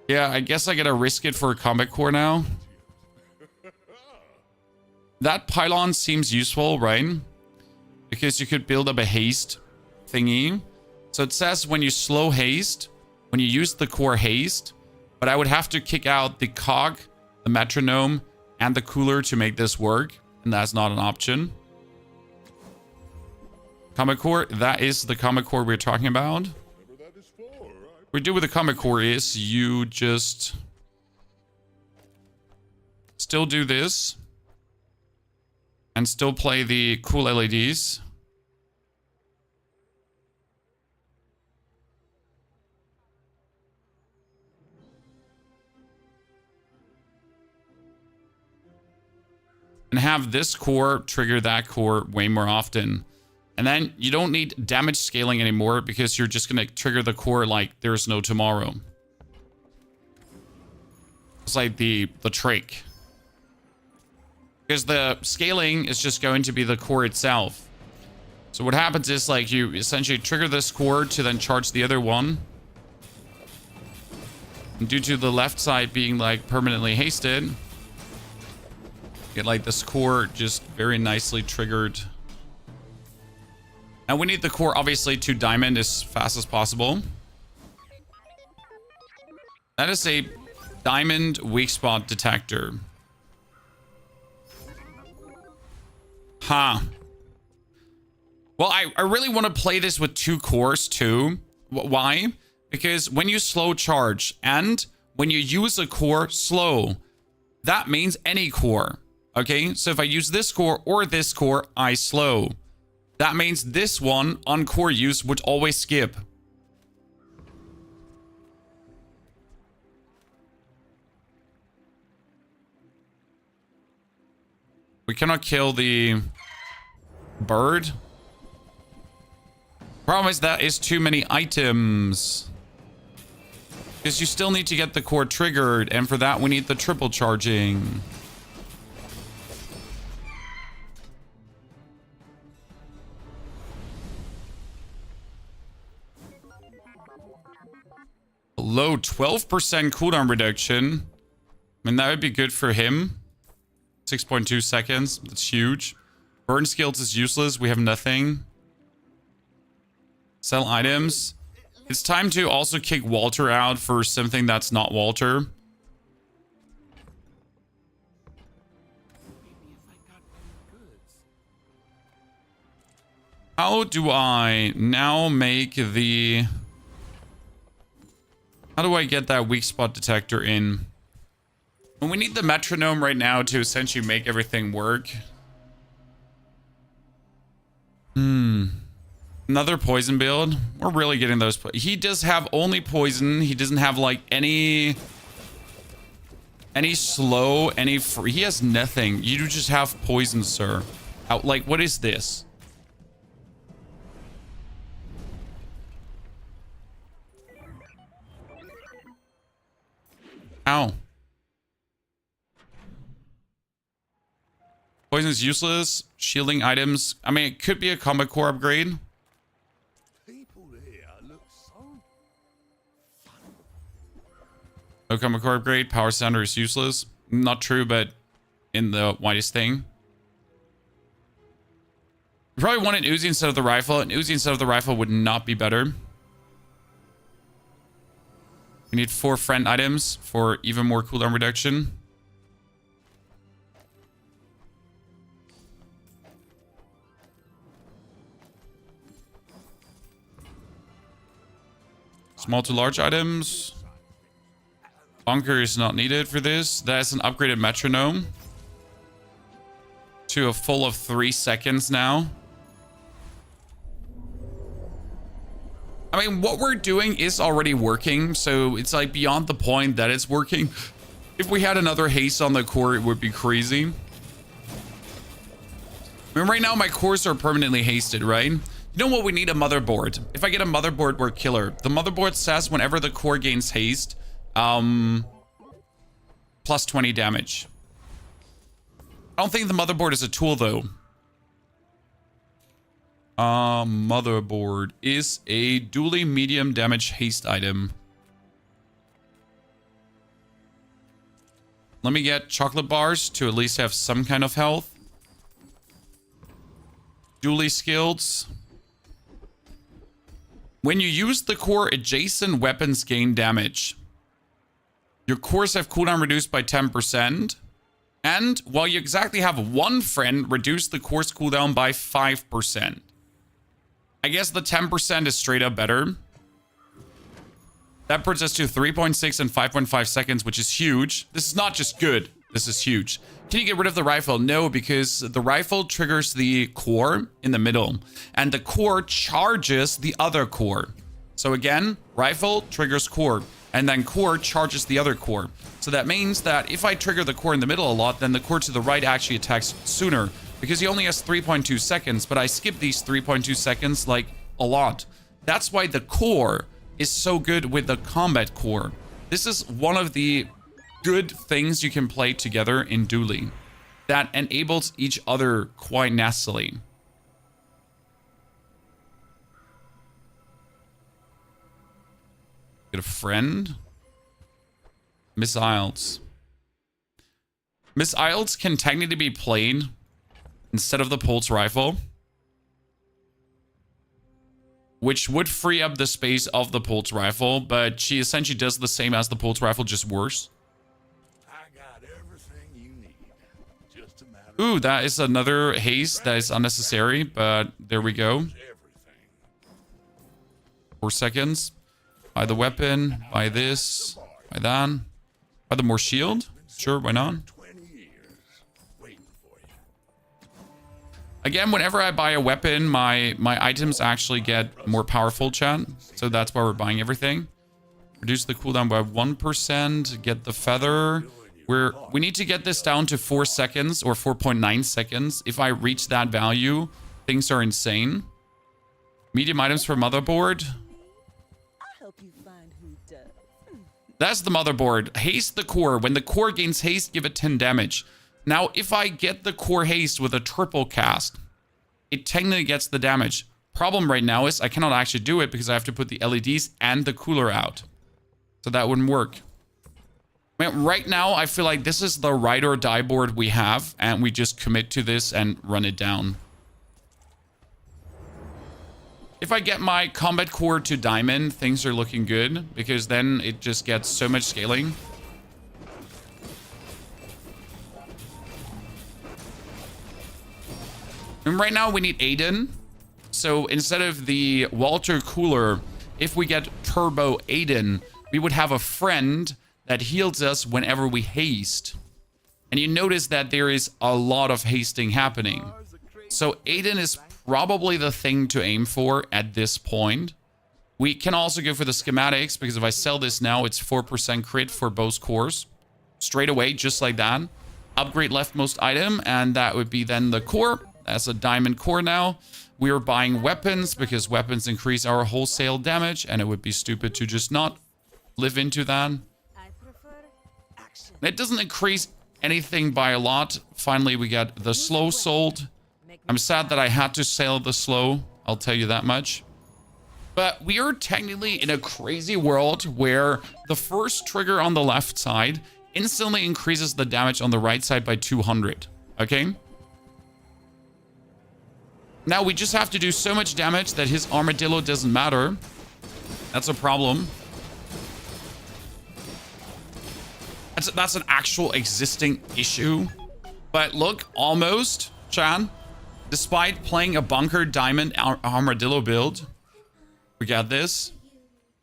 Yeah, I guess I gotta risk it for a combat core now. That pylon seems useful, right? Because you could build up a haste thingy. So it says when you slow haste, when you use the core haste, but I would have to kick out the cog, the metronome, and the cooler to make this work. And that's not an option. Comic core, that is the comic core we're talking about. What we do with the comic core is you just still do this. And still play the cool LEDs. And have this core trigger that core way more often. And then you don't need damage scaling anymore because you're just going to trigger the core like there's no tomorrow. It's like the trick. Because the scaling is just going to be the core itself. So what happens is like you essentially trigger this core to then charge the other one. And due to the left side being like permanently hasted, get like this core just very nicely triggered. Now we need the core obviously to diamond as fast as possible. That is a diamond weak spot detector. Huh. Well, I really want to play this with 2 cores too. Why? Because when you slow charge and when you use a core slow, that means any core. Okay, so if I use this core or this core, I slow. That means this one on core use would always skip. We cannot kill the bird. Problem is that is too many items. Because you still need to get the core triggered, and for that we need the triple charging. Low 12% cooldown reduction. I mean, that would be good for him. 6.2 seconds. That's huge. Burn skills is useless. We have nothing. Sell items. It's time to also kick Walter out for something that's not Walter. How do I now make the... How do I get that weak spot detector in? And we need the metronome right now to essentially make everything work. Another poison build. We're really getting those. He does have only poison. He doesn't have like any slow, any free. He has nothing. You just have poison, sir. Like, what is this? Ow. Poison is useless. Shielding items. I mean, it could be a combat core upgrade. People here look so No combat core upgrade. Power sounder is useless. Not true, but in the widest thing. You probably want an Uzi instead of the rifle. An Uzi instead of the rifle would not be better. We need 4 friend items for even more cooldown reduction. Small to large items. Bunker is not needed for this. That's an upgraded metronome. To a full of 3 seconds now. I mean, what we're doing is already working, so it's like beyond the point that it's working. If we had another haste on the core, it would be crazy. I mean, right now my cores are permanently hasted, right? You know what? We need a motherboard. If I get a motherboard, we're killer. The motherboard says whenever the core gains haste, plus 20 damage. I don't think the motherboard is a tool, though. Motherboard is a dually medium damage haste item. Let me get chocolate bars to at least have some kind of health. Dually skills. When you use the core, adjacent weapons gain damage. Your cores have cooldown reduced by 10%. And while you exactly have 1 friend, reduce the core's cooldown by 5%. I guess the 10% is straight up better. That puts us to 3.6 and 5.5 seconds, which is huge. This is not just good. This is huge. Can you get rid of the rifle? No, because the rifle triggers the core in the middle, and the core charges the other core. So again, rifle triggers core, and then core charges the other core. So that means that if I trigger the core in the middle a lot, then the core to the right actually attacks sooner, because he only has 3.2 seconds, but I skip these 3.2 seconds like a lot. That's why the core is so good with the combat core. This is one of the good things you can play together in dueling that enables each other quite nastily. Get a friend. Missiles. Missiles can technically be played instead of the pulse rifle, which would free up the space of the pulse rifle, but she essentially does the same as the pulse rifle, just worse. I got everything you need. Just a matter Ooh, that is another haste that is unnecessary, but there we go. of everything. 4 seconds. Buy the weapon, buy this, buy that. Buy the more shield. Sure, why not? 20 years waiting for you. Again, whenever I buy a weapon, my items actually get more powerful, chat. So that's why we're buying everything. Reduce the cooldown by 1%. Get the feather. We need to get this down to 4 seconds or 4.9 seconds. If I reach that value, things are insane. Medium items for motherboard. I hope you find who does. That's the motherboard. Haste the core. When the core gains haste, give it 10 damage. Now, if I get the core haste with a triple cast, it technically gets the damage. Problem right now is I cannot actually do it because I have to put the LEDs and the cooler out. So that wouldn't work. Man, right now, I feel like this is the ride or die board we have, and we just commit to this and run it down. If I get my combat core to diamond, things are looking good, because then it just gets so much scaling. And right now we need Aiden. So instead of the Walter Cooler, if we get Turbo Aiden, we would have a friend that heals us whenever we haste. And you notice that there is a lot of hasting happening. So Aiden is probably the thing to aim for at this point. We can also go for the schematics, because if I sell this now, it's 4% crit for both cores. Straight away, just like that. Upgrade leftmost item, and that would be then the core. That's a diamond core now. We are buying weapons, because weapons increase our wholesale damage, and it would be stupid to just not live into that. I prefer action. It doesn't increase anything by a lot. Finally, we got the slow sold. I'm sad that I had to sell the slow, I'll tell you that much. But we are technically in a crazy world where the first trigger on the left side instantly increases the damage on the right side by 200. Okay? Now we just have to do so much damage that his armadillo doesn't matter. That's a problem. That's an actual existing issue. But look, almost, Chan. Despite playing a bunker diamond armadillo build, we got this.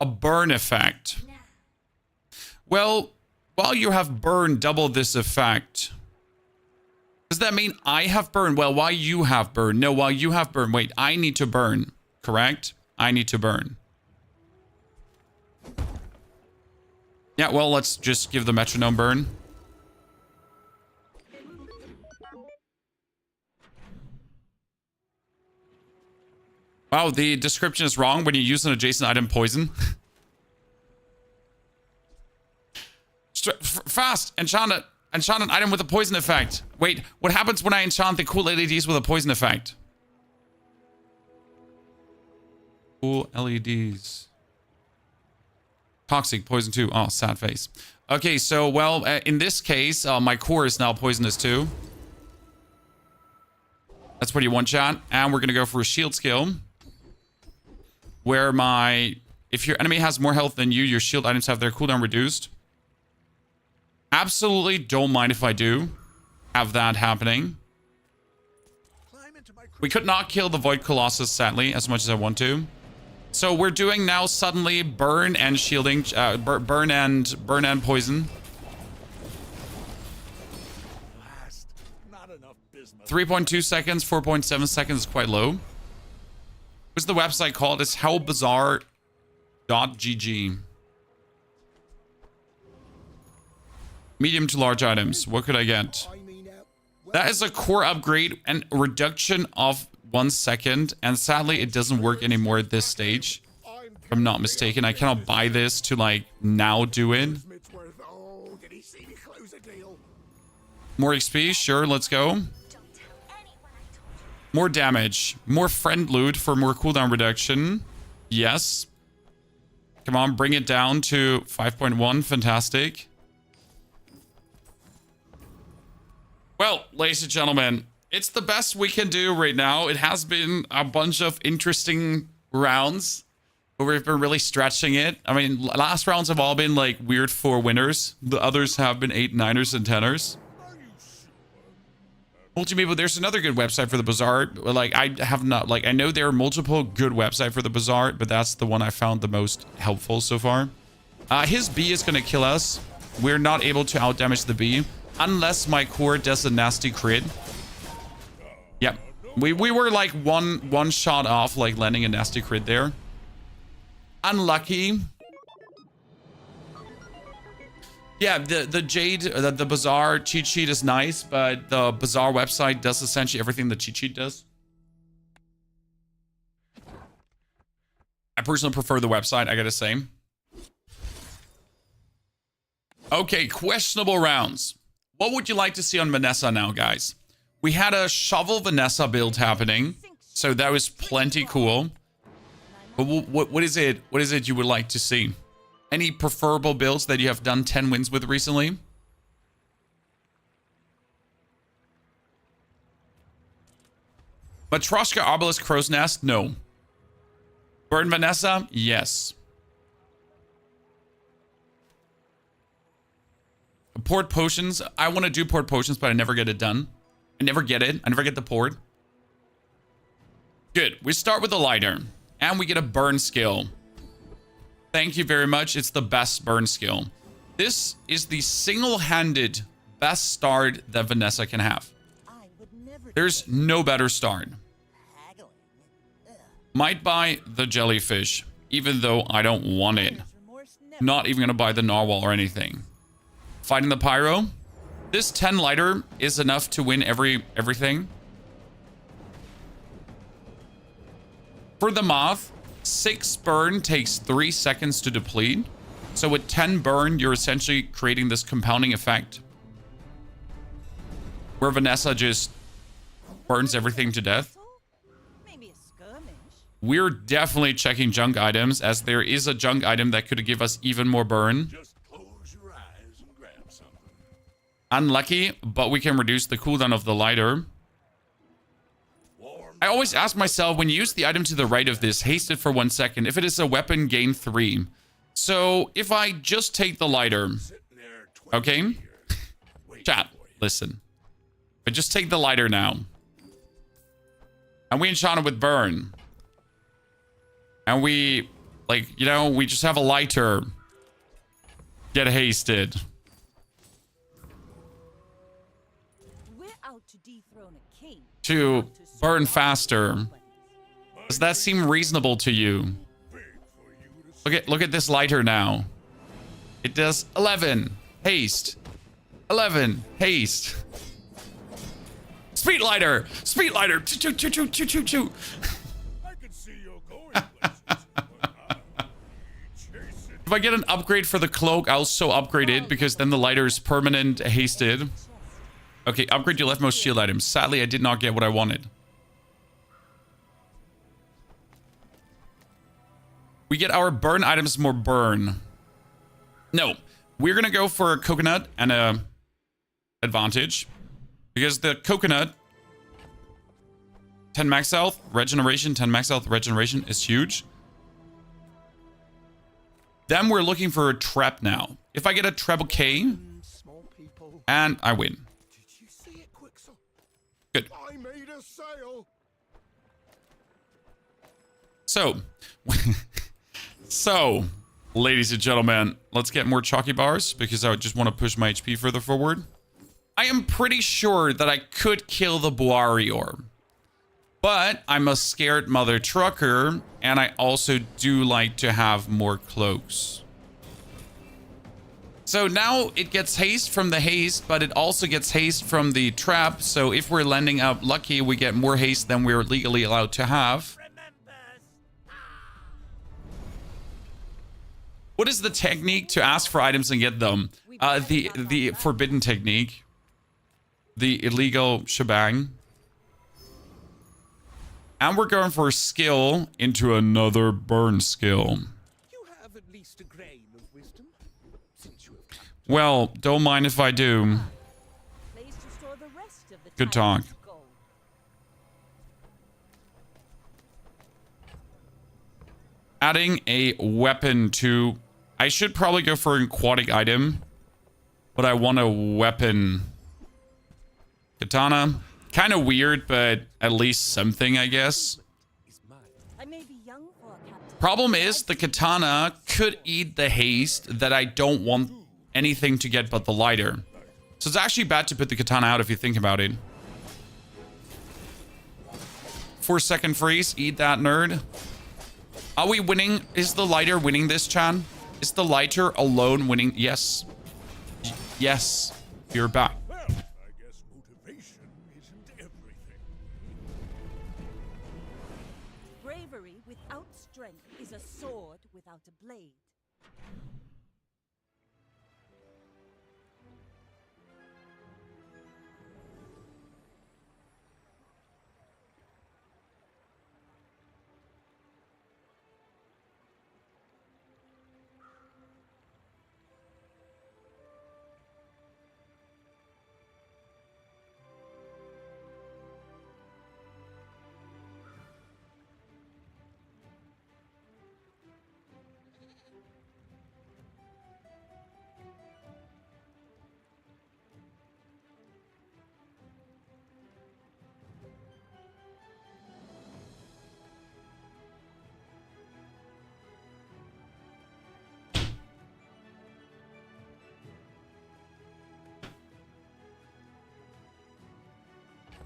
A burn effect. Well, while you have burn, double this effect. Does that mean I have burn? Well, while you have burn. No, while you have burn. Wait, I need to burn. Correct? I need to burn. Yeah, well, let's just give the metronome burn. Wow, the description is wrong when you use an adjacent item poison. Fast! Enchant an item with a poison effect. Wait, what happens when I enchant the cool LEDs with a poison effect? Cool LEDs. Toxic, poison too. Oh, sad face. Okay, so, well, in this case, my core is now poisonous too. That's what you want, chat. And we're going to go for a shield skill. Where if your enemy has more health than you, your shield items have their cooldown reduced. Absolutely don't mind if I do have that happening. We could not kill the Void Colossus, sadly, as much as I want to. So we're doing now suddenly burn and shielding, burn and poison. 3.2 seconds, 4.7 seconds is quite low. What's the website called? It's howbazaar.gg. Medium to large items. What could I get? That is a core upgrade and reduction of 1 second. And sadly, it doesn't work anymore at this stage. If I'm not mistaken, I cannot buy this to like now do it. More XP, sure, let's go. More damage. More friend loot for more cooldown reduction. Yes. Come on, bring it down to 5.1. Fantastic. Well, ladies and gentlemen, it's the best we can do right now. It has been a bunch of interesting rounds, but we've been really stretching it. I mean, last rounds have all been like weird 4 winners. The others have been 8, 9ers, and 10ers. Multimedia, there's another good website for the Bazaar. Like, I have not, like, I know there are multiple good websites for the Bazaar, but that's the one I found the most helpful so far. His bee is going to kill us. We're not able to outdamage the bee unless my core does a nasty crit. Yep. We were like one shot off, like landing a nasty crit there. Unlucky. Yeah, the Jade, the Bazaar cheat sheet is nice, but the Bazaar website does essentially everything the cheat sheet does. I personally prefer the website, I gotta say. Okay, questionable rounds. What would you like to see on Vanessa now, guys? We had a shovel Vanessa build happening, so that was plenty cool. But what is it? What is it you would like to see? Any preferable builds that you have done 10 wins with recently? Matryoshka, Obelisk, Crow's Nest? No. Burn Vanessa? Yes. Port Potions? I want to do Port Potions, but I never get it done. I never get it. I never get the port. Good. We start with a lighter. And we get a burn skill. Thank you very much. It's the best burn skill. This is the single-handed best start that Vanessa can have. There's no better start. Might buy the jellyfish, even though I don't want it. Not even going to buy the narwhal or anything. Fighting the pyro. This 10 lighter is enough to win everything. For the moth, 6 burn takes 3 seconds to deplete. So with 10 burn, you're essentially creating this compounding effect where Vanessa just burns everything to death. Maybe a skirmish. We're definitely checking junk items, as there is a junk item that could give us even more burn. Just close your eyes and grab something. Unlucky, but we can reduce the cooldown of the lighter. I always ask myself, when you use the item to the right of this, haste it for 1 second. If it is a weapon, gain 3. So if I just take the lighter, okay? Chat, listen. If I just take the lighter now, and we enchant it with burn, and we, like, you know, we just have a lighter, get hasted. We're out to dethrone a king. To burn faster. Does that seem reasonable to you? Look at this lighter now. It does 11 haste. 11 haste. Speed lighter. Speed lighter. Choo choo choo choo choo choo. I can see you're going places, but If I get an upgrade for the cloak, I'll so upgrade it, because then the lighter is permanent hasted. Okay, upgrade your leftmost shield item. Sadly, I did not get what I wanted. We get our burn items more burn. No, we're going to go for a coconut and a advantage. Because the coconut, 10 max health, regeneration, 10 max health, regeneration is huge. Then we're looking for a trap now. If I get a treble K, and I win. did you see it, Quixel? Good. I made a sale. So, ladies and gentlemen, let's get more chalky bars, because I just want to push my HP further forward. I am pretty sure that I could kill the warrior. But I'm a scared mother trucker, and I also do like to have more cloaks. So now it gets haste from the haste, but it also gets haste from the trap. So if we're landing up lucky, we get more haste than we're legally allowed to have. What is the technique to ask for items and get them? The forbidden technique. The illegal shebang. And we're going for a skill into another burn skill. You have at least a grain of wisdom, since you have come. Well, don't mind if I do. Place to store the rest of the Good tyrant's talk. gold. Adding a weapon to... I should probably go for an aquatic item. But I want a weapon. Katana. Kind of weird, but at least something, I guess. I may be young for a captain. Problem is, the katana could eat the haste that I don't want anything to get but the lighter. So it's actually bad to put the katana out if you think about it. 4-second freeze. Eat that, nerd. Are we winning? Is the lighter winning this, Chan? Is the lighter alone winning? Yes. Yes. You're back. Well, I guess motivation isn't everything. Bravery without strength is a sword without a blade.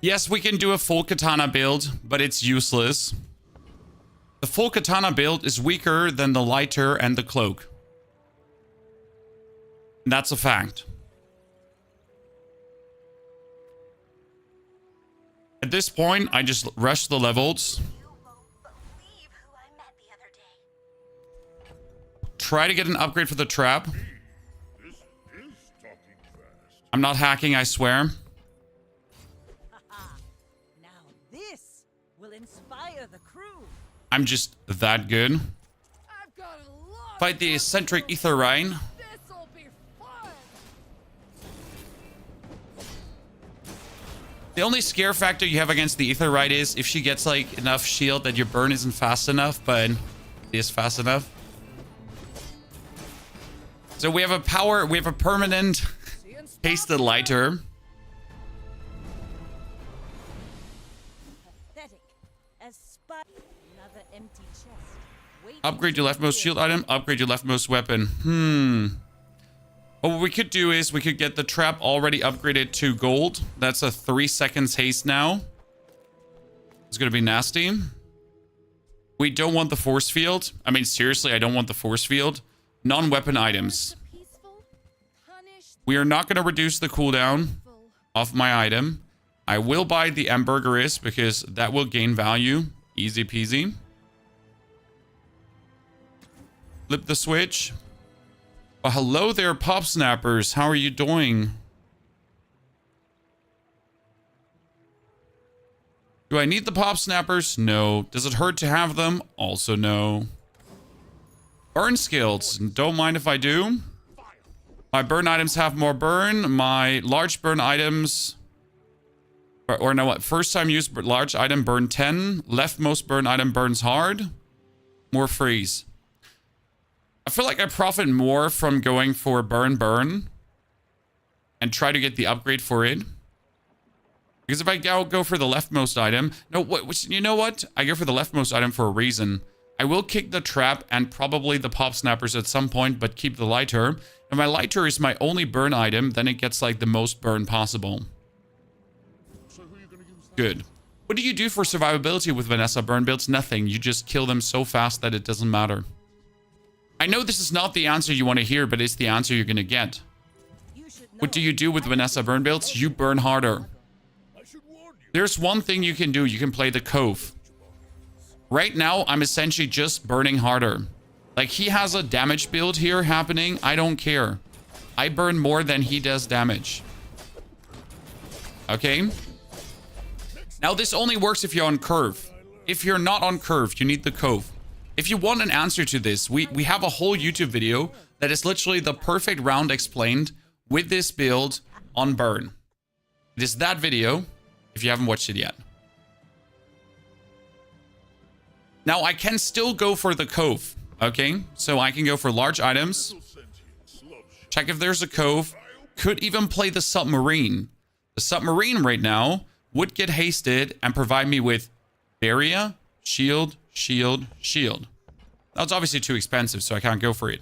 Yes, we can do a full katana build, but it's useless. The full katana build is weaker than the lighter and the cloak. That's a fact. At this point, I just rush the levels. You won't believe who I met the other day. Try to get an upgrade for the trap. This is talking fast. I'm not hacking, I swear. Now this will inspire the crew. I'm just that good. I've got a lot. Fight the eccentric ether Rhine. This'll be fun. The only scare factor you have against the ether Rhine is if she gets like enough shield that your burn isn't fast enough, but it is fast enough. So we have a permanent pasted lighter. Pathetic. As spy another empty chest. Waiting Upgrade your to leftmost appear. shield item. Upgrade your leftmost weapon. What we could do is we could get the trap already upgraded to gold. That's a 3 seconds haste now. It's going to be nasty. We don't want the force field. I mean, seriously, I don't want the force field. Non-weapon items. Peaceful, punished, We are not going to reduce the cooldown full. of my item. I will buy the Hamburgeris because that will gain value. Easy peasy. Flip the switch. Well, hello there, Pop Snappers. How are you doing? Do I need the Pop Snappers? No. Does it hurt to have them? Also no. Burn skills. Don't mind if I do. My burn items have more burn. My large burn items... Or no, what? First time use large item burn 10. Leftmost burn item burns hard. More freeze. I feel like I profit more from going for burn and try to get the upgrade for it. Because if I go for the leftmost item... No, you know what? I go for the leftmost item for a reason. I will kick the trap and probably the pop snappers at some point, but keep the lighter. If my lighter is my only burn item, then it gets like the most burn possible. Good. What do you do for survivability with Vanessa burn builds? Nothing. You just kill them so fast that it doesn't matter. I know this is not the answer you want to hear, but it's the answer you're going to get. What do you do with Vanessa burn builds? You burn harder. There's one thing you can do. You can play the Cove. Right now, I'm essentially just burning harder. Like, he has a damage build here happening. I don't care. I burn more than he does damage. Okay? Now, this only works if you're on curve. If you're not on curve, you need the Cove. If you want an answer to this, we have a whole YouTube video that is literally the perfect round explained with this build on burn. It is that video, if you haven't watched it yet. Now, I can still go for the Cove, okay? So I can go for large items. Check if there's a Cove. Could even play the Submarine. The Submarine right now would get hasted and provide me with barrier, shield, shield, shield. That's obviously too expensive, so I can't go for it.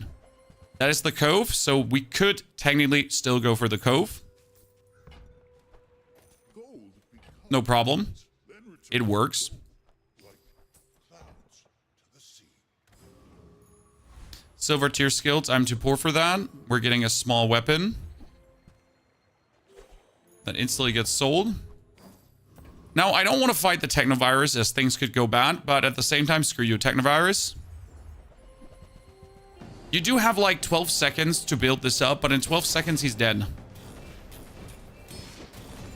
That is the Cove, so we could technically still go for the Cove. No problem. It works. Silver tier skills, I'm too poor for that. We're getting a small weapon that instantly gets sold. Now, I don't want to fight the Technovirus as things could go bad, but at the same time, screw you, Technovirus. You do have like 12 seconds to build this up, but in 12 seconds, he's dead.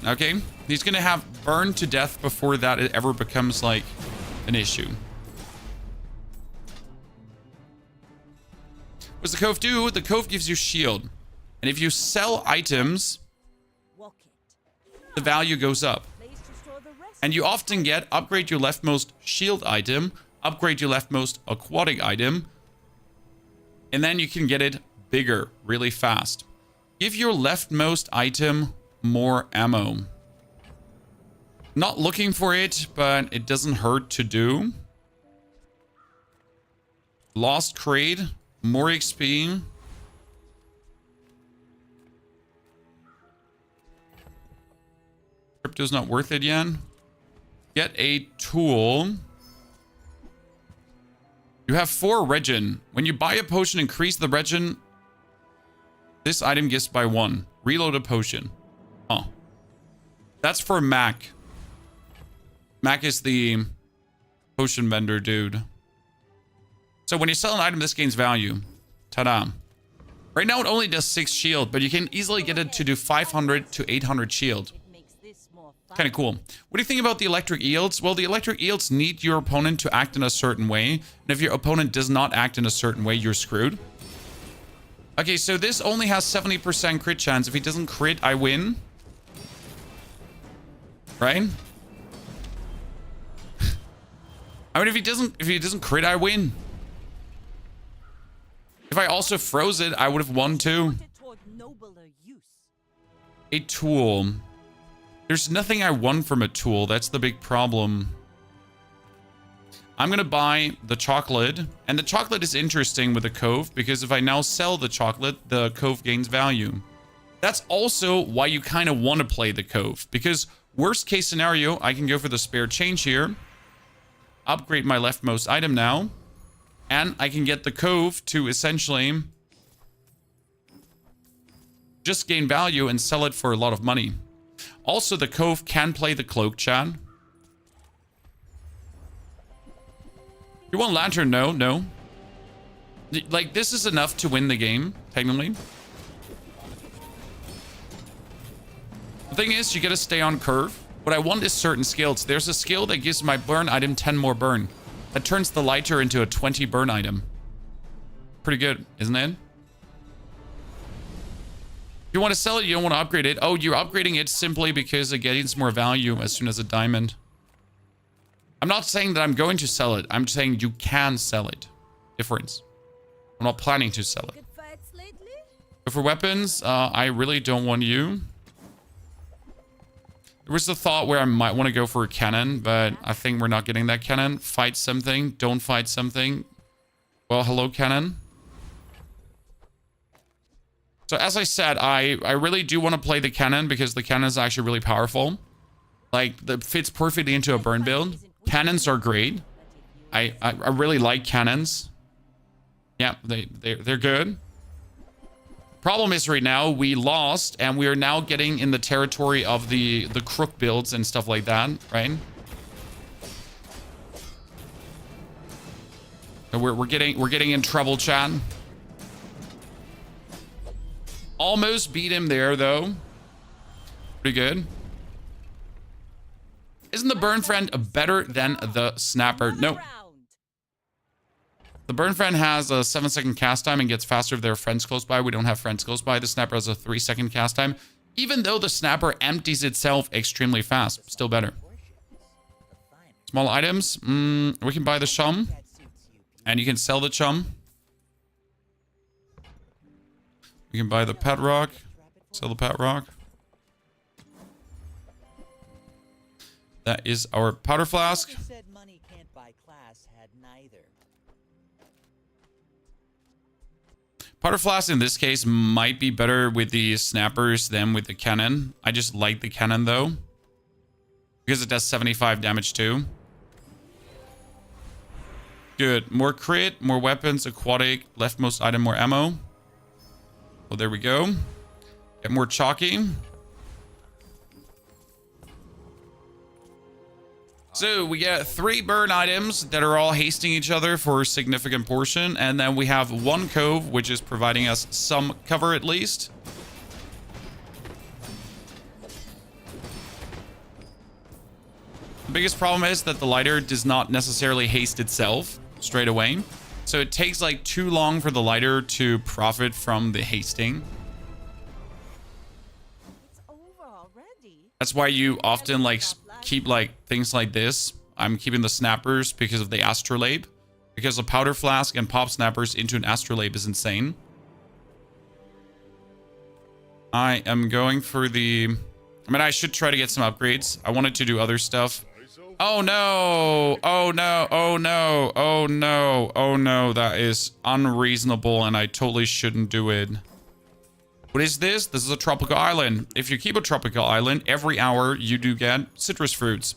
Okay? He's gonna have burned to death before that it ever becomes like an issue. What does the Cove do? The Cove gives you shield. And if you sell items, the value goes up. And you often get upgrade your leftmost shield item, upgrade your leftmost aquatic item, and then you can get it bigger really fast. Give your leftmost item more ammo. Not looking for it, but it doesn't hurt to do. Lost crate, more XP. Crypto's not worth it yet. Get a tool. You have 4 regen. When you buy a potion, increase the regen. This item gives by 1. Reload a potion. Oh. That's for Mac. Mac is the potion vendor dude. So when you sell an item, this gains value. Ta-da. Right now, it only does 6 shield, but you can easily get it to do 500 to 800 shield. Kind of cool. What do you think about the electric eels? Well, the electric eels need your opponent to act in a certain way. And if your opponent does not act in a certain way, you're screwed. Okay, so this only has 70% crit chance. If he doesn't crit, I win. Right? I mean, if he doesn't crit, I win. If I also froze it, I would have won too. A tool. There's nothing I won from a tool. That's the big problem. I'm going to buy the chocolate. And the chocolate is interesting with the Cove, because if I now sell the chocolate, the Cove gains value. That's also why you kind of want to play the Cove, because worst case scenario, I can go for the spare change here. Upgrade my leftmost item now. And I can get the Cove to essentially just gain value and sell it for a lot of money. Also, the Cove can play the cloak, chat. You want lantern? No, no. Like, this is enough to win the game, technically. The thing is, you gotta stay on curve. What I want is certain skills. There's a skill that gives my burn item 10 more burn. That turns the lighter into a 20 burn item. Pretty good, isn't it? If you want to sell it, you don't want to upgrade it. Oh, you're upgrading it simply because it gains more value as soon as a diamond. I'm not saying that I'm going to sell it. I'm saying you can sell it. Difference. I'm not planning to sell it. But for weapons, I really don't want you. There was the thought where I might want to go for a cannon, but I think we're not getting that cannon. Fight something. Don't fight something. Well, hello, cannon. So as I said, I really do want to play the cannon because the cannon is actually really powerful. Like, that fits perfectly into a burn build. Cannons are great. I really like cannons. Yeah, they're good. Problem is right now we lost and we are now getting in the territory of the crook builds and stuff like that, right? So we're getting in trouble, chat. Almost beat him there though. Pretty good. Isn't the burn friend better than the snapper? No. The burn friend has a 7-second cast time and gets faster if there are friends close by. We don't have friends close by. The snapper has a 3-second cast time. Even though the snapper empties itself extremely fast. Still better. Small items. We can buy the chum. And you can sell the chum. We can buy the pet rock. Sell the pet rock. That is our powder flask. Powder flask in this case might be better with the snappers than with the cannon. I just like the cannon though, because it does 75 damage too. Good. More crit, more weapons, aquatic, leftmost item, more ammo. Well, there we go. Get more chalky. So we get 3 burn items that are all hasting each other for a significant portion. And then we have 1 cove, which is providing us some cover at least. The biggest problem is that the lighter does not necessarily haste itself straight away. So it takes like too long for the lighter to profit from the hasting. It's over already. That's why you often like keep like things like this. I'm keeping the snappers because of the astrolabe. Because a powder flask and pop snappers into an astrolabe is insane. I am going for the... I mean, I should try to get some upgrades. I wanted to do other stuff. Oh no! Oh no! Oh no! Oh no! Oh no! That is unreasonable and I totally shouldn't do it. What is this? This is a tropical island. If you keep a tropical island, every hour you do get citrus fruits.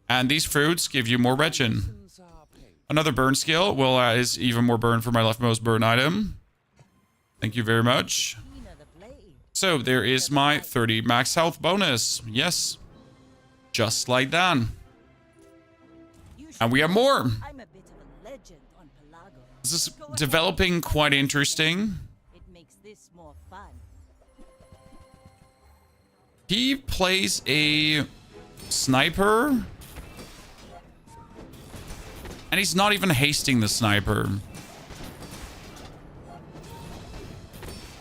And these fruits give you more regen. Another burn skill. Well, is even more burn for my leftmost burn item. Thank you very much. So there is my 30 max health bonus. Yes. Just like that. And we have more. I'm a bit of a legend on Pelago. This is developing quite interesting. It makes this more fun. He plays a sniper. And he's not even hasting the sniper.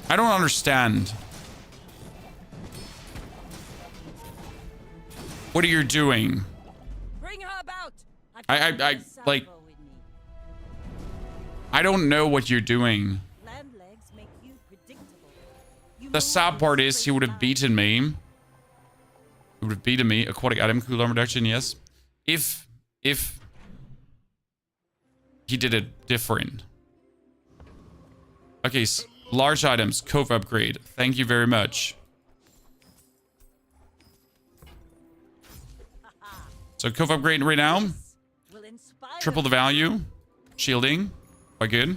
I don't understand. What are you doing? Bring her about. I like... I don't know what you're doing. Land legs make you predictable. The sad part is he would have beaten me. He would have beaten me. Aquatic item cooldown reduction, yes. If he did it different. Okay, large items, cove upgrade. Thank you very much. So cove upgrade right now. Triple the value. Shielding. Quite good.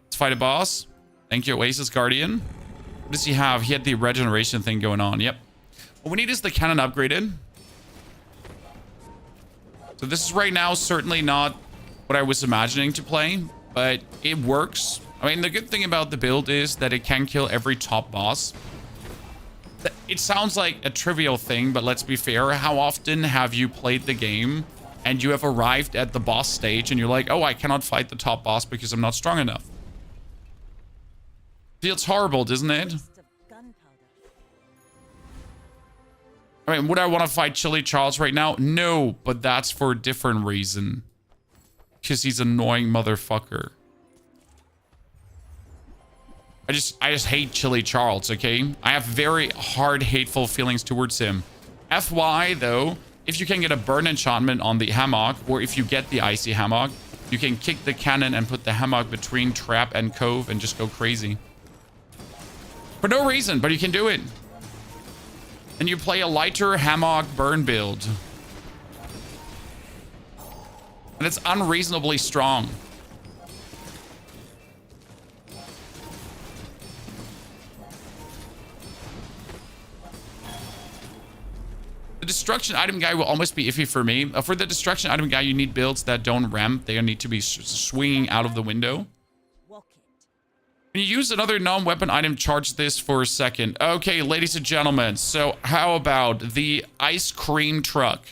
Let's fight a boss. Thank you, Oasis Guardian. What does he have? He had the regeneration thing going on. Yep. What we need is the cannon upgraded. So this is right now certainly not what I was imagining to play, but it works. I mean, the good thing about the build is that it can kill every top boss. It sounds like a trivial thing, but let's be fair. How often have you played the game and you have arrived at the boss stage and you're like, oh, I cannot fight the top boss because I'm not strong enough? Feels horrible, doesn't it? I mean, would I want to fight Chili Charles right now? No, but that's for a different reason. Because he's an annoying motherfucker. I just hate Chili Charles, okay? I have very hard, hateful feelings towards him. FY though, if you can get a burn enchantment on the hammock, or if you get the icy hammock, you can kick the cannon and put the hammock between trap and cove and just go crazy. For no reason, but you can do it. And you play a lighter hammock burn build. And it's unreasonably strong. The destruction item guy will almost be iffy for me. For the destruction item guy, you need builds that don't ramp. They need to be swinging out of the window. Walk it. When you use another non-weapon item, charge this for a second. Okay, ladies and gentlemen. So how about the ice cream truck?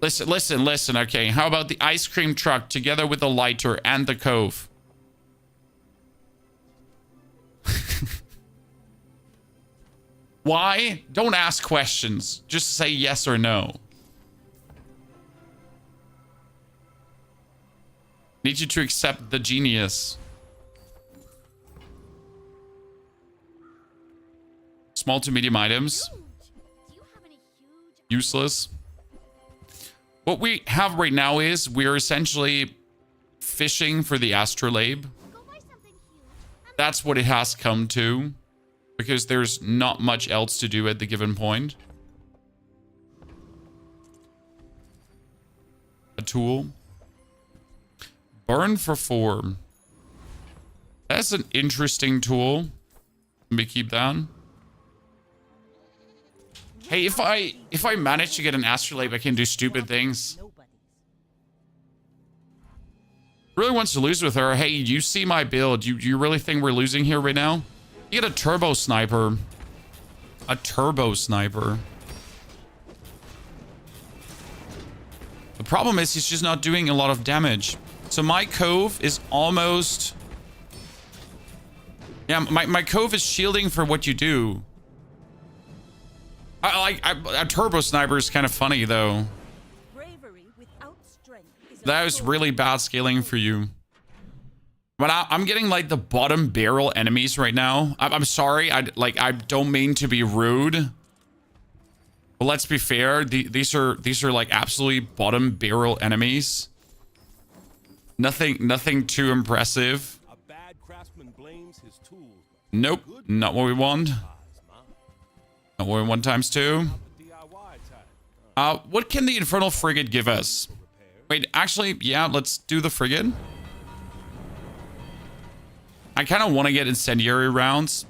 Listen. Okay, how about the ice cream truck together with the lighter and the cove? Why? Don't ask questions. Just say yes or no. Need you to accept the genius. Small to medium items. Useless. What we have right now is we're essentially fishing for the astrolabe. That's what it has come to. Because there's not much else to do at the given point. A tool. Burn for 4. That's an interesting tool. Let me keep that. Hey, if I manage to get an astrolabe, I can do stupid things. Really wants to lose with her. Hey, you see my build. You really think we're losing here right now? You get a turbo sniper. A turbo sniper. The problem is he's just not doing a lot of damage. So my cove is almost... Yeah, my cove is shielding for what you do. A turbo sniper is kind of funny, though. Bravery without strength is a That was sword. really bad scaling for you. But I'm getting like the bottom barrel enemies right now. I'm sorry. I don't mean to be rude. But let's be fair. These are like absolutely bottom barrel enemies. Nothing too impressive. A bad craftsman blames his tools. Nope. Not what we want. Not what we want times 2. What can the Infernal Frigate give us? Wait, actually, yeah, let's do the frigate. I kind of want to get incendiary rounds.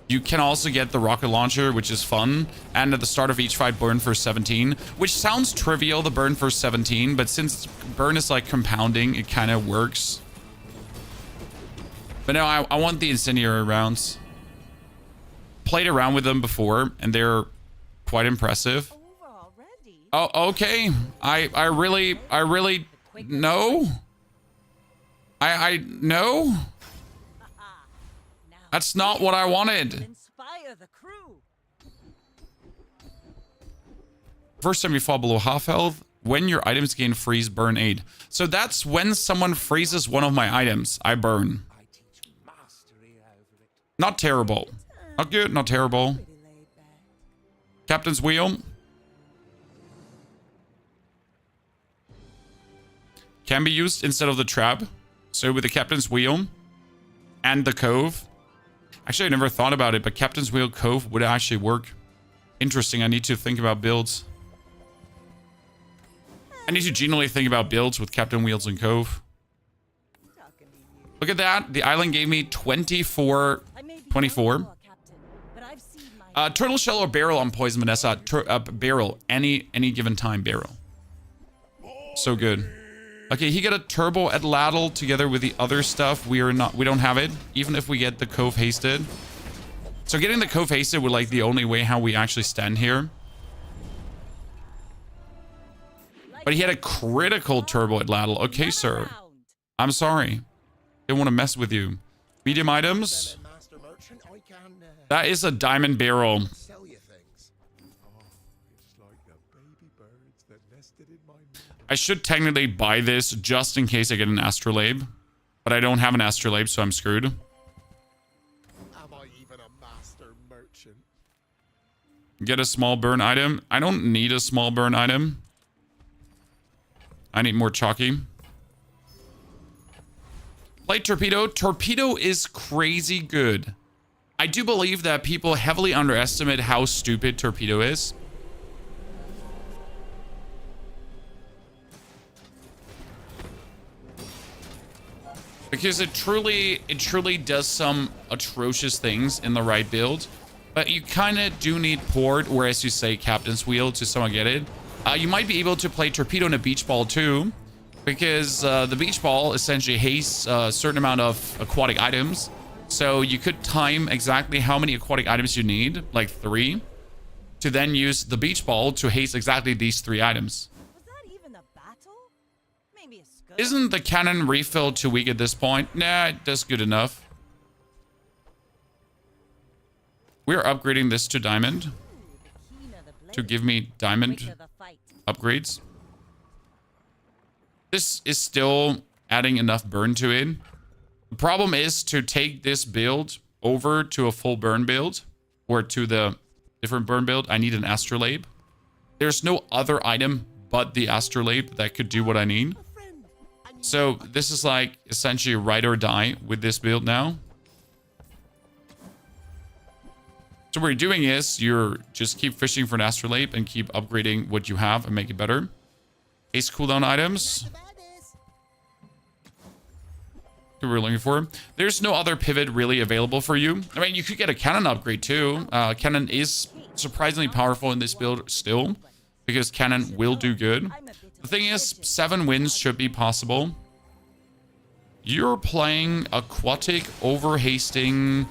You can also get the rocket launcher, which is fun. And at the start of each fight, burn for 17. Which sounds trivial, the burn for 17. But since burn is like compounding, it kind of works. But no, I want the incendiary rounds. Played around with them before, and they're quite impressive. Over already. Oh, okay. I really, no. No. Now That's not what I wanted. inspire the crew. First time you fall below half health, when your items gain freeze, burn 8. So that's when someone freezes one of my items, I burn. I teach mastery over it. Not terrible. Not good, not terrible. Pretty laid back. Captain's wheel. Can be used instead of the trap. So with the captain's wheel and the cove. Actually, I never thought about it, but captain's wheel cove would actually work. Interesting. I need to think about builds. I need to genuinely think about builds with captain wheels and cove. Talking to you. Look at that. The island gave me 24. I may be 24. young for a captain, but I've seen my Turtle shell or barrel on poison, Vanessa. Barrel. Any given time barrel. So good. Okay, he got a turbo at Laddle together with the other stuff. We don't have it, even if we get the cove hasted. So getting the cove hasted would like the only way how we actually stand here. But he had a critical turbo at Laddle. Okay, sir. I'm sorry. Didn't want to mess with you. Medium items. Master merchant, I can That is a diamond barrel. sell you things. Oh, it's like the baby birds that nested in my memory. I should technically buy this just in case I get an astrolabe. But I don't have an astrolabe, so I'm screwed. Am I even a master merchant? Get a small burn item. I don't need a small burn item. I need more chalky. Play torpedo. Torpedo is crazy good. I do believe that people heavily underestimate how stupid torpedo is. Because it truly does some atrocious things in the right build. But you kind of do need port, or as you say, captain's wheel to someone get it. You might be able to play torpedo and a beach ball too. Because the beach ball essentially hastes a certain amount of aquatic items. So you could time exactly how many aquatic items you need, like 3, to then use the beach ball to haste exactly these 3 items. Was that even a battle? Maybe a skirt? Isn't the cannon refill too weak at this point? Nah, that's good enough. We're upgrading this to diamond to give me diamond upgrades. This is still adding enough burn to it. The problem is to take this build over to a full burn build or to the different burn build. I need an astrolabe. There's no other item but the astrolabe that could do what I need. So this is like essentially ride or die with this build now. So what you're doing is you're just keep fishing for an astrolabe and keep upgrading what you have and make it better. Ace cooldown items. What we're looking for. There's no other pivot really available for you. I mean, you could get a cannon upgrade too. Cannon is surprisingly powerful in this build still, because cannon will do good. The thing is, 7 wins should be possible. You're playing aquatic overhasting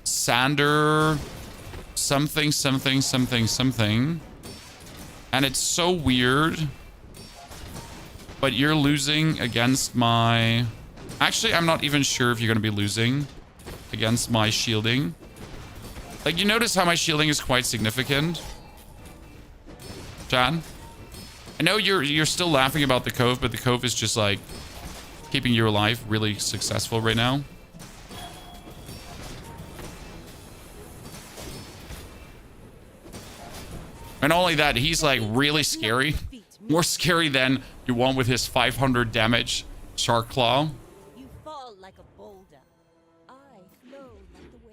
sander something, and it's so weird. But you're losing against my... Actually, I'm not even sure if you're going to be losing against my shielding. Like, you notice how my shielding is quite significant? Chan? I know you're still laughing about the Cove, but the Cove is just, like, keeping you alive. Really successful right now. And not only that, he's, like, really scary. More scary than you want with his 500 damage Shark Claw.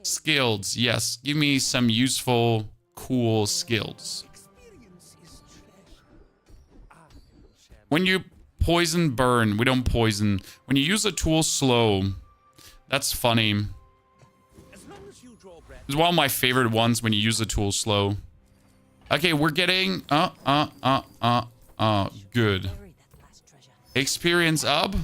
Skills, yes. Give me some useful, cool skills. When you poison burn, we don't poison. When you use a tool slow, that's funny. It's one of my favorite ones when you use a tool slow. Okay, we're getting good. Experience up.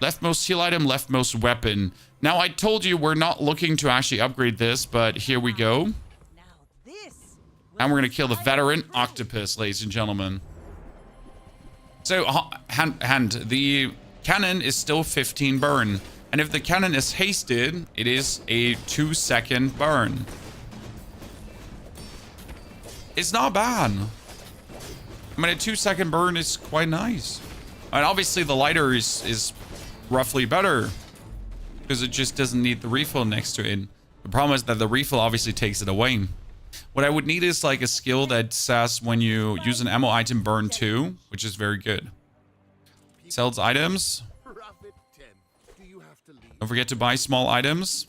Leftmost heal item, leftmost weapon. Now, I told you we're not looking to actually upgrade this, but here we go. And we're going to kill the veteran octopus, ladies and gentlemen. So, the cannon is still 15 burn. And if the cannon is hasted, it is a 2-second burn. It's not bad. I mean, a 2-second burn is quite nice. And obviously, the lighter is roughly better, because it just doesn't need the refill next to it. The problem is that the refill obviously takes it away. What I would need is like a skill that says when you use an ammo item, burn 2, which is very good. Sells items. Don't forget to buy small items.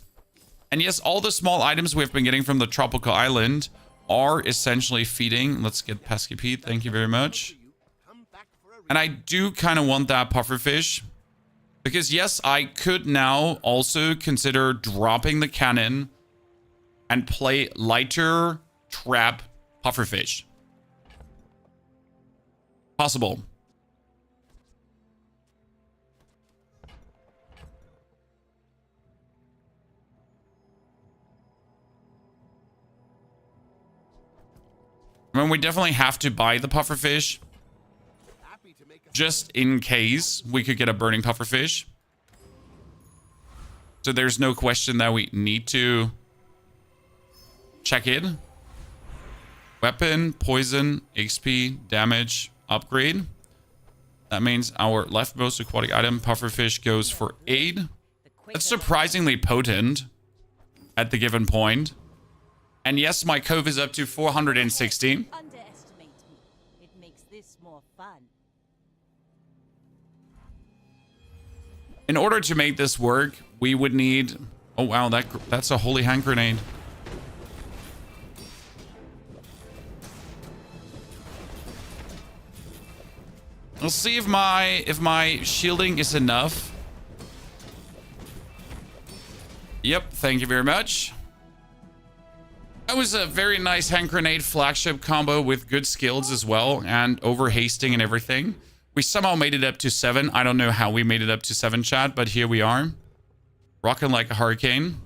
And yes, all the small items we've been getting from the tropical island are essentially feeding. Let's get Pesky Pete. Thank you very much. And I do kind of want that pufferfish. Because yes, I could now also consider dropping the cannon and play lighter trap pufferfish. Possible. I mean, we definitely have to buy the pufferfish. Just in case we could get a burning pufferfish. So there's no question that we need to check it. Weapon, poison, XP, damage, upgrade. That means our leftmost aquatic item, pufferfish, goes for 8. That's surprisingly potent at the given point. And yes, my cove is up to 460. Underestimate me. It makes this more fun. In order to make this work, we would need... Oh, wow, that's a holy hand grenade. We'll see if my shielding is enough. Yep, thank you very much. That was a very nice hand grenade flagship combo with good skills as well, and over hasting and everything. We somehow made it up to 7. I don't know how we made it up to 7, chat, but here we are. Rocking like a hurricane.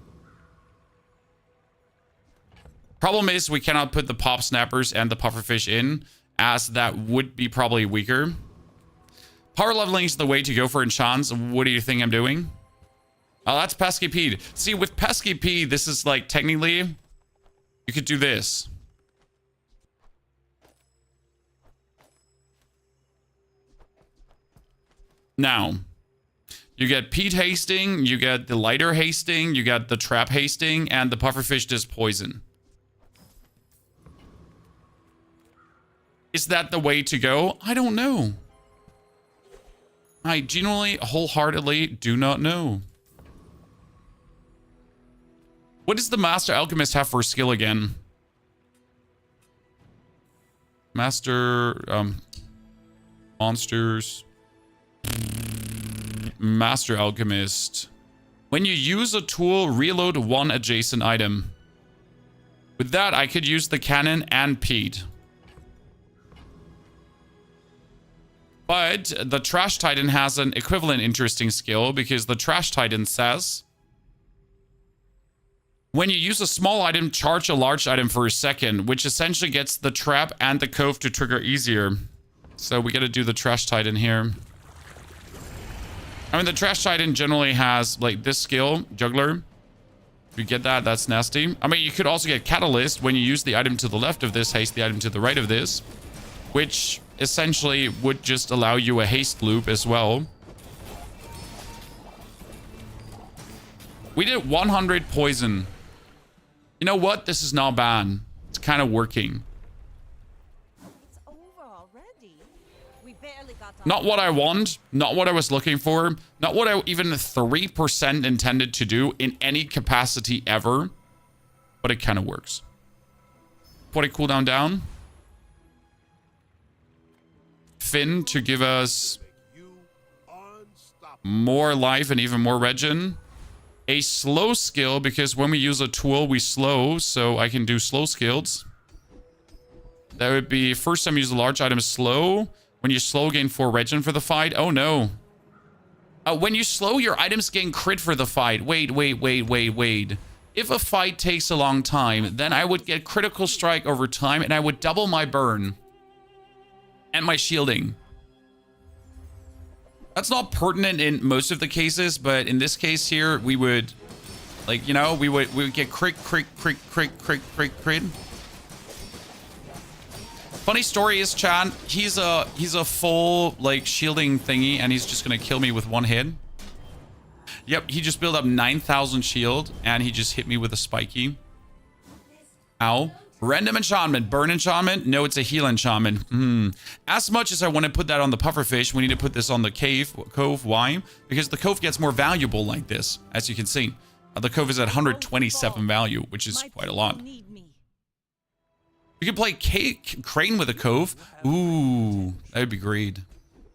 Problem is we cannot put the pop snappers and the pufferfish in, as that would be probably weaker. Power leveling is the way to go for enchants. What do you think I'm doing? Oh, that's Pesky P. See, with Pesky P, this is like technically... You could do this. Now, you get Pete hasting, you get the lighter hasting, you get the trap hasting, and the pufferfish does poison. Is that the way to go? I don't know. I genuinely, wholeheartedly do not know. What does the Master Alchemist have for skill again? Master, monsters. Master Alchemist. When you use a tool, reload one adjacent item. With that, I could use the cannon and Pete. But the Trash Titan has an equivalent interesting skill, because the Trash Titan says... When you use a small item, charge a large item for a second, which essentially gets the trap and the cove to trigger easier. So we gotta do the Trash Titan here. I mean, the Trash Titan generally has, like, this skill, Juggler. If you get that, that's nasty. I mean, you could also get Catalyst when you use the item to the left of this, haste the item to the right of this. Which essentially would just allow you a haste loop as well. We did 100 poison. You know what? This is not bad. It's kind of working. It's over already. We barely got to... Not what I want. Not what I was looking for. Not what I even 3% intended to do in any capacity ever. But it kind of works. Put a cooldown down. Finn to give us more life and even more regen. A slow skill, because when we use a tool, we slow, so I can do slow skills. That would be first time you use a large item slow. When you slow, gain 4 regen for the fight. Oh no. When you slow, your items gain crit for the fight. Wait. If a fight takes a long time, then I would get critical strike over time, and I would double my burn. And my shielding. That's not pertinent in most of the cases, but in this case here, we would, like, you know, we would get crit. Funny story is, Chad, he's a full, like, shielding thingy, and he's just gonna kill me with one hit. Yep, he just built up 9,000 shield, and he just hit me with a spiky. Ow. Random enchantment. Burn enchantment? No, it's a heal enchantment. As much as I want to put that on the pufferfish, we need to put this on the cove. Why? Because the cove gets more valuable like this, as you can see. The cove is at 127 value, which is quite a lot. You can play Crane with a cove. Ooh, that would be great.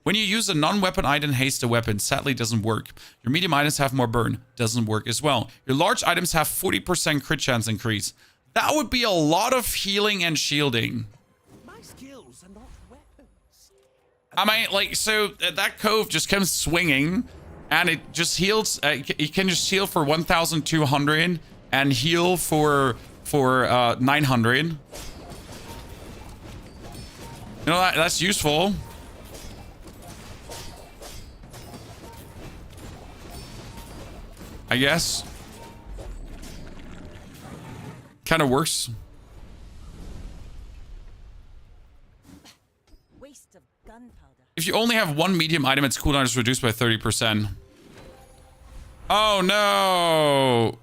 When you use a non-weapon item, haste a weapon. Sadly, doesn't work. Your medium items have more burn. Doesn't work as well. Your large items have 40% crit chance increase. That would be a lot of healing and shielding. My skills are not weapons. I mean, like, so that cove just comes swinging, and it just heals. You can just heal for 1,200 and heal for 900. You know, that's useful. I guess. Kind of works. Waste of gunpowder. If you only have one medium item, its cooldown is reduced by 30%. Oh no!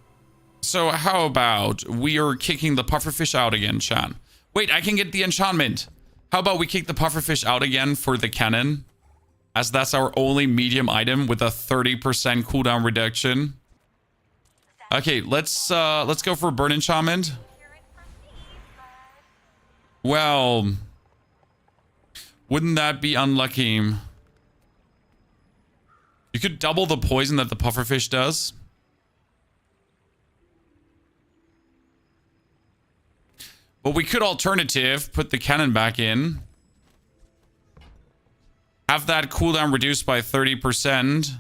So how about we are kicking the pufferfish out again, chat? Wait, I can get the enchantment. How about we kick the pufferfish out again for the cannon? As that's our only medium item with a 30% cooldown reduction. Okay, let's go for burn enchantment. Well, wouldn't that be unlucky? You could double the poison that the pufferfish does. But we could alternative, put the cannon back in. Have that cooldown reduced by 30%.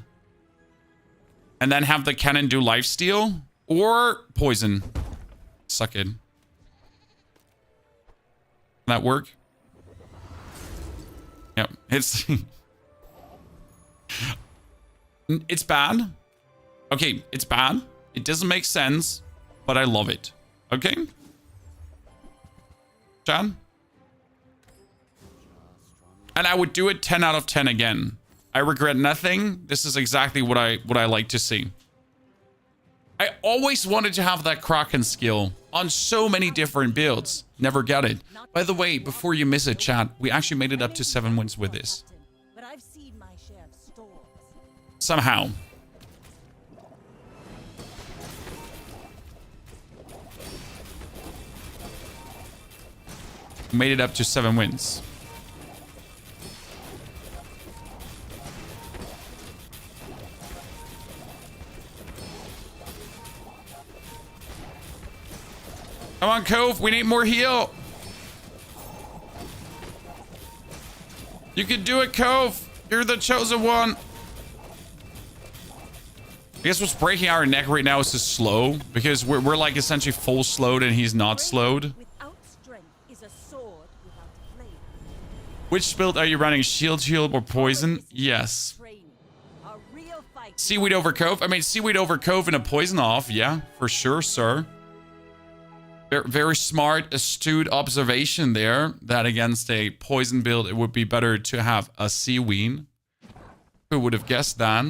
And then have the cannon do lifesteal. Or poison. Suck it. Can that work? Yep. It's... it's bad. Okay, it's bad. It doesn't make sense. But I love it. Okay? John? And I would do it 10 out of 10 again. I regret nothing. This is exactly what I like to see. I always wanted to have that Kraken skill on so many different builds. Never got it. By the way, before you miss it, chat, we actually made it up to 7 wins with this. But I've seen my share of storms. Somehow. Made it up to 7 wins. Come on, Cove. We need more heal. You can do it, Cove. You're the chosen one. I guess what's breaking our neck right now is his slow. Because we're like essentially full slowed and he's not slowed. Which build are you running? Shield or poison? Yes. Seaweed over Cove? I mean, Seaweed over Cove and a poison off. Yeah, for sure, sir. Very smart, astute observation there. That against a poison build, it would be better to have a Seaweed. Who would have guessed that?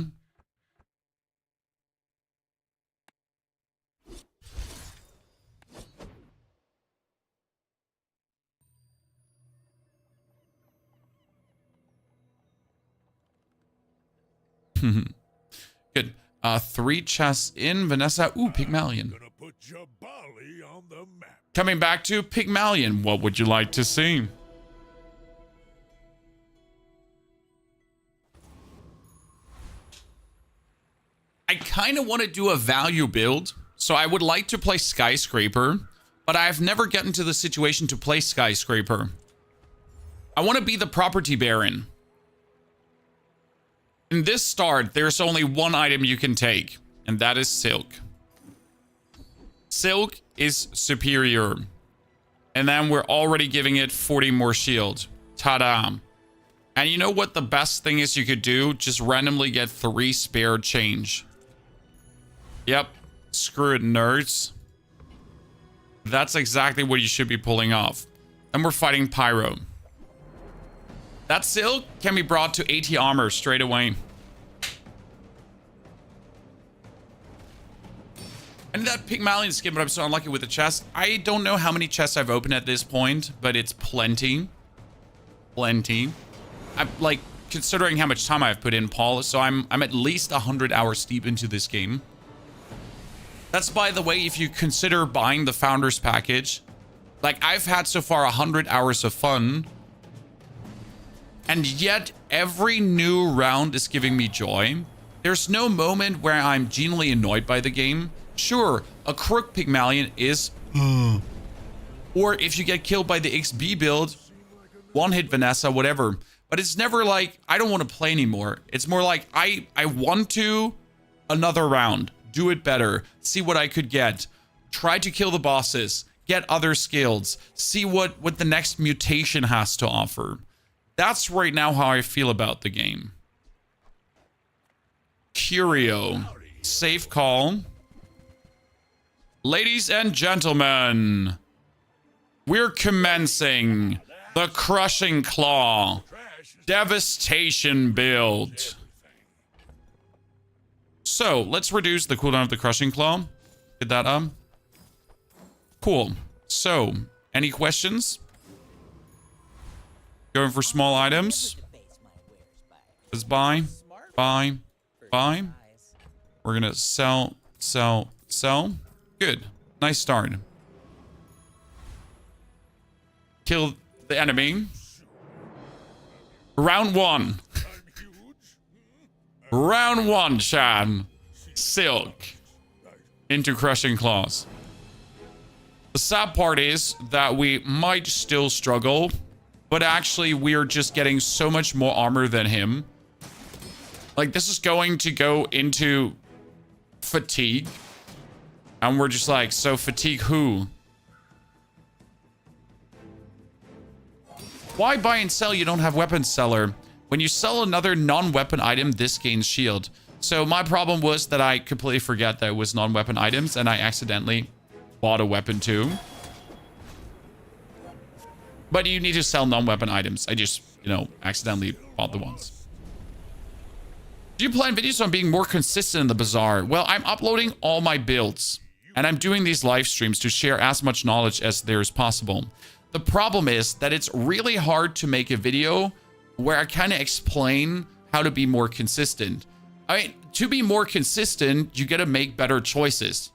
Good. 3 chests in. Vanessa. Ooh, Pigmalion. Coming back to Pigmalion. What would you like to see? I kind of want to do a value build. So I would like to play Skyscraper. But I've never gotten to the situation to play Skyscraper. I want to be the property baron. In this start, there's only one item you can take, and that is Silk. Silk is superior. And then we're already giving it 40 more shield. Ta-da. And you know what the best thing is you could do? Just randomly get 3 spare change. Yep. Screw it, nerds. That's exactly what you should be pulling off. And we're fighting Pyro. That Silk can be brought to 80 armor straight away. And that Pigmalion skin, but I'm so unlucky with the chest. I don't know how many chests I've opened at this point, but it's plenty. Plenty. I'm like, considering how much time I've put in, Paul, so I'm at least 100 hours deep into this game. That's, by the way, if you consider buying the Founders Package. Like, I've had so far 100 hours of fun. And yet, every new round is giving me joy. There's no moment where I'm genuinely annoyed by the game. Sure, a Crook Pigmalion is... or if you get killed by the XB build, one-hit Vanessa, whatever. But it's never like, I don't want to play anymore. It's more like, I want to... another round. Do it better. See what I could get. Try to kill the bosses. Get other skills. See what the next mutation has to offer. That's right now how I feel about the game. Curio. Safe call. Ladies and gentlemen, we're commencing the Crushing Claw Devastation build. So, let's reduce the cooldown of the Crushing Claw. Get that up. Cool. So, any questions? Going for small items. Let's buy. Buy. Buy. We're gonna sell, sell, sell. Good. Nice start. Kill the enemy. Round 1. Round 1, Chan. Silk. Into Crushing Claws. The sad part is that we might still struggle, but actually we're just getting so much more armor than him. Like, this is going to go into fatigue. And we're just like, so fatigue who? Why buy and sell? You don't have weapon seller. When you sell another non-weapon item, this gains shield. So my problem was that I completely forget that it was non-weapon items and I accidentally bought a weapon too. But you need to sell non-weapon items. I just, accidentally bought the ones. Do you plan videos on being more consistent in the Bazaar? Well, I'm uploading all my builds and I'm doing these live streams to share as much knowledge as there is possible. The problem is that it's really hard to make a video where I kind of explain how to be more consistent. I mean, to be more consistent, you got to make better choices.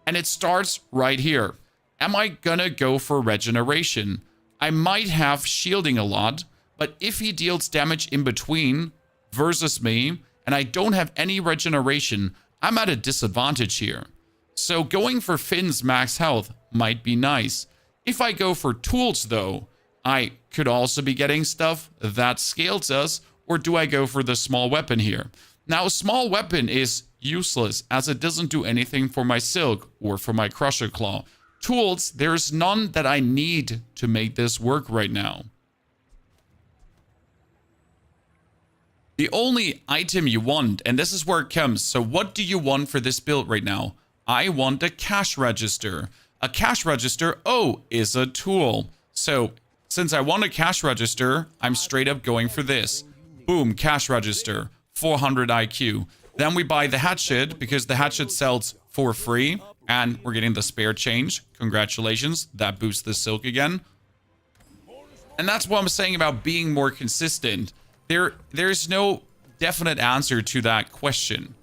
And it starts right here. Am I gonna go for regeneration? I might have shielding a lot, but if he deals damage in between versus me, and I don't have any regeneration, I'm at a disadvantage here. So going for Finn's max health might be nice. If I go for tools though, I could also be getting stuff that scales us, or do I go for the small weapon here? Now, a small weapon is useless as it doesn't do anything for my silk or for my crusher claw. Tools, there's none that I need to make this work right now. The only item you want, and this is where it comes. So what do you want for this build right now? I want a cash register. A cash register, is a tool. So since I want a cash register, I'm straight up going for this. Boom, cash register, 400 IQ. Then we buy the hatchet because the hatchet sells for free and we're getting the spare change. Congratulations, that boosts the silk again. And that's what I'm saying about being more consistent. There's no definite answer to that question.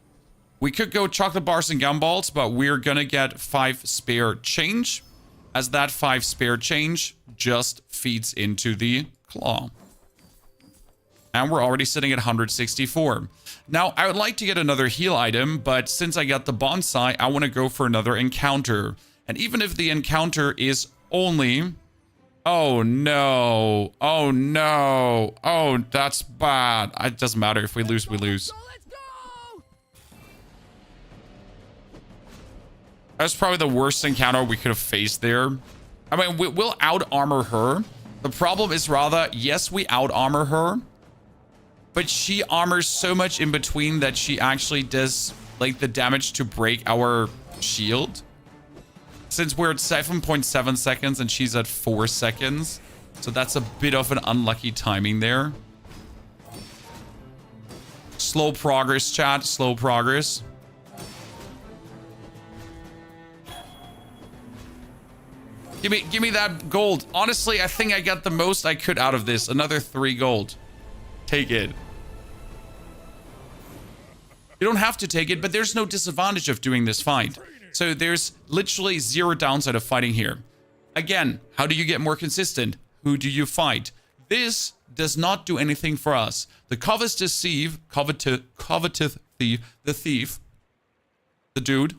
We could go chocolate bars and gumballs, but we're gonna get 5 spare change, as that 5 spare change just feeds into the claw. And we're already sitting at 164. Now, I would like to get another heal item, but since I got the bonsai, I want to go for another encounter. And even if the encounter is only... Oh, no. Oh, no. Oh, that's bad. It doesn't matter. If we lose, we lose. That's probably the worst encounter we could have faced there. I mean, we'll out-armor her. The problem is rather, yes, we out-armor her, but she armors so much in between that she actually does, like, the damage to break our shield. Since we're at 7.7 seconds and she's at 4 seconds. So that's a bit of an unlucky timing there. Slow progress, chat. Slow progress. Give me that gold. Honestly, I think I got the most I could out of this. Another 3 gold. Take it. You don't have to take it, but there's no disadvantage of doing this fight. So there's literally 0 downside of fighting here. Again, how do you get more consistent? Who do you fight? This does not do anything for us. The covetous thief, the thief, the dude,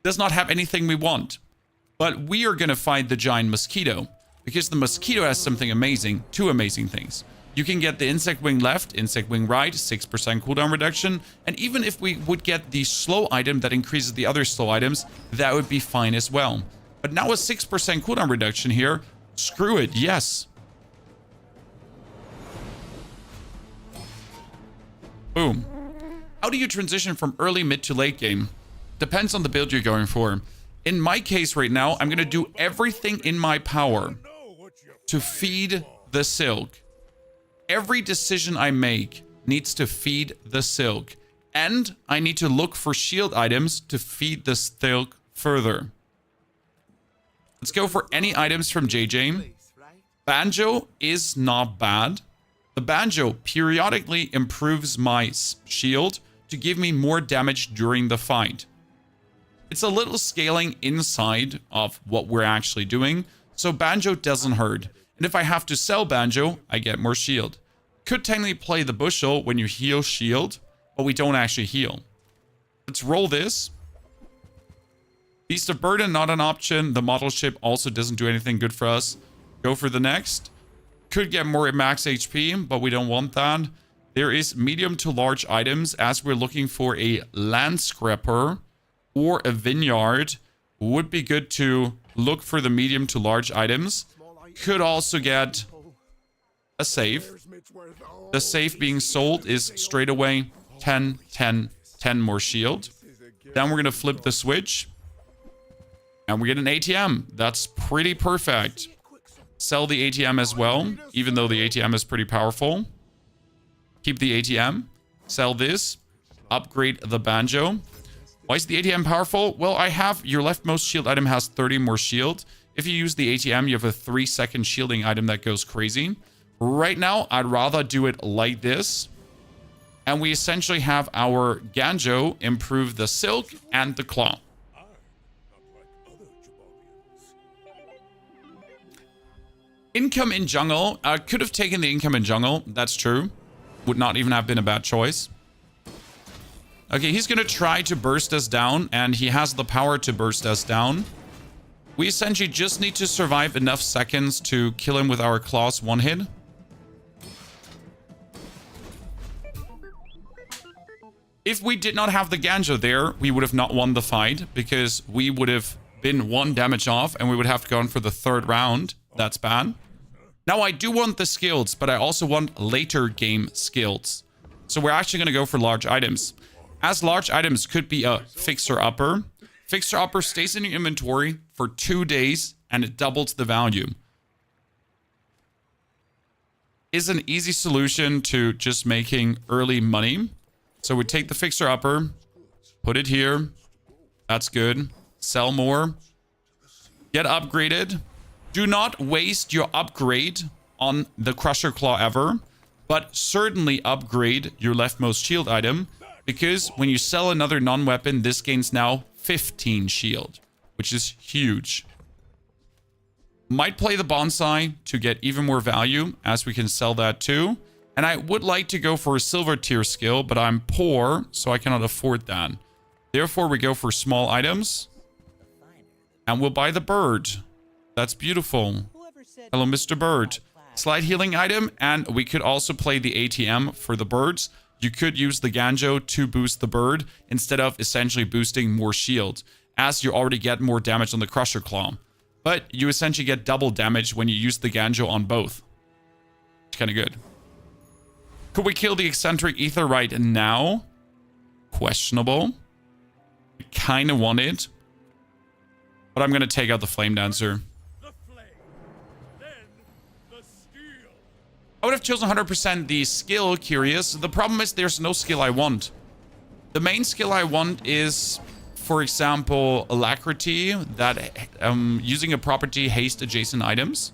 does not have anything we want. But we are going to fight the giant mosquito, because the mosquito has something amazing, 2 amazing things. You can get the insect wing left, insect wing right, 6% cooldown reduction. And even if we would get the slow item that increases the other slow items, that would be fine as well. But now a 6% cooldown reduction here, screw it, yes. Boom. How do you transition from early, mid to late game? Depends on the build you're going for. In my case right now, I'm going to do everything in my power to feed the silk. Every decision I make needs to feed the silk. And I need to look for shield items to feed the silk further. Let's go for any items from JJ. Banjo is not bad. The Banjo periodically improves my shield to give me more damage during the fight. It's a little scaling inside of what we're actually doing, so Banjo doesn't hurt. And if I have to sell Banjo, I get more shield. Could technically play the Bushel when you heal shield, but we don't actually heal. Let's roll this. Beast of Burden, not an option. The model ship also doesn't do anything good for us. Go for the next. Could get more max HP, but we don't want that. There is medium to large items as we're looking for a land scrapper or a vineyard. Would be good to look for the medium to large items. Could also get a save. The save being sold is straight away 10, 10, 10 more shield. Then we're going to flip the switch. And we get an ATM. That's pretty perfect. Sell the ATM as well, even though the ATM is pretty powerful. Keep the ATM. Sell this. Upgrade the Banjo. Why is the ATM powerful? Well, I have your leftmost shield item has 30 more shield. If you use the ATM, you have a 3-second shielding item that goes crazy. Right now, I'd rather do it like this. And we essentially have our Ganjo improve the silk and the claw. Income in jungle. Could have taken the income in jungle. That's true. Would not even have been a bad choice. Okay, he's going to try to burst us down, and he has the power to burst us down. We essentially just need to survive enough seconds to kill him with our claws one hit. If we did not have the Ganjo there, we would have not won the fight, because we would have been 1 damage off, and we would have gone for the 3rd round. That's bad. Now, I do want the skills, but I also want later game skills. So we're actually going to go for large items. As large items could be a fixer-upper. Fixer-upper stays in your inventory for 2 days, and it doubles the value. Is an easy solution to just making early money. So we take the fixer-upper, put it here. That's good. Sell more. Get upgraded. Do not waste your upgrade on the Crusher Claw ever, but certainly upgrade your leftmost shield item, because when you sell another non-weapon, this gains now 15 shield, which is huge. Might play the bonsai to get even more value, as we can sell that too. And I would like to go for a silver tier skill, but I'm poor, so I cannot afford that. Therefore, we go for small items. And we'll buy the bird. That's beautiful. Hello, Mr. Bird. Slight healing item, and we could also play the ATM for the birds. You could use the Ganjo to boost the bird instead of essentially boosting more shield, as you already get more damage on the Crusher Claw. But you essentially get double damage when you use the Ganjo on both. It's kind of good. Could we kill the eccentric ether right now? Questionable. I kind of want it. But I'm going to take out the Flame Dancer. I would have chosen 100% the skill, Curious. The problem is there's no skill I want. The main skill I want is, for example, Alacrity, that using a property haste adjacent items.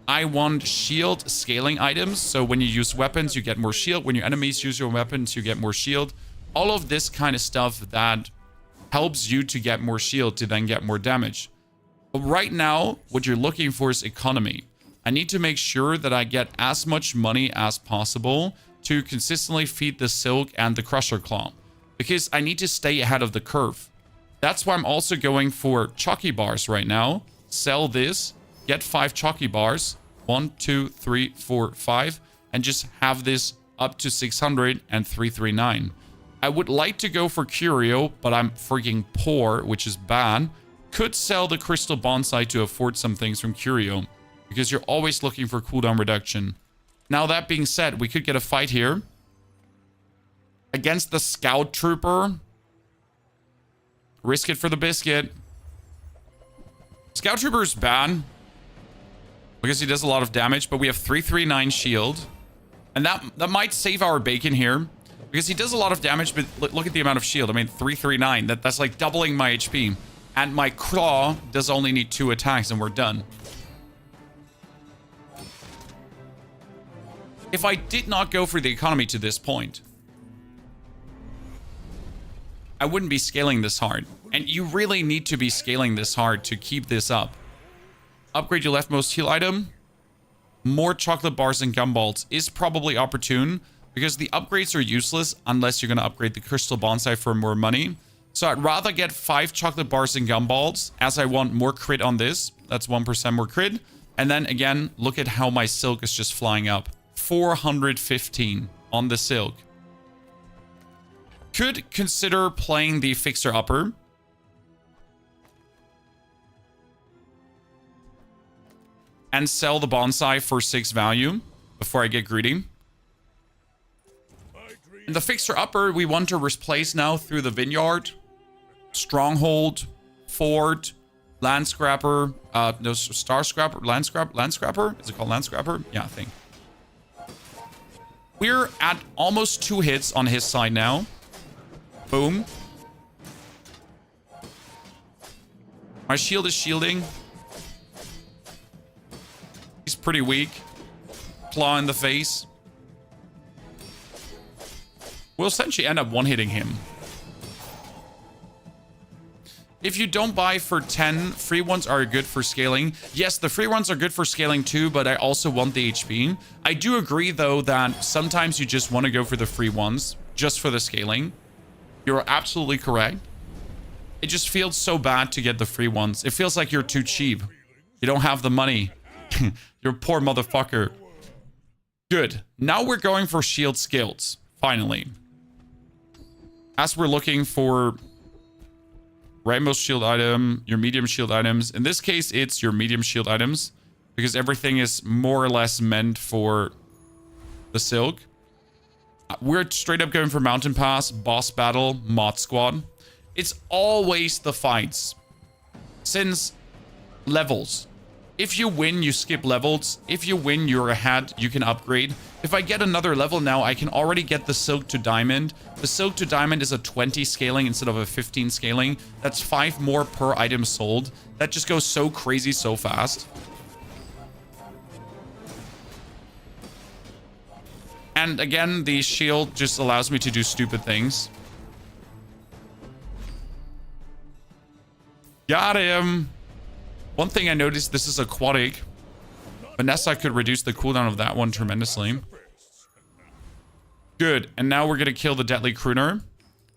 I want shield scaling items, so when you use weapons, you get more shield. When your enemies use your weapons, you get more shield. All of this kind of stuff that helps you to get more shield to then get more damage. But right now, what you're looking for is economy. I need to make sure that I get as much money as possible to consistently feed the Silk and the Crusher Claw, because I need to stay ahead of the curve. That's why I'm also going for Chalky Bars right now. Sell this, get 5 Chalky Bars, 1, 2, 3, 4, 5, and just have this up to 600 and 339. I would like to go for Curio, but I'm freaking poor, which is bad. Could sell the Crystal Bonsai to afford some things from Curio, because you're always looking for cooldown reduction. Now, that being said, we could get a fight here against the Scout Trooper. Risk it for the biscuit. Scout Trooper is bad because he does a lot of damage, but we have 339 shield. And that might save our bacon here. Because he does a lot of damage, but look at the amount of shield. I mean, 339. That's like doubling my HP. And my claw does only need 2 attacks and we're done. If I did not go for the economy to this point, I wouldn't be scaling this hard. And you really need to be scaling this hard to keep this up. Upgrade your leftmost heal item. More chocolate bars and gumballs is probably opportune because the upgrades are useless unless you're going to upgrade the crystal bonsai for more money. So I'd rather get 5 chocolate bars and gumballs as I want more crit on this. That's 1% more crit. And then again, look at how my silk is just flying up. 415 on the silk. Could consider playing the fixer upper. And sell the bonsai for 6 value before I get greedy. And the fixer upper we want to replace now through the vineyard, stronghold, fort, land scrapper, no, star scrapper, land scrapper? Is it called land scrapper? Yeah, I think. We're at almost 2 hits on his side now. Boom. My shield is shielding. He's pretty weak. Claw in the face. We'll essentially end up one-hitting him. If you don't buy for 10, free ones are good for scaling. Yes, the free ones are good for scaling too, but I also want the HP. I do agree, though, that sometimes you just want to go for the free ones just for the scaling. You're absolutely correct. It just feels so bad to get the free ones. It feels like you're too cheap. You don't have the money. You're a poor motherfucker. Good. Now we're going for shield skills, finally. As we're looking for rightmost shield item, your medium shield items. In this case, it's your medium shield items because everything is more or less meant for the silk. We're straight up going for mountain pass, boss battle, mod squad. It's always the fights. Since levels. If you win, you skip levels. If you win, you're ahead. You can upgrade. If I get another level now, I can already get the silk to diamond. The silk to diamond is a 20 scaling instead of a 15 scaling. That's 5 more per item sold. That just goes so crazy so fast. And again, the shield just allows me to do stupid things. Got him. One thing I noticed, this is aquatic. Vanessa could reduce the cooldown of that one tremendously. Good. And now we're going to kill the deadly crooner.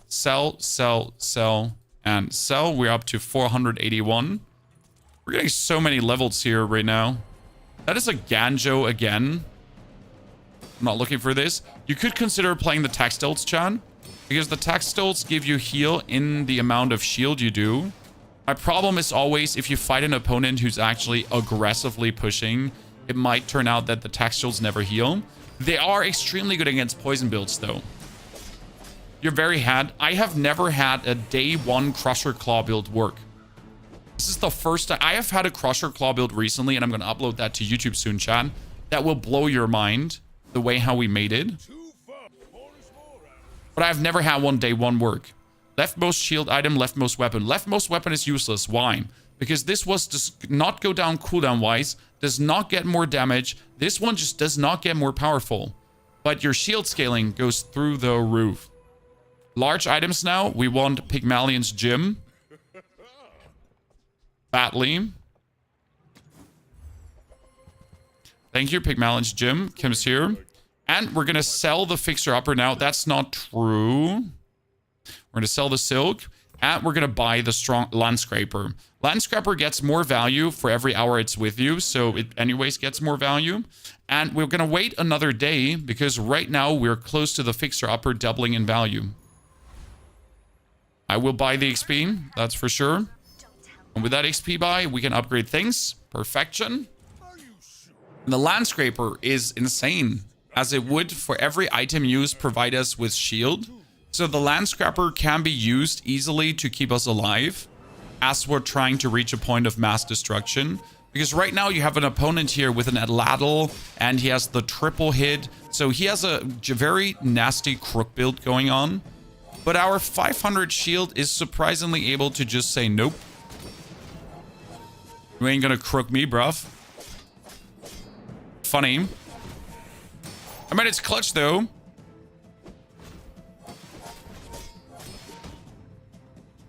Sell, sell, sell, and sell. We're up to 481. We're getting so many levels here right now. That is a Ganjo again. I'm not looking for this. You could consider playing the textiles, Chan. Because the textiles give you heal in the amount of shield you do. My problem is always if you fight an opponent who's actually aggressively pushing, it might turn out that the textiles never heal. They are extremely good against poison builds, though. You're very had. I have never had a day 1 Crusher Claw build work. This is the first time. I have had a Crusher Claw build recently, and I'm going to upload that to YouTube soon, Chan. That will blow your mind, the way how we made it. But I've never had one day 1 work. Leftmost shield item, leftmost weapon. Leftmost weapon is useless. Why? Because this was just not go down cooldown wise, does not get more damage. This one just does not get more powerful. But your shield scaling goes through the roof. Large items now. We want Pigmalion's gym. Batley. Thank you, Pigmalion's gym. Comes here. And we're going to sell the fixer upper now. That's not true. We're going to sell the silk, and we're going to buy the strong land scraper. Land scraper gets more value for every hour it's with you, so it anyways gets more value. And we're going to wait another day because right now we're close to the fixer upper doubling in value. I will buy the XP, that's for sure. And with that XP buy, we can upgrade things. Perfection. And the land scraper is insane, as it would for every item used provide us with shield. So the land scrapper can be used easily to keep us alive as we're trying to reach a point of mass destruction. Because right now you have an opponent here with an Atlatl, and he has the triple hit. So he has a very nasty crook build going on. But our 500 shield is surprisingly able to just say, nope. You ain't gonna crook me, bruv. Funny. I mean, it's clutch, though.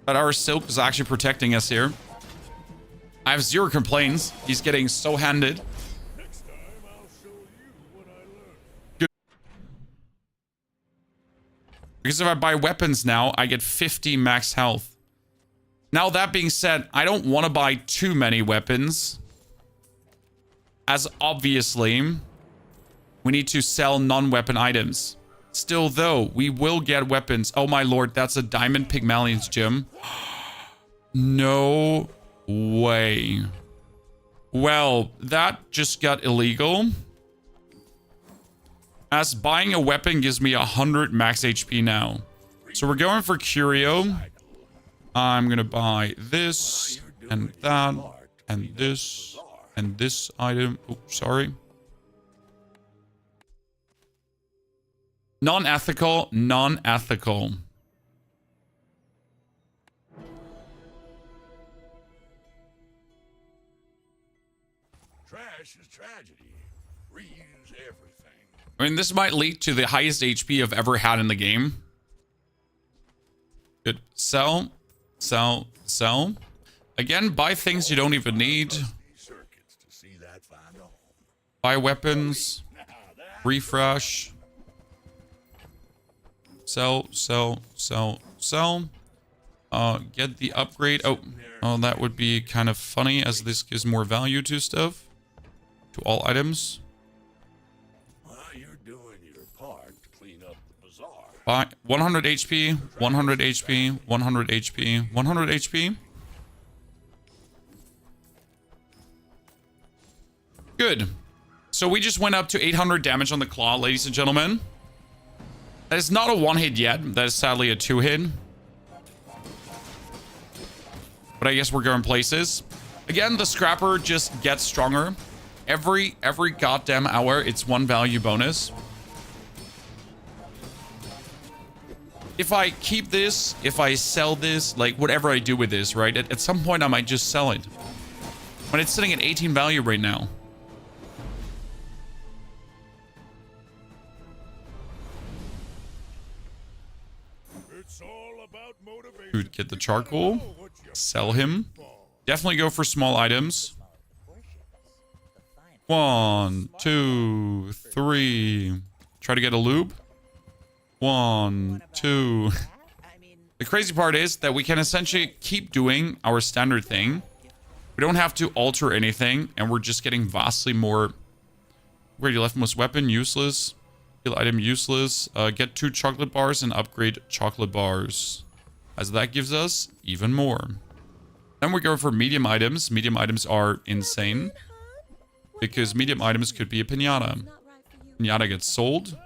But our Silk is actually protecting us here. I have zero complaints. He's getting so handed. Next time I'll show you what I learned. Good. Because if I buy weapons now, I get 50 max health. Now, that being said, I don't want to buy too many weapons. As obviously, we need to sell non-weapon items. Still, though, we will get weapons. Oh, my lord, that's a Diamond Pigmalion's gym. No way. Well, that just got illegal. As buying a weapon gives me 100 max HP now. So we're going for Curio. I'm going to buy this and that and this item. Oops, sorry. Non-ethical, non-ethical. Trash is tragedy. Reuse everything. I mean, this might lead to the highest HP I've ever had in the game. Good. Sell, sell, sell. Again, buy things you don't even need. Circuits to see that find a home. Buy weapons. Refresh. Sell, sell, sell, sell. Get the upgrade. Oh, that would be kind of funny as this gives more value to stuff. To all items. Well, you're doing your part to clean up the bazaar. Buy 100 HP, 100 HP, 100 HP, 100 HP. Good. So we just went up to 800 damage on the claw, ladies and gentlemen. That is not a one-hit yet. That is sadly a two-hit. But I guess we're going places. Again, the Scrapper just gets stronger. Every goddamn hour, it's one value bonus. If I keep this, if I sell this, like whatever I do with this, right? At some point, I might just sell it. When it's sitting at 18 value right now. It's all about motivation. Dude, get the charcoal. Sell him. Definitely go for small items. 1, 2, 3. Try to get a loop. 1, 2. The crazy part is that we can essentially keep doing our standard thing. We don't have to alter anything, and we're just getting vastly more. Where you left most weapon, useless. Heal item, useless. Get 2 chocolate bars and upgrade chocolate bars. As that gives us even more. Then we go for medium items. Medium items are insane. Because medium items could be a pinata. Pinata gets sold.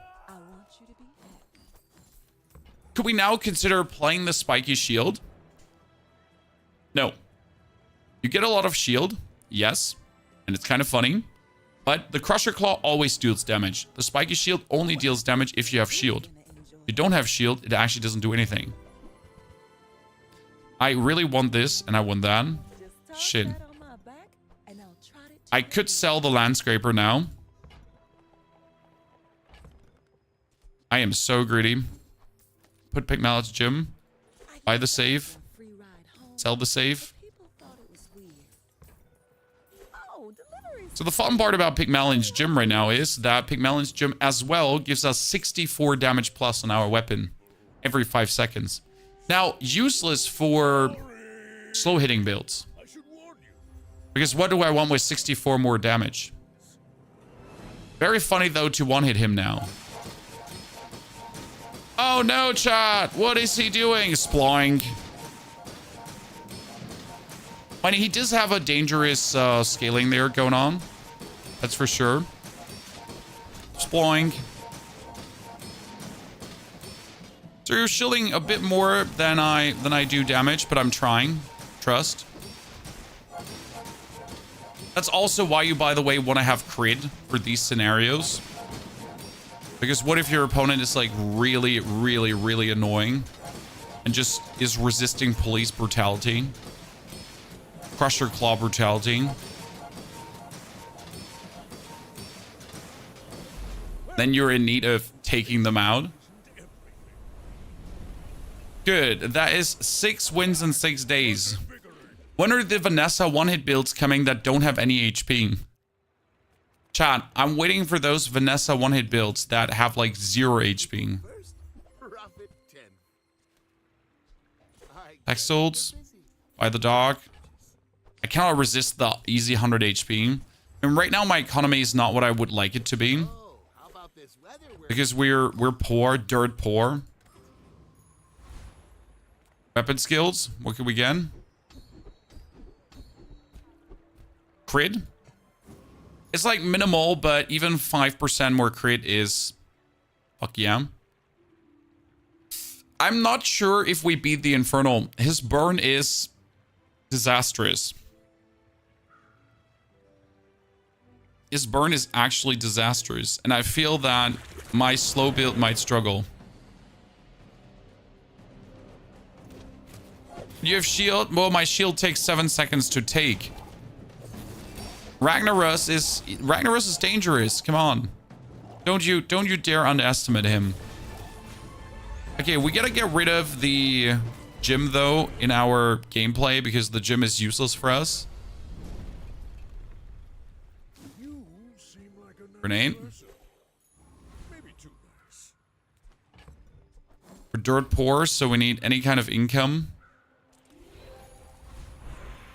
Could we now consider playing the spiky shield? No. You get a lot of shield. Yes. And it's kind of funny. But the Crusher Claw always deals damage. The spiky shield only deals damage if you have shield. If you don't have shield, it actually doesn't do anything. I really want this, and I want that. Shit. I could sell the Landscraper now. I am so greedy. Put Pigmalion's gym. Buy the save. Sell the save. So the fun part about Pigmalion's gym right now is that Pigmalion's gym as well gives us 64 damage plus on our weapon every 5 seconds. Now, useless for slow hitting builds. Because what do I want with 64 more damage? Very funny though to one-hit him now. Oh no, chat! What is he doing? Sploing. I mean, he does have a dangerous scaling there going on. That's for sure. Sploing. So you're shielding a bit more than I do damage, but I'm trying. Trust. That's also why you, by the way, want to have crit for these scenarios. Because what if your opponent is like really, really, really annoying and just is resisting police brutality, crusher claw brutality? Then you're in need of taking them out. Good. That is 6 wins in 6 days. When are the Vanessa one-hit builds coming that don't have any HP? Chat, I'm waiting for those Vanessa one-hit builds that have like 0 HP. Exodes by the dog. I cannot resist the easy 100 HP. And right now my economy is not what I would like it to be. Because we're poor, dirt poor. Weapon skills. What can we get? Crit. It's like minimal, but even 5% more crit is... Fuck yeah. I'm not sure if we beat the Infernal. His burn is disastrous. His burn is actually disastrous. And I feel that my slow build might struggle. You have shield? Well, my shield takes 7 seconds to take. Ragnaros is dangerous. Come on. Don't you dare underestimate him. Okay, we gotta get rid of the gym though in our gameplay because the gym is useless for us. Grenade. We're dirt poor, so we need any kind of income.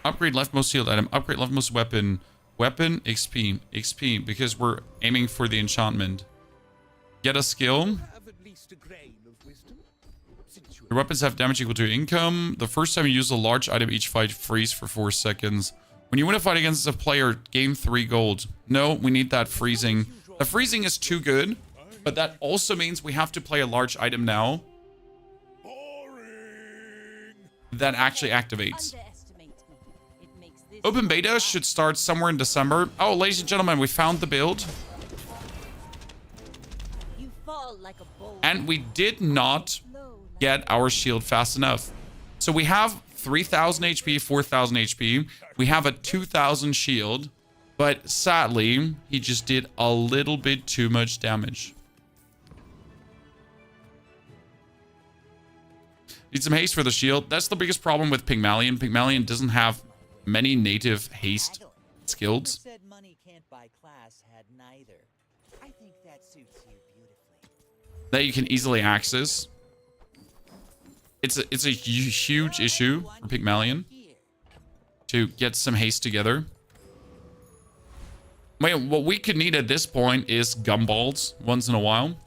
Upgrade leftmost shield item. Upgrade leftmost weapon. Weapon, XP. XP, because we're aiming for the enchantment. Get a skill. Your weapons have damage equal to your income. The first time you use a large item each fight, freeze for 4 seconds. When you win a fight against a player, gain 3 gold. No, we need that freezing. The freezing is too good, but that also means we have to play a large item now. That actually activates. Open beta should start somewhere in December. Oh, ladies and gentlemen, we found the build. And we did not get our shield fast enough. So we have 3,000 HP, 4,000 HP. We have a 2,000 shield. But sadly, he just did a little bit too much damage. Need some haste for the shield. That's the biggest problem with Pigmalion. Pigmalion doesn't have many native haste skills. Said money can't buy class had neither. I think that suits you beautifully. That you can easily access. It's a huge issue for Pigmalion to get some haste together. Wait, what we could need at this point is gumballs once in a while.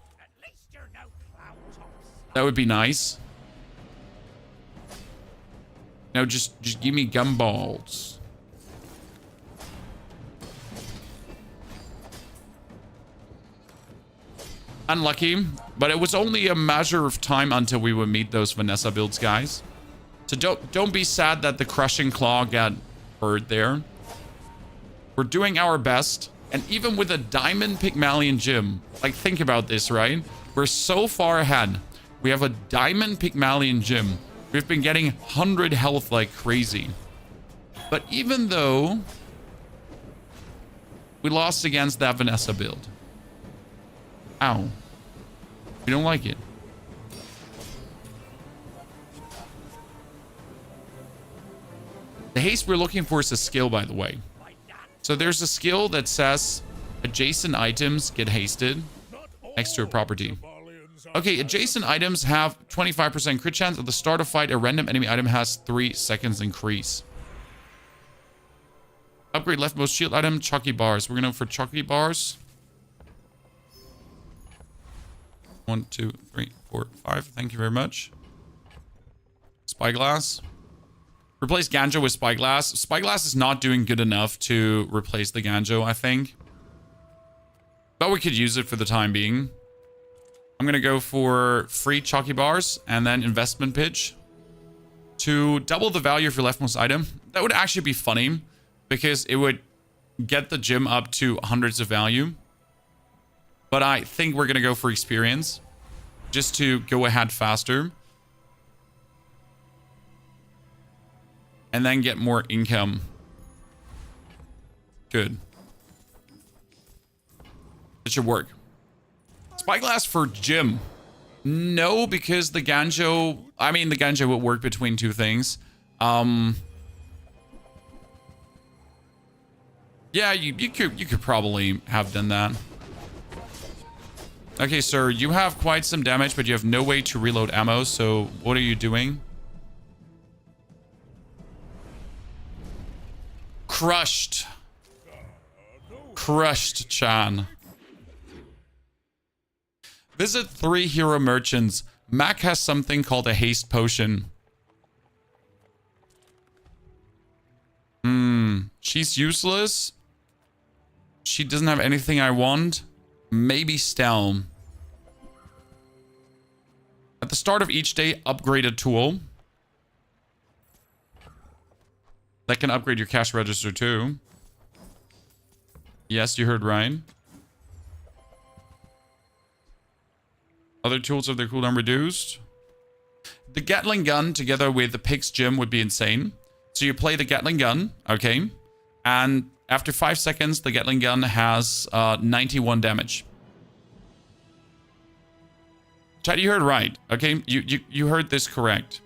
That would be nice. No, just give me gumballs. Unlucky, but it was only a matter of time until we would meet those Vanessa builds, guys. So don't be sad that the crushing claw got hurt there. We're doing our best, and even with a diamond Pigmalion gym, like think about this, right? We're so far ahead. We have a diamond Pigmalion gym. We've been getting 100 health like crazy. But even though we lost against that Vanessa build. Ow. We don't like it. The haste we're looking for is a skill, by the way. So there's a skill that says adjacent items get hasted next to a property. Okay, adjacent items have 25% crit chance. At the start of fight, a random enemy item has 3 seconds increase. Upgrade leftmost shield item, Chucky bars. We're gonna go for Chucky bars. 1, 2, 3, 4, 5. Thank you very much. Spyglass. Replace Ganjo with Spyglass. Spyglass is not doing good enough to replace the Ganjo, I think. But we could use it for the time being. I'm going to go for free Chalky bars and then investment pitch to double the value of your leftmost item. That would actually be funny because it would get the gym up to hundreds of value. But I think we're going to go for experience. Just to go ahead faster. And then get more income. Good. It should work. Spyglass for gym. No, because the Ganjo... I mean, the Ganjo would work between two things. Yeah, you could probably have done that. Okay, sir, you have quite some damage, but you have no way to reload ammo, so what are you doing? Crushed. Crushed, Chan. Visit 3 hero merchants. Mac has something called a haste potion. She's useless. She doesn't have anything I want. Maybe Stel. At the start of each day, upgrade a tool. That can upgrade your cash register too. Yes, you heard right. Other tools have their cooldown reduced. The Gatling gun together with the Pig's Gym would be insane. So you play the Gatling gun, okay? And after 5 seconds, the Gatling gun has 91 damage. Chad, you heard right, okay? You heard this correct.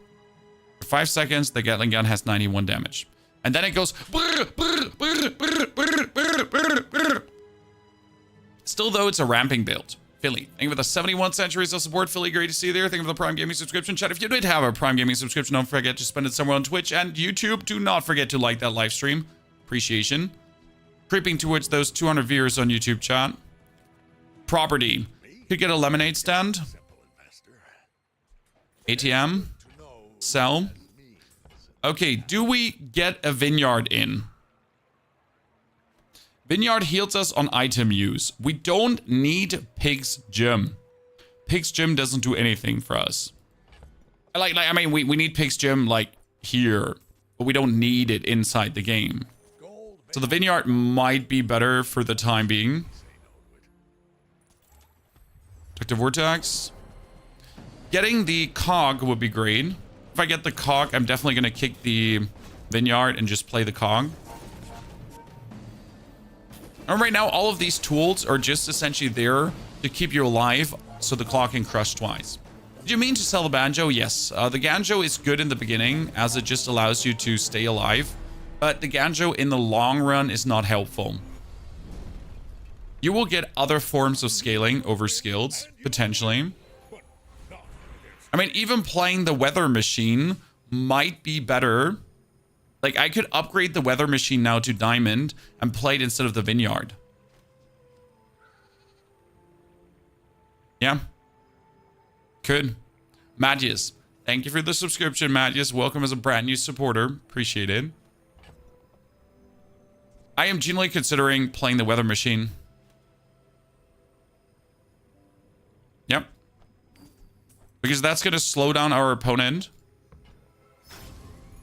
For 5 seconds, the Gatling gun has 91 damage. And then it goes... Still, though, it's a ramping build. Philly, thank you for the 71 centuries of support. Philly, great to see you there. Thank you for the Prime Gaming subscription. Chat, if you did have a Prime Gaming subscription, don't forget to spend it somewhere on Twitch and YouTube. Do not forget to like that live stream. Appreciation. Creeping towards those 200 viewers on YouTube, chat. Property. Could get a lemonade stand. ATM. Sell. Okay, do we get a vineyard in? Vineyard heals us on item use. We don't need Pig's Gym. Pig's Gym doesn't do anything for us. I mean, we need Pig's Gym, like, here. But we don't need it inside the game. So the Vineyard might be better for the time being. Dr. Vortex. Getting the cog would be great. If I get the cog, I'm definitely going to kick the Vineyard and just play the cog. And right now, all of these tools are just essentially there to keep you alive so the clock can crush twice. Did you mean to sell the banjo? Yes. The Ganjo is good in the beginning as it just allows you to stay alive. But the Ganjo in the long run is not helpful. You will get other forms of scaling over skills, potentially. I mean, even playing the weather machine might be better. Like, I could upgrade the weather machine now to diamond and play it instead of the vineyard. Yeah. Could. Magius. Thank you for the subscription, Magius. Welcome as a brand new supporter. Appreciate it. I am genuinely considering playing the weather machine. Yep. Because that's going to slow down our opponent.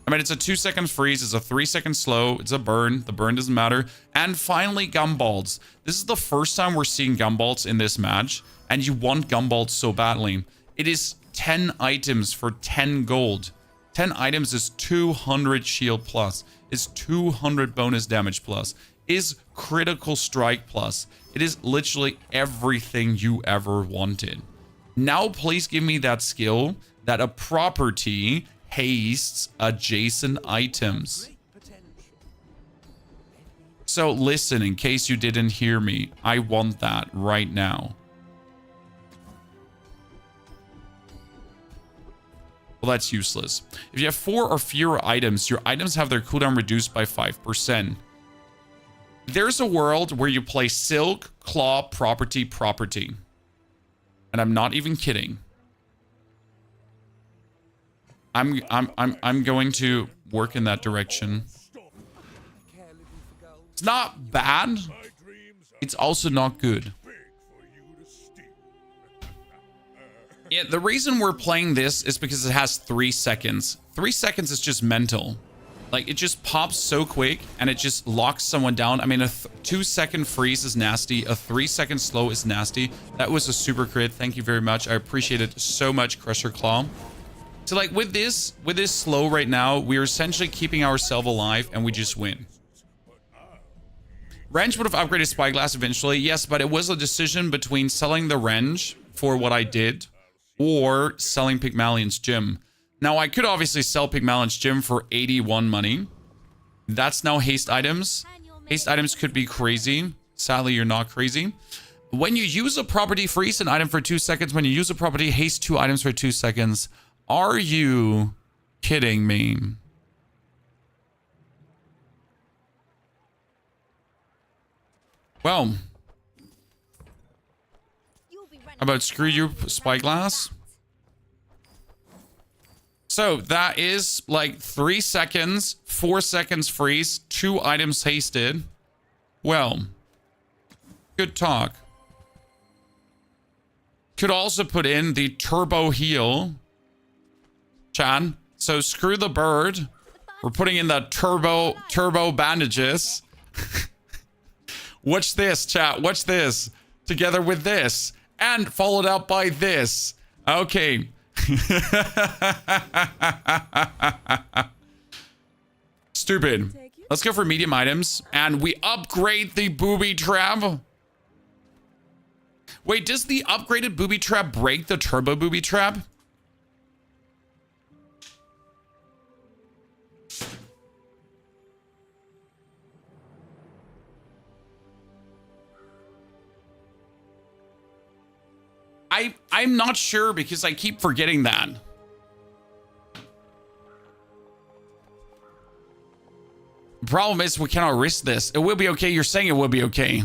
I mean, it's a 2-second freeze. It's a 3-second slow. It's a burn. The burn doesn't matter. And finally, Gumballs. This is the first time we're seeing Gumballs in this match. And you want Gumballs so badly. It is 10 items for 10 gold. 10 items is 200 shield plus. Is 200 bonus damage plus. Is critical strike plus. It is literally everything you ever wanted. Now, please give me that skill that a property hastes adjacent items. So listen, in case you didn't hear me, I want that right now. Well, that's useless. If you have 4 or fewer items, your items have their cooldown reduced by 5%. There's a world where you play Silk, Claw, Property, Property. And I'm not even kidding. I'm going to work in that direction. It's not bad. It's also not good. Yeah, the reason we're playing this is because it has 3 seconds. 3 seconds is just mental. Like, it just pops so quick and it just locks someone down. I mean, a 2-second freeze is nasty. A 3-second slow is nasty. That was a super crit. Thank you very much. I appreciate it so much, Crusher Claw. So, like, with this slow right now, we're essentially keeping ourselves alive and we just win. Renge would have upgraded Spyglass eventually. Yes, but it was a decision between selling the Renge for what I did or selling Pigmalion's gym. Now, I could obviously sell Pigmalion's gym for 81 money. That's now haste items. Haste items could be crazy. Sadly, you're not crazy. When you use a property, freeze an item for 2 seconds. When you use a property, haste 2 items for 2 seconds. Are you kidding me? Well, how about screw you, Spyglass? So that is like 3 seconds, 4 seconds freeze, 2 items hasted. Well, good talk. Could also put in the turbo heal. Chan. So screw the bird. We're putting in the turbo bandages. Watch this, chat. Watch this. Together with this. And followed up by this. Okay. Stupid. Let's go for medium items. And we upgrade the booby trap. Wait, does the upgraded booby trap break the turbo booby trap? I'm not sure because I keep forgetting that. The problem is we cannot risk this. It will be okay. You're saying it will be okay.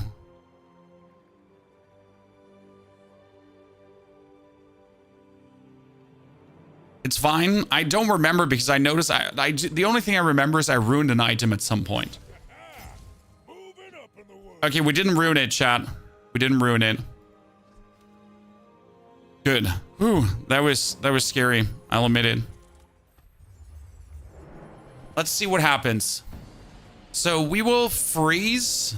It's fine. I don't remember because I noticed the only thing I remember is I ruined an item at some point. Okay, we didn't ruin it, chat. We didn't ruin it. Good. Whew, that was scary. I'll admit it. Let's see what happens. So we will freeze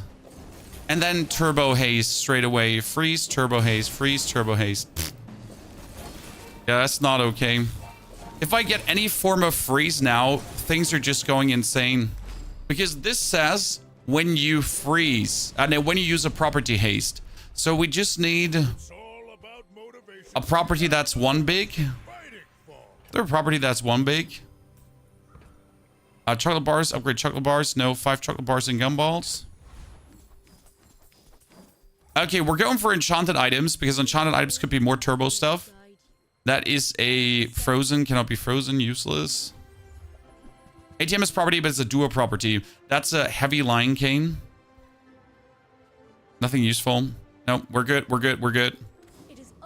and then turbo haste straight away. Freeze, turbo haste, freeze, turbo haste. Yeah, that's not okay. If I get any form of freeze now, things are just going insane. Because this says when you freeze, and when you use a property haste. So we just need a property that's 1 big. Is there a property that's 1 big? Chocolate bars, upgrade chocolate bars. No, 5 chocolate bars and gumballs. Okay, we're going for enchanted items because enchanted items could be more turbo stuff. That is a frozen, cannot be frozen, useless. ATM is property, but it's a duo property. That's a heavy lion cane. Nothing useful. No, we're good, we're good, we're good.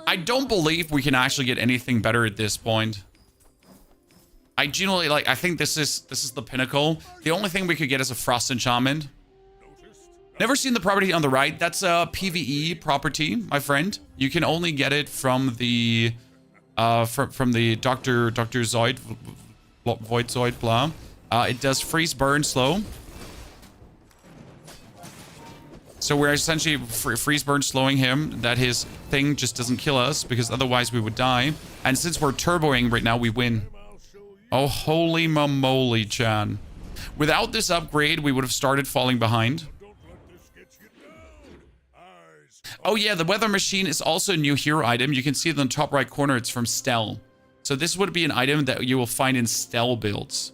I don't believe we can actually get anything better at this point. I genuinely, like, I think this is the pinnacle. The only thing we could get is a frost enchantment. Never seen the property on the right. That's a PvE property, my friend. You can only get it from the from the Dr. Zoid, Void Zoid, blah. It does freeze, burn, slow. So we're essentially freeze, burn, slowing him. That his thing just doesn't kill us because otherwise we would die. And since we're turboing right now, we win. Oh, holy momoly, Chan. Without this upgrade, we would have started falling behind. Oh yeah, the weather machine is also a new hero item. You can see it in the top right corner. It's from Stell. So this would be an item that you will find in Stell builds.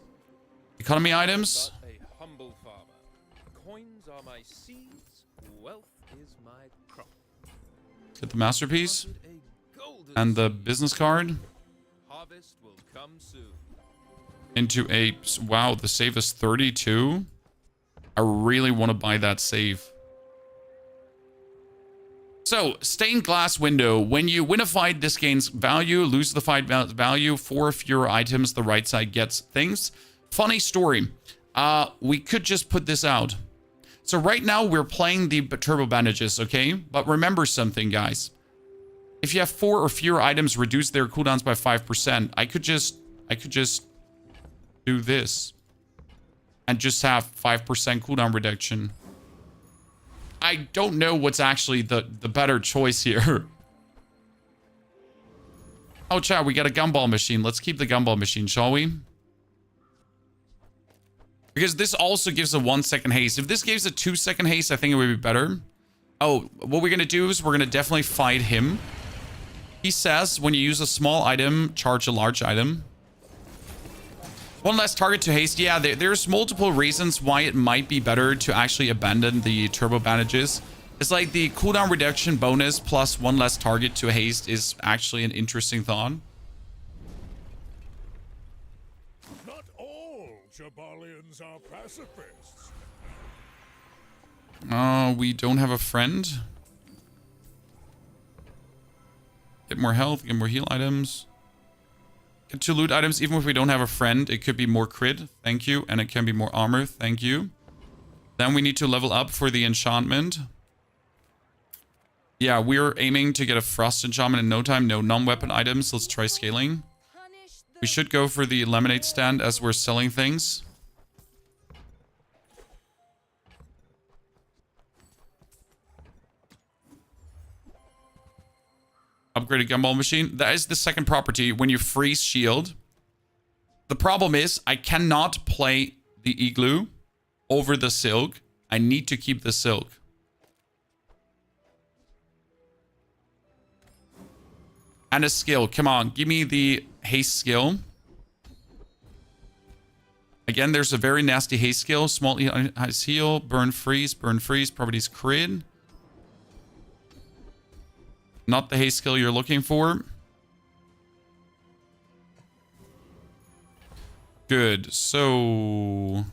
Economy items. A humble farmer. Coins are my seeds, wealth is my crop. Get the masterpiece. And the business card. Harvest will come soon. Into a... Wow, the save is 32. I really want to buy that save. So, stained glass window. When you win a fight, this gains value. Lose the fight value. 4 fewer items. The right side gets things. Funny story. We could just put this out. So right now we're playing the turbo bandages, okay? But remember something, guys. If you have 4 or fewer items, reduce their cooldowns by 5%. I could just do this. and just have 5% cooldown reduction. I don't know what's actually the better choice here. Oh, chat, we got a gumball machine. Let's keep the gumball machine, shall we? Because this also gives a 1 second haste. If this gives a 2 second haste, I think it would be better. Oh, what we're going to do is we're going to definitely fight him. He says when you use a small item, charge a large item. One less target to haste. Yeah, there's multiple reasons why it might be better to actually abandon the turbo bandages. It's like the cooldown reduction bonus plus one less target to haste is actually an interesting thought. Not all Jabalians are pacifists. We don't have a friend. Get more health, get more heal items. Get 2 loot items, even if we don't have a friend. It could be more crit, thank you. And it can be more armor, thank you. Then we need to level up for the enchantment. Yeah, we're aiming to get a frost enchantment in no time. No non-weapon items. Let's try scaling. We should go for the lemonade stand as we're selling things. Upgraded gumball machine. That is the second property. When you freeze shield. The problem is I cannot play the igloo over the silk. I need to keep the silk. And a skill. Come on. Give me the haste skill. Again, there's a very nasty haste skill. Small heal. Burn freeze. Burn freeze. Properties crit. Not the haste skill you're looking for. Good. So...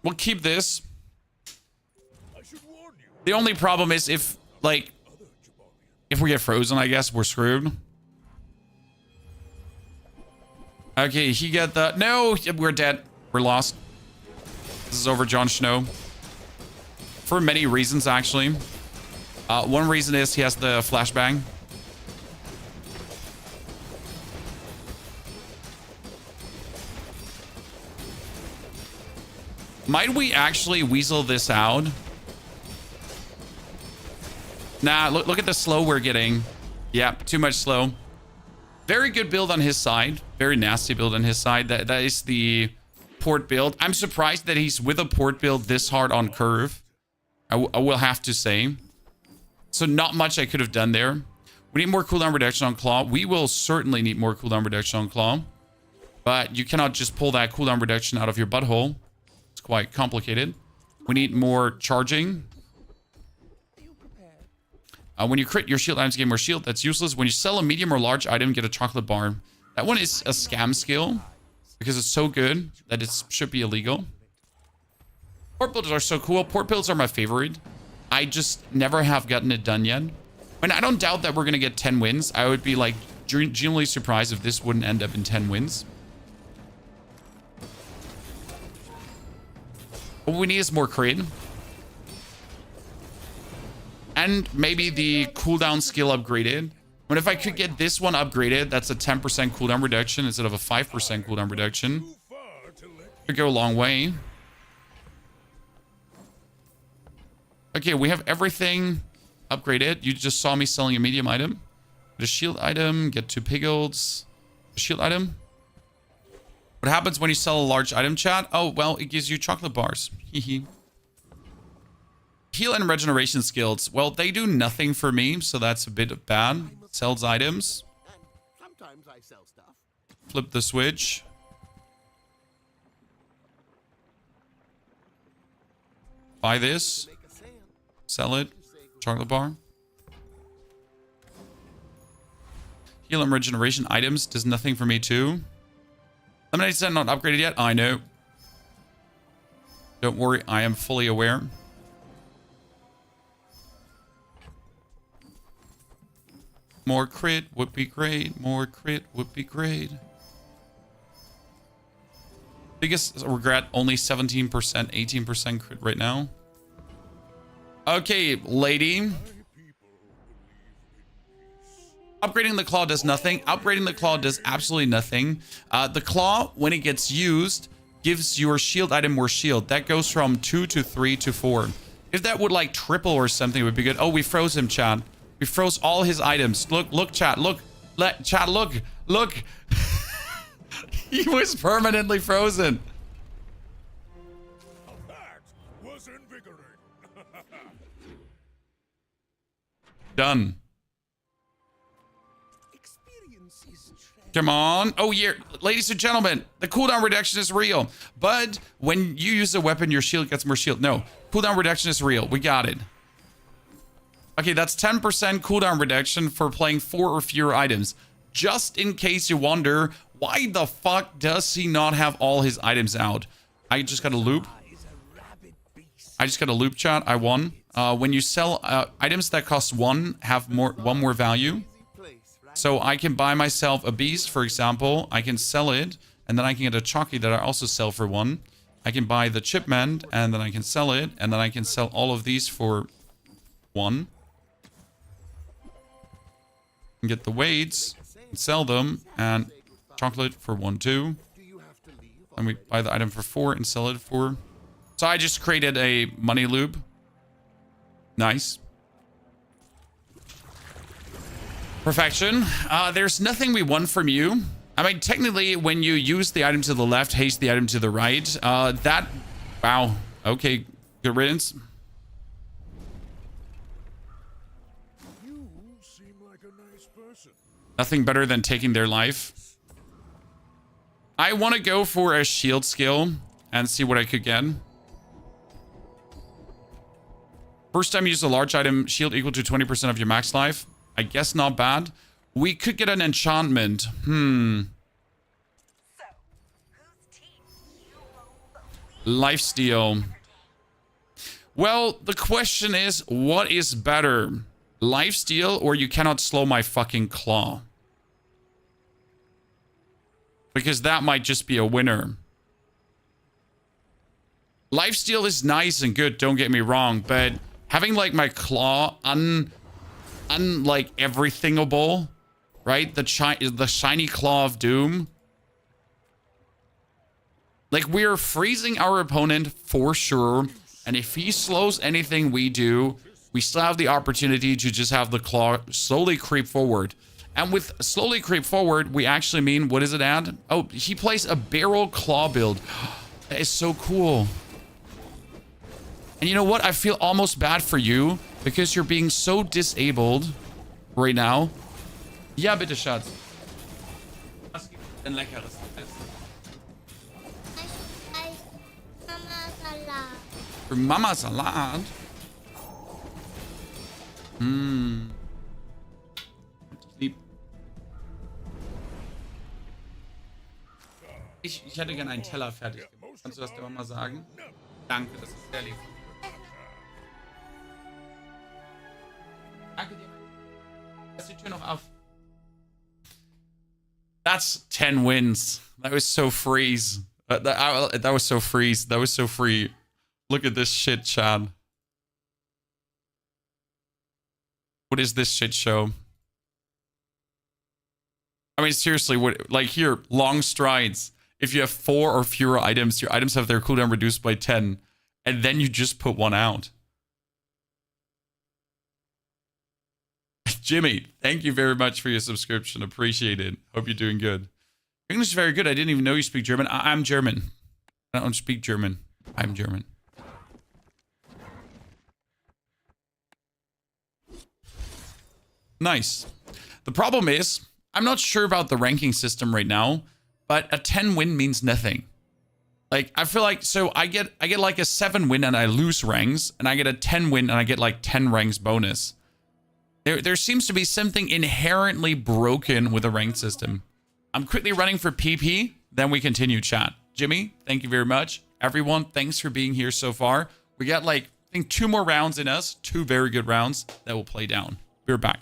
we'll keep this. The only problem is if, like... if we get frozen, I guess we're screwed. Okay, he got the... no! We're dead. We're lost. This is over, Jon Snow. For many reasons, actually. One reason is he has the flashbang. Might we actually weasel this out? Nah, look at the slow we're getting. Yeah, too much slow. Very good build on his side. Very nasty build on his side. That is the port build. I'm surprised that he's with a port build this hard on curve. I will have to say. So not much I could have done there. We need more cooldown reduction on Claw. We will certainly need more cooldown reduction on Claw. But you cannot just pull that cooldown reduction out of your butthole. It's quite complicated. We need more charging. When you crit, your shield items gain more shield. That's useless. When you sell a medium or large item, get a chocolate bar. That one is a scam skill. Because it's so good that it should be illegal. Port builds are so cool. Port builds are my favorite. I just never have gotten it done yet. And I don't doubt that we're going to get 10 wins. I would be like genuinely surprised if this wouldn't end up in 10 wins. What we need is more crit. And maybe the cooldown skill upgraded. But if I could get this one upgraded, that's a 10% cooldown reduction instead of a 5% cooldown reduction. Could go a long way. Okay, we have everything upgraded. You just saw me selling a medium item. Get a shield item, get 2 piglets. A shield item. What happens when you sell a large item, chat? Oh, well, it gives you chocolate bars. Hehe. Heal and regeneration skills. Well, they do nothing for me, so that's a bit bad. Sells items. Sometimes I sell stuff. Flip the switch. Buy this. Sell it. Chocolate bar. Heal and regeneration items does nothing for me too. Lemonade stand not upgraded yet. I know. Don't worry, I am fully aware. More crit would be great. More crit would be great. Biggest regret, only 17%, 18% crit right now. Okay, lady. Upgrading the claw does nothing. Upgrading the claw does absolutely nothing. The claw, when it gets used, gives your shield item more shield. That goes from 2 to 3 to 4. If that would like triple or something, it would be good. Oh, we froze him, chat. We froze all his items. Look, chat. Look. Chat, look. He was permanently frozen. That was invigorating. Done. Experience is Come on. Oh, yeah. Ladies and gentlemen, the cooldown reduction is real. But when you use a weapon, your shield gets more shield. No, cooldown reduction is real. We got it. Okay, that's 10% cooldown reduction for playing 4 or fewer items. Just in case you wonder, why the fuck does he not have all his items out? I just got a loop. Chat. I won. When you sell items that cost 1, have one more value. So I can buy myself a beast, for example. I can sell it, and then I can get a chalky that I also sell for 1. I can buy the chipmunk, and then I can sell it, and then I can sell all of these for 1. And get the weights, and sell them, and chocolate for 1 too. And we buy the item for 4 and sell it for... So I just created a money loop. Nice. Perfection. There's nothing we want from you. I mean, technically, when you use the item to the left, haste the item to the right, that... Wow. Okay. Good riddance. You seem like a nice person. Nothing better than taking their life. I want to go for a shield skill and see what I could get. First time you use a large item, shield equal to 20% of your max life. I guess not bad. We could get an enchantment. So, whose teeth you won't believe Lifesteal. Well, the question is, what is better? Lifesteal or you cannot slow my fucking claw? Because that might just be a winner. Lifesteal is nice and good, don't get me wrong, but having like my claw unlike everythingable, right? The shiny claw of doom. Like, we're freezing our opponent for sure, and if he slows anything we do, we still have the opportunity to just have the claw slowly creep forward. And with slowly creep forward, we actually mean, what does it add? Oh, he plays a barrel claw build. That is so cool. And you know what? I feel almost bad for you because you're being so disabled right now. Ja, bitte, Schatz. Was gibt denn leckeres Essen? Für Mama Salat? Lieb. Ich hätte gerne einen Teller fertig gemacht. Kannst du das der Mama sagen? Danke, das ist sehr lieb. Danke dir. Lass die Tür noch auf. That's 10 wins. That was so freeze. That was so freeze. That was so free. Look at this shit, Chad. What is this shit show? I mean, seriously, what, like here, long strides. If you have 4 or fewer items, your items have their cooldown reduced by 10. And then you just put 1 out. Jimmy, thank you very much for your subscription. Appreciate it. Hope you're doing good. English is very good. I didn't even know you speak German. I'm German. I don't speak German. I'm German. Nice. The problem is, I'm not sure about the ranking system right now, but a 10 win means nothing. Like, I feel like, so I get like a 7 win and I lose ranks, and I get a 10 win and I get like 10 ranks bonus. There seems to be something inherently broken with the ranked system. I'm quickly running for PP, then we continue, chat. Jimmy, thank you very much. Everyone, thanks for being here so far. We got like, I think 2 more rounds in us, 2 very good rounds that will play down. We're back.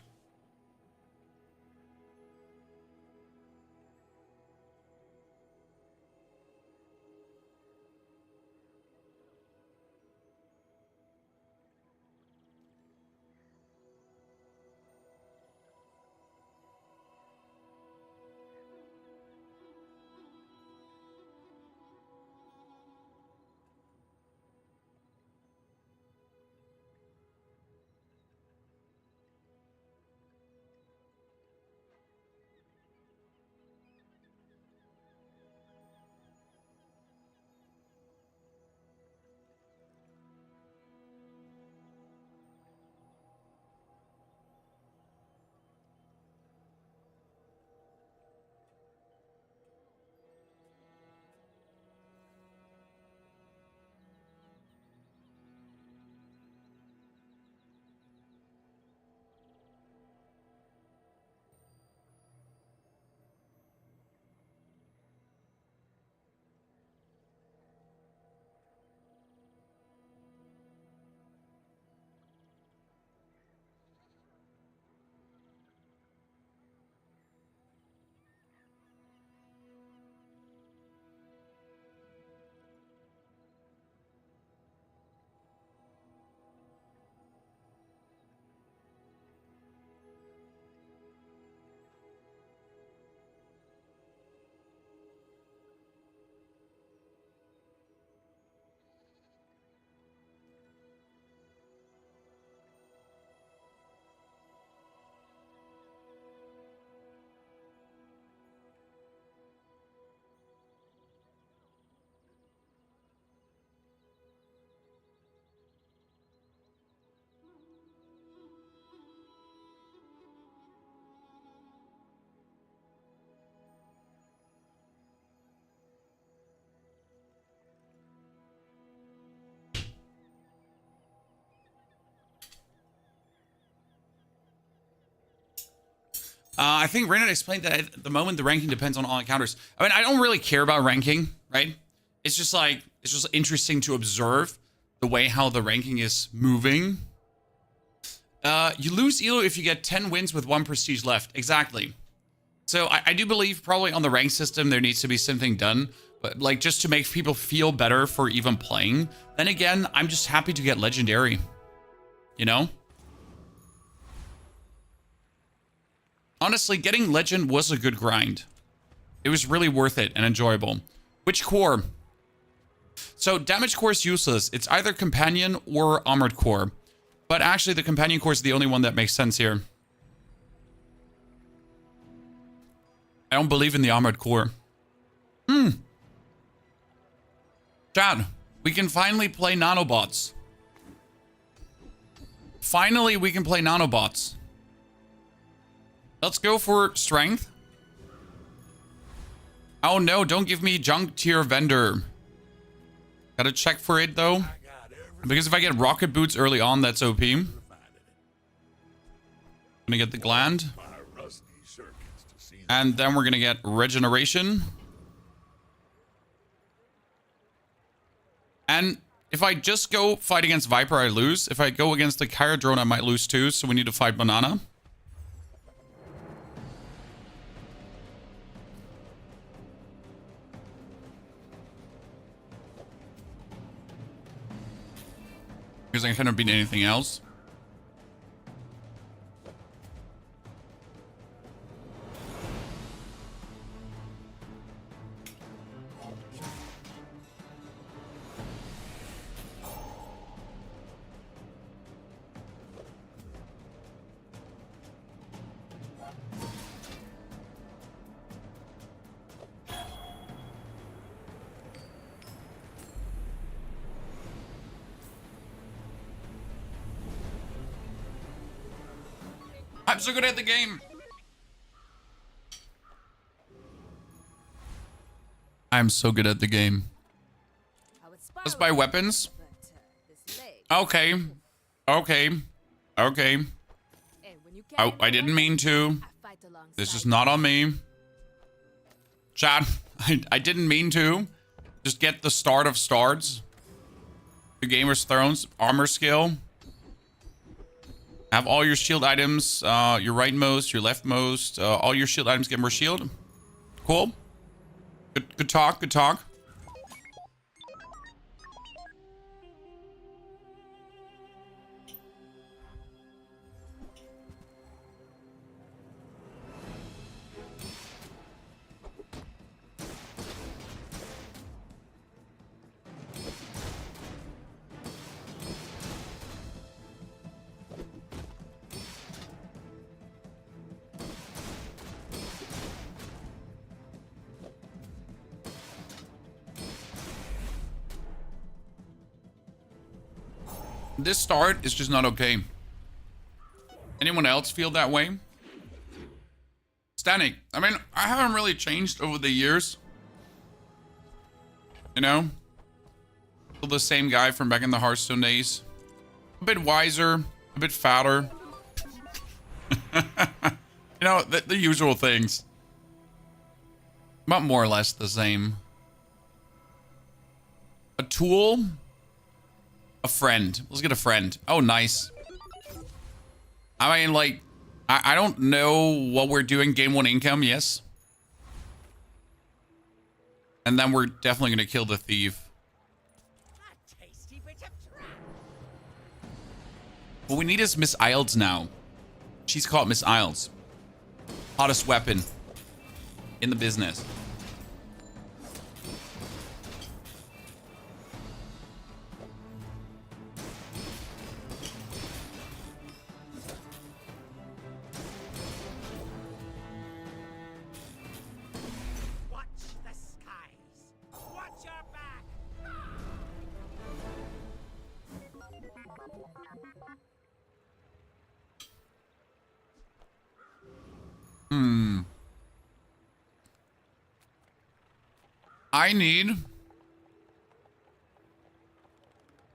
I think Reynard explained that at the moment the ranking depends on all encounters. I mean, I don't really care about ranking, right? It's just like, it's just interesting to observe the way how the ranking is moving. You lose Elo if you get 10 wins with 1 prestige left. Exactly. So I do believe probably on the rank system there needs to be something done, but like just to make people feel better for even playing. Then again, I'm just happy to get legendary, you know? Honestly, getting legend was a good grind. It was really worth it and enjoyable. Which core? So damage core is useless. It's either companion or armored core. But actually the companion core is the only one that makes sense here. I don't believe in the armored core. Chad, we can finally play nanobots. Finally, we can play nanobots. Let's go for strength. Oh no, don't give me junk tier vendor. Gotta check for it though. Because if I get rocket boots early on, that's OP. Gonna get the gland. And then we're gonna get regeneration. And if I just go fight against Viper, I lose. If I go against the Kyra drone, I might lose too. So we need to fight Banana. Because I couldn't beat anything else. I'm so good at the game. I'm so good at the game. Let's buy weapons. Okay. Okay. Okay. Oh, I didn't mean to. This is not on me. Chat, I didn't mean to. Just get the start of starts. The Gamer's Thrones armor skill. Have all your shield items, your rightmost, your leftmost, all your shield items get more shield. Cool. Good talk, good talk. This start is just not okay. Anyone else feel that way? Static. I mean, I haven't really changed over the years. You know? Still the same guy from back in the Hearthstone days. A bit wiser, a bit fatter. You know, the usual things. But more or less the same. A tool? A friend. Let's get a friend. Oh, nice. I mean, like, I don't know what we're doing. Game 1 income, yes. And then we're definitely going to kill the thief. What we need is Miss Isles now. She's called Miss Isles. Hottest weapon in the business. I need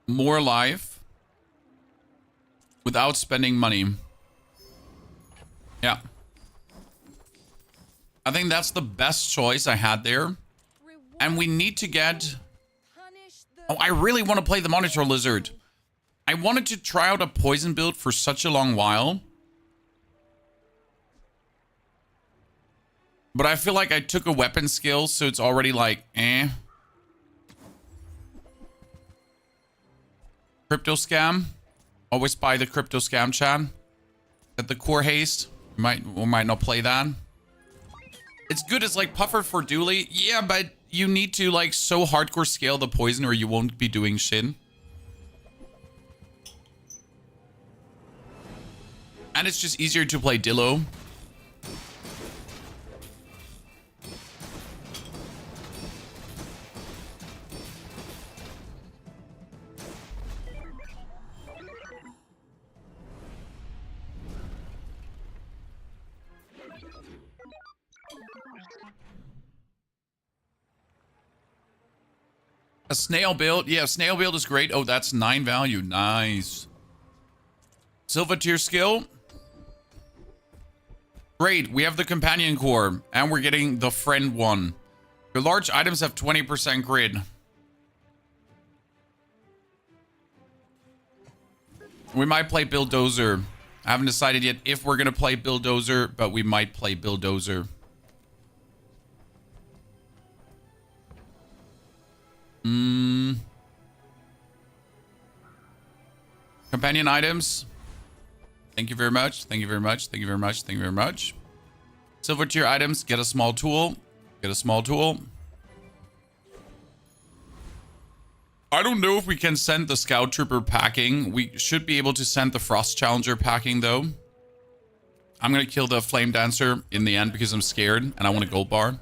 more life without spending money. Yeah. I think that's the best choice I had there. Reward And we need to get... punish the Oh, I really want to play the Monitor Lizard. I wanted to try out a poison build for such a long while. But I feel like I took a weapon skill, so it's already like, eh. Crypto scam. Always buy the crypto scam, chat. At the core haste. We might not play that. It's good as like puffer for Dooley. Yeah, but you need to like so hardcore scale the poison or you won't be doing shit. And it's just easier to play Dillo. A snail build. Yeah, snail build is great. Oh, that's 9 value. Nice. Silver tier skill. Great. We have the companion core. And we're getting the friend one. Your large items have 20% grid. We might play Bulldozer. I haven't decided yet if we're going to play Bulldozer, but we might play Bulldozer. Companion items. Thank you very much. Thank you very much. Thank you very much. Thank you very much. Silver tier items. Get a small tool. Get a small tool. I don't know if we can send the Scout Trooper packing. We should be able to send the Frost Challenger packing though. I'm going to kill the Flame Dancer in the end because I'm scared and I want a gold bar.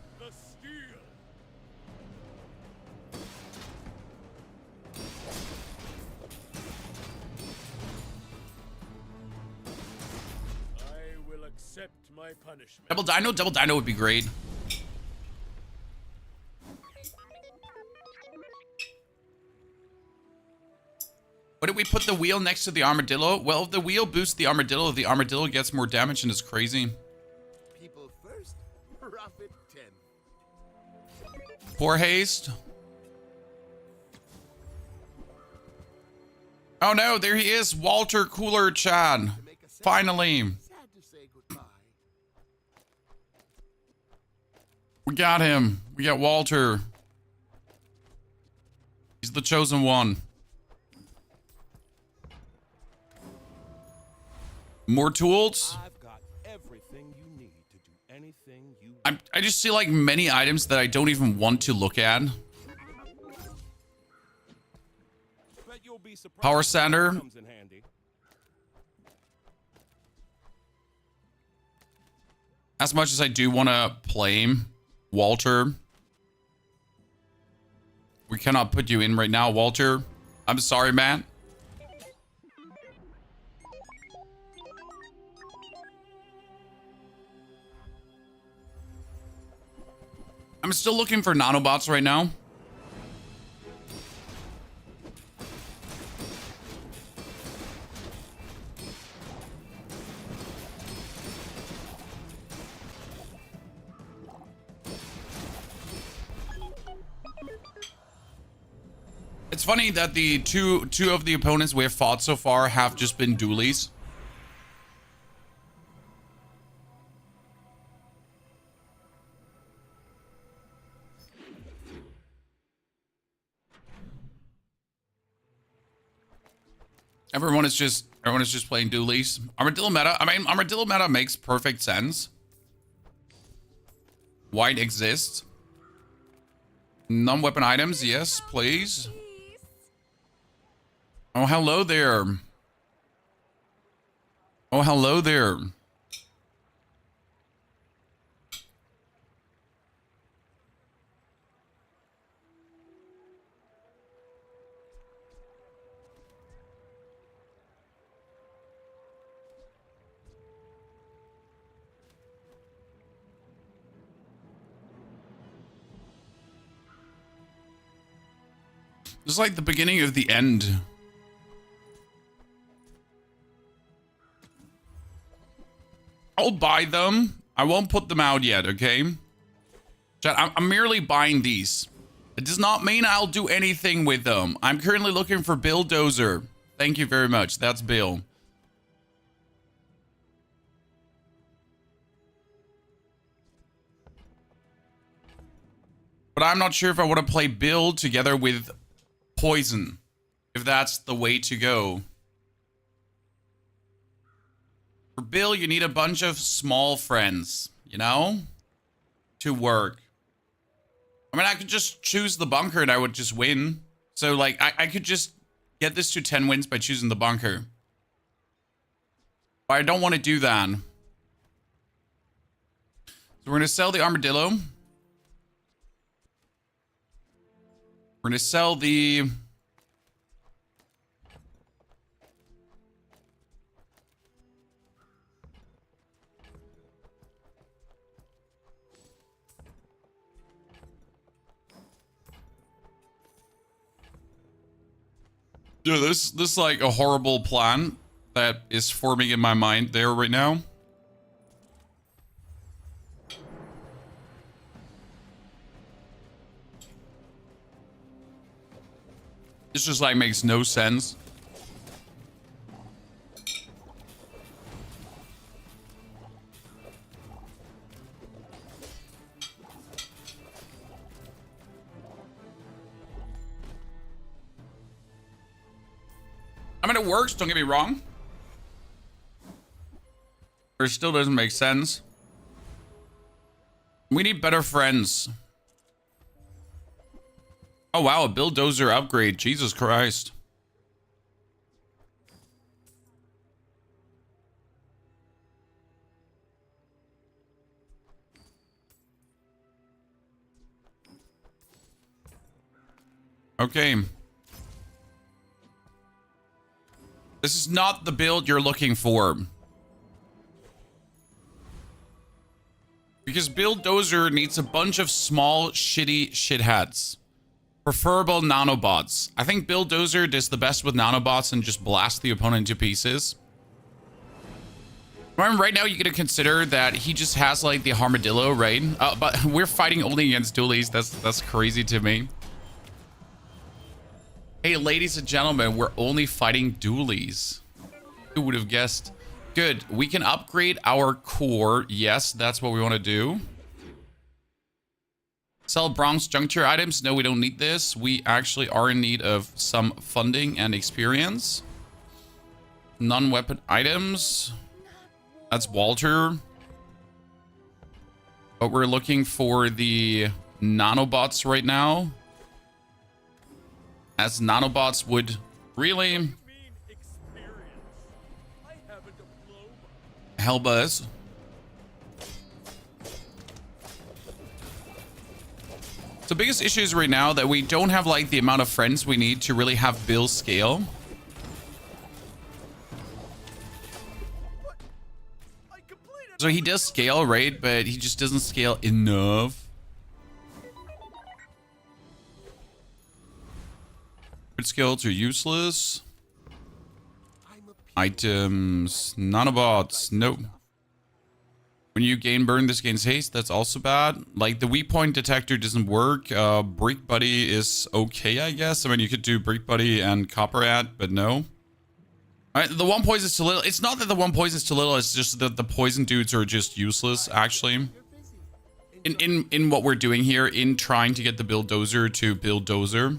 Punishment. Double Dino would be great. What did we put the wheel next to the armadillo? Well, if the wheel boosts the armadillo gets more damage and is crazy. People first, profit 10. Poor haste. Oh no, there he is. Walter Cooler Chad. Finally. Sad to say goodbye. We got him. We got Walter. He's the chosen one. More tools. I've got everything you need to do anything you I just see like many items that I don't even want to look at. bet you'll be surprised Power when it Sander. comes in handy. As much as I do want to play Walter, we cannot put you in right now, Walter. I'm sorry, man. I'm still looking for nanobots right now. It's funny that the two of the opponents we have fought so far have just been dualies. Everyone is just playing dualies. Armadillo meta. I mean, armadillo meta makes perfect sense. Why it exists. Non-weapon items, yes, please. Oh, hello there. Oh, hello there. It's like the beginning of the end. I'll buy them. I won't put them out yet, okay? Chat, I'm merely buying these. It does not mean I'll do anything with them. I'm currently looking for Bill Dozer. Thank you very much. That's Bill. But I'm not sure if I want to play Bill together with Poison. If that's the way to go. For Bill, you need a bunch of small friends, you know? To work. I mean, I could just choose the bunker and I would just win. So, like, I could just get this to 10 wins by choosing the bunker. But I don't want to do that. So we're going to sell the armadillo. We're going to sell the... Dude, this is like a horrible plan that is forming in my mind there right now. This just like makes no sense. I mean, it works, don't get me wrong. But it still doesn't make sense. We need better friends. Oh, wow, a bulldozer upgrade. Jesus Christ. Okay. This is not the build you're looking for. Because Bulldozer needs a bunch of small, shitty shitheads. Preferable nanobots. I think Bulldozer does the best with nanobots and just blast the opponent to pieces. Right now, you gotta consider that he just has, like, the armadillo, right? But we're fighting only against dualies. That's crazy to me. Hey, ladies and gentlemen, we're only fighting dualies. Who would have guessed? Good. We can upgrade our core. Yes, that's what we want to do. Sell bronze juncture items. No, we don't need this. We actually are in need of some funding and experience. Non-weapon items. That's Walter. But we're looking for the nanobots right now. As nanobots would really help us. The biggest issue is right now that we don't have like the amount of friends we need to really have Bill scale. So he does scale, right? But he just doesn't scale enough. Skills are useless. Items, nanobots, nope. When you gain burn, this gains haste. That's also bad. Like the weak point detector doesn't work. Brick buddy is okay, I guess. I mean, you could do brick buddy and copper at, but no. All right, the one poison is too little. It's not that the one poison is too little. It's just that the poison dudes are just useless, actually. In what we're doing here, in trying to get the bulldozer to bulldozer.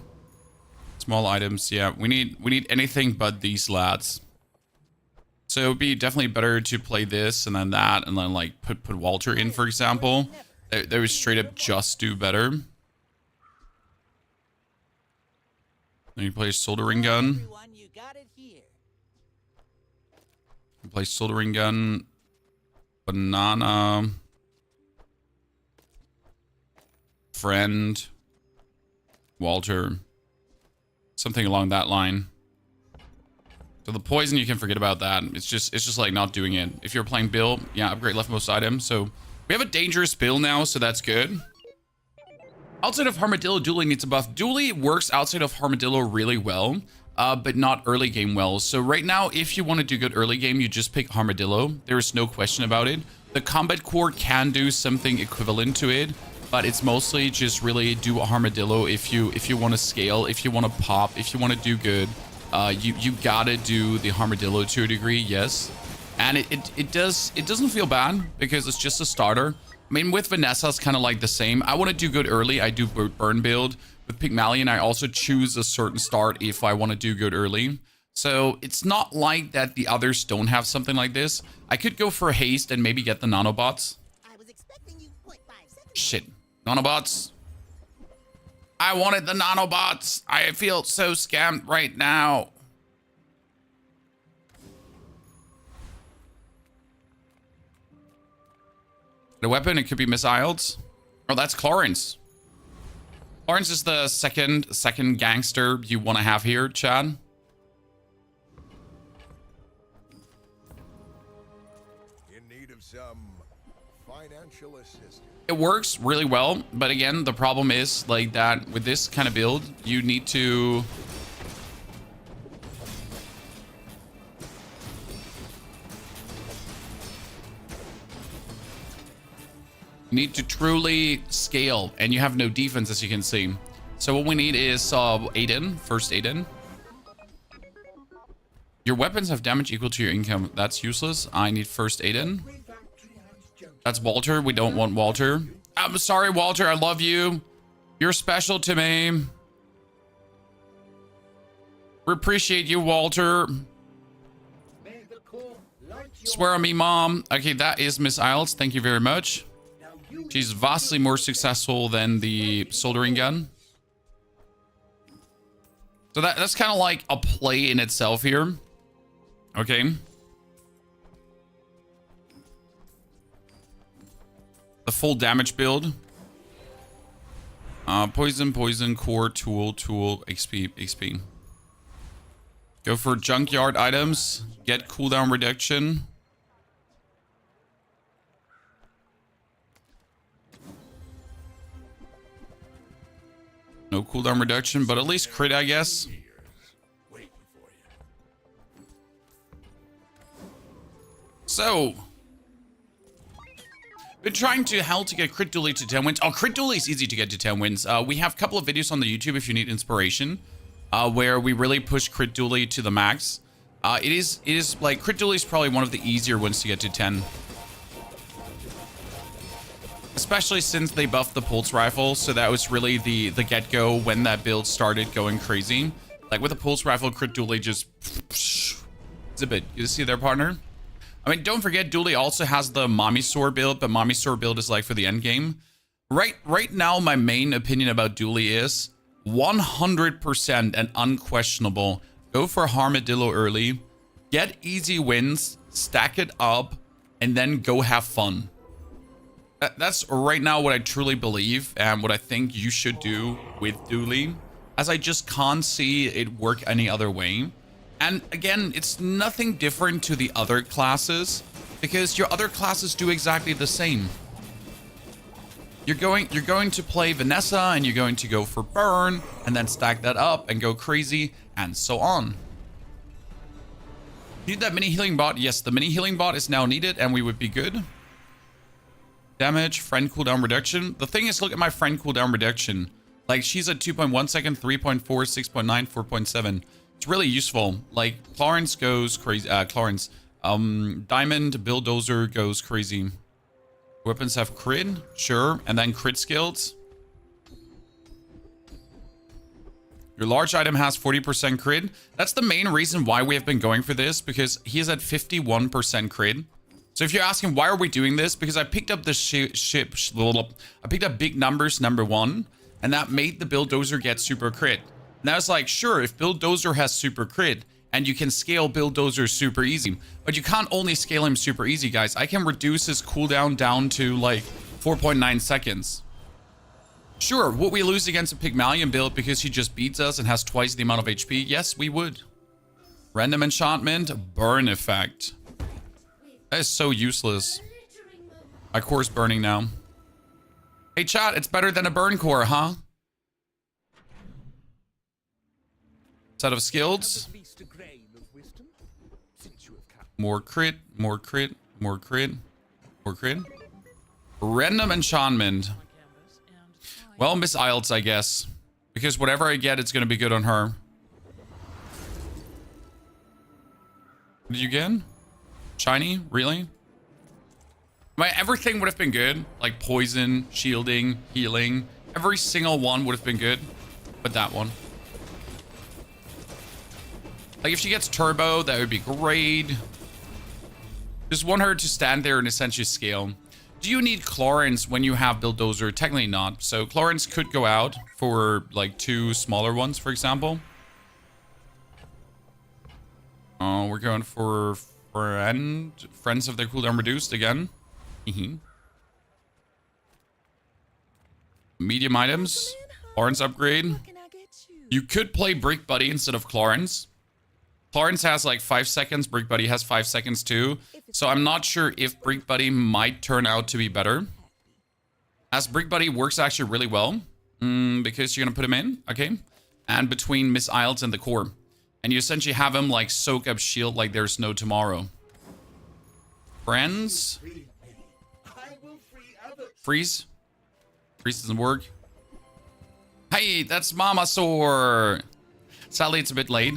Small items, yeah. We need anything but these lads. So it would be definitely better to play this and then that and then like put Walter in, for example. They would straight up just do better. Then you play soldering gun. You play soldering gun. Banana. Friend. Walter. Something along that line. So the poison, you can forget about that. It's just like not doing it. If you're playing Bill, yeah, upgrade leftmost item. So we have a dangerous Bill now, so that's good. Outside of Armadillo, Dooley needs a buff. Dooley works outside of Armadillo really well, but not early game well. So right now, if you want to do good early game, you just pick Armadillo. There is no question about it. The combat core can do something equivalent to it, but it's mostly just really do Armadillo if you want to scale, if you want to pop, if you want to do good. You gotta do the Armadillo to a degree, yes. And it doesn't feel bad because it's just a starter. I mean, with Vanessa, it's kind of like the same. I want to do good early. I do burn build. With Pigmalion, I also choose a certain start if I want to do good early. So it's not like that the others don't have something like this. I could go for haste and maybe get the nanobots. I was expecting you 0.5 seconds. Shit. Nanobots. I wanted the nanobots. I feel so scammed right now. The weapon, it could be missiles. Oh, that's Clarence. Clarence is the second gangster you want to have here, Chad. In need of some financial assistance. It works really well, but again, the problem is like that with this kind of build, you need to truly scale, and you have no defense, as you can see. So what we need is Aiden, first Aiden. Your weapons have damage equal to your income. That's useless. I need first Aiden. That's Walter. We don't want Walter. I'm sorry, Walter. I love you. You're special to me. We appreciate you, Walter. Swear on me, Mom. Okay, that is Miss Isles. Thank you very much. She's vastly more successful than the soldering gun. So that's kind of like a play in itself here. Okay. The full damage build. Poison, core, tool, XP. Go for junkyard items. Get cooldown reduction. No cooldown reduction, but at least crit, I guess. So, been trying to hell to get crit dually to 10 wins. Oh, crit dually is easy to get to 10 wins. We have a couple of videos on the YouTube if you need inspiration, where we really push crit dually to the max. It is like crit dually is probably one of the easier ones to get to 10. Especially since they buffed the pulse rifle, so that was really the get-go when that build started going crazy. Like with the pulse rifle, crit dually just zip it. You see their partner? I mean, don't forget, Dooley also has the Mommy Sword build, but Mommy Sword build is like for the end game. Right now, my main opinion about Dooley is 100% and unquestionable. Go for Armadillo early, get easy wins, stack it up, and then go have fun. That's right now what I truly believe and what I think you should do with Dooley, as I just can't see it work any other way. And again, it's nothing different to the other classes, because your other classes do exactly the same. You're going to play Vanessa, and you're going to go for burn, and then stack that up and go crazy, and so on. Need that mini healing bot? Yes, the mini healing bot is now needed, and we would be good. Damage, friend cooldown reduction. The thing is, look at my friend cooldown reduction. Like, she's at 2.1 second, 3.4, 6.9, 4.7. It's really useful. Like, Clarence goes crazy. Clarence. Diamond Bulldozer goes crazy. Weapons have crit, sure. And then crit skills. Your large item has 40% crit. That's the main reason why we have been going for this, because he is at 51% crit. So if you're asking why are we doing this, because I picked up the I picked up big numbers, number one, and that made the Bulldozer get super crit. And I was like, sure, if Bulldozer has super crit, and you can scale Bulldozer super easy, but you can't only scale him super easy, guys. I can reduce his cooldown down to like 4.9 seconds. Sure, would we lose against a Pigmalion build because he just beats us and has twice the amount of HP? Yes, we would. Random enchantment, burn effect. That is so useless. My core's burning now. Hey, chat, it's better than a burn core, huh? Set of skills. More crit, more crit, more crit, more crit. Random enchantment. Well, Miss Isles, I guess. Because whatever I get, it's going to be good on her. What did you get? Shiny? Really? Everything would have been good. Like poison, shielding, healing. Every single one would have been good. But that one. Like if she gets turbo, that would be great. Just want her to stand there and essentially scale. Do you need Chlorins when you have Bulldozer? Technically not. So Chlorins could go out for like 2 smaller ones, for example. Oh, we're going for Friends of their cooldown reduced again. Medium items. Chlorins upgrade. You could play Brick Buddy instead of Chlorins. Chlorins has like 5 seconds. Brick Buddy has 5 seconds too. So I'm not sure if Brick Buddy might turn out to be better. As Brick Buddy works actually really well. Because you're going to put him in. Okay. And between Miss Isles and the core. And you essentially have him like soak up shield like there's no tomorrow. Friends. Freeze. Freeze doesn't work. Hey, that's Mama Sore. Sadly, it's a bit late.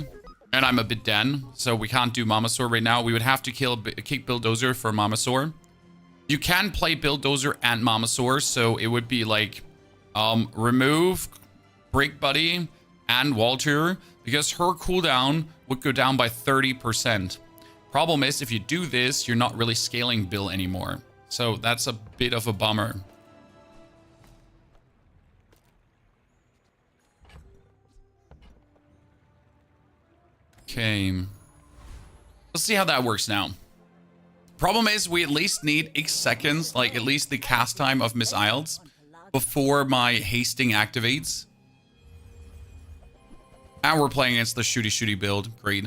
And I'm a bit den. So we can't do Mama Sore right now. We would have to kick Bulldozer for Mama Sore. You can play Bulldozer and Mama Sore. So it would be like remove Brick Buddy and Walter. Because her cooldown would go down by 30%. Problem is, if you do this, you're not really scaling Bill anymore. So that's a bit of a bummer. Okay. Let's see how that works now. Problem is, we at least need X seconds, like at least the cast time of Miss Isles, before my hasting activates. And we're playing against the shooty build. Great.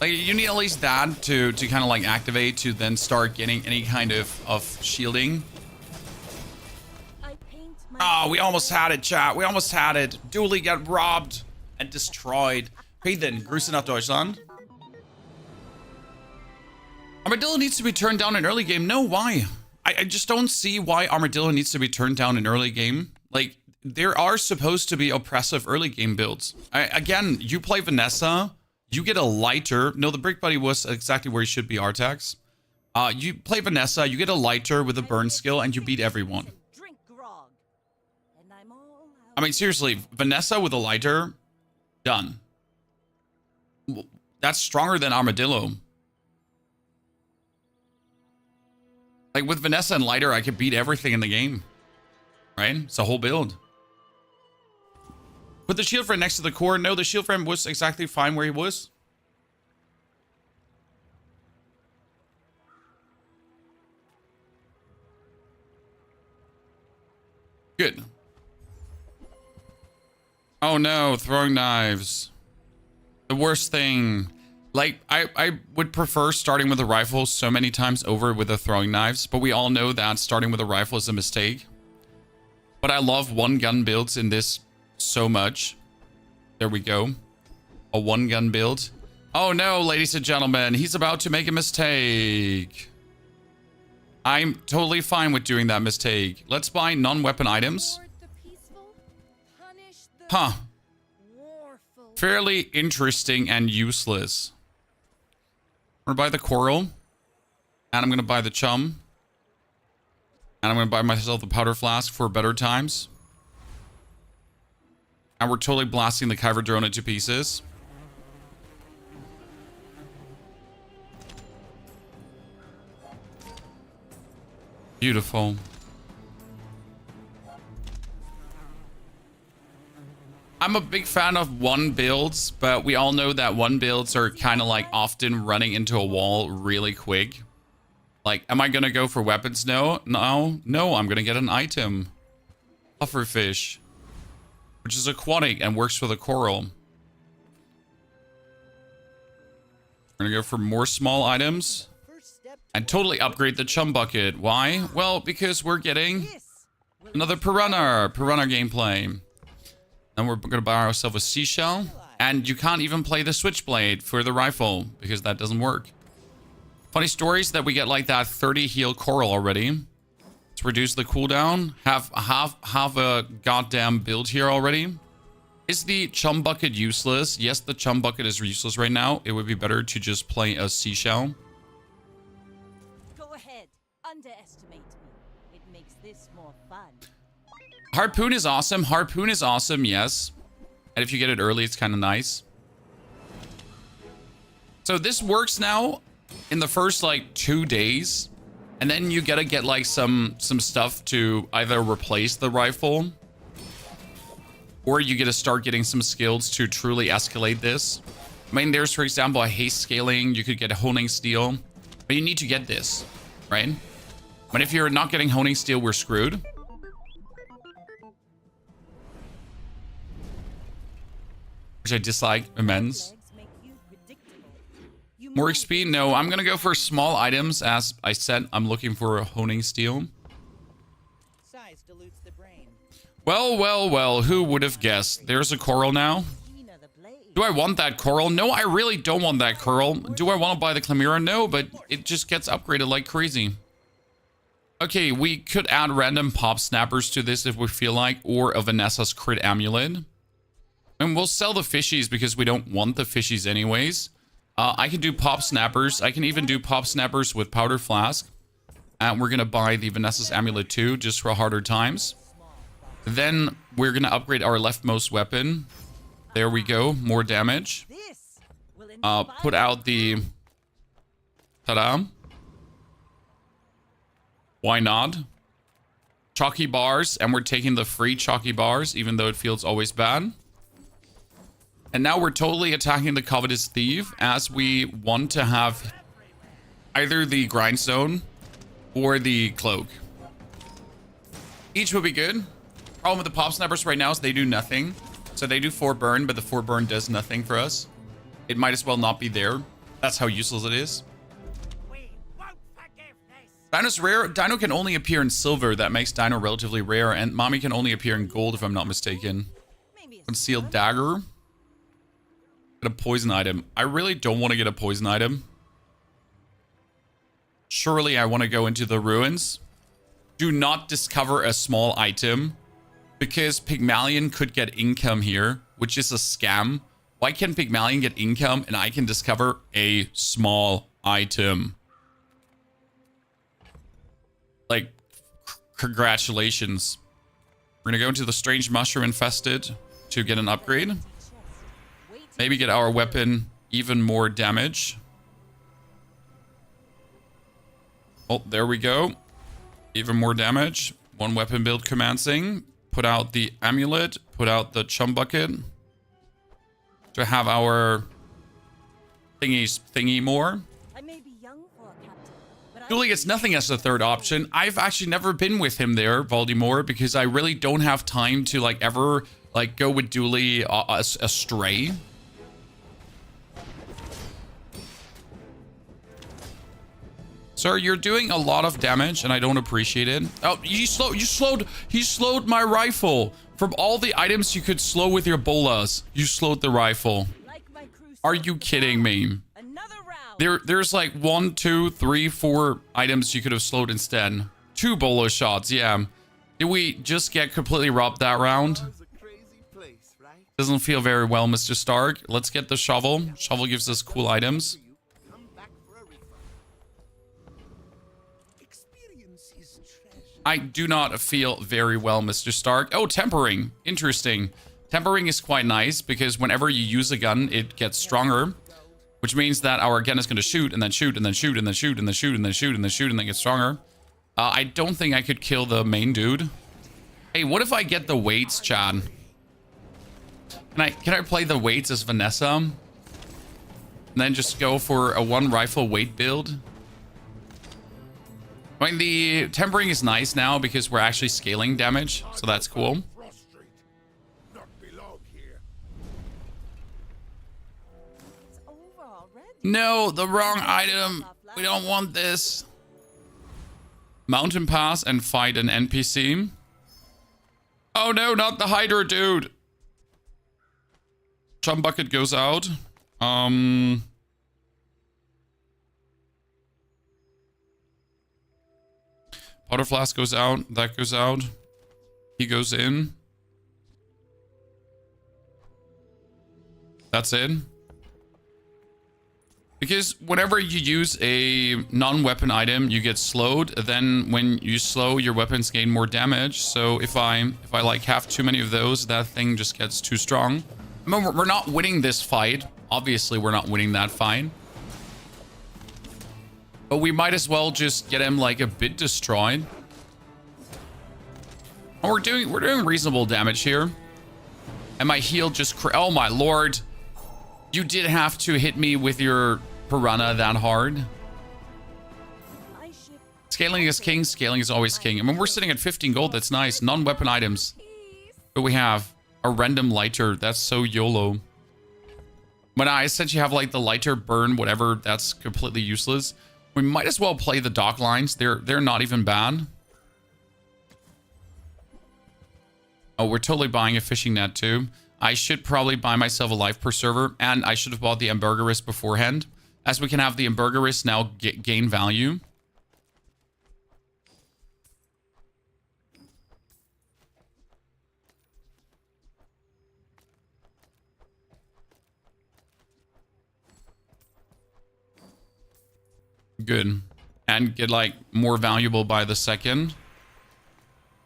Like, you need at least that to kind of like activate to then start getting any kind of shielding. Oh, we almost had it, chat. We almost had it. Dooley got robbed and destroyed. Heathen, Grüße nach Deutschland. Armadillo needs to be turned down in early game. No, why? I just don't see why Armadillo needs to be turned down in early game. Like, there are supposed to be oppressive early game builds. Again, you play Vanessa, you get a lighter. No, the Brick Buddy was exactly where he should be, Artax. You play Vanessa, you get a lighter with a burn skill, and you beat everyone. I mean, seriously, Vanessa with a lighter, done. That's stronger than Armadillo. Like, with Vanessa and lighter, I could beat everything in the game. Right? It's a whole build. Put the shield frame next to the core. No, the shield frame was exactly fine where he was. Good. Oh no, throwing knives. The worst thing. Like, I would prefer starting with a rifle so many times over with the throwing knives, but we all know that starting with a rifle is a mistake. But I love one gun builds in this so much. There we go. A one gun build. Oh no, ladies and gentlemen, he's about to make a mistake. I'm totally fine with doing that mistake. Let's buy non-weapon items. Huh. Fairly interesting and useless. I'm gonna buy the coral. And I'm gonna buy the chum. And I'm gonna buy myself the powder flask for better times. And we're totally blasting the Kyber drone into pieces. Beautiful. I'm a big fan of one builds, but we all know that one builds are kind of like often running into a wall really quick. Like, am I going to go for weapons? No, I'm going to get an item. Pufferfish, which is aquatic and works for the coral. We're going to go for more small items and totally upgrade the chum bucket. Why? Well, because we're getting another piranha gameplay. And we're going to buy ourselves a seashell. And you can't even play the switchblade for the rifle because that doesn't work. Funny stories that we get like that 30 heal coral already. Let's reduce the cooldown. Have a goddamn build here already. Is the chum bucket useless? Yes, the chum bucket is useless right now. It would be better to just play a seashell. Go ahead. Underestimate me. It makes this more fun. Harpoon is awesome. Harpoon is awesome, yes. And if you get it early, it's kind of nice. So this works now in the first like 2 days. And then you gotta get like some stuff to either replace the rifle, or you gotta start getting some skills to truly escalate this. I mean, there's, for example, a haste scaling. You could get a honing steel, but you need to get this, right? But if you're not getting honing steel, we're screwed. Which I dislike immense. More XP? No, I'm gonna go for small items. As I said, I'm looking for a honing steel. Size dilutes the brain. Well, who would have guessed? There's a coral now. Do I want that coral? No, I really don't want that coral. Do I want to buy the Chimera? No, but it just gets upgraded like crazy. Okay, we could add random pop snappers to this if we feel like, or a Vanessa's crit amulet. And we'll sell the fishies because we don't want the fishies anyways. I can do pop snappers. I can even do pop snappers with powder flask. And we're going to buy the Vanessa's amulet too, just for harder times. Then we're going to upgrade our leftmost weapon. There we go. More damage. Put out the... Ta-da. Why not? Chalky bars. And we're taking the free chalky bars, even though it feels always bad. And now we're totally attacking the Covetous Thief, as we want to have either the Grindstone or the Cloak. Each would be good. Problem with the Pop Snappers right now is they do nothing. So they do 4 burn, but the 4 burn does nothing for us. It might as well not be there. That's how useless it is. Dino's rare. Dino can only appear in silver. That makes Dino relatively rare. And Mommy can only appear in gold, if I'm not mistaken. Concealed Dagger. Get a poison item. I really don't want to get a poison item. Surely I want to go into the ruins. Do not discover a small item, because Pigmalion could get income here, which is a scam. Why can Pigmalion get income and I can discover a small item? Like, congratulations. We're gonna go into the strange mushroom infested to get an upgrade. Maybe get our weapon even more damage. Oh, there we go. Even more damage. 1 weapon build commencing. Put out the amulet. Put out the chum bucket. To have our thingy more. I may be young for a captain, but Julie gets nothing as the third option. I've actually never been with him there, Voldemort, because I really don't have time to like ever like go with Dooley astray. Sir, you're doing a lot of damage, and I don't appreciate it. Oh, he slowed my rifle. From all the items you could slow with your bolas, you slowed the rifle. Are you kidding me? There's like 1, 2, 3, 4 items you could have slowed instead. 2 bola shots, yeah. Did we just get completely robbed that round? Doesn't feel very well, Mr. Stark. Let's get the shovel. Shovel gives us cool items. I do not feel very well, Mr. Stark. Oh, tempering. Interesting. Tempering is quite nice because whenever you use a gun, it gets stronger. Which means that our gun is going to shoot and then shoot and then shoot and then shoot and then shoot and then shoot and then shoot and then get stronger. I don't think I could kill the main dude. Hey, what if I get the weights, Chad? Can I play the weights as Vanessa? And then just go for a 1 rifle weight build? I mean, the tempering is nice now because we're actually scaling damage, so that's cool. No, the wrong item. We don't want this. Mountain pass and fight an NPC. Oh no, not the Hydra dude. Chum bucket goes out. Powder flask goes out. That goes out. He goes in. That's it. Because whenever you use a non-weapon item, you get slowed. Then when you slow, your weapons gain more damage. So if I like have too many of those, that thing just gets too strong. I mean, we're not winning this fight. Obviously, we're not winning that fight. But we might as well just get him like a bit destroyed. And we're doing reasonable damage here. And my heal just oh my lord. You did have to hit me with your piranha that hard. Scaling is king. Scaling is always king. I mean, we're sitting at 15 gold. That's nice. Non-weapon items. But we have a random lighter. That's so YOLO. When I essentially have like the lighter burn whatever, that's completely useless. We might as well play the dock lines. They're not even bad. Oh, we're totally buying a fishing net too. I should probably buy myself a life preserver, and I should have bought the Ambergris beforehand, as we can have the Ambergris now gain value. Good. And get like more valuable by the second.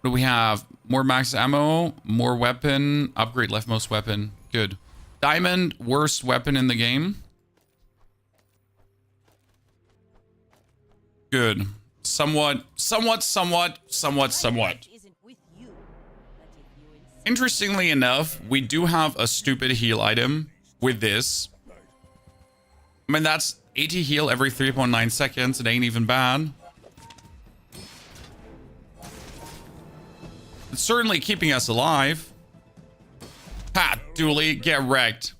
What do we have? More max ammo, more weapon, upgrade leftmost weapon. Good. Diamond, worst weapon in the game. Good. Somewhat. Interestingly enough, we do have a stupid heal item with this. I mean, that's 80 heal every 3.9 seconds. It ain't even bad. It's certainly keeping us alive. Ha! Dooley, get wrecked.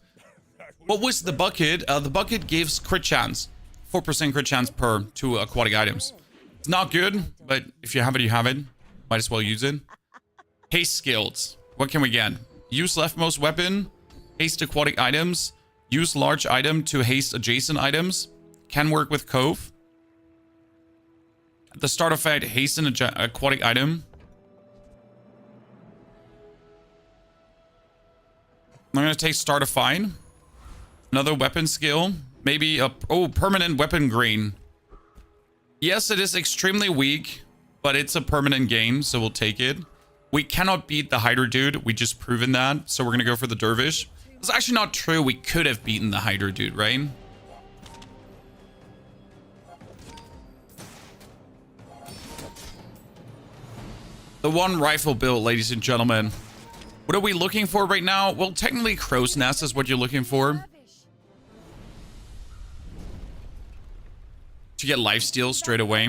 What was the bucket? The bucket gives crit chance. 4% crit chance per 2 aquatic items. It's not good, but if you have it, you have it. Might as well use it. Haste skills. What can we get? Use leftmost weapon. Haste aquatic items. Use large item to haste adjacent items. Can work with Cove. At the start of fight, hasten aquatic item. I'm going to take start a fight. Another weapon skill. Maybe a... Oh, permanent weapon green. Yes, it is extremely weak, but it's a permanent game, so we'll take it. We cannot beat the Hydra dude. We just proven that, so we're going to go for the Dervish. It's actually not true. We could have beaten the Hydra dude, right? The one rifle build, ladies and gentlemen. What are we looking for right now? Well, technically Crow's Nest is what you're looking for. To get lifesteal straight away.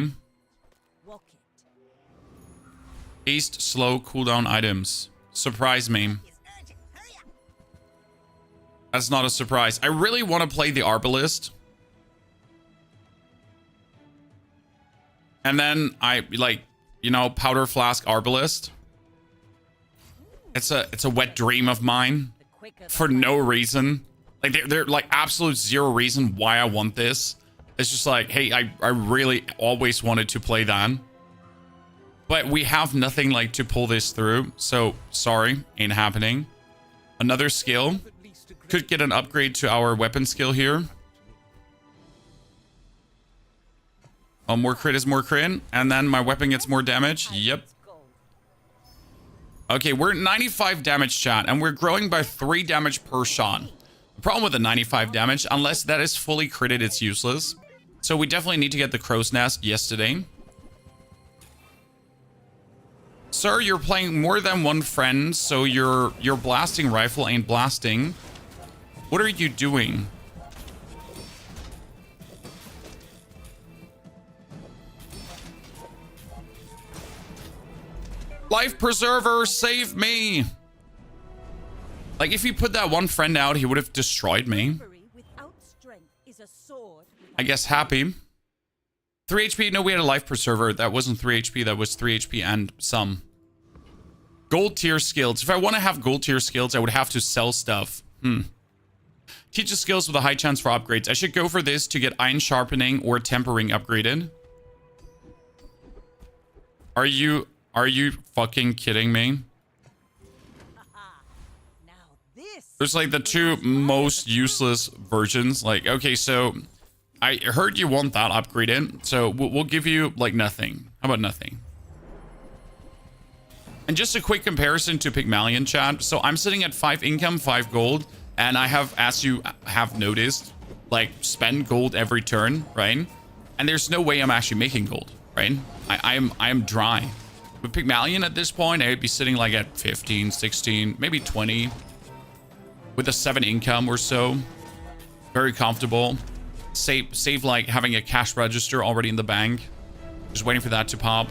Haste, slow, cooldown items. Surprise me. That's not a surprise. I really want to play the Arbalist. And then I, like, you know, Powder Flask Arbalist. It's a wet dream of mine for no reason. Like they're like absolute zero reason why I want this. It's just like, hey, I really always wanted to play that. But we have nothing like to pull this through. So sorry, ain't happening. Another skill. Could get an upgrade to our weapon skill here. Oh, more crit is more crit. And then my weapon gets more damage. Yep. Okay, we're at 95 damage, chat, and we're growing by 3 damage per shot. The problem with the 95 damage, unless that is fully critted, it's useless. So we definitely need to get the Crow's Nest yesterday. Sir, you're playing more than one friend, so your blasting rifle ain't blasting. What are you doing? Life preserver, save me! Like, if he put that one friend out, he would have destroyed me. I guess happy. 3 HP. No, we had a life preserver. That wasn't 3 HP. That was 3 HP and some. Gold tier skills. If I want to have gold tier skills, I would have to sell stuff. Teaches skills with a high chance for upgrades. I should go for this to get iron sharpening or tempering upgraded. Are you fucking kidding me? Now this. There's like the two most useless versions. Like, okay, so I heard you want that upgraded, so we'll give you like nothing. How about nothing? And just a quick comparison to Pigmalion, chat. So I'm sitting at 5 income, 5 gold, and I have, as you have noticed, like spend gold every turn, right? And there's no way I'm actually making gold, right? I am dry. With Pigmalion at this point, I would be sitting like at 15, 16, maybe 20, with a 7 income or so. Very comfortable. Save like having a cash register already in the bank. Just waiting for that to pop.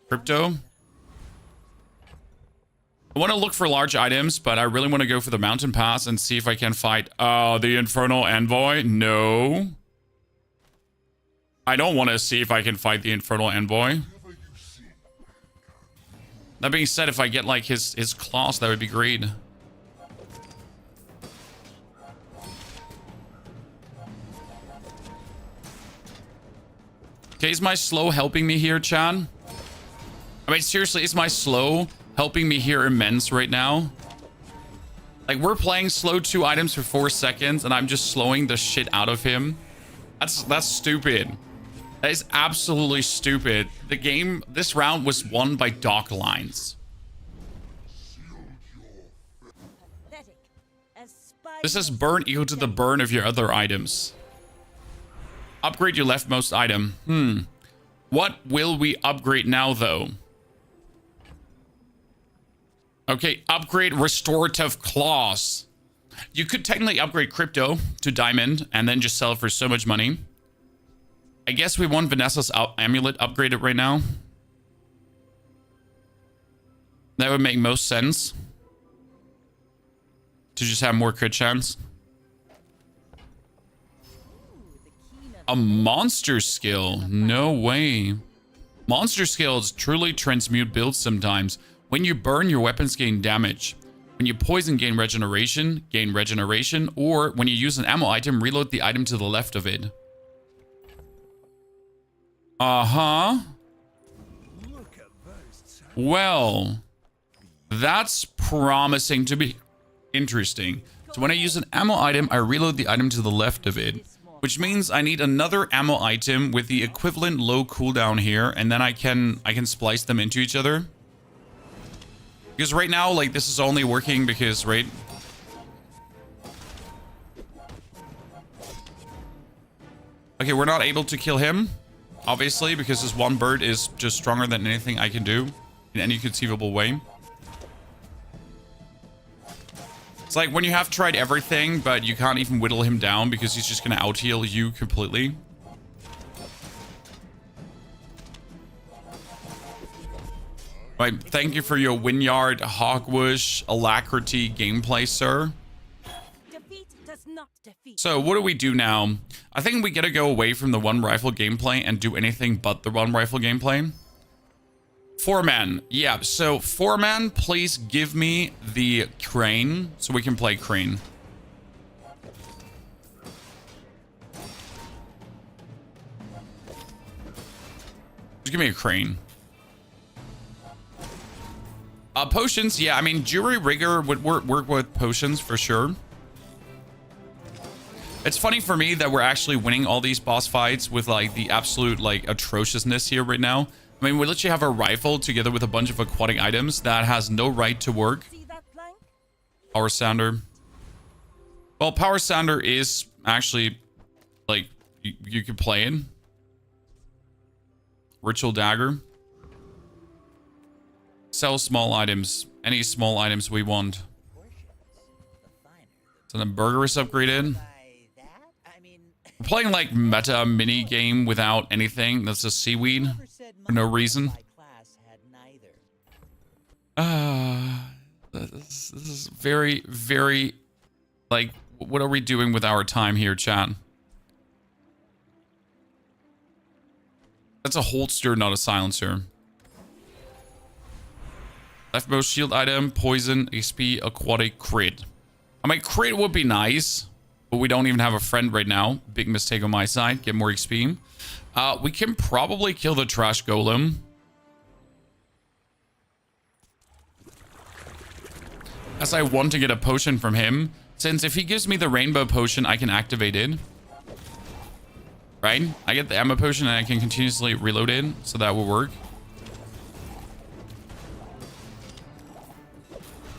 Crypto. I want to look for large items, but I really want to go for the mountain pass and see if I can fight the Infernal Envoy. No. I don't want to see if I can fight the Infernal Envoy. That being said, if I get like his claws, that would be great. Okay, is my slow helping me here, Chan? I mean, seriously, is my slow helping me here immense right now? Like, we're playing slow 2 items for 4 seconds, and I'm just slowing the shit out of him. That's stupid. That is absolutely stupid. The game, this round was won by dock lines. This is burn equal to the burn of your other items. Upgrade your leftmost item. What will we upgrade now, though? Okay, upgrade restorative claws. You could technically upgrade crypto to diamond and then just sell it for so much money. I guess we want Vanessa's amulet upgraded right now. That would make most sense. To just have more crit chance. A monster skill? No way. Monster skills truly transmute builds sometimes. When you burn, your weapons gain damage. When you poison, gain regeneration, or when you use an ammo item, reload the item to the left of it. Uh-huh. Well, that's promising to be interesting. So when I use an ammo item, I reload the item to the left of it, which means I need another ammo item with the equivalent low cooldown here, and then I can splice them into each other. Because right now, like, this is only working because, right? Okay, we're not able to kill him, obviously, because this one bird is just stronger than anything I can do in any conceivable way. It's like when you have tried everything, but you can't even whittle him down because he's just going to out-heal you completely. Right, thank you for your Winyard, Hogwash, Alacrity gameplay, sir. Defeat does not defeat. So what do we do now? I think we gotta go away from the one rifle gameplay and do anything but the one rifle gameplay. 4-man. Yeah, so 4-man, please give me the crane so we can play crane. Just give me a crane. Potions, yeah, I mean, Jury Rigger would work with potions for sure. It's funny for me that we're actually winning all these boss fights with, like, the absolute, like, atrociousness here right now. I mean, we literally have a rifle together with a bunch of aquatic items that has no right to work. See that plank? Power Sounder. Well, Power Sounder is actually, like, you could play it. Ritual Dagger. Sell small items. Any small items we want. So the burger is upgraded. I'm playing like meta mini game without anything. That's just seaweed for no reason. This is very, very, like, what are we doing with our time here, chat? That's a holster, not a silencer. Leftmost shield item, poison, XP, aquatic, crit. I mean, crit would be nice, but we don't even have a friend right now. Big mistake on my side. Get more XP. We can probably kill the trash golem. As I want to get a potion from him. Since if he gives me the rainbow potion, I can activate it. Right? I get the ammo potion and I can continuously reload it. So that will work.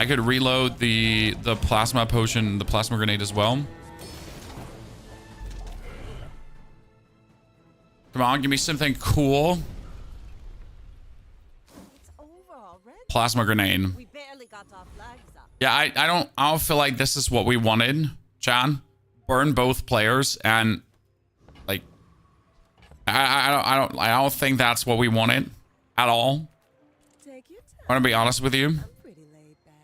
I could reload the plasma potion, the plasma grenade as well. Come on, give me something cool. It's over already. Plasma grenade. We barely got our flags up. Yeah, I don't feel like this is what we wanted, Chan. Burn both players and like I don't think that's what we wanted at all. Take your time. I want to be honest with you. I'm pretty laid back.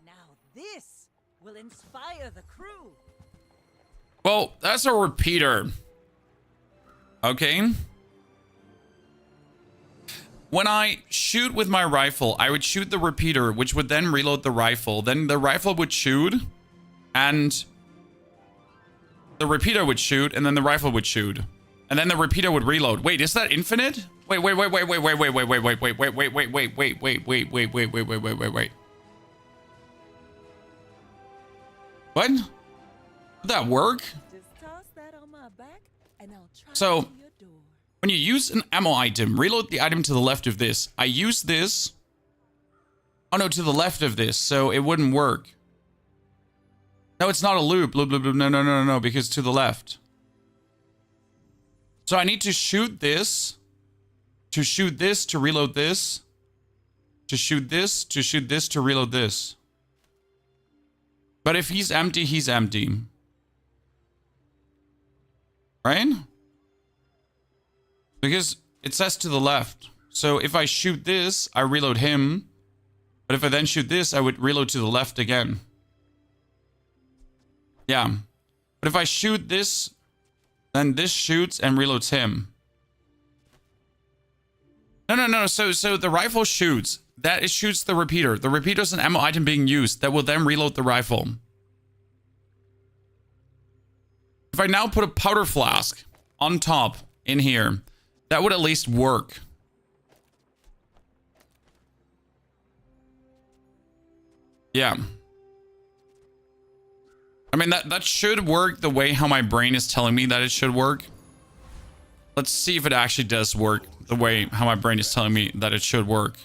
Now this will inspire the crew. Well, that's a repeater. Okay. When I shoot with my rifle, I would shoot the repeater, which would then reload the rifle. Then the rifle would shoot, and the repeater would shoot, and then the rifle would shoot. And then the repeater would reload. Wait, is that infinite? Wait. What? Would that work? Just toss that on my back, and I'll try So- to your door. When you use an ammo item, reload the item to the left of this. I use this. Oh no, to the left of this, so it wouldn't work. No, it's not a loop. Loop, loop, loop. No, because to the left. So I need to shoot this. To shoot this, to reload this. To shoot this, to shoot this, to reload this. But if he's empty, he's empty. Right? Because it says to the left. So if I shoot this, I reload him. But if I then shoot this, I would reload to the left again. Yeah. But if I shoot this, then this shoots and reloads him. No. So the rifle shoots. That it shoots the repeater. The repeater is an ammo item being used that will then reload the rifle. If I now put a powder flask on top in here, that would at least work. Yeah. I mean, that should work the way how my brain is telling me that it should work. Let's see if it actually does work the way how my brain is telling me that it should work.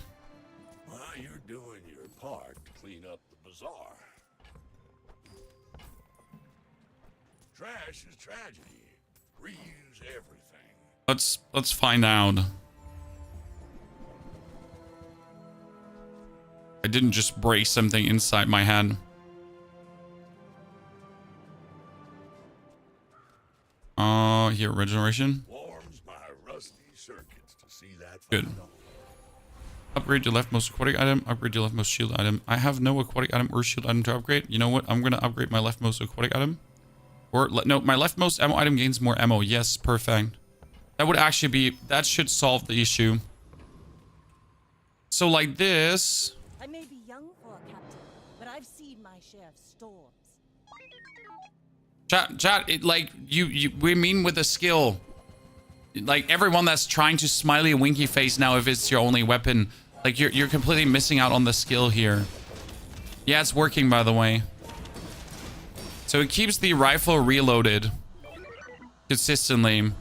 Well, you're doing your part to clean up the bazaar. Trash is tragedy. Reuse everything. Let's find out. I didn't just break something inside my head. Here, regeneration. Warms my rusty circuits to see that. Good. Upgrade your leftmost aquatic item. Upgrade your leftmost shield item. I have no aquatic item or shield item to upgrade. You know what? I'm going to upgrade my leftmost aquatic item. Or, no, my leftmost ammo item gains more ammo. Yes, perfect. That would actually be... That should solve the issue. So, like this... I may be young for a captain, but I've seen my share of storms. Chat, it, like, we mean with a skill. Like, everyone that's trying to smiley and winky face now if it's your only weapon. Like, you're completely missing out on the skill here. Yeah, it's working, by the way. So it keeps the rifle reloaded consistently.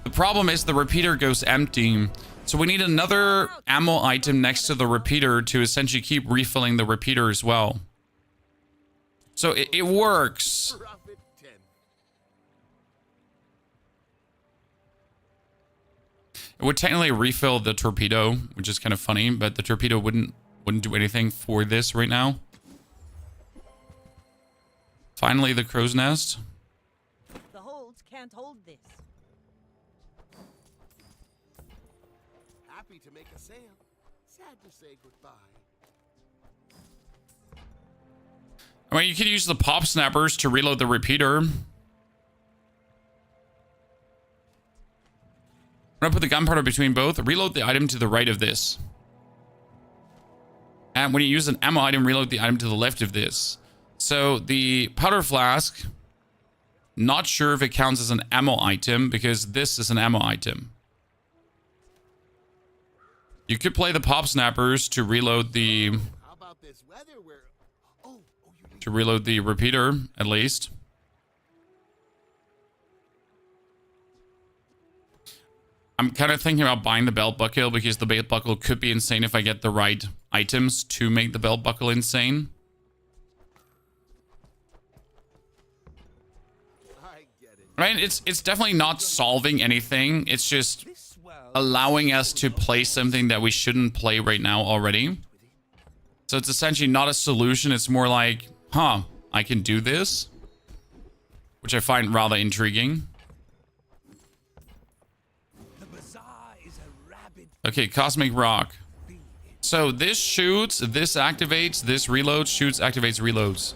The problem is the repeater goes empty. So we need another ammo item next to the repeater to essentially keep refilling the repeater as well. So it works. Profit 10. It would technically refill the torpedo, which is kind of funny, but the torpedo wouldn't do anything for this right now. Finally, the crow's nest. The holds can't hold this. Happy to make a sale. Sad to say goodbye. I mean, you could use the pop snappers to reload the repeater. I'm gonna put the gunpowder between both. Reload the item to the right of this. And when you use an ammo item, reload the item to the left of this. So the powder flask, not sure if it counts as an ammo item because this is an ammo item. You could play the pop snappers to reload the How about this weather where... to reload the repeater at least. I'm kind of thinking about buying the belt buckle because the belt buckle could be insane if I get the right items to make the belt buckle insane. I get it. I mean, it's definitely not solving anything. It's just allowing us to play something that we shouldn't play right now already. So it's essentially not a solution. It's more like, huh, I can do this, which I find rather intriguing. The bazaar is a rabid Okay, Cosmic Rock. So this shoots, this activates, this reloads, shoots, activates, reloads.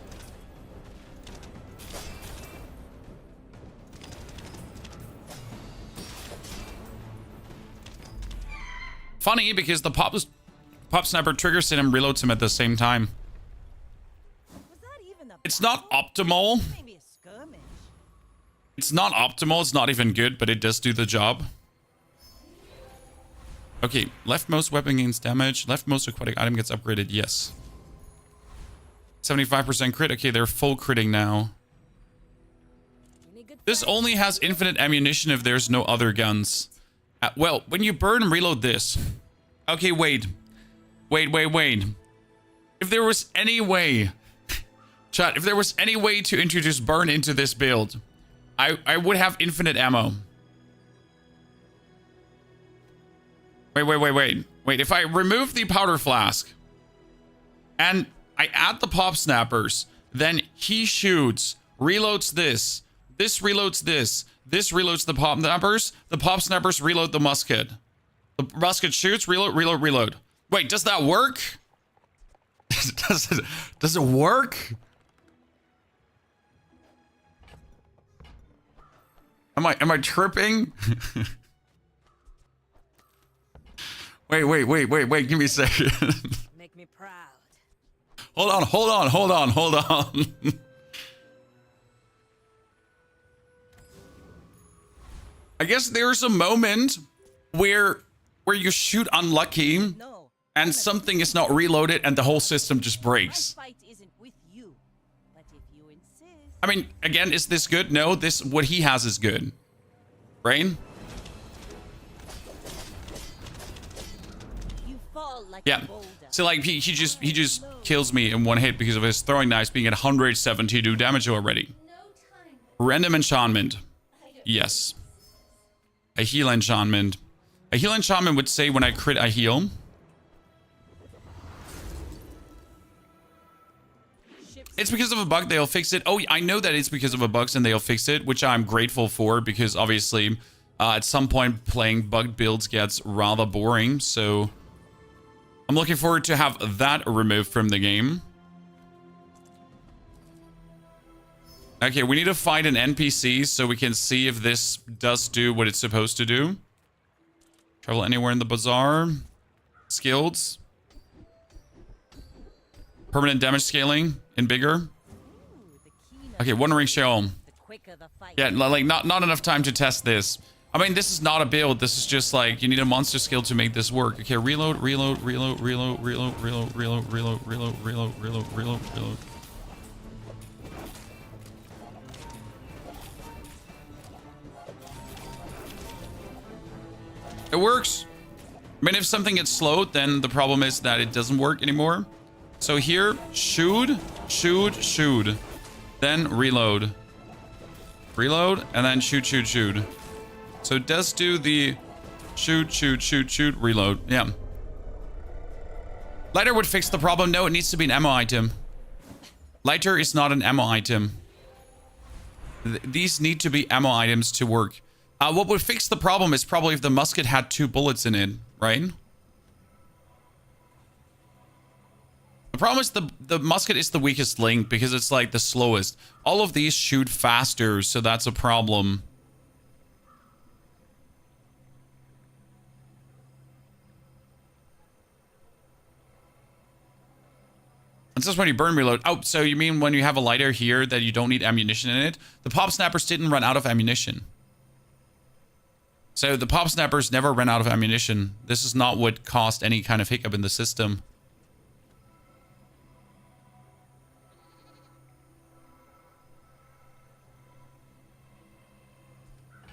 Funny because the pop snapper triggers him and reloads him at the same time. Was that even a It's not battle? optimal. Maybe a skirmish. It's not optimal. It's not even good, but it does do the job. Okay, leftmost weapon gains damage. Leftmost aquatic item gets upgraded. Yes. 75% crit. Okay, they're full critting now. Any good This friends? only has infinite ammunition if there's no other guns. Well, when you burn and reload this. Okay, wait. If there was any way... Chat, if there was any way to introduce burn into this build, I would have infinite ammo. Wait, if I remove the powder flask and I add the pop snappers, then he shoots, reloads this reloads this reloads the pop snappers reload the musket. The musket shoots, reload. Wait, does that work? Does it work? Am I tripping? Wait, give me a second. Make me proud. Hold on. I guess there's a moment where you shoot unlucky No, and something is not reloaded and the whole system just my breaks. fight isn't with you. But if you insist, I mean, again, is this good? No, what he has is good. Brain? you fall like Yeah. a boulder. So like he just kills me in one hit because of his throwing knives being at 172 damage already. Random enchantment. Yes. A heal enchantment. A heal enchantment would say when I crit, I heal. It's because of a bug, they'll fix it. Oh, I know that it's because of a bug and they'll fix it, which I'm grateful for because obviously at some point playing bugged builds gets rather boring. So I'm looking forward to have that removed from the game. Okay, we need to find an NPC so we can see if this does do what it's supposed to do. Travel anywhere in the bazaar. Skills. Permanent damage scaling in bigger. Ooh, the keener Okay, one ring shell. the quicker the fight. Yeah, like not enough time to test this. I mean, this is not a build. This is just like you need a monster skill to make this work. Okay, reload. It works. I mean, if something gets slowed, then the problem is that it doesn't work anymore. So here, shoot. Then reload. Reload, and then shoot. So it does do the shoot, reload. Yeah. Lighter would fix the problem. No, it needs to be an ammo item. Lighter is not an ammo item. These need to be ammo items to work. What would fix the problem is probably if the musket had 2 bullets in it, right? The problem is the musket is the weakest link because it's like the slowest. All of these shoot faster, so that's a problem. It's just when you burn reload. Oh, so you mean when you have a lighter here that you don't need ammunition in it? The pop snappers didn't run out of ammunition. So the pop snappers never ran out of ammunition. This is not what caused any kind of hiccup in the system.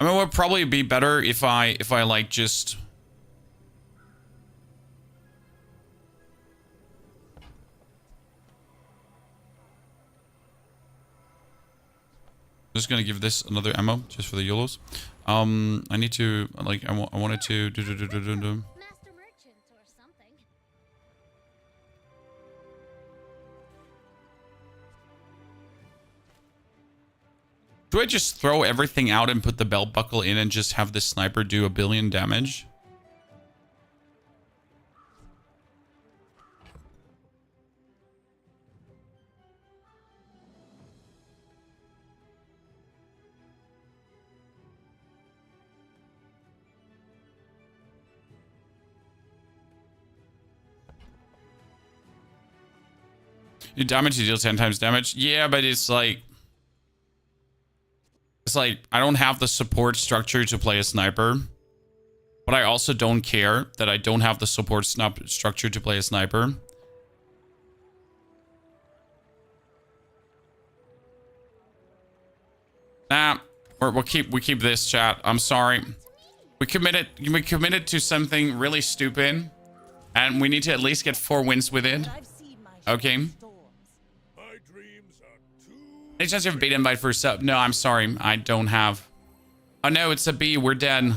I mean, it would probably be better if I like just... Just gonna give this another ammo just for the YOLOs. I need to like I wanted to do. Master merchant or something. Do I just throw everything out and put the belt buckle in and just have this sniper do 1 billion damage? You damage, you deal 10 times damage. Yeah, but it's like I don't have the support structure to play a sniper. But I also don't care that I don't have the support structure to play a sniper. Nah, we keep this, chat. I'm sorry. We committed to something really stupid, and we need to at least get 4 wins with it. Okay. Any chance you have a beta invite for a sub? No, I'm sorry. I don't have. Oh no, it's a B. We're dead.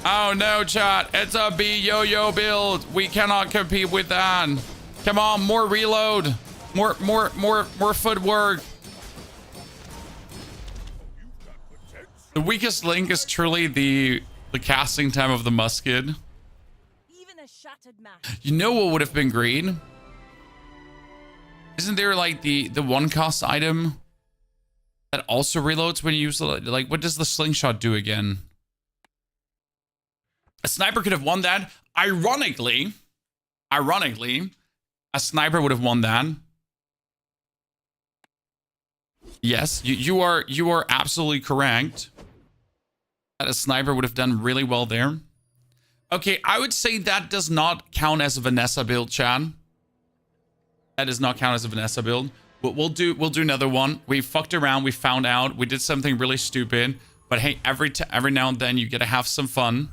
Oh no, chat. It's a B yo-yo build. We cannot compete with that. Come on, more reload. More footwork. The weakest link is truly the casting time of the musket. Even a shattered match. You know what would have been great? Isn't there like the one cost item that also reloads when you use like what does the slingshot do again? A sniper could have won that. Ironically, a sniper would have won that. Yes, you are absolutely correct. That a sniper would have done really well there. Okay, I would say that does not count as a Vanessa build, chat. That does not count as a Vanessa build. But we'll do another one. We fucked around. We found out. We did something really stupid. But hey, every now and then you get to have some fun.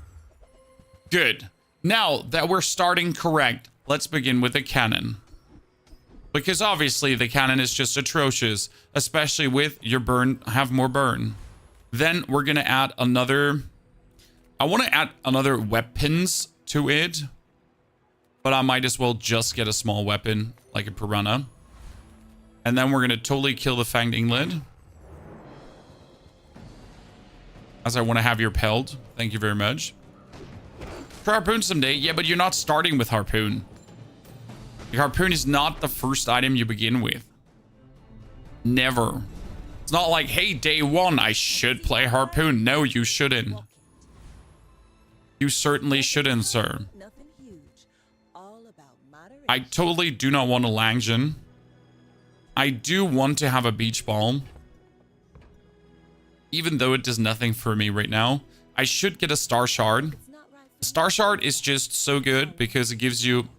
Good. Now that we're starting correct, let's begin with the cannon. Because obviously the cannon is just atrocious, especially with your burn, have more burn. Then we're gonna add another. I want to add another weapons to it. But I might as well just get a small weapon, like a piranha. And then we're going to totally kill the Fanged Inglet. As I want to have your pelt. Thank you very much. For Harpoon someday. Yeah, but you're not starting with Harpoon. Your Harpoon is not the first item you begin with. Never. It's not like, hey, day 1, I should play Harpoon. No, you shouldn't. You certainly shouldn't, sir. I totally do not want a Langjin. I do want to have a beach ball. Even though it does nothing for me right now. I should get a Star Shard. Star Shard is just so good because it gives you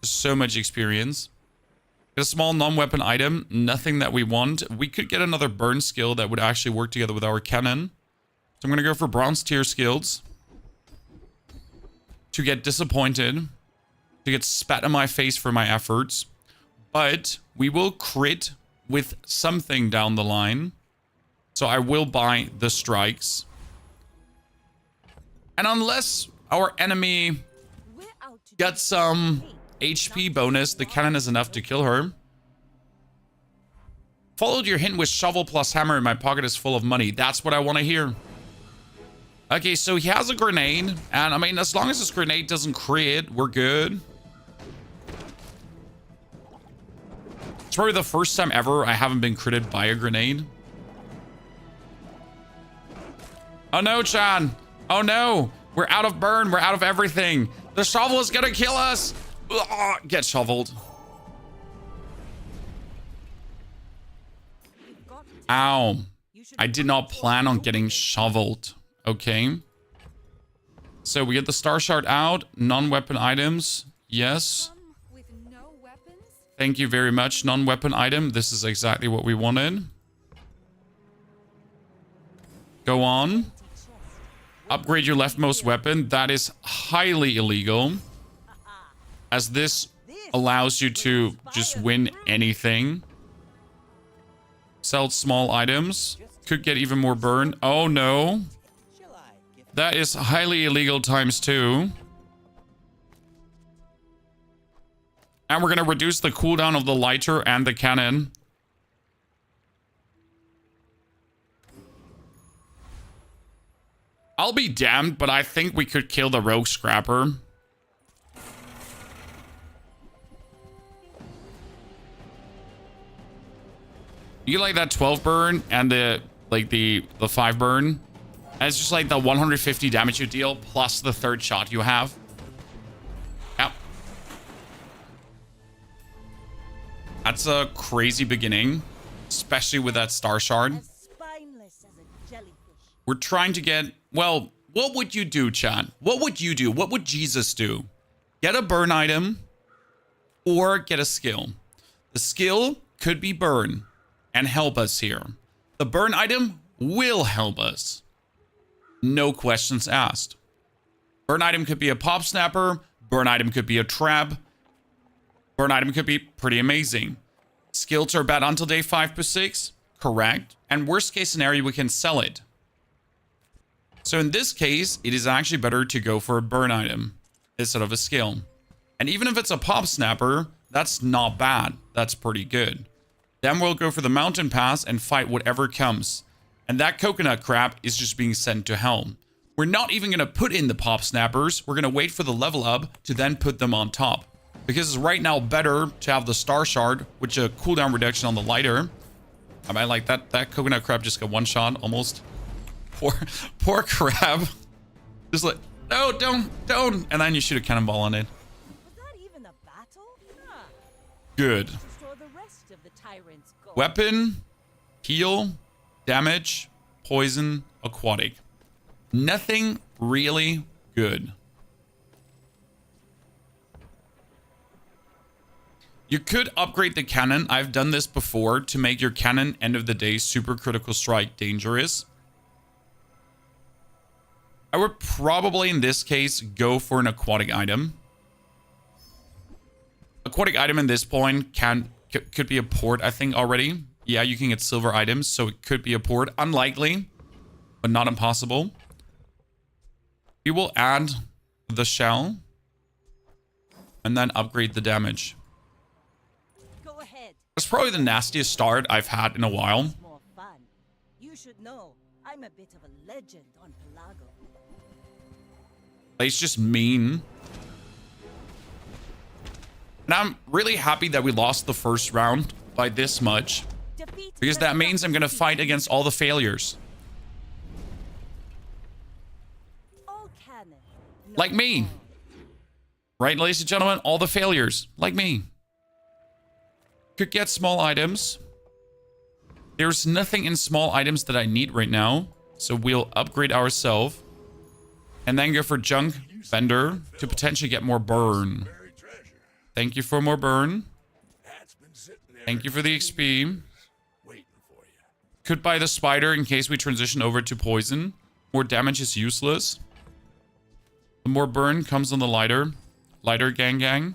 so much experience. Get a small non-weapon item. Nothing that we want. We could get another burn skill that would actually work together with our cannon. So I'm going to go for bronze tier skills. To get disappointed. To get spat in my face for my efforts. But we will crit with something down the line. So I will buy the strikes. And unless our enemy gets some HP bonus, the cannon is enough to kill her. Followed your hint with shovel plus hammer and my pocket is full of money. That's what I want to hear. Okay, so he has a grenade. And I mean, as long as this grenade doesn't crit, we're good. It's probably the first time ever I haven't been critted by a grenade. Oh no, Chan. Oh no. We're out of burn. We're out of everything. The shovel is gonna kill us. Ugh, get shoveled. Ow. I did not plan on getting shoveled. Okay. So we get the star shard out. Non-weapon items. Yes. With no weapons? Thank you very much. Non-weapon item. This is exactly what we wanted. Go on. Upgrade your leftmost weapon. That is highly illegal, as this allows you to just win anything. Sell small items. Could get even more burn. Oh no. That is highly illegal times 2. And we're going to reduce the cooldown of the lighter and the cannon. I'll be damned, but I think we could kill the rogue scrapper. You like that 12 burn and the 5 burn? And it's just like the 150 damage you deal plus the 3rd shot you have. Yep. That's a crazy beginning, especially with that star shard. As spineless as a jellyfish. We're trying to get, well, what would you do, chat? What would you do? What would Jesus do? Get a burn item or get a skill. The skill could be burn and help us here. The burn item will help us. No questions asked. Burn item could be a pop snapper. Burn item could be a trap. Burn item could be pretty amazing. Skills are bad until day 5 per 6. Correct. And worst case scenario, we can sell it. So in this case, it is actually better to go for a burn item instead of a skill. And even if it's a pop snapper, that's not bad. That's pretty good. Then we'll go for the mountain pass and fight whatever comes. And that coconut crab is just being sent to hell. We're not even going to put in the pop snappers. We're going to wait for the level up to then put them on top. Because it's right now better to have the star shard, which a cooldown reduction on the lighter. I mean, like that coconut crab just got one shot almost. Poor crab. Just like, no, don't. And then you shoot a cannonball on it. Was that even a battle? Huh. Good. Restore the rest of the tyrant's gold. Weapon, heal, damage, poison, aquatic. Nothing really good. You could upgrade the cannon. I've done this before to make your cannon end of the day super critical strike dangerous. I would probably in this case go for an aquatic item. Aquatic item in this point could be a port, I think, already. Yeah, you can get silver items, so it could be a port. Unlikely, but not impossible. We will add the shell and then upgrade the damage. Go ahead. It's probably the nastiest start I've had in a while. It's more fun. You should know I'm a bit of a legend on Pelago. It's just mean. And I'm really happy that we lost the first round by this much. Defeat Because that means I'm going to fight against all the failures. all cannon. No Like me. more. Right, ladies and gentlemen? All the failures. Like me. Could get small items. There's nothing in small items that I need right now. So we'll upgrade ourselves. And then go for junk vendor to potentially get more burn. Thank you for more burn. Thank you for the XP. Could buy the spider in case we transition over to poison. More damage is useless. The more burn comes on the lighter. Lighter gang.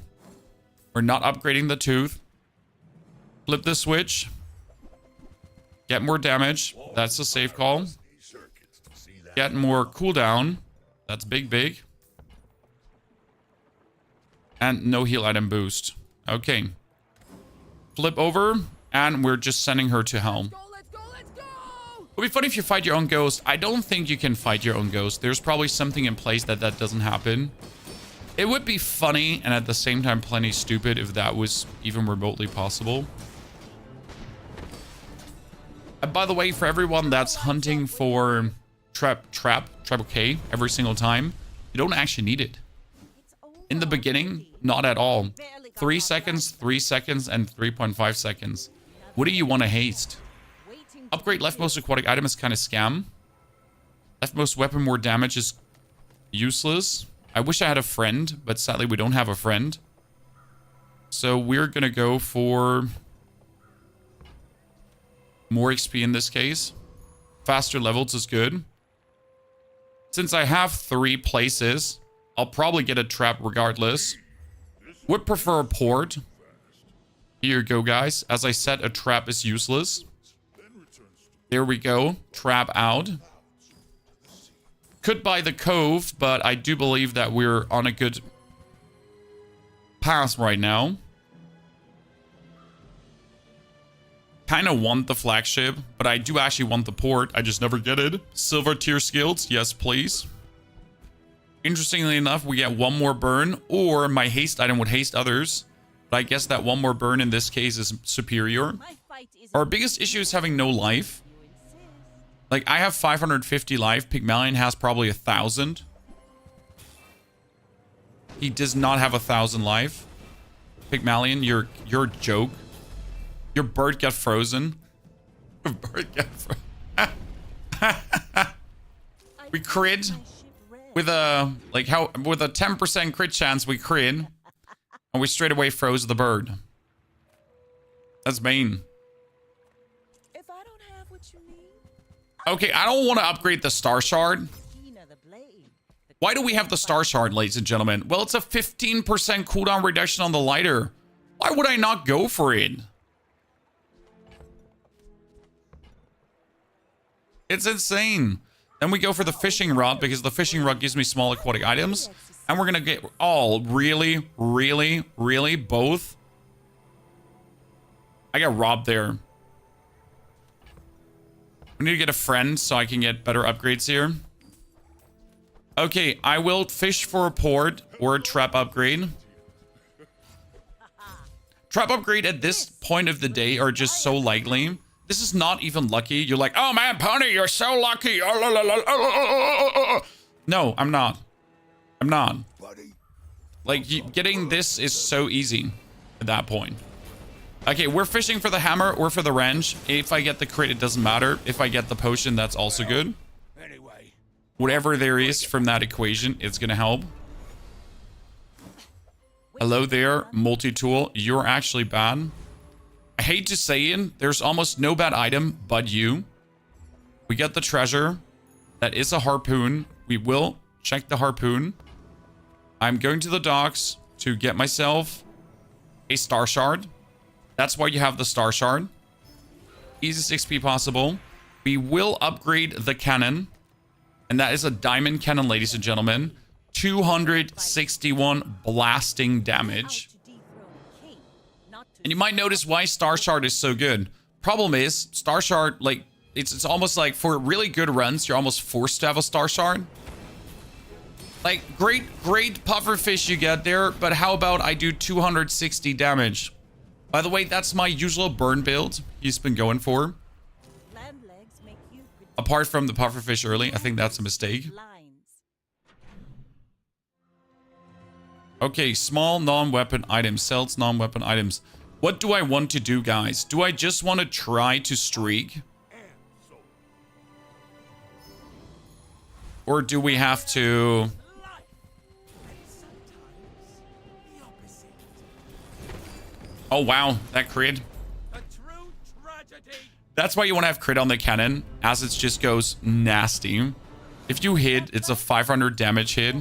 We're not upgrading the tooth. Flip the switch. Get more damage. That's a safe call. Get more cooldown. That's big. And no heal item boost. Okay. Flip over. And we're just sending her to hell. Let's go! It'll be funny if you fight your own ghost. I don't think you can fight your own ghost. There's probably something in place that doesn't happen. It would be funny and at the same time plenty stupid if that was even remotely possible. And by the way, for everyone that's hunting for Trap okay every single time, You don't actually need it. It's over In the beginning, already. not at all. Barely got 3 our seconds, plan. 3 seconds, and 3.5 seconds. What do you want to haste? Waiting to Upgrade be leftmost built. aquatic item is kind of scam. Leftmost weapon more damage is useless. I wish I had a friend, but sadly we don't have a friend. So we're gonna go for more XP in this case. Faster levels is good. Since I have 3 places, I'll probably get a trap regardless. Would prefer a port. Here you go, guys. As I said, a trap is useless. There we go. Trap out. Could buy the cove, but I do believe that we're on a good path right now. Kind of want the flagship, but I do actually want the port. I just never get it. Silver tier skills. Yes, please. Interestingly enough, we get 1 more burn, or my haste item would haste others. But I guess that 1 more burn in this case is superior. My fight is Our biggest issue is having no life. you insist. Like, I have 550 life. Pigmalion has probably 1,000. He does not have 1,000 life. Pigmalion, you're a joke. Your bird got frozen. Your bird got frozen. We crit My ship ready. with a with a 10% crit chance. We crit, and we straight away froze the bird. That's mean. If I don't have what you need, Okay, I don't want to upgrade the Star Shard. Tina the blade. The Why do we have the Star Shard, ladies and gentlemen? Well, it's a 15% cooldown reduction on the lighter. Why would I not go for it? It's insane. Then we go for the fishing rod because the fishing rod gives me small aquatic items. And we're going to get all really, really, really both. I got robbed there. We need to get a friend so I can get better upgrades here. Okay, I will fish for a port or a trap upgrade. Trap upgrade at this point of the day are just so likely. This is not even lucky. You're like, oh man, Pony, you're so lucky. Oh, la, la, la, oh, oh, oh, oh. No, I'm not. I'm not. Like, getting this is so easy at that point. Okay, we're fishing for the hammer or for the wrench. If I get the crit, it doesn't matter. If I get the potion, that's also good. Anyway, Whatever there is from that equation, it's gonna help. Hello there, multi-tool. You're actually bad. I hate to say it, there's almost no bad item but you. We get the treasure. That is a harpoon. We will check the harpoon. I'm going to the docks to get myself a Star Shard. That's why you have the Star Shard. Easiest XP possible. We will upgrade the cannon. And that is a diamond cannon, ladies and gentlemen. 261 blasting damage. out to dethrone a king, not to And you might notice why Star Shard is so good. Problem is, Star Shard, like, it's almost like for really good runs, you're almost forced to have a Star Shard. Like, great pufferfish you get there, but how about I do 260 damage? By the way, that's my usual burn build he's been going for. lamb legs make you predict Apart from the pufferfish early, I think that's a mistake. lines. Okay, small non-weapon items, sells non-weapon items. What do I want to do, guys? Do I just want to try to streak? Or do we have to... Oh, wow. That crit. a true tragedy. That's why you want to have crit on the cannon, as it just goes nasty. If you hit, it's a 500 damage hit.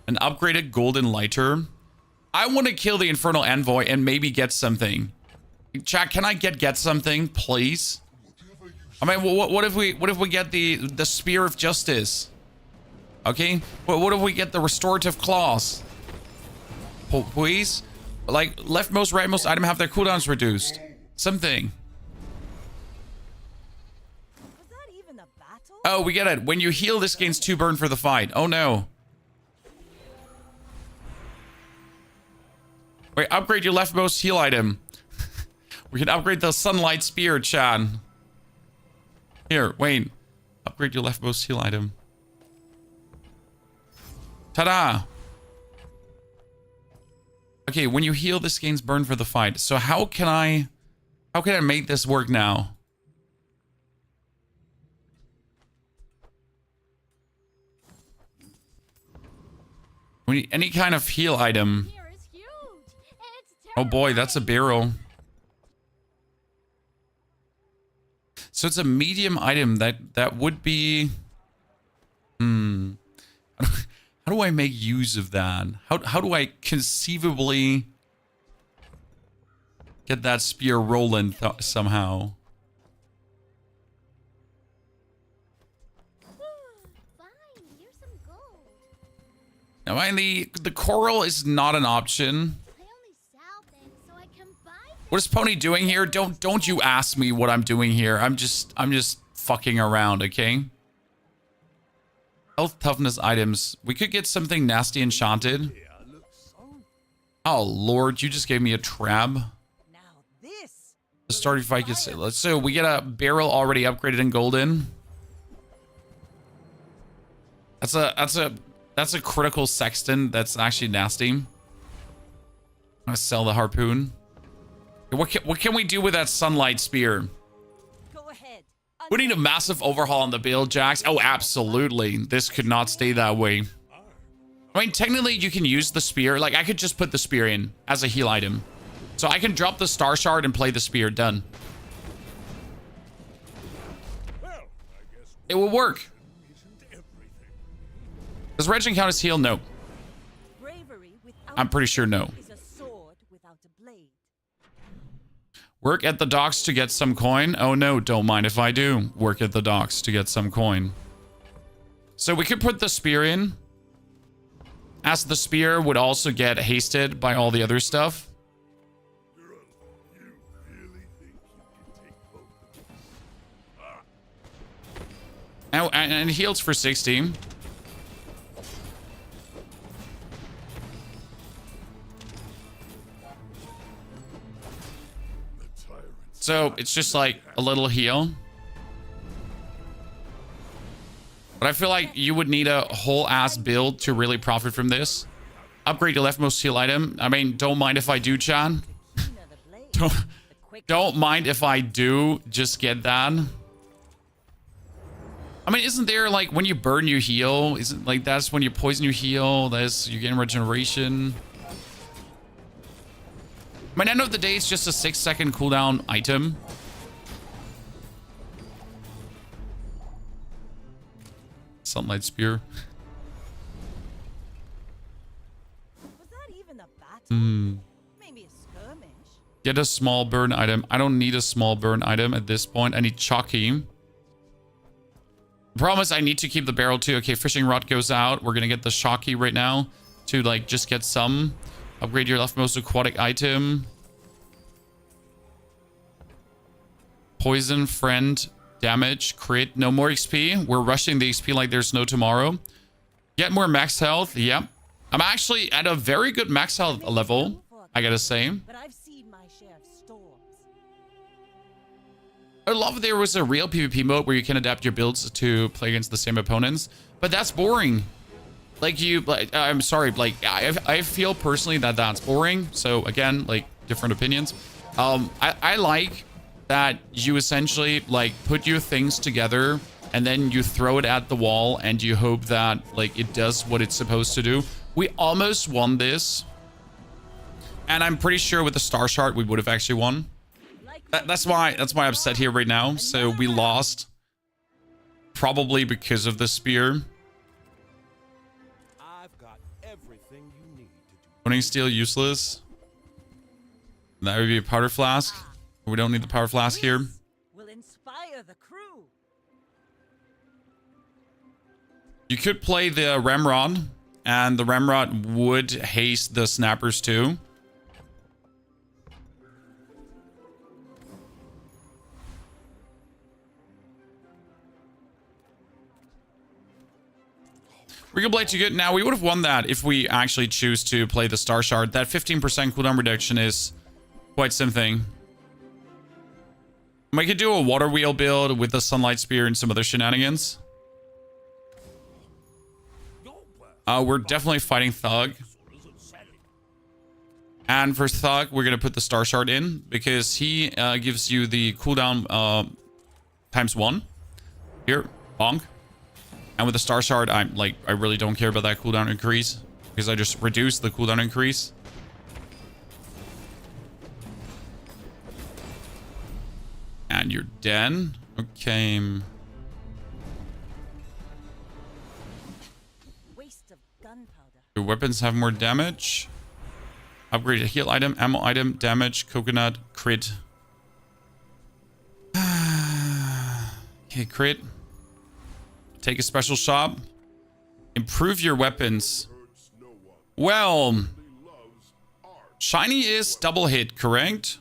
An upgraded golden lighter. I want to kill the Infernal Envoy and maybe get something. Chat, can I get something, please? I mean, what if we get the Spear of Justice? Okay? What if we get the Restorative Claws? Please? Like, leftmost, rightmost item have their cooldowns reduced. Something. Was that even a battle? Oh, we get it. When you heal, this gains 2 burn for the fight. Oh, no. Wait, upgrade your leftmost heal item. We can upgrade the Sunlight Spear, Chan. Here, wait. Upgrade your leftmost heal item. Ta-da! Okay, when you heal, this gains burn for the fight. So how can I make this work now? We need any kind of heal item. Here is huge. It's Oh boy, that's a barrel. So it's a medium item that would be... How do I make use of that? How do I conceivably get that spear rolling somehow? fine. Here's some gold. Now, I mean, the coral is not an option. I only sell things so I can buy things. What is Pony doing here? Don't you ask me what I'm doing here. I'm just fucking around, okay? Health toughness items. We could get something nasty enchanted. Oh lord, you just gave me a trap. Now this. The starting fight gets so we get a barrel already upgraded in golden. That's a critical sexton. That's actually nasty. I'm gonna sell the harpoon. What can we do with that sunlight spear? Go ahead. We need a massive overhaul on the build, Jax. Oh, absolutely. This could not stay that way. I mean, technically, you can use the spear. Like, I could just put the spear in as a heal item. So I can drop the star shard and play the spear. Done. It will work. Does Regin count as heal? No. Bravery without I'm pretty sure no. is a sword without a blade. Work at the docks to get some coin. Oh no, don't mind if I do. Work at the docks to get some coin. So we could put the spear in. As the spear would also get hasted by all the other stuff. And it heals for 60. So it's just like a little heal. But I feel like you would need a whole ass build to really profit from this. Upgrade your leftmost heal item. I mean, don't mind if I do, Chan. don't mind if I do. Just get that. I mean, isn't there like when you burn you heal? Isn't like that's when you poison you heal? That's you gain regeneration. I mean, end of the day, it's just a 6-second cooldown item. Sunlight spear. Was that even a battle? Maybe a skirmish. Get a small burn item. I don't need a small burn item at this point. I need chalky. The problem is I need to keep the barrel too. Okay, fishing rod goes out. We're gonna get the chalky right now to like just get some. Upgrade your leftmost aquatic item. Poison, friend, damage, crit. No more XP. We're rushing the XP like there's no tomorrow. Get more max health. Yep. I'm actually at a very good max health level, I gotta say. But I've seen my share of storms. I love there was a real PvP mode where you can adapt your builds to play against the same opponents, but that's boring. I'm sorry, like I feel personally that that's boring. So again, like different opinions. I like that you essentially like put your things together and then you throw it at the wall and you hope that like it does what it's supposed to do. We almost won this, and I'm pretty sure with the star shard we would have actually won. That's why I'm upset here right now. So we lost, probably because of the spear. Running steel useless. That would be a powder flask. We don't need the power flask here. Will inspire the crew. You could play the ramrod, and the ramrod would haste the snappers too. Regal Blade to good. Now, we would have won that if we actually choose to play the Star Shard. That 15% cooldown reduction is quite something. We could do a water wheel build with the Sunlight Spear and some other shenanigans. We're definitely fighting Thug. And for Thug, we're going to put the Star Shard in because he gives you the cooldown ×1. Here, bonk. And with the Star Shard, I really don't care about that cooldown increase because I just reduce the cooldown increase. And you're dead. Okay. Waste of gunpowder. Your weapons have more damage. Upgrade a heal item, ammo item, damage, coconut, crit. Okay, crit. Take a special shop. Improve your weapons. Well, shiny is double hit, correct?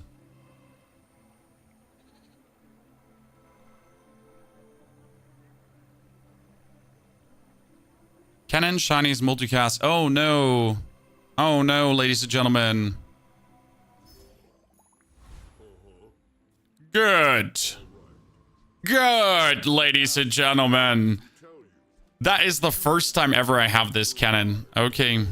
Cannon, shiny is multicast. Oh no. Oh no, ladies and gentlemen. Good. Good, ladies and gentlemen. That is the first time ever I have this cannon. Okay.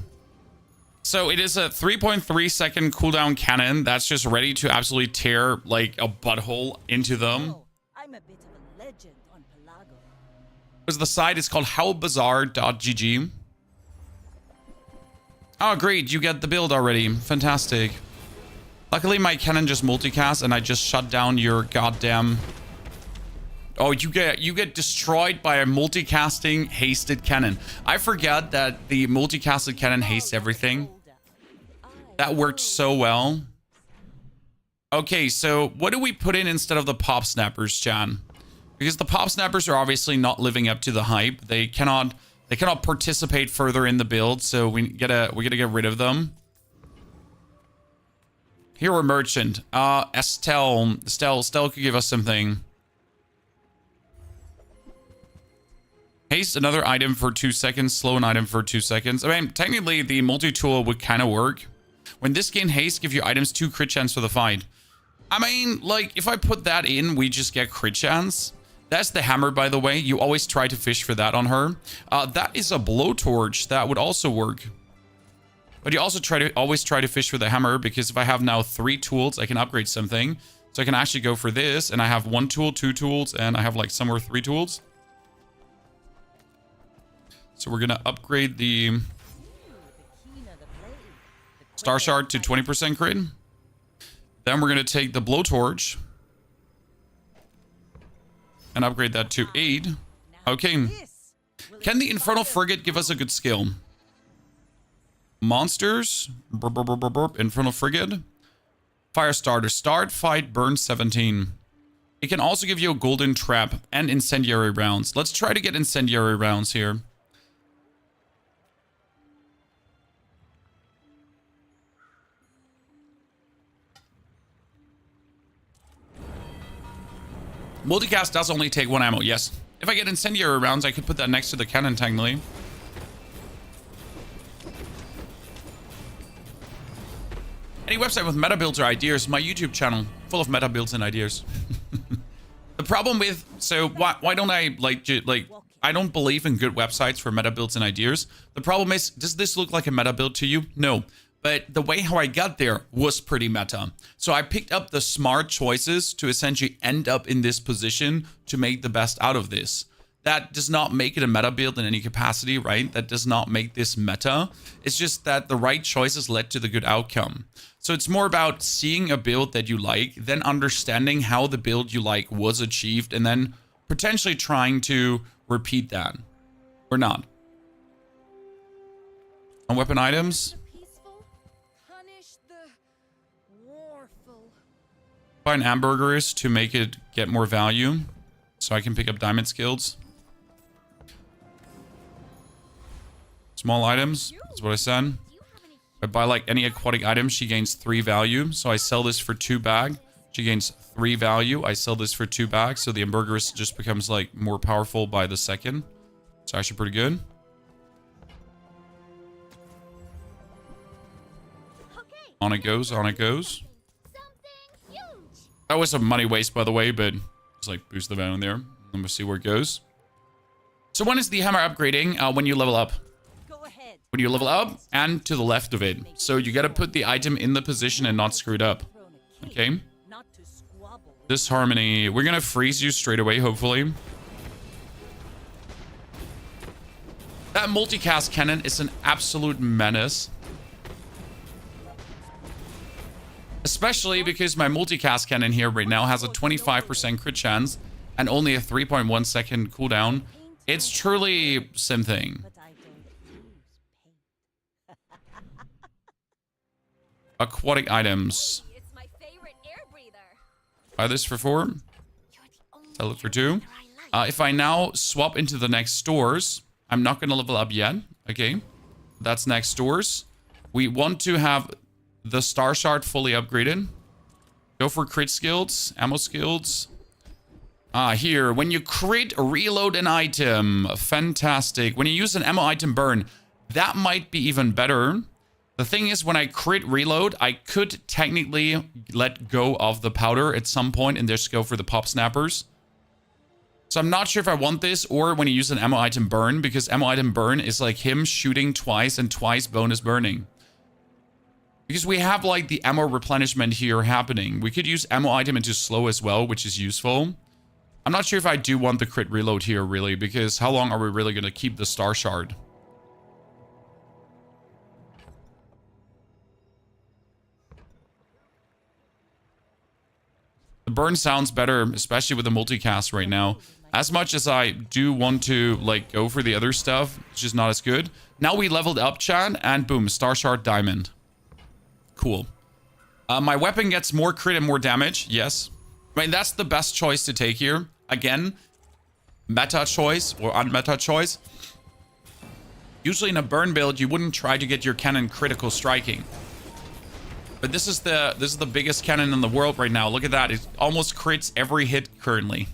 So it is a 3.3 second cooldown cannon that's just ready to absolutely tear like a butthole into them. Oh, I'm a bit of a legend on Pelago. Because the site is called howbazaar.gg. Oh, great. You get the build already. Fantastic. Luckily, my cannon just multicast and I just shut down your goddamn... Oh, you get destroyed by a multicasting hasted cannon. I forgot that the multicasted cannon hastes everything. That worked so well. Okay, so what do we put in instead of the pop snappers, Jan? Because the pop snappers are obviously not living up to the hype. They cannot participate further in the build, so we gotta get rid of them. Hero merchant. Estelle could give us something. Haste another item for 2 seconds. Slow an item for 2 seconds. I mean, technically the multi-tool would kind of work. When this gain haste, give your items 2 crit chance for the fight. I mean, like, if I put that in, we just get crit chance. That's the hammer, by the way. You always try to fish for that on her. That is a blowtorch. That would also work. But you also always try to fish for the hammer, because if I have now 3 tools, I can upgrade something. So I can actually go for this, and I have 1 tool, 2 tools, and I have like somewhere 3 tools. So we're gonna upgrade the Star Shard to 20% crit. Then we're gonna take the blowtorch and upgrade that to 8. Okay. Can the Infernal Frigate give us a good skill? Monsters. Burp, burp, burp, burp, burp. Infernal Frigate. Firestarter. Start, fight, burn 17. It can also give you a golden trap and incendiary rounds. Let's try to get incendiary rounds here. Multicast does only take 1 ammo, yes. If I get incendiary rounds, I could put that next to the cannon technically. Any website with meta builds or ideas? My YouTube channel, full of meta builds and ideas. The problem with, so why don't I like, I don't believe in good websites for meta builds and ideas. The problem is, does this look like a meta build to you? No. But the way how I got there was pretty meta. So I picked up the smart choices to essentially end up in this position to make the best out of this. That does not make it a meta build in any capacity, right? That does not make this meta. It's just that the right choices led to the good outcome. So it's more about seeing a build that you like, then understanding how the build you like was achieved, and then potentially trying to repeat that. Or not. On weapon items. Find hamburgers to make it get more value, so I can pick up diamond skills. Small items, that's what I said. If I buy like any aquatic item, she gains 3 value. So I sell this for 2 bag. She gains 3 value. I sell this for 2 bags. So the hamburgers just becomes like more powerful by the second. It's actually pretty good. On it goes, on it goes. That was a money waste, by the way, but just like boost the value in there. Let me see where it goes. So when is the hammer upgrading? When you level up. Go ahead. when you level up and to the left of it. So you gotta put the item in the position and not screw it up. Okay? Not to squabble with This harmony, we're gonna freeze you straight away, hopefully. That multicast cannon is an absolute menace. Especially because my multicast cannon here right now has a 25% crit chance and only a 3.1 second cooldown. It's truly something. but I don't use paint. Aquatic items. It's my favorite air breather. Buy this for 4. You're the only Sell it for air 2. breather I like. If I now swap into the next stores, I'm not going to level up yet. Okay. That's next stores. We want to have the star shard fully upgraded. Go for crit skills, ammo skills. Here, when you crit reload an item, fantastic. When you use an ammo item burn, that might be even better. The thing is, when I crit reload, I could technically let go of the powder at some point and just go for the pop snappers. So I'm not sure if I want this or when you use an ammo item burn, because ammo item burn is like him shooting twice and twice bonus burning. Because we have like the ammo replenishment here happening. We could use ammo item into slow as well, which is useful. I'm not sure if I do want the crit reload here really, because how long are we really going to keep the star shard? The burn sounds better, especially with the multicast right now. As much as I do want to like go for the other stuff, it's just not as good. Now we leveled up, Chan, and boom, star shard diamond. Cool. My weapon gets more crit and more damage. Yes. I mean, that's the best choice to take here. Again, meta choice or unmeta choice. Usually in a burn build, you wouldn't try to get your cannon critical striking. But this is the biggest cannon in the world right now. Look at that. It almost crits every hit currently.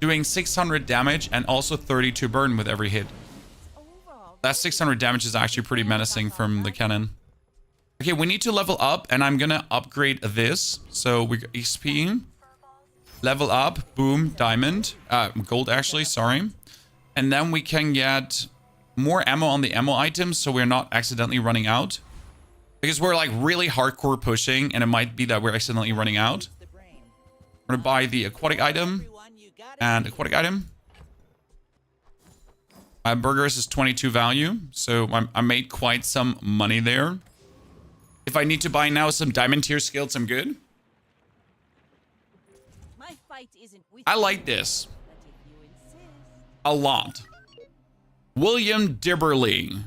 Doing 600 damage and also 32 burn with every hit. That 600 damage is actually pretty menacing from the cannon. Okay, we need to level up, and I'm gonna upgrade this. So we XP, level up, boom, diamond, gold actually, sorry. And then we can get more ammo on the ammo items, so we're not accidentally running out. Because we're like really hardcore pushing, and it might be that we're accidentally running out. We're gonna buy the aquatic item and aquatic item. My burgers is 22 value, so I made quite some money there. If I need to buy now some diamond tier skills, I'm good. My fight isn't with I you, like this but if you insist. a lot. William Dibberly.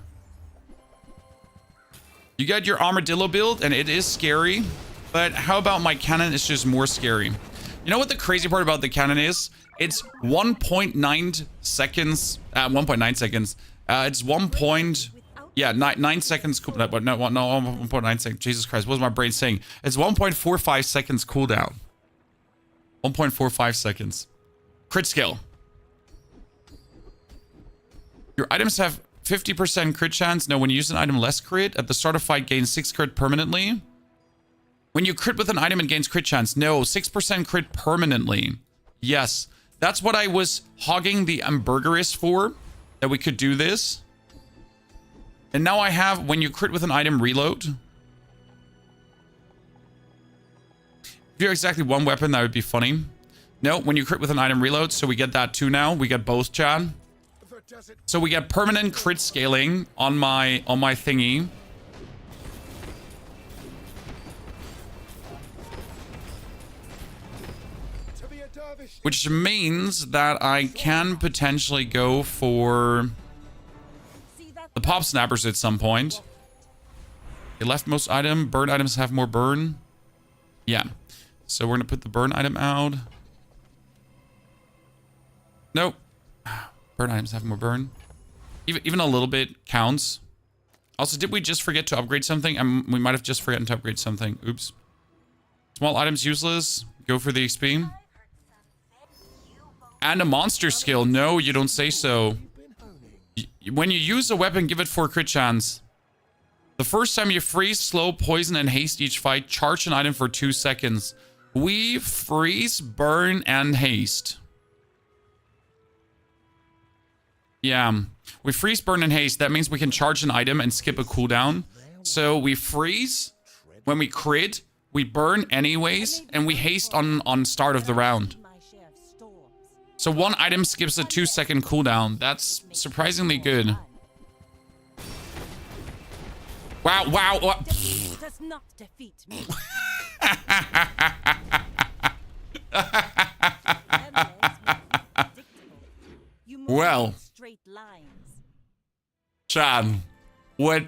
You got your armadillo build, and it is scary. But how about my cannon is just more scary? You know what the crazy part about the cannon is? It's 1.9 seconds. 1.9 seconds. It's 9 seconds. No, 1.9 seconds. Jesus Christ, what was my brain saying? It's 1.45 seconds cooldown. 1.45 seconds. Crit skill. Your items have 50% crit chance. No, when you use an item less crit, at the start of fight gains 6 crit permanently. When you crit with an item, it gains crit chance. No, 6% crit permanently. Yes, that's what I was hogging the Ambergerist for, that we could do this. And now I have, when you crit with an item, reload. If you're exactly one weapon, that would be funny. No, when you crit with an item, reload. So we get that too now. We get both, Chad. So we get permanent crit scaling on my thingy. Which means that I can potentially go for the pop snappers at some point. The leftmost item. Burn items have more burn. Yeah. So we're going to put the burn item out. Nope. Burn items have more burn. Even a little bit counts. Also, did we just forget to upgrade something? We might have just forgotten to upgrade something. Oops. Small items useless. Go for the XP. And a monster skill. No, you don't say so. When you use a weapon, give it 4 crit chance. The first time you freeze, slow, poison, and haste each fight, charge an item for 2 seconds. We freeze, burn, and haste. Yeah. We freeze, burn, and haste. That means we can charge an item and skip a cooldown. So we freeze when we crit, we burn anyways, and we haste on start of the round. My share of storms. So one item skips a 2-second cooldown. That's surprisingly good. Wow, wow, wow. Defeat does not defeat me. You move Well. in straight lines. Chan, what?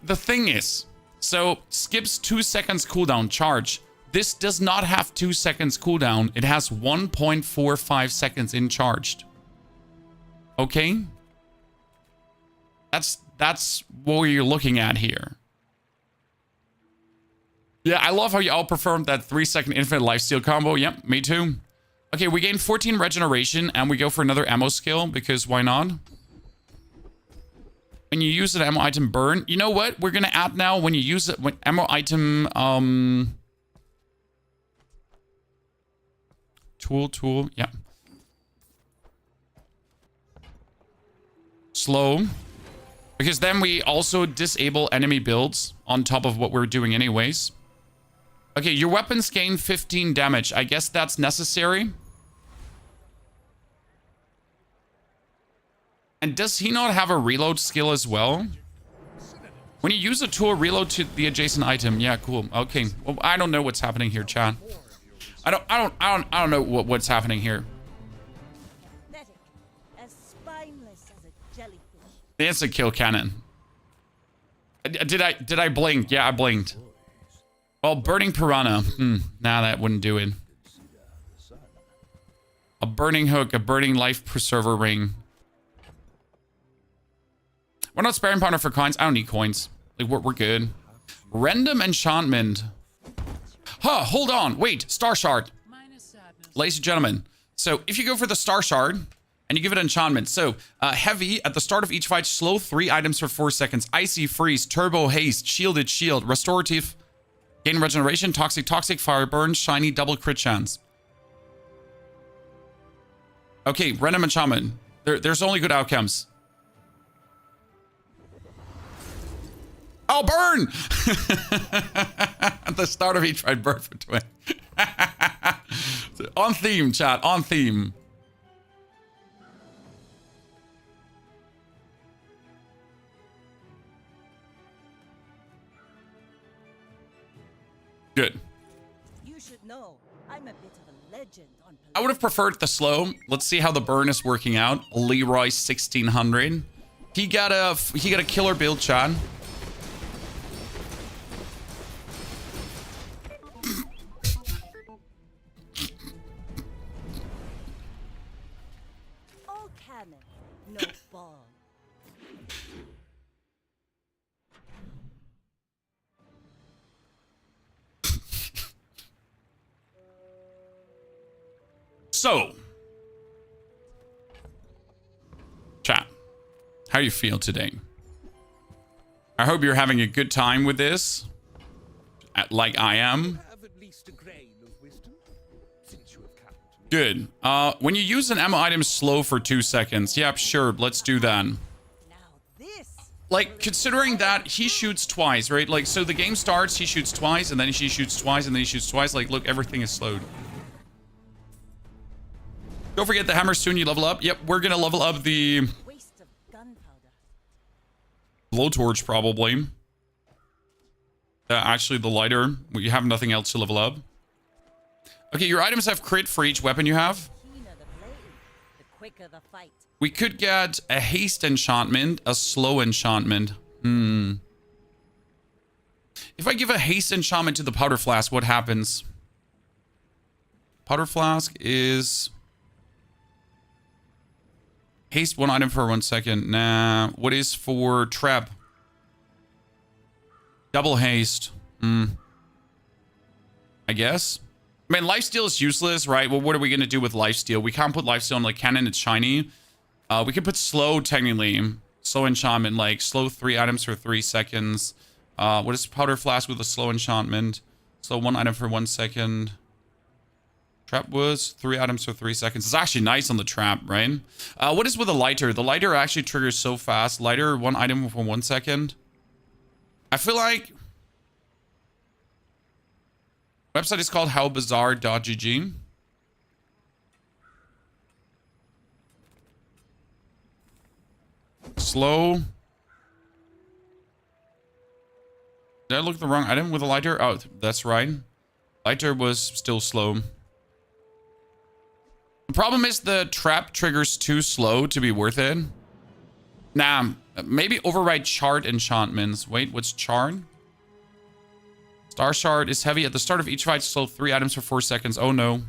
The thing is, so skips 2 seconds cooldown charge. This does not have 2 seconds cooldown. It has 1.45 seconds in charged. Okay? That's what you're looking at here. Yeah, I love how you outperformed that 3-second infinite lifesteal combo. Yep, me too. Okay, we gain 14 regeneration and we go for another ammo skill because why not? When you use an ammo item burn, you know what? We're gonna add now when you use it when ammo item tool, yeah. Slow. Because then we also disable enemy builds on top of what we're doing anyways. Okay, your weapons gain 15 damage. I guess that's necessary. And does he not have a reload skill as well? When you use a tool, reload to the adjacent item. Yeah, cool. Okay. Well, I don't know what's happening here, Chad. I don't know what's happening here. Pathetic, as spineless as a jellyfish. The instant kill cannon. Did I blink? Yeah, I blinked. Well, burning piranha. Nah, that wouldn't do it. A burning hook, a burning life preserver ring. We're not sparing partner for coins. I don't need coins. Like, we're good. Random enchantment. Huh, hold on. Wait, star shard. Ladies and gentlemen. So, if you go for the star shard, and you give it enchantment. So, heavy, at the start of each fight, slow 3 items for 4 seconds. Icy, freeze, turbo, haste, shielded, shield, restorative, gain regeneration, toxic, fire burn, shiny, double crit chance. Okay, random enchantment. There's only good outcomes. Oh, burn! At the start of each fight, burn for 20. On theme, chat, on theme. Good. You should know, I'm a bit of a legend on I would have preferred the slow. Let's see how the burn is working out. Leroy 1600. He got a killer build, chat. all cannon, no ball. So, chat, how you feel today? I hope you're having a good time with this, like I am. Have at least a grain of wisdom, since you have come to me. Good. When you use an ammo item slow for 2 seconds, yep, sure, let's do that. Now this. Like, considering that he shoots twice, right? Like, so the game starts, he shoots twice, and then he shoots twice, and then he shoots twice. Like, look, everything is slowed. Don't forget the hammer soon you level up. Yep, we're gonna level up the Waste of gunpowder. blowtorch probably. Actually, the lighter. You have nothing else to level up. Okay, your items have crit for each weapon you have. Keener the blade, the quicker the fight. We could get a haste enchantment, a slow enchantment. If I give a haste enchantment to the powder flask, what happens? Powder flask is... haste 1 item for 1 second. Nah. What is for trap? Double haste. I guess. I mean, lifesteal is useless, right? Well, what are we going to do with lifesteal? We can't put lifesteal on, like, cannon. It's shiny. We could put slow, technically. Slow enchantment, like, slow 3 items for 3 seconds. What is powder flask with a slow enchantment? Slow 1 item for 1 second. Trap was 3 items for 3 seconds. It's actually nice on the trap, right? What is with the lighter? The lighter actually triggers so fast. Lighter, 1 item for 1 second. I feel like... Website is called howbazaar.gg. Slow. Did I look at the wrong item with a lighter? Oh, that's right. Lighter was still slow. The problem is the trap triggers too slow to be worth it. Nah, maybe override chart enchantments. Wait, what's chart? Star shard is heavy at the start of each fight. Slow 3 items for 4 seconds. Oh no.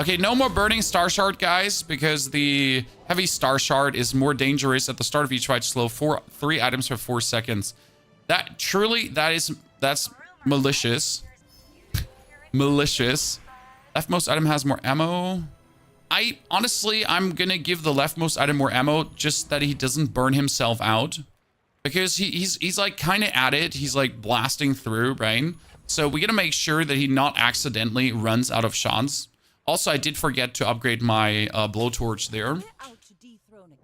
Okay, no more burning star shard, guys, because the heavy star shard is more dangerous at the start of each fight. Slow 3 items for 4 seconds. That truly, that's malicious. Malicious. Leftmost item has more ammo. Honestly, I'm gonna give the leftmost item more ammo just that he doesn't burn himself out. Because he's like kind of at it. He's like blasting through, right? So we gotta make sure that he not accidentally runs out of shots. Also, I did forget to upgrade my blowtorch there.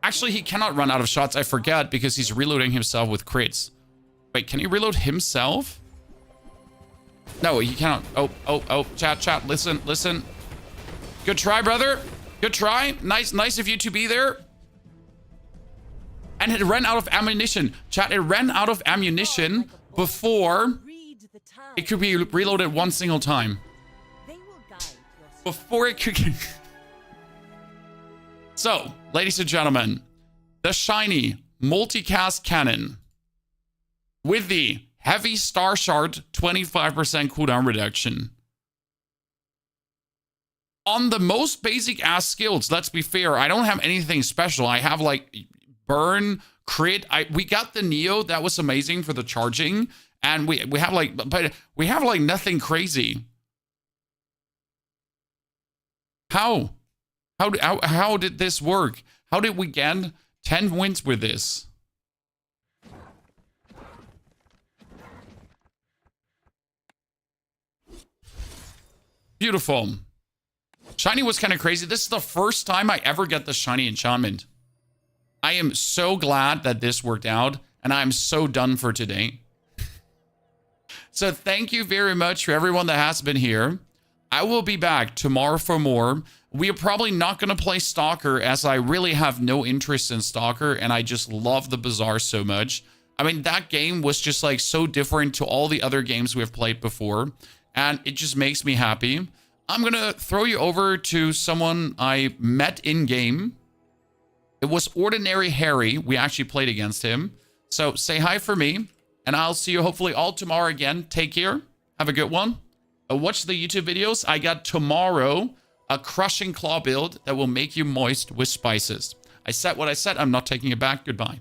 Actually, he cannot run out of shots. I forget because he's reloading himself with crits. Wait, can he reload himself? No, he cannot. Oh, chat, listen. Good try, brother. Good try. Nice of you to be there. And it ran out of ammunition. Chat, it ran out of ammunition before it could be reloaded one single time. Before it could... So, ladies and gentlemen, the shiny multicast cannon with the heavy star shard 25% cooldown reduction. On the most basic ass skills, let's be fair, I don't have anything special. I have like burn, crit. We got the Neo, that was amazing for the charging, and we have like, but we have like nothing crazy. How did this work? How did we get 10 wins with this? Beautiful. Shiny was kind of crazy. This is the first time I ever get the shiny enchantment. I am so glad that this worked out, and I'm so done for today. So thank you very much for everyone that has been here. I will be back tomorrow for more. We are probably not going to play Stalker, as I really have no interest in Stalker, and I just love the Bazaar so much. I mean, that game was just like so different to all the other games we have played before, and it just makes me happy. I'm going to throw you over to someone I met in-game. It was Ordinary Harry. We actually played against him. So say hi for me, and I'll see you hopefully all tomorrow again. Take care. Have a good one. Watch the YouTube videos. I got tomorrow a crushing claw build that will make you moist with spices. I said what I said. I'm not taking it back. Goodbye.